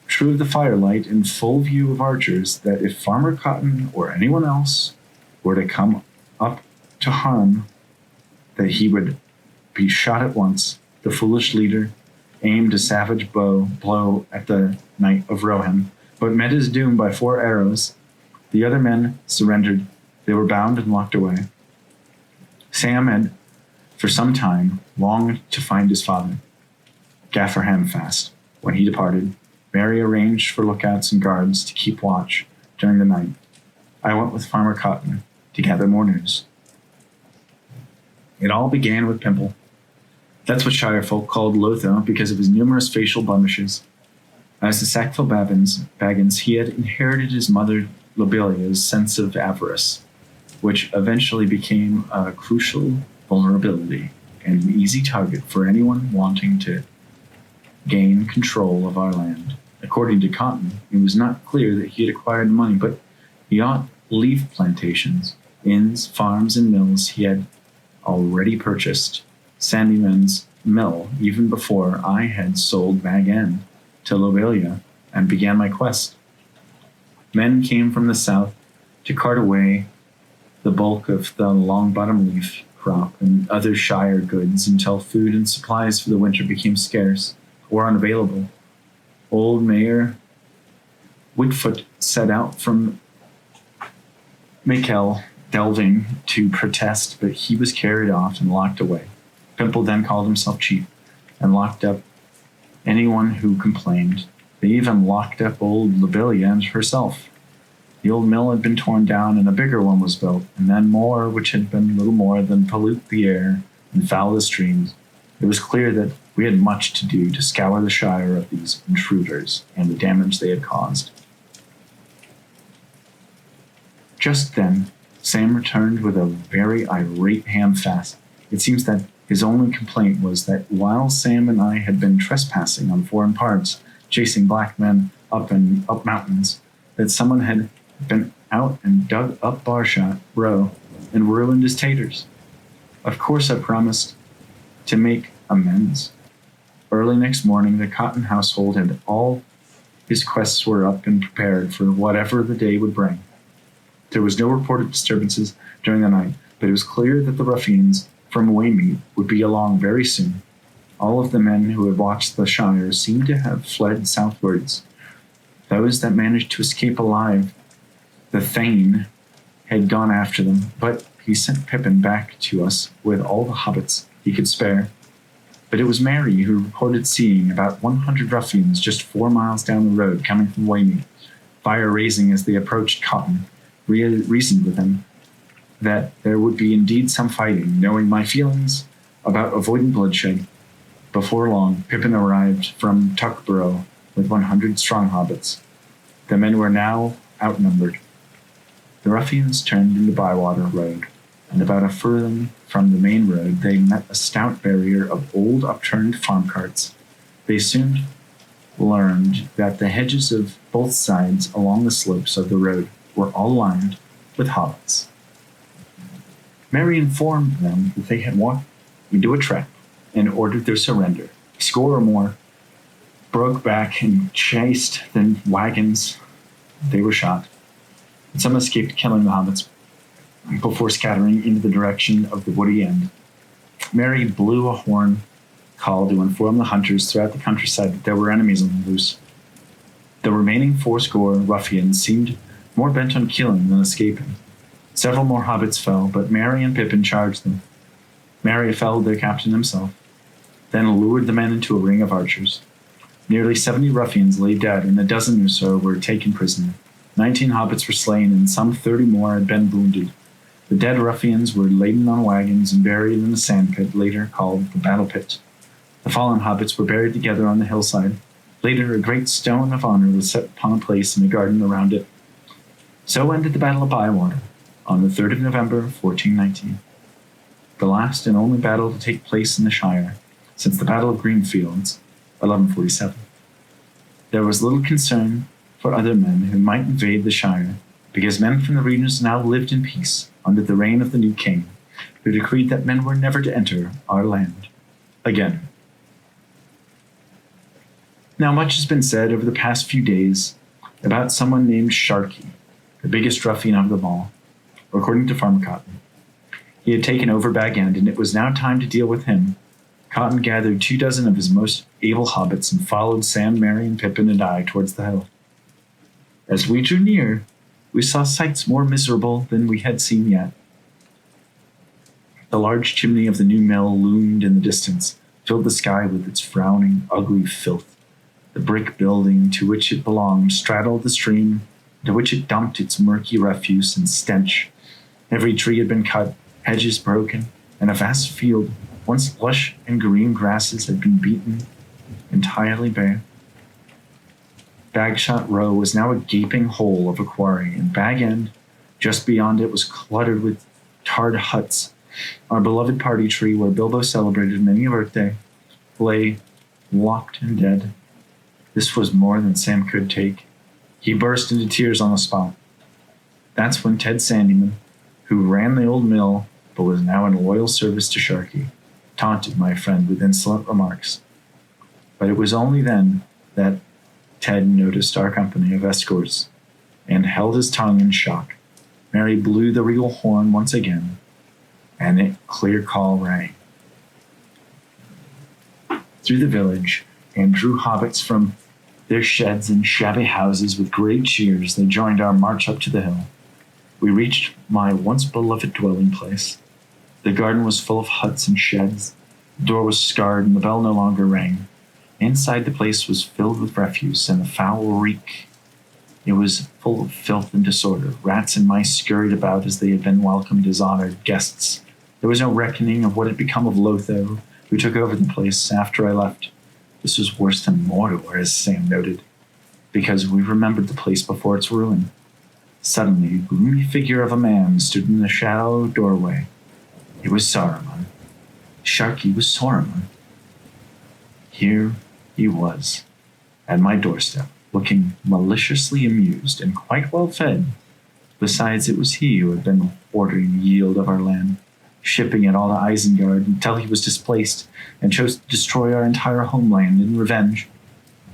through the firelight in full view of archers, that if Farmer Cotton or anyone else were to come up to harm, that he would be shot at once. The foolish leader aimed a savage blow at the knight of Rohan, but met his doom by 4 arrows. The other men surrendered. They were bound and locked away. Sam had, for some time, longed to find his father, Gaffer Hamfast. When he departed, Mary arranged for lookouts and guards to keep watch during the night. I went with Farmer Cotton to gather more news. It all began with Pimple. That's what Shire folk called Lotho because of his numerous facial blemishes. As the Sackville Baggins, he had inherited his mother Lobelia's sense of avarice, which eventually became a crucial vulnerability and an easy target for anyone wanting to gain control of our land. According to Cotton, it was not clear that he had acquired money, but he ought leaf plantations, inns, farms, and mills he had already purchased. Sandyman's mill, even before I had sold Bag End to Lobelia and began my quest. Men came from the south to cart away the bulk of the long bottom leaf crop and other Shire goods until food and supplies for the winter became scarce or unavailable. Old Mayor Woodfoot set out from Mikel delving to protest, but he was carried off and locked away. Pimple then called himself chief and locked up anyone who complained. They even locked up old Lobelia and herself. The old mill had been torn down and a bigger one was built, and then more, which had been little more than pollute the air and foul the streams. It was clear that we had much to do to scour the Shire of these intruders and the damage they had caused. Just then, Sam returned with a very irate Hamfast. It seems that his only complaint was that while Sam and I had been trespassing on foreign parts, chasing black men up mountains, that someone had been out and dug up Barshot Row and ruined his taters. Of course I promised to make amends. Early next morning, the Cotton household had all his quests were up and prepared for whatever the day would bring. There was no reported disturbances during the night, but it was clear that the ruffians from Waymead would be along very soon. All of the men who had watched the Shire seemed to have fled southwards. Those that managed to escape alive, the Thane had gone after them, but he sent Pippin back to us with all the hobbits he could spare. But it was Mary who reported seeing about 100 ruffians just 4 miles down the road coming from Waymead. Fire raising as they approached Cotton, reasoned with him that there would be indeed some fighting. Knowing my feelings about avoiding bloodshed, before long Pippin arrived from Tuckborough with 100 strong hobbits. The men were now outnumbered. The ruffians turned into Bywater Road, and about a furlong from the main road they met a stout barrier of old upturned farm carts. They soon learned that the hedges of both sides along the slopes of the road were all lined with hobbits. Mary informed them that they had walked into a trap and ordered their surrender. A score or more broke back and chased the wagons. They were shot. And some escaped killing the hobbits before scattering into the direction of the woody end. Mary blew a horn call to inform the hunters throughout the countryside that there were enemies on the loose. The remaining 80 ruffians seemed more bent on killing than escaping. Several more hobbits fell, but Mary and Pippin charged them. Mary felled their captain himself, then lured the men into a ring of archers. Nearly 70 ruffians lay dead, and a dozen or so were taken prisoner. 19 hobbits were slain, and some 30 more had been wounded. The dead ruffians were laden on wagons and buried in the sandpit, later called the Battle Pit. The fallen hobbits were buried together on the hillside. Later, a great stone of honor was set upon a place in a garden around it. So ended the Battle of Bywater on the 3rd of November, 1419. The last and only battle to take place in the Shire since the Battle of Greenfields, 1147. There was little concern for other men who might invade the Shire, because men from the regions now lived in peace under the reign of the new king, who decreed that men were never to enter our land again. Now, much has been said over the past few days about someone named Sharkey, the biggest ruffian of them all, according to Farmer Cotton. He had taken over Bag End, and it was now time to deal with him. Cotton gathered 24 of his most able hobbits and followed Sam, Merry, and Pippin and I towards the hill. As we drew near, we saw sights more miserable than we had seen yet. The large chimney of the new mill loomed in the distance, filled the sky with its frowning, ugly filth. The brick building to which it belonged straddled the stream, into which it dumped its murky refuse and stench. Every tree had been cut, hedges broken, and a vast field, once lush and green grasses, had been beaten entirely bare. Bagshot Row was now a gaping hole of a quarry, and Bag End, just beyond it, was cluttered with tarred huts. Our beloved party tree, where Bilbo celebrated many a birthday, lay locked and dead. This was more than Sam could take. He burst into tears on the spot. That's when Ted Sandyman, who ran the old mill but was now in loyal service to Sharkey, taunted my friend with insolent remarks. But it was only then that Ted noticed our company of escorts and held his tongue in shock. Merry blew the regal horn once again, and a clear call rang. Through the village, and drew hobbits from their sheds and shabby houses with great cheers. They joined our march up to the hill. We reached my once beloved dwelling place. The garden was full of huts and sheds. The door was scarred, and the bell no longer rang. Inside, the place was filled with refuse and a foul reek. It was full of filth and disorder. Rats and mice scurried about as they had been welcomed as honored guests. There was no reckoning of what had become of Lotho, who took over the place after I left. This was worse than Mordor, as Sam noted, because we remembered the place before its ruin. Suddenly, a gloomy figure of a man stood in the shallow doorway. It was Saruman. Sharkey was Saruman. Here he was, at my doorstep, looking maliciously amused and quite well fed. Besides, it was he who had been ordering the yield of our land, shipping it all to Isengard until he was displaced and chose to destroy our entire homeland in revenge.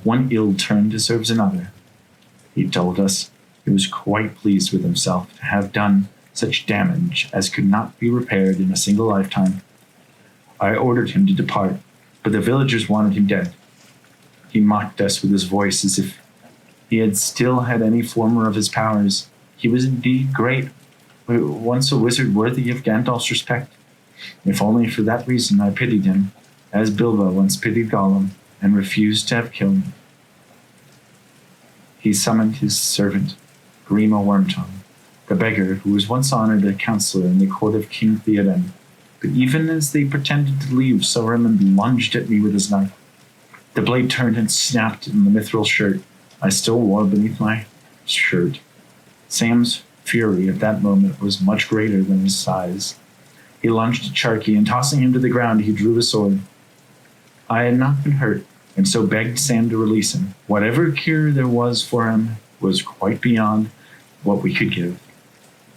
One ill turn deserves another. He told us he was quite pleased with himself to have done such damage as could not be repaired in a single lifetime. I ordered him to depart, but the villagers wanted him dead. He mocked us with his voice as if he had still had any former of his powers. He was indeed great, once a wizard worthy of Gandalf's respect. If only for that reason I pitied him, as Bilbo once pitied Gollum, and refused to have killed him. He summoned his servant, Grima Wormtongue, the beggar who was once honored a counselor in the court of King Theoden. But even as they pretended to leave, Saruman lunged at me with his knife. The blade turned and snapped in the mithril shirt I still wore beneath my shirt. Sam's fury at that moment was much greater than his size. He lunged at Sharkey, and tossing him to the ground, he drew his sword. I had not been hurt, and so begged Sam to release him. Whatever cure there was for him was quite beyond what we could give.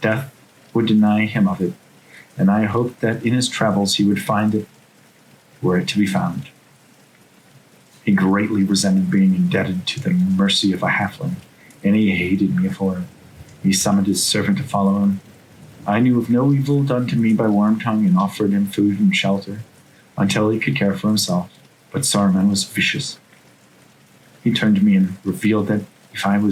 Death would deny him of it, and I hoped that in his travels he would find it were it to be found. He greatly resented being indebted to the mercy of a halfling, and he hated me for it. He summoned his servant to follow him. I knew of no evil done to me by Wormtongue and offered him food and shelter until he could care for himself. But Saruman was vicious. He turned to me and revealed that if it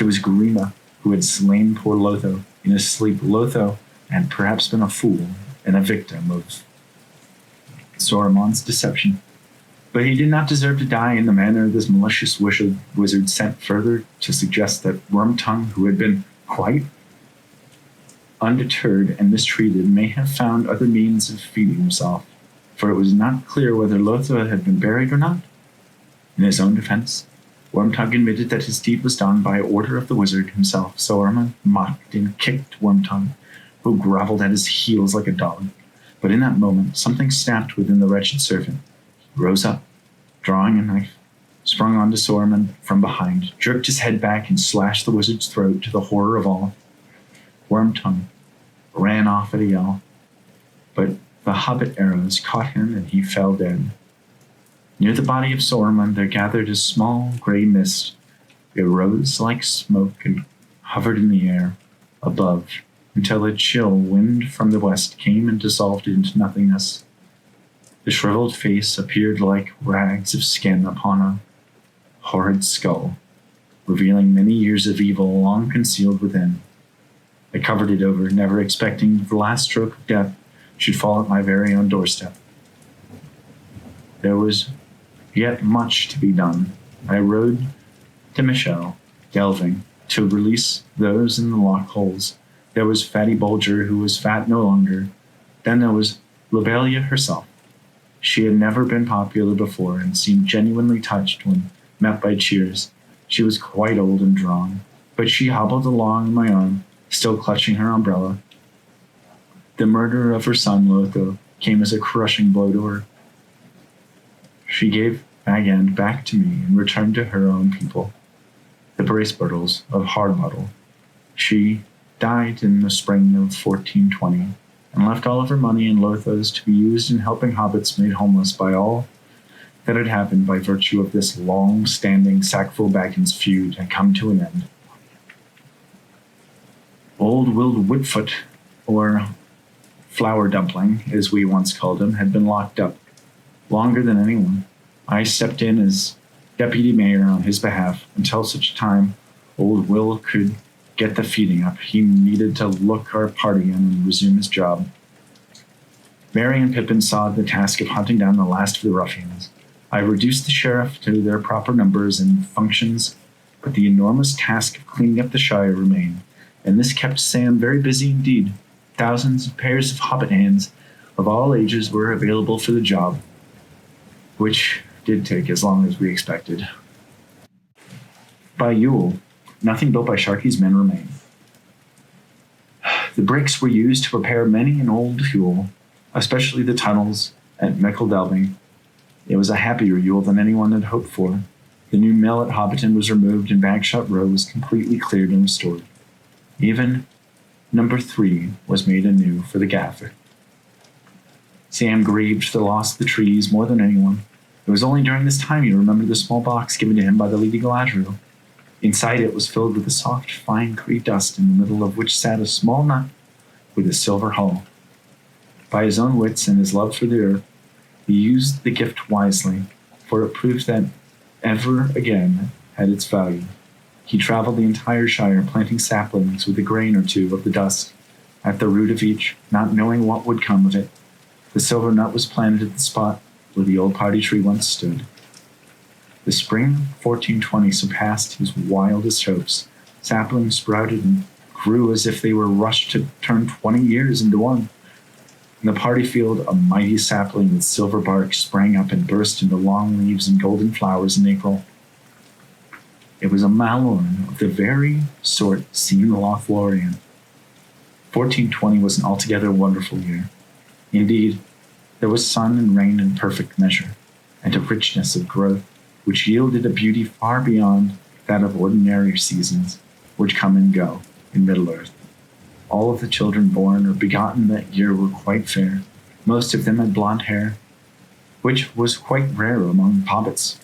was Grima who had slain poor Lotho in his sleep, Lotho had perhaps been a fool and a victim of Saruman's deception. But he did not deserve to die in the manner this malicious wizard sent further to suggest that Wormtongue, who had been quite undeterred and mistreated, may have found other means of feeding himself, for it was not clear whether Lotho had been buried or not. In his own defense, Wormtongue admitted that his deed was done by order of the wizard himself. Saruman mocked and kicked Wormtongue, who groveled at his heels like a dog. But in that moment, something snapped within the wretched servant. He rose up, drawing a knife, sprung onto Saruman from behind, jerked his head back, and slashed the wizard's throat to the horror of all. Wormtongue ran off at a yell, but the hobbit arrows caught him and he fell dead. Near the body of Saruman there gathered a small gray mist. It rose like smoke and hovered in the air above until a chill wind from the west came and dissolved it into nothingness. The shriveled face appeared like rags of skin upon a horrid skull, revealing many years of evil long concealed within. I covered it over, never expecting the last stroke of death should fall at my very own doorstep. There was yet much to be done. I rode to Michelle, delving, to release those in the lock holes. There was Fatty Bulger, who was fat no longer. Then there was Lobelia herself. She had never been popular before and seemed genuinely touched when met by cheers. She was quite old and drawn, but she hobbled along in my arm, still clutching her umbrella. The murder of her son, Lotho, came as a crushing blow to her. She gave Bag End back to me and returned to her own people, the Braceburtles of Hardmuddle. She died in the spring of 1420 and left all of her money and Lotho's to be used in helping hobbits made homeless by all that had happened by virtue of this long-standing Sackville-Baggins feud had come to an end. Old Will Whitfoot, or Flour Dumpling, as we once called him, had been locked up longer than anyone. I stepped in as deputy mayor on his behalf until such time old Will could get the feeding up. He needed to look our party in and resume his job. Merry and Pippin saw the task of hunting down the last of the ruffians. I reduced the sheriff to their proper numbers and functions, but the enormous task of cleaning up the Shire remained, and this kept Sam very busy indeed. Thousands of pairs of hobbit hands of all ages were available for the job, which did take as long as we expected. By Yule, nothing built by Sharky's men remained. The bricks were used to repair many an old Yule, especially the tunnels at Micheldelving. It was a happier Yule than anyone had hoped for. The new mill at Hobbiton was removed and Bagshot Row was completely cleared and restored. Even number 3 was made anew for the gaffer. Sam grieved for the loss of the trees more than anyone. It was only during this time he remembered the small box given to him by the Lady Galadriel. Inside it was filled with a soft, fine grey dust, in the middle of which sat a small nut with a silver hull. By his own wits and his love for the earth, he used the gift wisely, for it proved that ever again had its value. He traveled the entire Shire, planting saplings with a grain or two of the dust at the root of each, not knowing what would come of it. The silver nut was planted at the spot where the old party tree once stood. The spring of 1420 surpassed his wildest hopes. Saplings sprouted and grew as if they were rushed to turn 20 years into one. In the party field, a mighty sapling with silver bark sprang up and burst into long leaves and golden flowers in April. It was a Malorn of the very sort seen in Lothlorien. 1420 was an altogether wonderful year. Indeed, there was sun and rain in perfect measure, and a richness of growth which yielded a beauty far beyond that of ordinary seasons, which come and go in Middle-earth. All of the children born or begotten that year were quite fair. Most of them had blonde hair, which was quite rare among hobbits.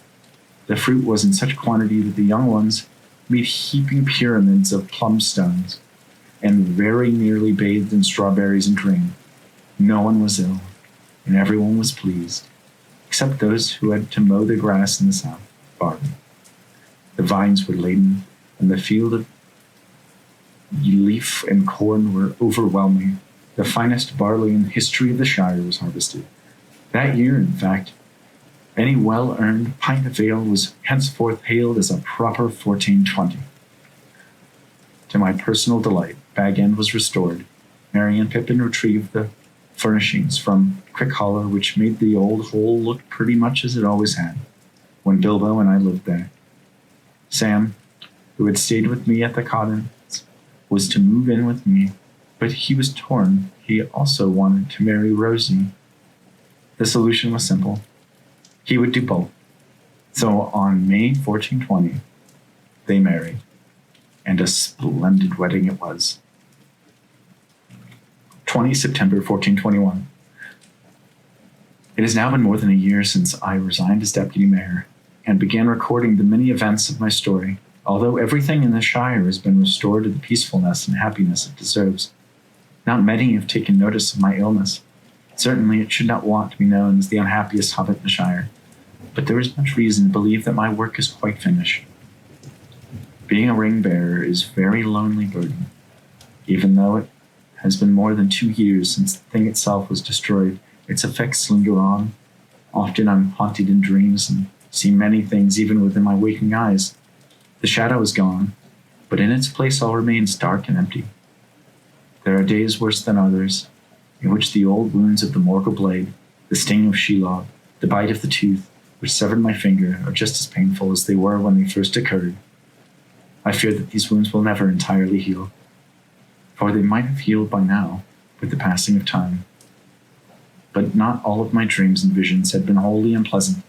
The fruit was in such quantity that the young ones made heaping pyramids of plum stones, and very nearly bathed in strawberries and cream. No one was ill, and everyone was pleased, except those who had to mow the grass in the south garden. The vines were laden, and the field of leaf and corn were overwhelming. The finest barley in the history of the Shire was harvested. That year, in fact, any well-earned pint of ale was henceforth hailed as a proper 1420. To my personal delight, Bag End was restored. Merry and Pippin retrieved the furnishings from Crickhollow, which made the old hole look pretty much as it always had when Bilbo and I lived there. Sam, who had stayed with me at the cottons, was to move in with me, but he was torn. He also wanted to marry Rosie. The solution was simple. He would do both. So on May 1420, they married, and a splendid wedding it was. 20 September 1421. It has now been more than a year since I resigned as deputy mayor and began recording the many events of my story. Although everything in the Shire has been restored to the peacefulness and happiness it deserves, not many have taken notice of my illness. Certainly it should not want to be known as the unhappiest hobbit in the Shire, but there is much reason to believe that my work is quite finished. Being a ring bearer is a very lonely burden. Even though it has been more than 2 years since the thing itself was destroyed, its effects linger on. Often I'm haunted in dreams and see many things even within my waking eyes. The shadow is gone, but in its place all remains dark and empty. There are days worse than others, in which the old wounds of the Morgul blade, the sting of Shelob, the bite of the tooth, which severed my finger, are just as painful as they were when they first occurred. I fear that these wounds will never entirely heal, for they might have healed by now, with the passing of time. But not all of my dreams and visions had been wholly unpleasant.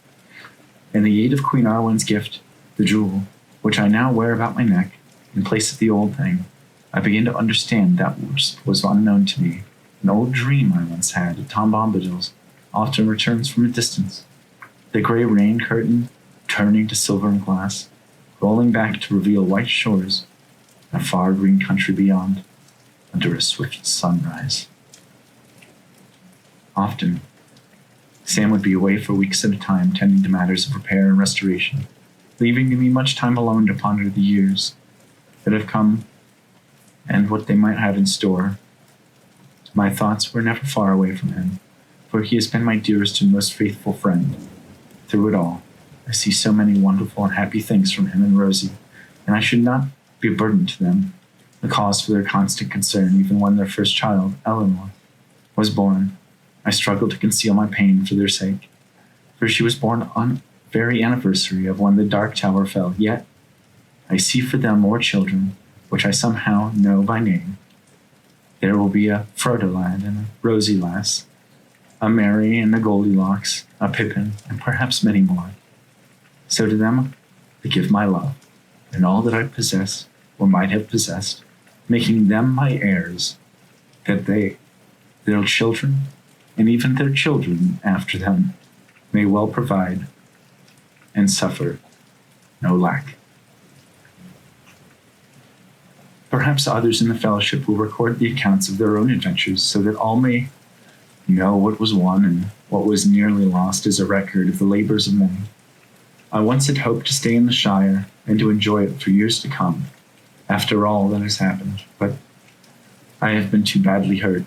In the aid of Queen Arwen's gift, the jewel, which I now wear about my neck, in place of the old thing, I begin to understand that which was unknown to me. An old dream I once had at Tom Bombadil's often returns from a distance. The grey rain curtain turning to silver and glass, rolling back to reveal white shores and a far green country beyond, under a swift sunrise. Often, Sam would be away for weeks at a time tending to matters of repair and restoration, leaving me much time alone to ponder the years that have come and what they might have in store. My thoughts were never far away from him, for he has been my dearest and most faithful friend. Through it all, I see so many wonderful and happy things from him and Rosie, and I should not be a burden to them, the cause for their constant concern even when their first child, Eleanor, was born. I struggled to conceal my pain for their sake, for she was born on the very anniversary of when the Dark Tower fell, yet I see for them more children, which I somehow know by name. There will be a Frodo lad and a Rosie lass, a Mary and a Goldilocks, a Pippin, and perhaps many more. So to them I give my love, and all that I possess, or might have possessed, making them my heirs, that they, their children, and even their children after them, may well provide and suffer no lack. Perhaps others in the fellowship will record the accounts of their own adventures so that all may know what was won and what was nearly lost as a record of the labors of many. I once had hoped to stay in the Shire and to enjoy it for years to come, after all that has happened, but I have been too badly hurt.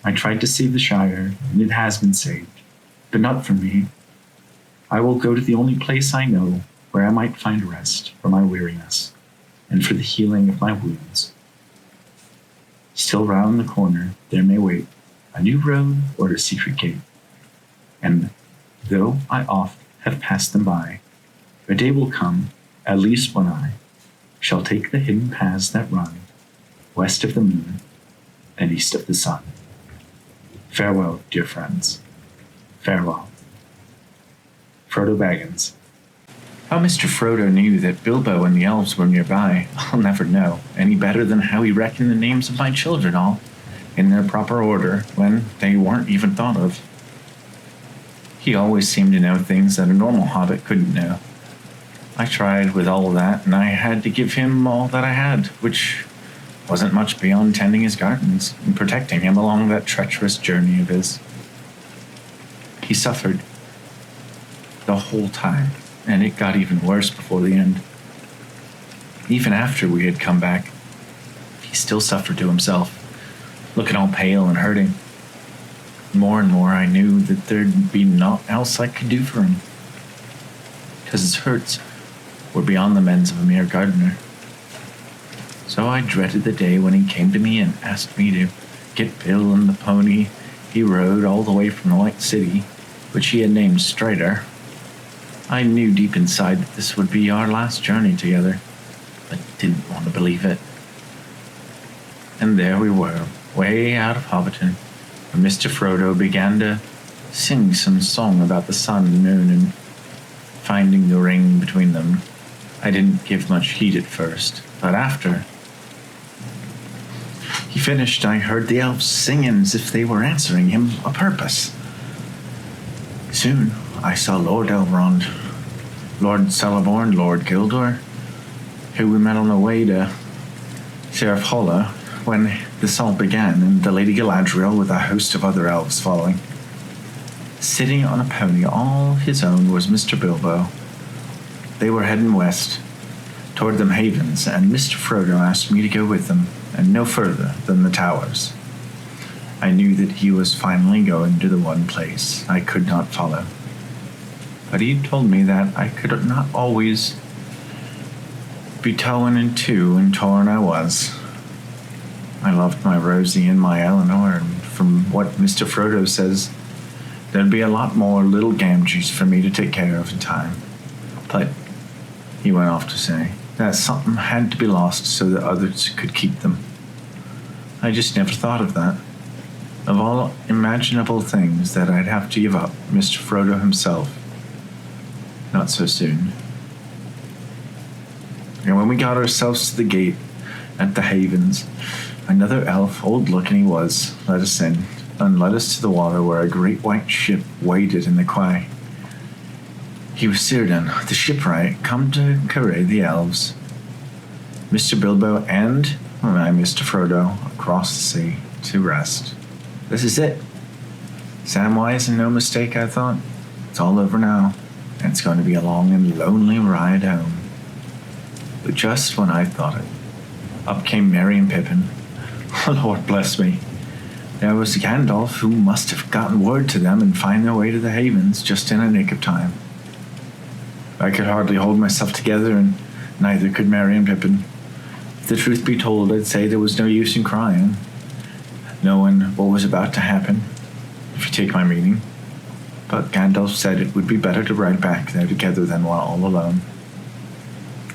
I tried to save the Shire, and it has been saved, but not for me. I will go to the only place I know where I might find rest for my weariness, and for the healing of my wounds. Still round the corner there may wait a new road or a secret gate, and though I oft have passed them by, a day will come, at least when I shall take the hidden paths that run west of the moon and east of the sun. Farewell, dear friends. Farewell. Frodo Baggins. How Mr. Frodo knew that Bilbo and the elves were nearby, I'll never know, any better than how he reckoned the names of my children all in their proper order when they weren't even thought of. He always seemed to know things that a normal hobbit couldn't know. I tried with all that, and I had to give him all that I had, which wasn't much beyond tending his gardens and protecting him along that treacherous journey of his. He suffered the whole time, and it got even worse before the end. Even after we had come back, he still suffered to himself, looking all pale and hurting. More and more I knew that there'd be naught else I could do for him, because his hurts were beyond the mends of a mere gardener. So I dreaded the day when he came to me and asked me to get Bill and the pony he rode all the way from the White City, which he had named Strider. I knew deep inside that this would be our last journey together, but didn't want to believe it. And there we were, way out of Hobbiton, where Mr. Frodo began to sing some song about the sun and moon and finding the ring between them. I didn't give much heed at first, but after he finished, I heard the elves singing as if they were answering him a purpose. Soon I saw Lord Elrond, Lord Celeborn, Lord Gildor, who we met on the way to Sheriff Holla when this all began, and the Lady Galadriel with a host of other elves following. Sitting on a pony all his own was Mr. Bilbo. They were heading west, toward them havens, and Mr. Frodo asked me to go with them, and no further than the towers. I knew that he was finally going to the one place I could not follow. But he told me that I could not always be torn in two, and torn I was. I loved my Rosie and my Eleanor, and from what Mr. Frodo says, there'd be a lot more little Gamgees for me to take care of in time. But, he went off to say, that something had to be lost so that others could keep them. I just never thought of that. Of all imaginable things that I'd have to give up, Mr. Frodo himself. Not so soon. And when we got ourselves to the gate at the havens, another elf, old-looking he was, let us in, and led us to the water where a great white ship waited in the quay. He was Círdan, the shipwright, come to carry the elves. Mr. Bilbo and I, Mr. Frodo, across the sea to rest. This is it. Samwise and no mistake, I thought. It's all over now, and it's going to be a long and lonely ride home. But just when I thought it, up came Merry and Pippin. Lord bless me. There was Gandalf, who must have gotten word to them and find their way to the havens just in a nick of time. I could hardly hold myself together, and neither could Merry and Pippin. If the truth be told, I'd say there was no use in crying, knowing what was about to happen, if you take my meaning. But Gandalf said it would be better to ride back there together than while all alone.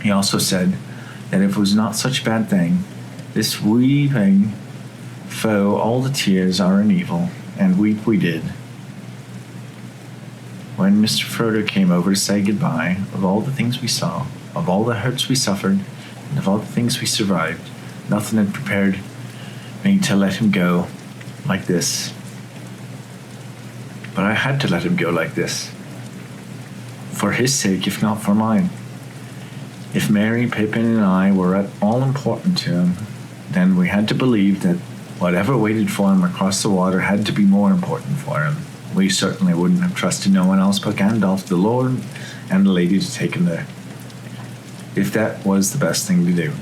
He also said that if it was not such a bad thing, this weeping foe all the tears are an evil, and weep we did. When Mr. Frodo came over to say goodbye, of all the things we saw, of all the hurts we suffered, and of all the things we survived, nothing had prepared me to let him go like this. But I had to let him go like this. For his sake, if not for mine. If Merry, Pippin, and I were at all important to him, then we had to believe that whatever waited for him across the water had to be more important for him. We certainly wouldn't have trusted no one else but Gandalf, the Lord, and the lady to take him there, if that was the best thing to do.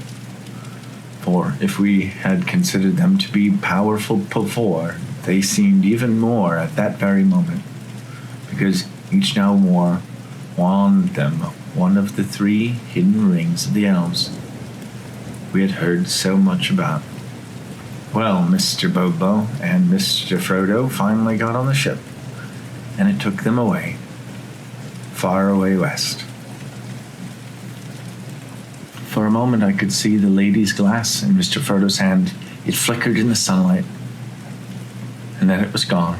For if we had considered them to be powerful before, they seemed even more at that very moment, because each now wore on them one of the 3 hidden rings of the elves we had heard so much about. Well, Mr. Bilbo and Mr. Frodo finally got on the ship, and it took them away, far away west. For a moment I could see the lady's glass in Mr. Frodo's hand. It flickered in the sunlight, and then it was gone.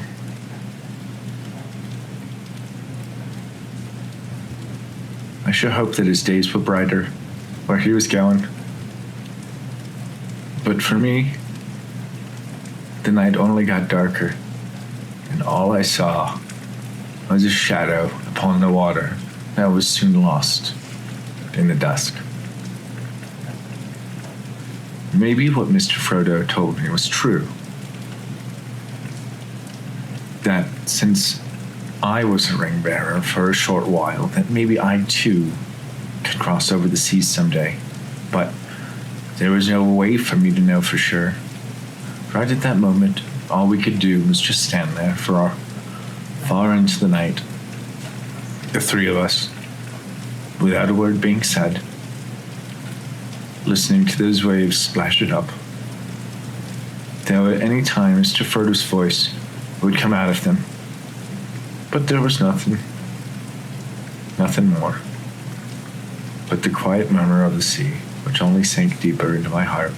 I sure hope that his days were brighter where he was going. But for me, the night only got darker, and all I saw was a shadow upon the water that was soon lost in the dusk. Maybe what Mr. Frodo told me was true. That since I was a ring bearer for a short while, that maybe I too could cross over the seas someday. But there was no way for me to know for sure. Right at that moment, all we could do was just stand there for far into the night, the 3 of us, without a word being said, listening to those waves splash it up. Though at any time Mr. Frodo's voice would come out of them, but there was nothing more, but the quiet murmur of the sea, which only sank deeper into my heart.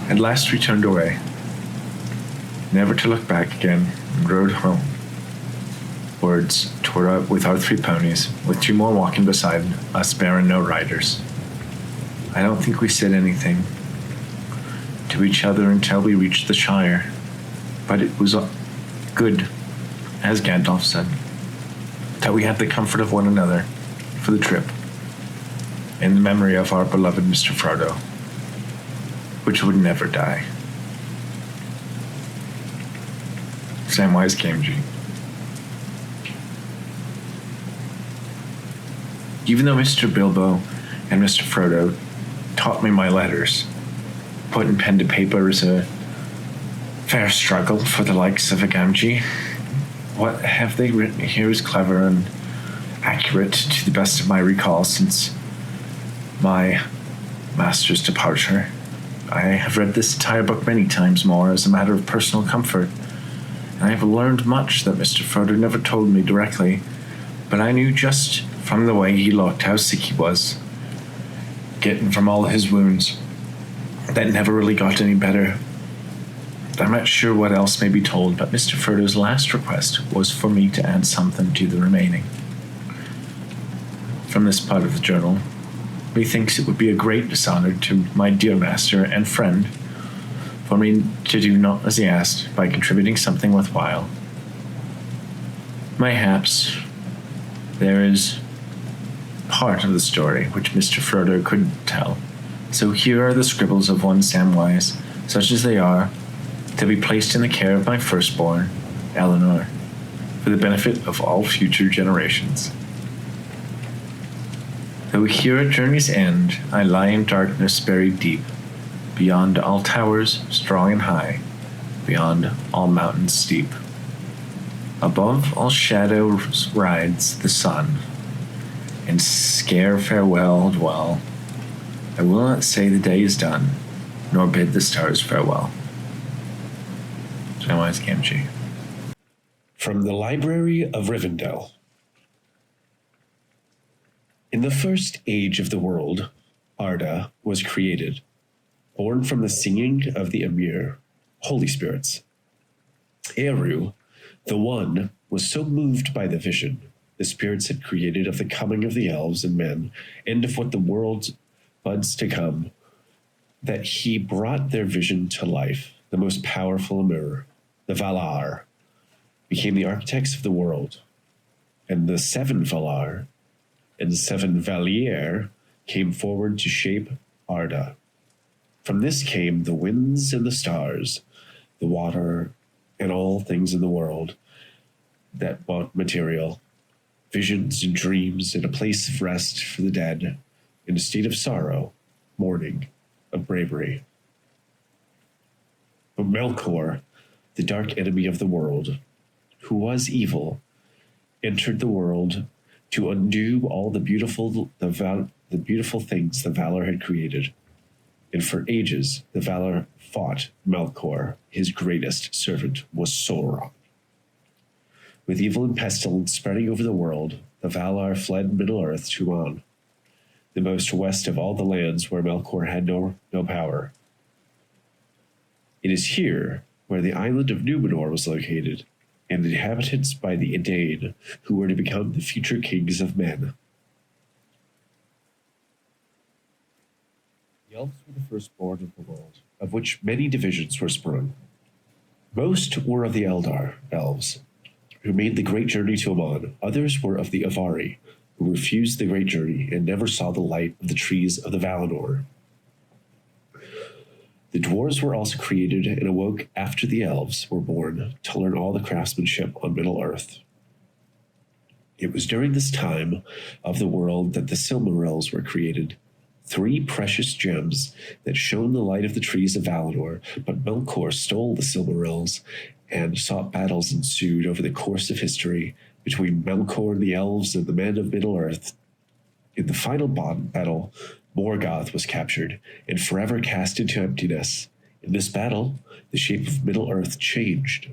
At last we turned away, never to look back again, and rode home, with our 3 ponies, with 2 more walking beside us, bearing no riders. I don't think we said anything to each other until we reached the Shire, but it was good, as Gandalf said, that we had the comfort of one another for the trip, in the memory of our beloved Mr. Frodo, which would never die. Samwise Gamgee. Even though Mr. Bilbo and Mr. Frodo taught me my letters, putting pen to paper is a fair struggle for the likes of a Gamgee. What have they written here is clever and accurate to the best of my recall since my master's departure. I have read this entire book many times more as a matter of personal comfort, and I have learned much that Mr. Frodo never told me directly, but I knew just from the way he looked how sick he was, getting from all his wounds that never really got any better. I'm not sure what else may be told, but Mr. Frodo's last request was for me to add something to the remaining. From this part of the journal, methinks it would be a great dishonor to my dear master and friend for me to do not as he asked by contributing something worthwhile. Mayhaps there is part of the story which Mr. Frodo couldn't tell. So here are the scribbles of one Samwise, such as they are, to be placed in the care of my firstborn, Eleanor, for the benefit of all future generations. Though here at journey's end I lie in darkness buried deep, beyond all towers strong and high, beyond all mountains steep. Above all shadows rides the sun, and scare farewell dwell. I will not say the day is done, nor bid the stars farewell. Samwise Gamgee. From the Library of Rivendell. In the first age of the world, Arda was created, born from the singing of the Emir, holy spirits. Eru, the One, was so moved by the vision the spirits had created of the coming of the elves and men, and of what the world buds to come, that he brought their vision to life. The most powerful Emir, the Valar, became the architects of the world, and the seven Valar and the seven Valier came forward to shape Arda. From this came the winds and the stars, the water, and all things in the world that want material, visions and dreams, and a place of rest for the dead, in a state of sorrow, mourning, of bravery. But Melkor, the dark enemy of the world, who was evil, entered the world to undo all the beautiful things the Valar had created. And for ages, the Valar fought Melkor. His greatest servant was Sauron. With evil and pestilence spreading over the world, the Valar fled Middle-earth to Mon, the most west of all the lands where Melkor had no power. It is here where the island of Númenor was located, and the inhabitants by the Edain, who were to become the future kings of men. The elves were the firstborn of the world, of which many divisions were sprung. Most were of the Eldar elves, who made the great journey to Aman. Others were of the Avari, who refused the great journey and never saw the light of the trees of the Valinor. The dwarves were also created and awoke after the elves were born to learn all the craftsmanship on Middle-earth. It was during this time of the world that the Silmarils were created, 3 precious gems that shone the light of the trees of Valinor, but Melkor stole the Silmarils, and sought battles ensued over the course of history between Melkor and the elves and the men of Middle-earth. In the final battle, Morgoth was captured and forever cast into emptiness. In this battle, the shape of Middle-earth changed.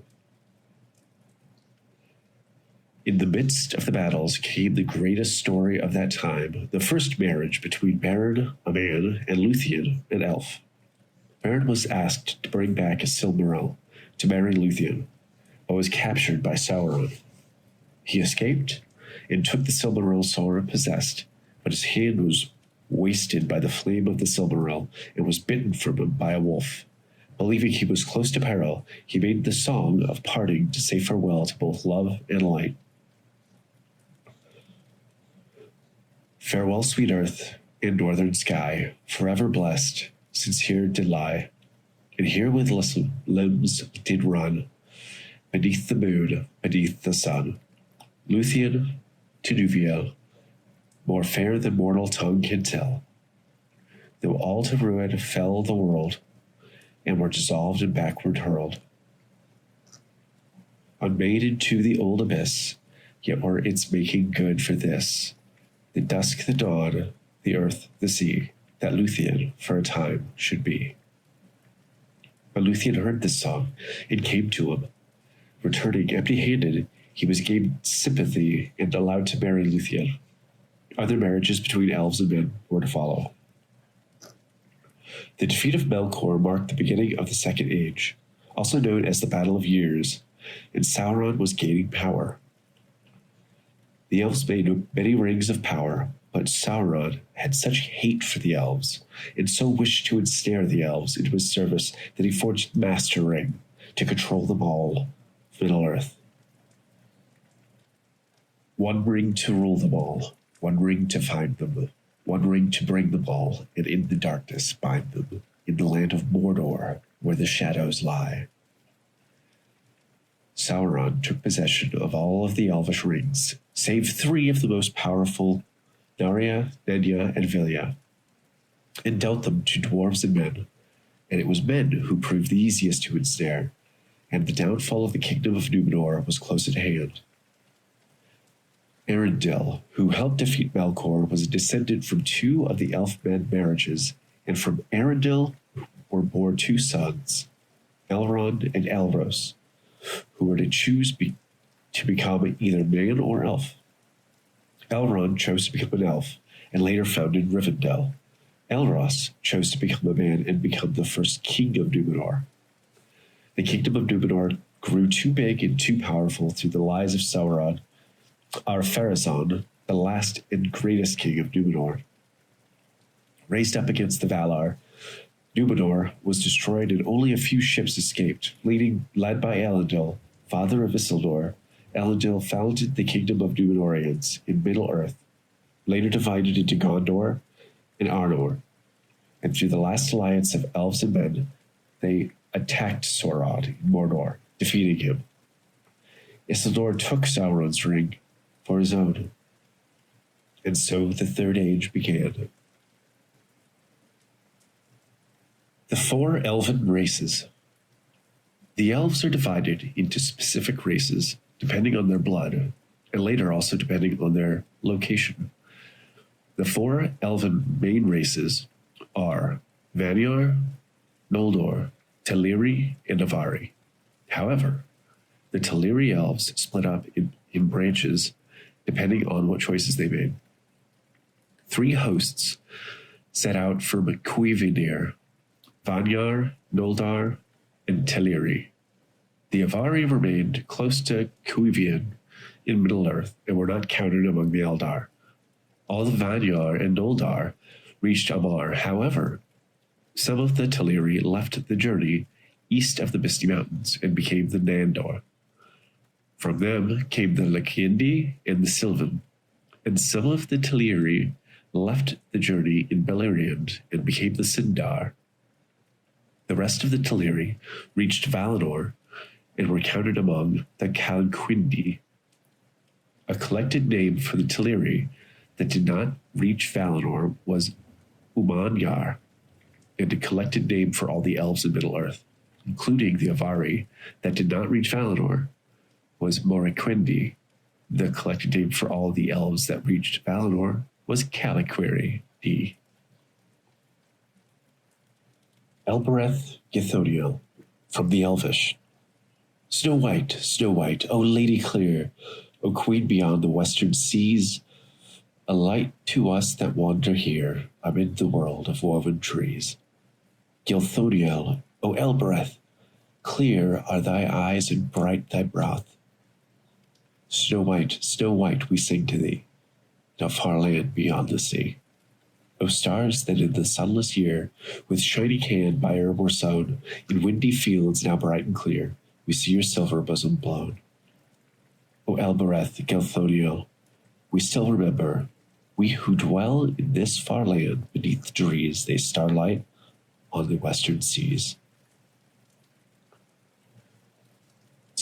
In the midst of the battles came the greatest story of that time, the first marriage between Beren, a man, and Luthien, an elf. Beren was asked to bring back a Silmaril to marry Luthien, but was captured by Sauron. He escaped and took the Silmaril Sauron possessed, but his hand was wasted by the flame of the Silmaril and was bitten from him by a wolf. Believing he was close to peril, he made the song of parting to say farewell to both love and light. Farewell, sweet earth and northern sky, forever blessed, since here did lie, and here with limbs did run. beneath the moon, beneath the sun. Luthien to Nuviel, more fair than mortal tongue can tell. Though all to ruin fell the world, and were dissolved and backward hurled. Unmade into the old abyss, yet were its making good for this. The dusk, the dawn, the earth, the sea, that Luthien for a time should be. But Luthien heard this song, and came to him. Returning empty-handed, he was gained sympathy and allowed to marry Luthien. Other marriages between elves and men were to follow. The defeat of Melkor marked the beginning of the Second Age, also known as the Battle of Years, and Sauron was gaining power. The elves made many rings of power, but Sauron had such hate for the elves, and so wished to ensnare the elves into his service that he forged the Master Ring to control them all, Middle-earth. One ring to rule them all, one ring to find them, one ring to bring them all, and in the darkness bind them, in the land of Mordor, where the shadows lie. Sauron took possession of all of the elvish rings, save 3 of the most powerful, Narya, Nenya, and Vilya, and dealt them to dwarves and men, and it was men who proved the easiest to ensnare, and the downfall of the kingdom of Númenor was close at hand. Arendil, who helped defeat Melkor, was a descendant from 2 of the elf-men marriages, and from Arendil were born 2 sons, Elrond and Elros, who were to choose to become either man or elf. Elrond chose to become an elf, and later founded Rivendell. Elros chose to become a man and become the first king of Númenor. The kingdom of Númenor grew too big and too powerful through the lies of Sauron, Ar-Pharazôn, the last and greatest king of Númenor. Raised up against the Valar, Númenor was destroyed and only a few ships escaped. Led by Elendil, father of Isildur, Elendil founded the kingdom of Númenorians in Middle-earth, later divided into Gondor and Arnor, and through the last alliance of elves and men, they attacked Sauron in Mordor, defeating him. Isildur took Sauron's ring for his own, and so the Third Age began. The 4 elven races. The elves are divided into specific races depending on their blood, and later also depending on their location. The 4 elven main races are Vanyar, Noldor, Teleri, and Avari. However, the Teleri elves split up in branches depending on what choices they made. 3 hosts set out for Cuivinir, Vanyar, Noldar, and Teleri. The Avari remained close to Cuivian in Middle-earth and were not counted among the Eldar. All the Vanyar and Noldar reached Amar. However, some of the Teleri left the journey east of the Misty Mountains and became the Nandor. From them came the Lakindi and the Sylvan, and some of the Teleri left the journey in Beleriand and became the Sindar. The rest of the Teleri reached Valinor and were counted among the Calquindi. A collected name for the Teleri that did not reach Valinor was Umanyar, and a collected name for all the elves in Middle-earth, including the Avari that did not reach Valinor, was Moriquendi. The collected name for all the elves that reached Valinor was Caliquiri. Elbereth Githoniel, from the Elvish. Snow white, O lady clear, O queen beyond the western seas, a light to us that wander here amid the world of woven trees. Gilthoniel, O Elbereth, clear are thy eyes and bright thy broth. Snow white, we sing to thee, in a far land beyond the sea. O stars that in the sunless year, with shining hand by herb were sown, in windy fields now bright and clear, we see your silver bosom blown. O Elbereth Gilthoniel, we still remember, we who dwell in this far land beneath the trees, they starlight on the western seas.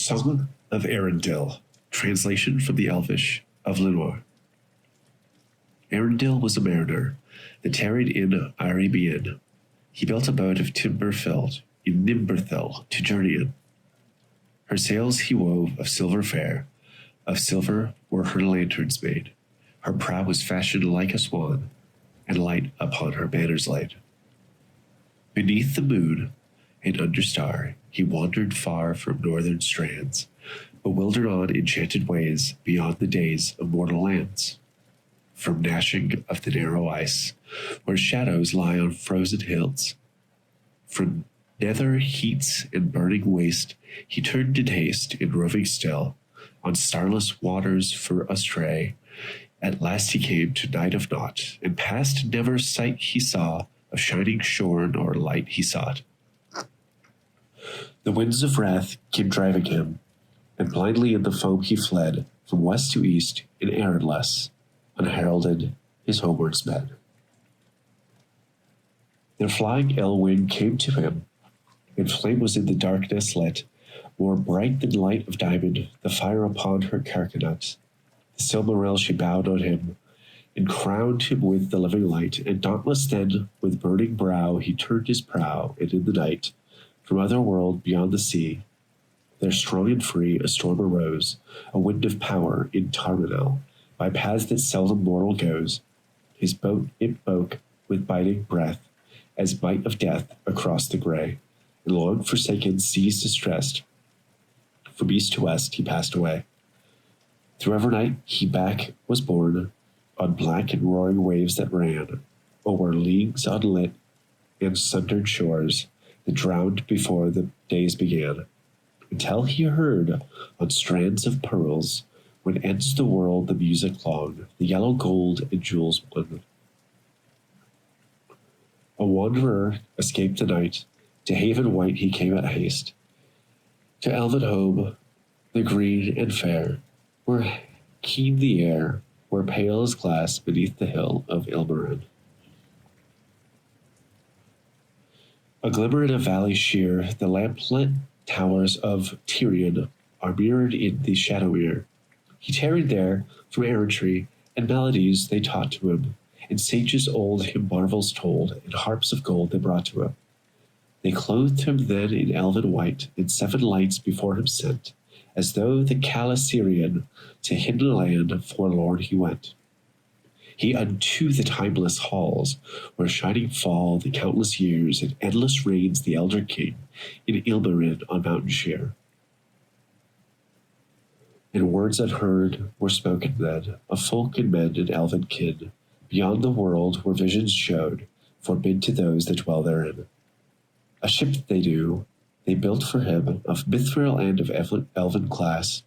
Song of Arundel, translation from the Elvish of Lenore. Arundel was a mariner that tarried in Arabian. He built a boat of timber felled in Nimberthel to journey in. Her sails he wove of silver fair, of silver were her lanterns made. Her prow was fashioned like a swan, and light upon her banners laid. Beneath the moon and under star, he wandered far from northern strands, bewildered on enchanted ways beyond the days of mortal lands. From gnashing of the narrow ice, where shadows lie on frozen hills, from nether heats and burning waste, he turned in haste, in roving still, on starless waters for astray. At last he came to night of naught, and past never sight he saw of shining shore nor light he sought. The winds of wrath came driving him, and blindly in the foam he fled, from west to east, in errandless, unheralded his homeward sped. Their flying Elwing came to him, and flame was in the darkness lit, more bright than light of diamond, the fire upon her carcanet. The Silmaril she bowed on him, and crowned him with the living light, and dauntless then, with burning brow, he turned his prow, and in the night, from other world beyond the sea, there strong and free a storm arose, a wind of power in Tarmanel, by paths that seldom mortal goes. His boat it broke with biting breath, as might of death across the grey, and long forsaken seas distressed, from east to west he passed away. Through ever night he back was borne, on black and roaring waves that ran, o'er leagues unlit and sundered shores, that drowned before the days began, until he heard on strands of pearls, when ends the world the music long, the yellow gold and jewels won. A wanderer escaped the night, to haven white he came at haste, to elven home, the green and fair, where keen the air, where pale as glass beneath the hill of Ilmarinen. A glimmer in a valley sheer, the lamplit towers of Tyrian are mirrored in the shadow ear. He tarried there from errantry, and melodies they taught to him, and sages old him marvels told, and harps of gold they brought to him. They clothed him then in elven white, and 7 lights before him sent, as though the Calasirian to hidden land forlorn he went. He unto the timeless halls, where shining fall the countless years, and endless reigns the elder king in Ilmarinen on mountain sheer. And words unheard were spoken then, of folk and men and elven kin, beyond the world where visions showed, forbid to those that dwell therein. A ship they built for him, of mithril and of elven glass,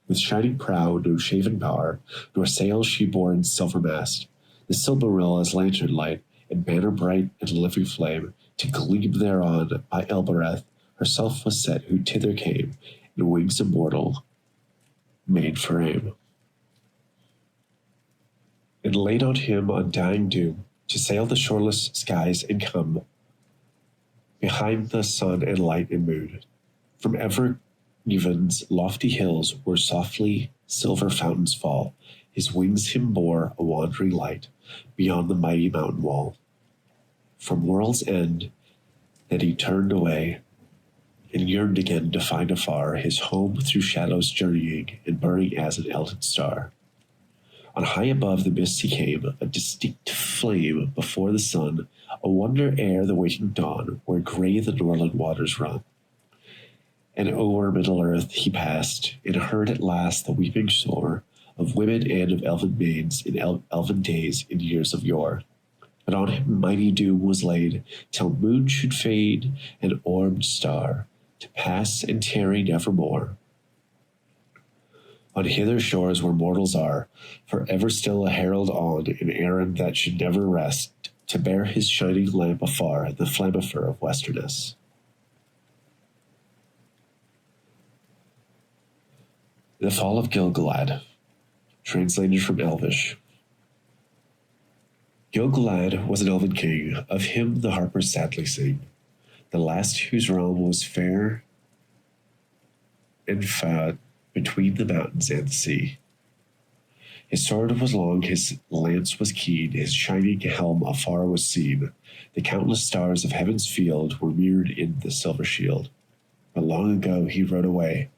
with shining prow, no shaven bar, nor sails she bore in silver mast, the Silmaril as lantern light, and banner bright and living flame, to gleam thereon by Elbereth herself was set, who thither came, in wings immortal, made for aim. And laid on him undying doom, to sail the shoreless skies and come behind the sun and light and moon. From ever Even's lofty hills where softly silver fountains fall, his wings him bore a wandering light beyond the mighty mountain wall. From world's end that he turned away, and yearned again to find afar his home through shadows journeying and burning as an elden star. On high above the mists he came, a distinct flame before the sun, a wonder ere the waking dawn, where grey the norland waters run. And o'er Middle-earth he passed, and heard at last the weeping sore of women and of elven maids in elven days in years of yore. But on him mighty doom was laid, till moon should fade and orbed star, to pass and tarry nevermore. On hither shores where mortals are, for ever still a herald on an errand that should never rest, to bear his shining lamp afar, the flammifer of westerness. The Fall of Gil-galad, translated from Elvish. Gil-galad was an elven king, of him the harpers sadly sing, the last whose realm was fair and fought between the mountains and the sea. His sword was long, his lance was keen, his shining helm afar was seen. The countless stars of heaven's field were mirrored in the silver shield. But long ago he rode away,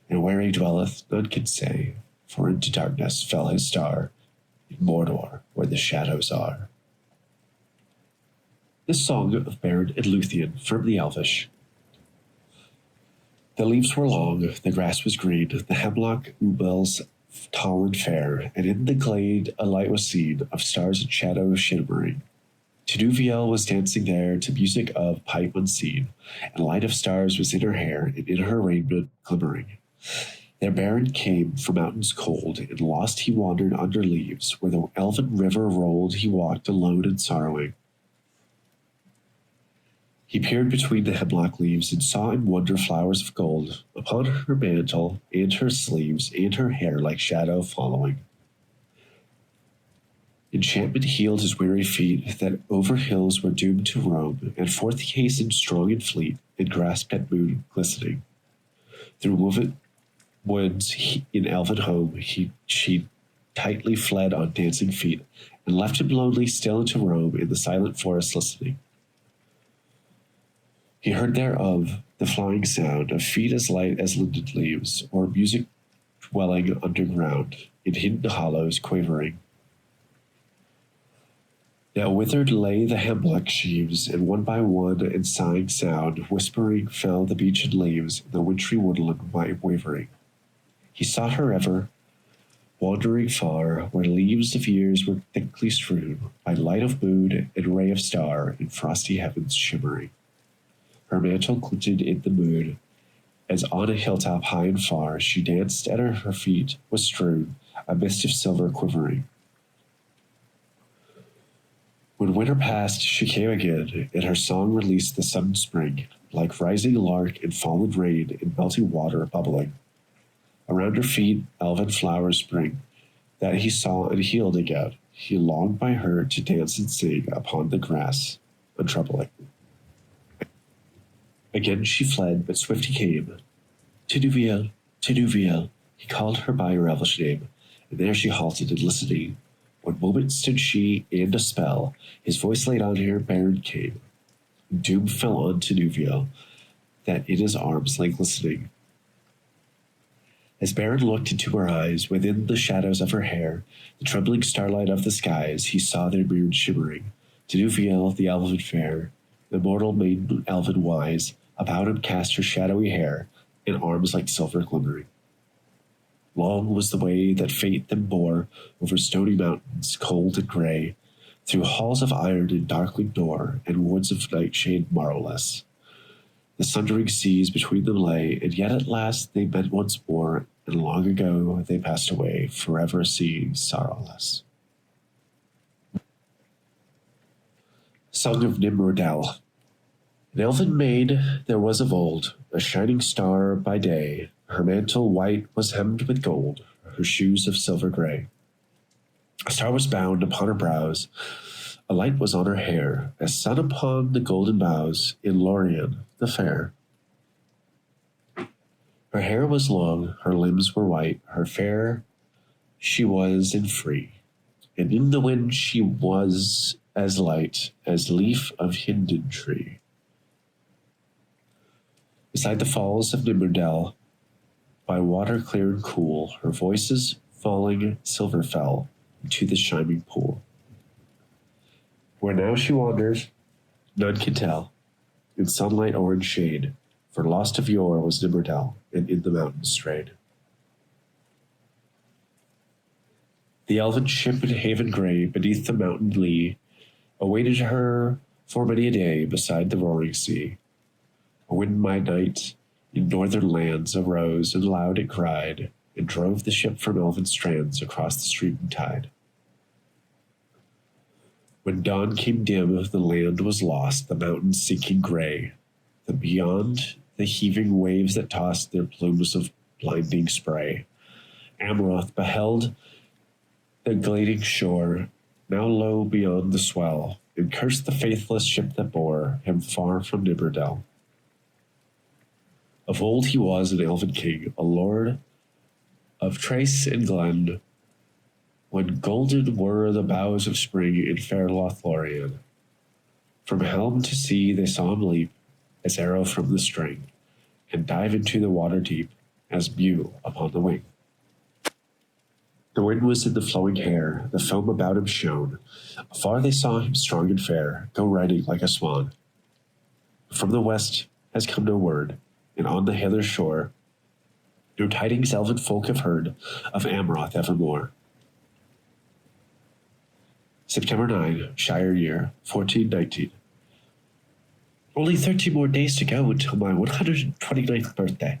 and where he dwelleth none can say, for into darkness fell his star, in Mordor, where the shadows are. This song of Beren and Luthien from the Elvish. The leaves were long, the grass was green, the hemlock oobels tall and fair, and in the glade a light was seen of stars and shadows shimmering. Tinuviel was dancing there to music of pipe unseen, and light of stars was in her hair and in her raiment glimmering. There Beren came from mountains cold, and lost he wandered under leaves, where the elven river rolled he walked alone and sorrowing. He peered between the hemlock leaves and saw in wonder flowers of gold upon her mantle and her sleeves and her hair like shadow following. Enchantment healed his weary feet that over hills were doomed to roam, and forth he hastened strong and fleet and grasped at moon glistening. Through woven woods in elven home she tightly fled on dancing feet and left him lonely still to roam in the silent forest listening. He heard thereof the flying sound of feet as light as linden leaves, or music dwelling underground in hidden hollows quavering. Now withered lay the hemlock sheaves, and one by one in sighing sound, whispering fell the beechen leaves in the wintry woodland wavering. He sought her ever, wandering far, where leaves of years were thickly strewn, by light of moon and ray of star in frosty heavens shimmering. Her mantle glinted in the moon, as on a hilltop high and far she danced, at her feet was strewn a mist of silver quivering. When winter passed, she came again, and her song released the sudden spring, like rising lark and fallen rain in melting water bubbling. Around her feet elven flowers spring, that he saw and healed again. He longed by her to dance and sing upon the grass, untroubling. Again she fled, but swift he came. Tinuviel, Tinuviel, he called her by her elvish name, and there she halted and listening. One moment stood she, and a spell, his voice laid on her, Beren came. Doom fell on Tinuviel, that in his arms lay glistening. As Beren looked into her eyes, within the shadows of her hair, the trembling starlight of the skies, he saw their mirrored shimmering. Tinuviel, the elven fair, the mortal maiden elven wise, about him cast her shadowy hair, in arms like silver glimmering. Long was the way that fate them bore over stony mountains, cold and gray, through halls of iron and darkling door, and woods of nightshade marrowless. The sundering seas between them lay, and yet at last they met once more, and long ago they passed away, forever seeing sorrowless. Song of Nimrodel. An elven maid there was of old, a shining star by day. Her mantle white was hemmed with gold, her shoes of silver gray. A star was bound upon her brows, a light was on her hair, as sun upon the golden boughs in Lorien the fair. Her hair was long, her limbs were white, her fair she was and free, and in the wind she was as light as leaf of hinden tree. Beside the falls of Nimrodel, by water clear and cool, her voices falling silver fell into the shining pool. Where now she wanders, none can tell, in sunlight or in shade, for lost of yore was Nimrodel, and in the mountains strayed. The elven ship in haven gray, beneath the mountain lee, awaited her for many a day beside the roaring sea. A wind by night in northern lands arose, and loud it cried, and drove the ship from elven strands across the streaming tide. When dawn came dim, the land was lost, the mountains sinking gray, the beyond the heaving waves that tossed their plumes of blinding spray. Amroth beheld the glading shore, now low beyond the swell, and cursed the faithless ship that bore him far from Nimrodel. Of old he was an elven king, a lord of trace and glen, when golden were the boughs of spring in fair Lothlorien. From helm to sea they saw him leap, as arrow from the string, and dive into the water deep, as mew upon the wing. The wind was in the flowing hair, the foam about him shone. Afar they saw him strong and fair, go riding like a swan. From the west has come no word, and on the hither shore no tidings elven folk have heard of Amroth evermore. September 9, Shire Year, 1419. Only 13 more days to go until my 129th birthday.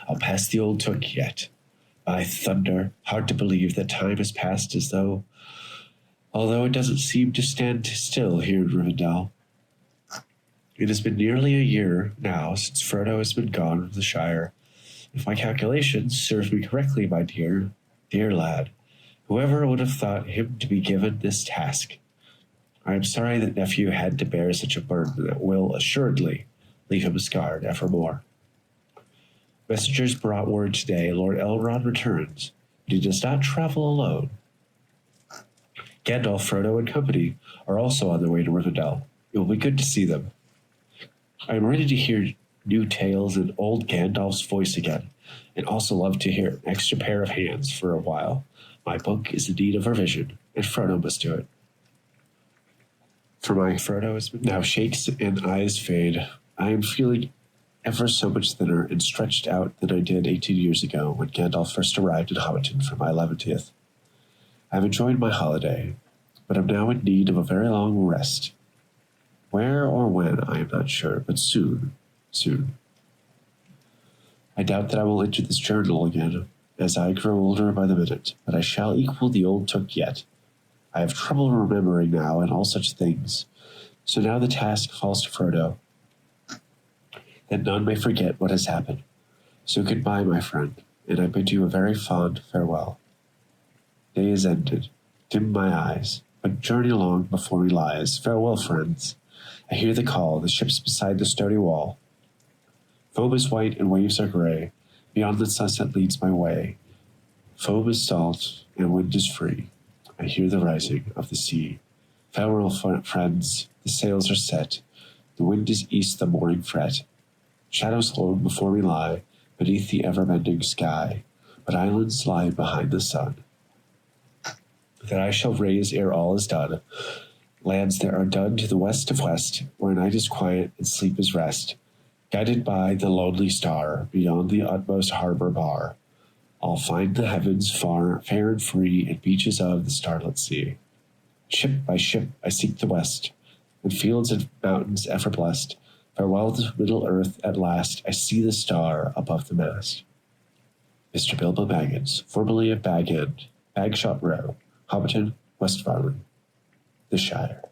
I'll pass the old took yet. By thunder, hard to believe that time has passed although it doesn't seem to stand still here in Rivendell. It has been nearly a year now since Frodo has been gone from the Shire. If my calculations serve me correctly, my dear, dear lad, whoever would have thought him to be given this task? I am sorry that nephew had to bear such a burden that will assuredly leave him scarred evermore. Messengers brought word today Lord Elrond returns, but he does not travel alone. Gandalf, Frodo, and company are also on their way to Rivendell. It will be good to see them. I am ready to hear new tales in old Gandalf's voice again, and also love to hear an extra pair of hands for a while. My book is in need of revision, and Frodo must do it. For my Frodo now shakes and eyes fade, I am feeling ever so much thinner and stretched out than I did 18 years ago when Gandalf first arrived in Hobbiton for my 11th. I have enjoyed my holiday, but am now in need of a very long rest. Where or when, I am not sure, but soon. I doubt that I will enter this journal again, as I grow older by the minute, but I shall equal the old took yet. I have trouble remembering now and all such things, so now the task falls to Frodo, that none may forget what has happened. So goodbye, my friend, and I bid you a very fond farewell. Day is ended, dim my eyes, but journey long before me lies. Farewell, friends. I hear the call, the ships beside the stony wall. Foam is white and waves are gray, beyond the sunset leads my way. Foam is salt and wind is free. I hear the rising of the sea. Farewell, friends, the sails are set. The wind is east, the morning fret. Shadows lone before me lie, beneath the ever-bending sky, but islands lie behind the sun, that I shall raise ere all is done. Lands there are done to the west of west, where night is quiet and sleep is rest. Guided by the lonely star, beyond the utmost harbor bar, I'll find the heavens fair and free, and beaches of the starlit sea. Ship by ship I seek the west, and fields and mountains ever blessed. Farewell to Middle Earth at last, I see the star above the mast. Mr. Bilbo Baggins, formerly of Bag End, Bagshot Row, Hobbiton, West Farland, the Shire.